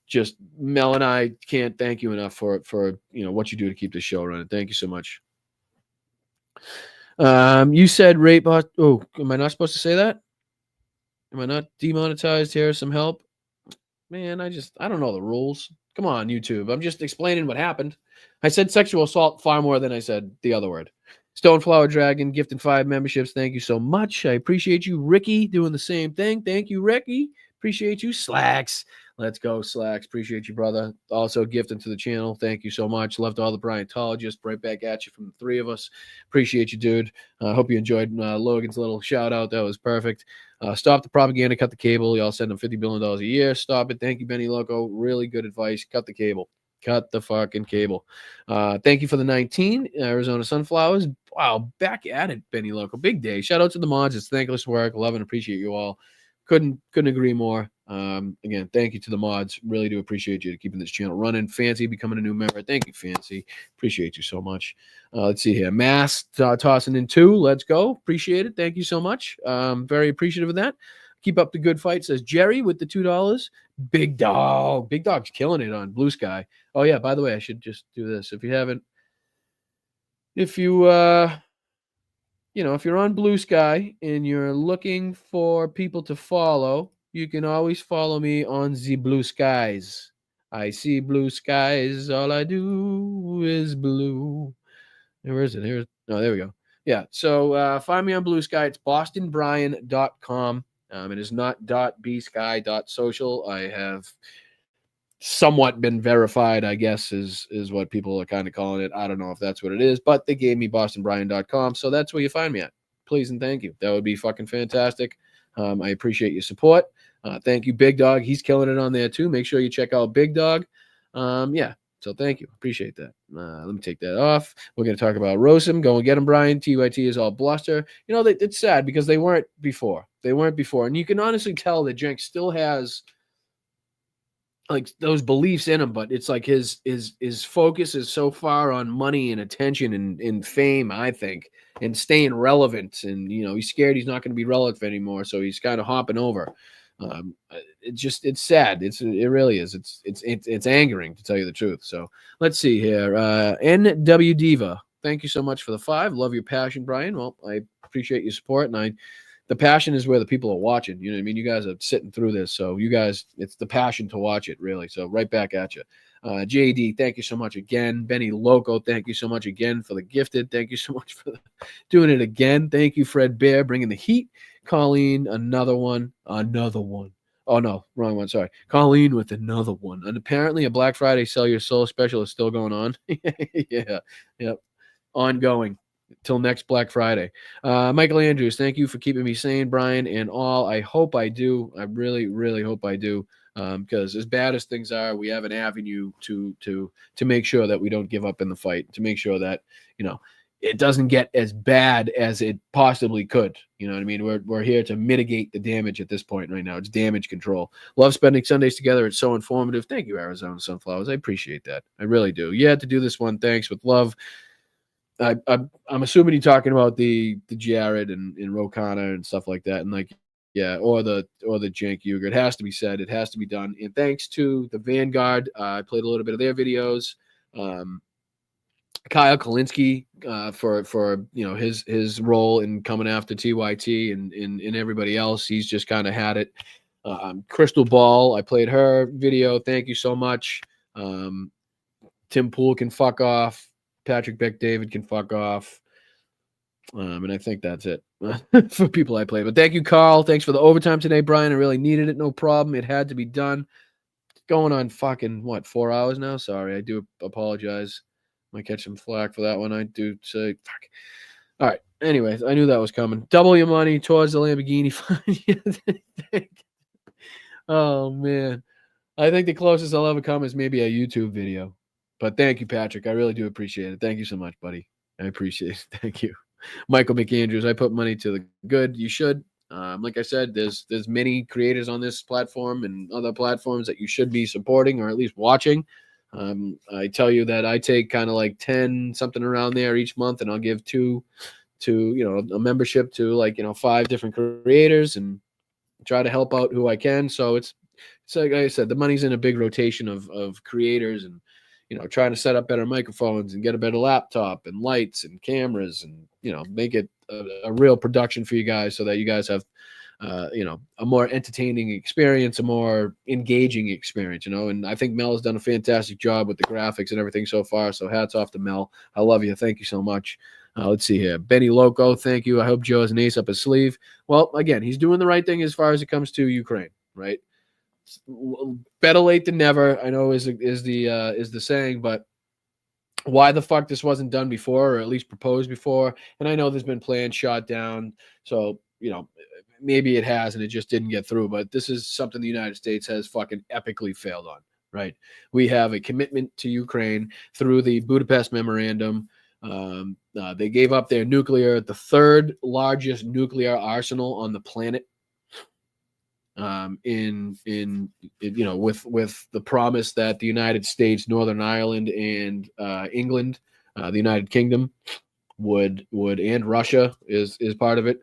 Just Mel and I can't thank you enough for what you do to keep this show running. Thank you so much. You said rape. Oh, am I not supposed to say that? Am I not demonetized here? Some help, man. I don't know the rules. Come on, YouTube. I'm just explaining what happened. I said sexual assault far more than I said the other word. Stoneflower Dragon gifted 5 memberships. Thank you so much. I appreciate you. Ricky doing the same thing. Thank you, Ricky. Appreciate you. Slacks. Let's go, Slacks. Appreciate you, brother. Also, gifting to the channel. Thank you so much. Love to all the Bryantologists. Right back at you from the three of us. Appreciate you, dude. Hope you enjoyed Logan's little shout out. That was perfect. Stop the propaganda. Cut the cable. Y'all send them $50 billion a year. Stop it. Thank you, Benny Loco. Really good advice. Cut the cable. Cut the fucking cable. Thank you for the 19 Arizona Sunflowers. Wow, back at it, Benny Loco. Big day. Shout out to the mods. It's thankless work. Love and appreciate you all. Couldn't agree more. Again, thank you to the mods. Really do appreciate you keeping this channel running. Fancy becoming a new member. Thank you, Fancy. Appreciate you so much. Let's see here. Mass tossing in 2. Let's go. Appreciate it. Thank you so much. Very appreciative of that. Keep up the good fight, says Jerry with the $2. Big Dog. Big Dog's killing it on Blue Sky. Oh, yeah, by the way, I should just do this. If you haven't, if you're on Blue Sky and you're looking for people to follow, you can always follow me on the Blue Skies. I see blue skies. All I do is blue. Where is it? There we go. Yeah. So find me on Blue Sky. It's bostonbrian.com. It is not .bsky.social. I have somewhat been verified, I guess, is what people are kind of calling it. I don't know if that's what it is, but they gave me bostonbrian.com, so that's where you find me at. Please and thank you. That would be fucking fantastic. I appreciate your support. Thank you, Big Dog. He's killing it on there too. Make sure you check out Big Dog. Yeah. So thank you. Appreciate that. Let me take that off. We're going to talk about Rosim. Go and get him, Brian. TYT is all bluster. It's sad because they weren't before. And you can honestly tell that Jenk still has like those beliefs in him, but it's like his focus is so far on money and attention and fame, I think, and staying relevant. And, he's scared he's not going to be relevant anymore. So he's kind of hopping over. It's sad. It really is. It's angering, to tell you the truth. So let's see here. NW Diva, thank you so much for the 5. Love your passion, Brian. Well, I appreciate your support, and the passion is where the people are watching. You know what I mean? You guys are sitting through this, so you guys, it's the passion to watch it, really. So right back at you. JD, thank you so much again. Benny Loco, thank you so much again for the gifted. Thank you so much for doing it again. Thank you, Fred Bear, bringing the heat. Colleen, another one. Oh, no, wrong one. Sorry. Colleen with another one. And apparently a Black Friday Sell Your Soul special is still going on. Yeah. Yep. Ongoing till next Black Friday. Michael Andrews, thank you for keeping me sane, Brian, and all. I hope I do. I really, really hope I do. Because as bad as things are, we have an avenue to make sure that we don't give up in the fight, to make sure that, it doesn't get as bad as it possibly could. You know what I mean? We're here to mitigate the damage at this point right now. It's damage control. Love spending Sundays together. It's so informative. Thank you, Arizona Sunflowers. I appreciate that. I really do. You had to do this one. Thanks, with love. I'm assuming you're talking about the Jared and Rokana and stuff like that, and like, yeah, or the Jank Uger. It has to be said. It has to be done. And thanks to the Vanguard, I played a little bit of their videos. Kyle Kalinske for his role in coming after TYT and everybody else. He's just kind of had it. Crystal Ball, I played her video. Thank you so much. Tim Pool can fuck off. Patrick Beck David can fuck off. And I think that's it for people I played. But thank you, Carl. Thanks for the overtime today, Brian. I really needed it. No problem. It had to be done. Going on fucking 4 hours now? Sorry, I do apologize. Might catch some flack for that one. I do say fuck. All right. Anyways, I knew that was coming. Double your money towards the Lamborghini fund. Oh man. I think the closest I'll ever come is maybe a YouTube video. But thank you, Patrick. I really do appreciate it. Thank you so much, buddy. I appreciate it. Thank you. Michael McAndrews, I put money to the good. You should. Like I said, there's many creators on this platform and other platforms that you should be supporting or at least watching. I tell you that I take kind of like 10 something around there each month, and I'll give two to a membership to 5 different creators and try to help out who I can. So it's like I said, the money's in a big rotation of creators and trying to set up better microphones and get a better laptop and lights and cameras and make it a real production for you guys so that you guys have a more entertaining experience, a more engaging experience, and I think Mel has done a fantastic job with the graphics and everything so far. So hats off to Mel. I love you. Thank you so much. Let's see here. Benny Loco, thank you. I hope Joe has an ace up his sleeve. Well, again, he's doing the right thing as far as it comes to Ukraine, right? better late than never. I know is the saying, but why the fuck this wasn't done before, or at least proposed before? And I know there's been plans shot down, so maybe it has and it just didn't get through. But this is something the United States has fucking epically failed on. Right? We have a commitment to Ukraine through the Budapest Memorandum. They gave up their nuclear, the third largest nuclear arsenal on the planet. With the promise that the United States, Northern Ireland, and England, the United Kingdom, would and Russia is part of it.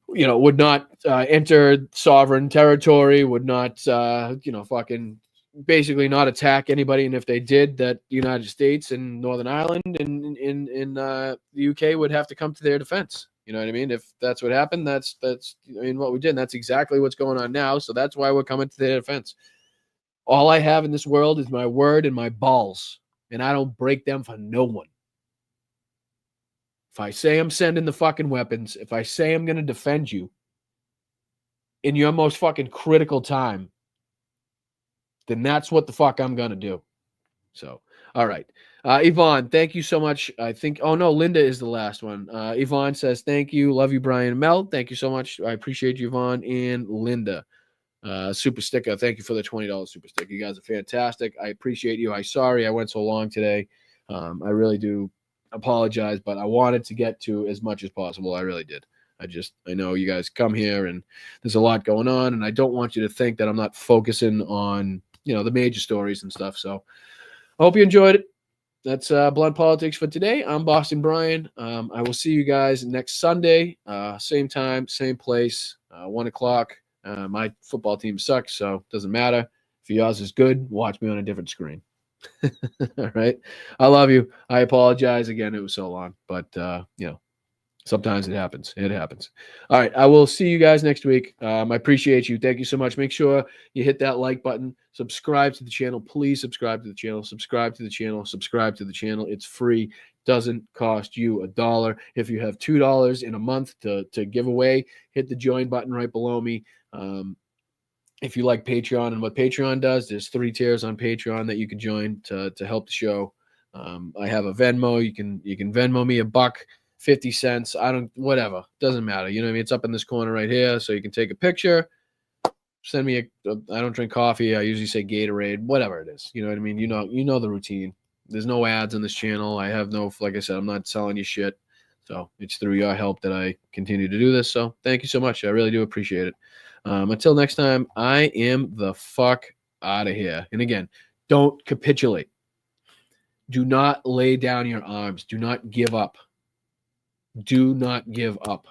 Would not enter sovereign territory, would not fucking basically not attack anybody, and if they did, that the United States and Northern Ireland and the UK would have to come to their defense. You know what I mean? If that's what happened, that's what we did. And that's exactly what's going on now. So that's why we're coming to their defense. All I have in this world is my word and my balls, and I don't break them for no one. If I say I'm sending the fucking weapons, if I say I'm going to defend you in your most fucking critical time, then that's what the fuck I'm going to do. So, all right. Yvonne, thank you so much. I think, oh no, Linda is the last one. Yvonne says, thank you. Love you, Brian and Mel. Thank you so much. I appreciate you, Yvonne and Linda. Super sticker. Thank you for the $20 super sticker. You guys are fantastic. I appreciate you. Sorry I went so long today. I really do apologize, but I wanted to get to as much as possible. I really did. I know you guys come here and there's a lot going on, and I don't want you to think that I'm not focusing on, the major stories and stuff. So I hope you enjoyed it. That's Blunt Politics for today. I'm Boston Brian. I will see you guys next Sunday, same time, same place, 1 o'clock. My football team sucks, so it doesn't matter. If yours is good, watch me on a different screen. All right. I love you. I apologize again. It was so long, but sometimes it happens. It happens. All right. I will see you guys next week. I appreciate you. Thank you so much. Make sure you hit that like button. Subscribe to the channel. Please subscribe to the channel. Subscribe to the channel. Subscribe to the channel. It's free. Doesn't cost you $1. If you have $2 in a month to give away, hit the join button right below me. If you like Patreon and what Patreon does, there's 3 tiers on Patreon that you can join to help the show. I have a Venmo. You can Venmo me $1. 50 cents. Whatever. Doesn't matter. You know what I mean? It's up in this corner right here. So you can take a picture, send me I don't drink coffee. I usually say Gatorade, whatever it is. You know what I mean? You know the routine. There's no ads on this channel. I have like I said, I'm not selling you shit. So it's through your help that I continue to do this. So thank you so much. I really do appreciate it. Until next time, I am the fuck out of here. And again, don't capitulate. Do not lay down your arms. Do not give up. Do not give up.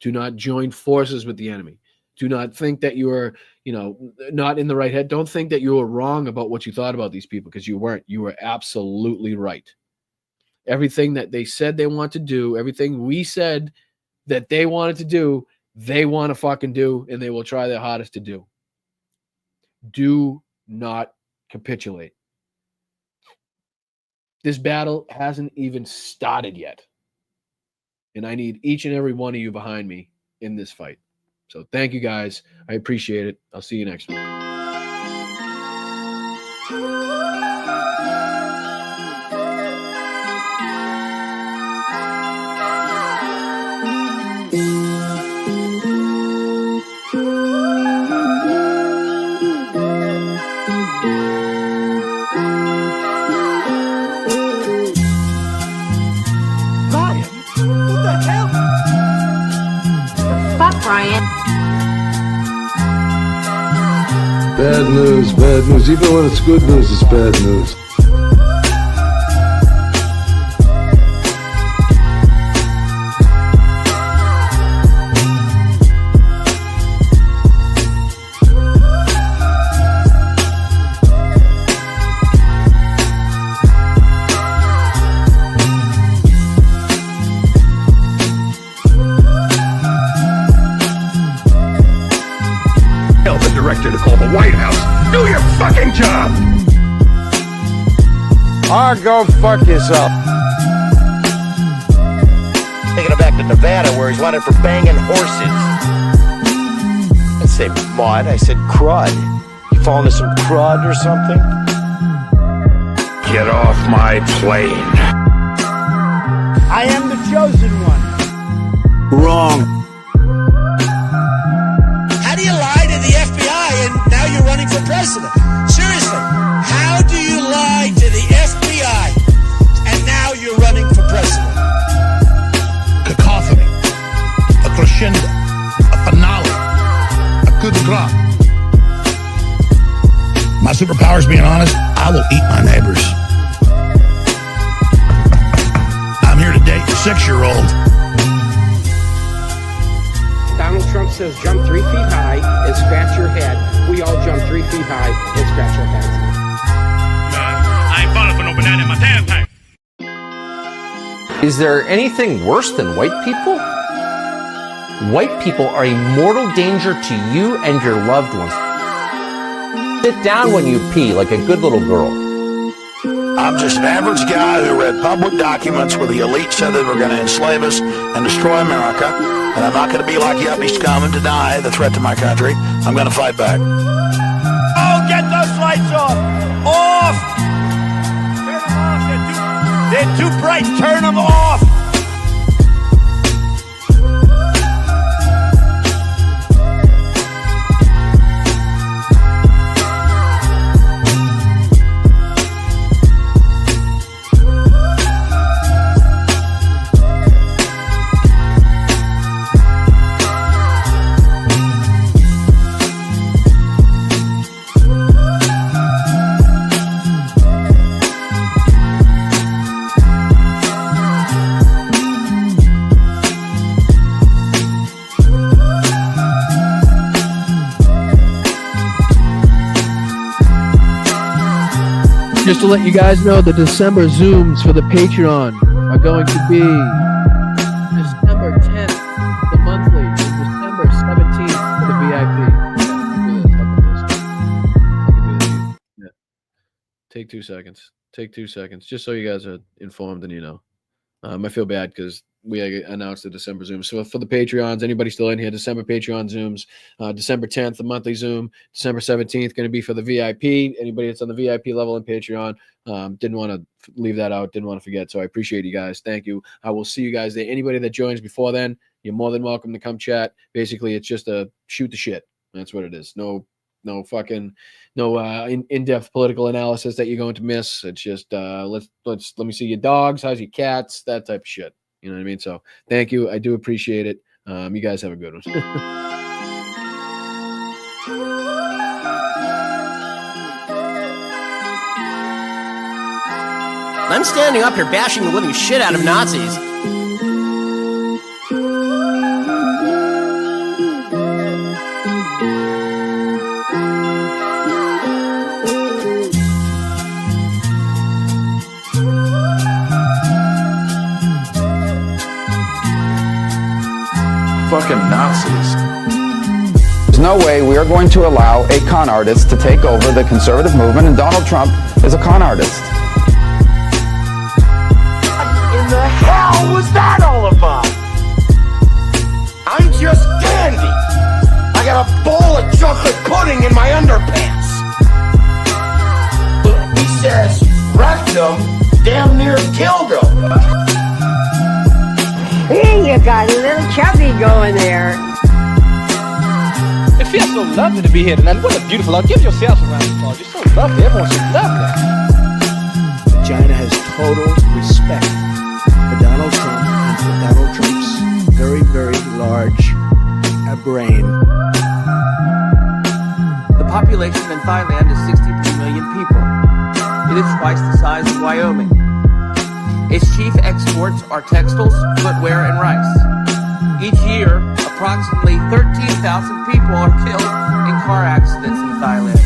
Do not join forces with the enemy. Do not think that you are, not in the right head. Don't think that you were wrong about what you thought about these people, because you weren't. You were absolutely right. Everything that they said they want to do, everything we said that they wanted to do, they want to fucking do, and they will try their hardest to do. Do not capitulate. This battle hasn't even started yet. And I need each and every one of you behind me in this fight. So thank you guys. I appreciate it. I'll see you next week. Bad news, bad news. Even when it's good news, it's bad news. To call the White House. Do your fucking job! Or go fuck yourself. Taking it back to Nevada where he's wanted for banging horses. That's it. say mud. I said crud. You fall into some crud or something? Get off my plane. I am the chosen one. Wrong. How do you lie to the FBI and now you're running for president? Seriously, how do you lie to the FBI and now you're running for president? Cacophony. A crescendo. A finale. A coup de grace. My superpower is being honest. I will eat my neighbors. I'm here to date a 6-year-old. Donald Trump says jump 3 feet high and scratch your head. We all jump 3 feet high and scratch our heads. I ain't falling for no banana in my tailpipe. Is there anything worse than white people? White people are a mortal danger to you and your loved ones. Sit down when you pee like a good little girl. I'm just an average guy who read public documents where the elite said they were going to enslave us and destroy America. And I'm not going to be like yuppie scum and deny the threat to my country. I'm going to fight back. Oh, get those lights off! Off! Turn them off. They're too bright. Turn them off! Just to let you guys know, the December Zooms for the Patreon are going to be December 10th, the monthly, and December 17th for the VIP. Yeah. Take 2 seconds. Take 2 seconds, just so you guys are informed and you know. I feel bad because we announced the December Zoom. So for the Patreons, anybody still in here, December Patreon Zooms, December 10th, the monthly Zoom, December 17th, going to be for the VIP. Anybody that's on the VIP level in Patreon, didn't want to leave that out, didn't want to forget. So I appreciate you guys. Thank you. I will see you guys there. Anybody that joins before then, you're more than welcome to come chat. Basically, it's just a shoot the shit. That's what it is. No in-depth political analysis that you're going to miss. It's just let me see your dogs, how's your cats, that type of shit. You know what I mean? So thank you. I do appreciate it. You guys have a good one. I'm standing up here bashing the living shit out of Nazis. Fucking Nazis. There's no way we are going to allow a con artist to take over the conservative movement, and Donald Trump is a con artist. What in the hell was that all about? I'm just dandy. I got a bowl of chocolate pudding in my underpants. He says, wrecked him, damn near killed him. Hey, you got a little chubby going there. It feels so lovely to be here tonight. What a beautiful, give yourself a round of applause. You're so lovely, everyone's so lovely. China has total respect for Donald Trump and for Donald Trump's very, very large brain. The population in Thailand is 63 million people. It is twice the size of Wyoming. Its chief exports are textiles, footwear, and rice. Each year, approximately 13,000 people are killed in car accidents in Thailand.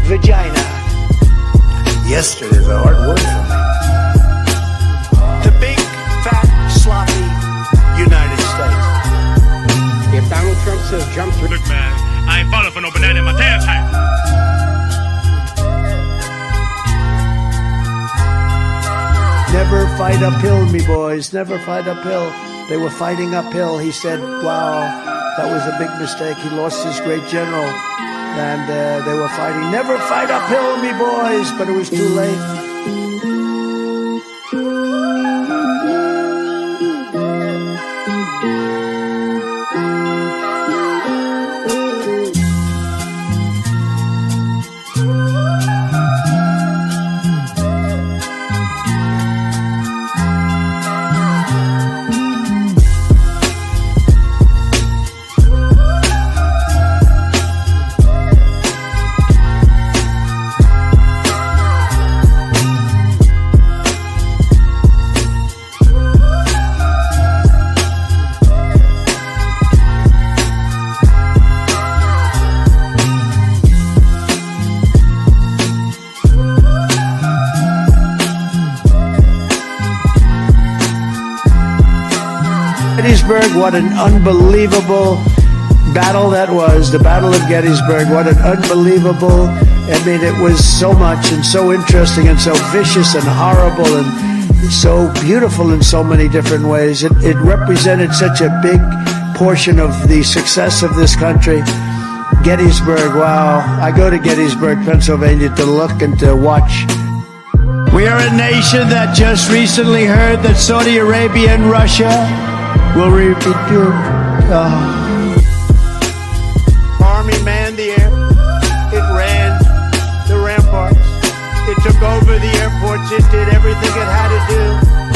Vagina. Yesterday's a hard word for me. The big, fat, sloppy United States. If Donald Trump says jump through... Look, man, I ain't falling for no banana in my tailpipe. Never fight uphill, me boys. Never fight uphill. They were fighting uphill. He said, wow, that was a big mistake. He lost his great general. And they were fighting. Never fight uphill, me boys. But it was too late. Gettysburg, what an unbelievable battle that was. The Battle of Gettysburg, what an unbelievable, I mean, it was so much and so interesting and so vicious and horrible and so beautiful in so many different ways. It represented such a big portion of the success of this country. Gettysburg, wow. I go to Gettysburg, Pennsylvania to look and to watch. We are a nation that just recently heard that Saudi Arabia and Russia will repeat Army manned the air. It ran the ramparts. It took over the airports. It did everything it had to do.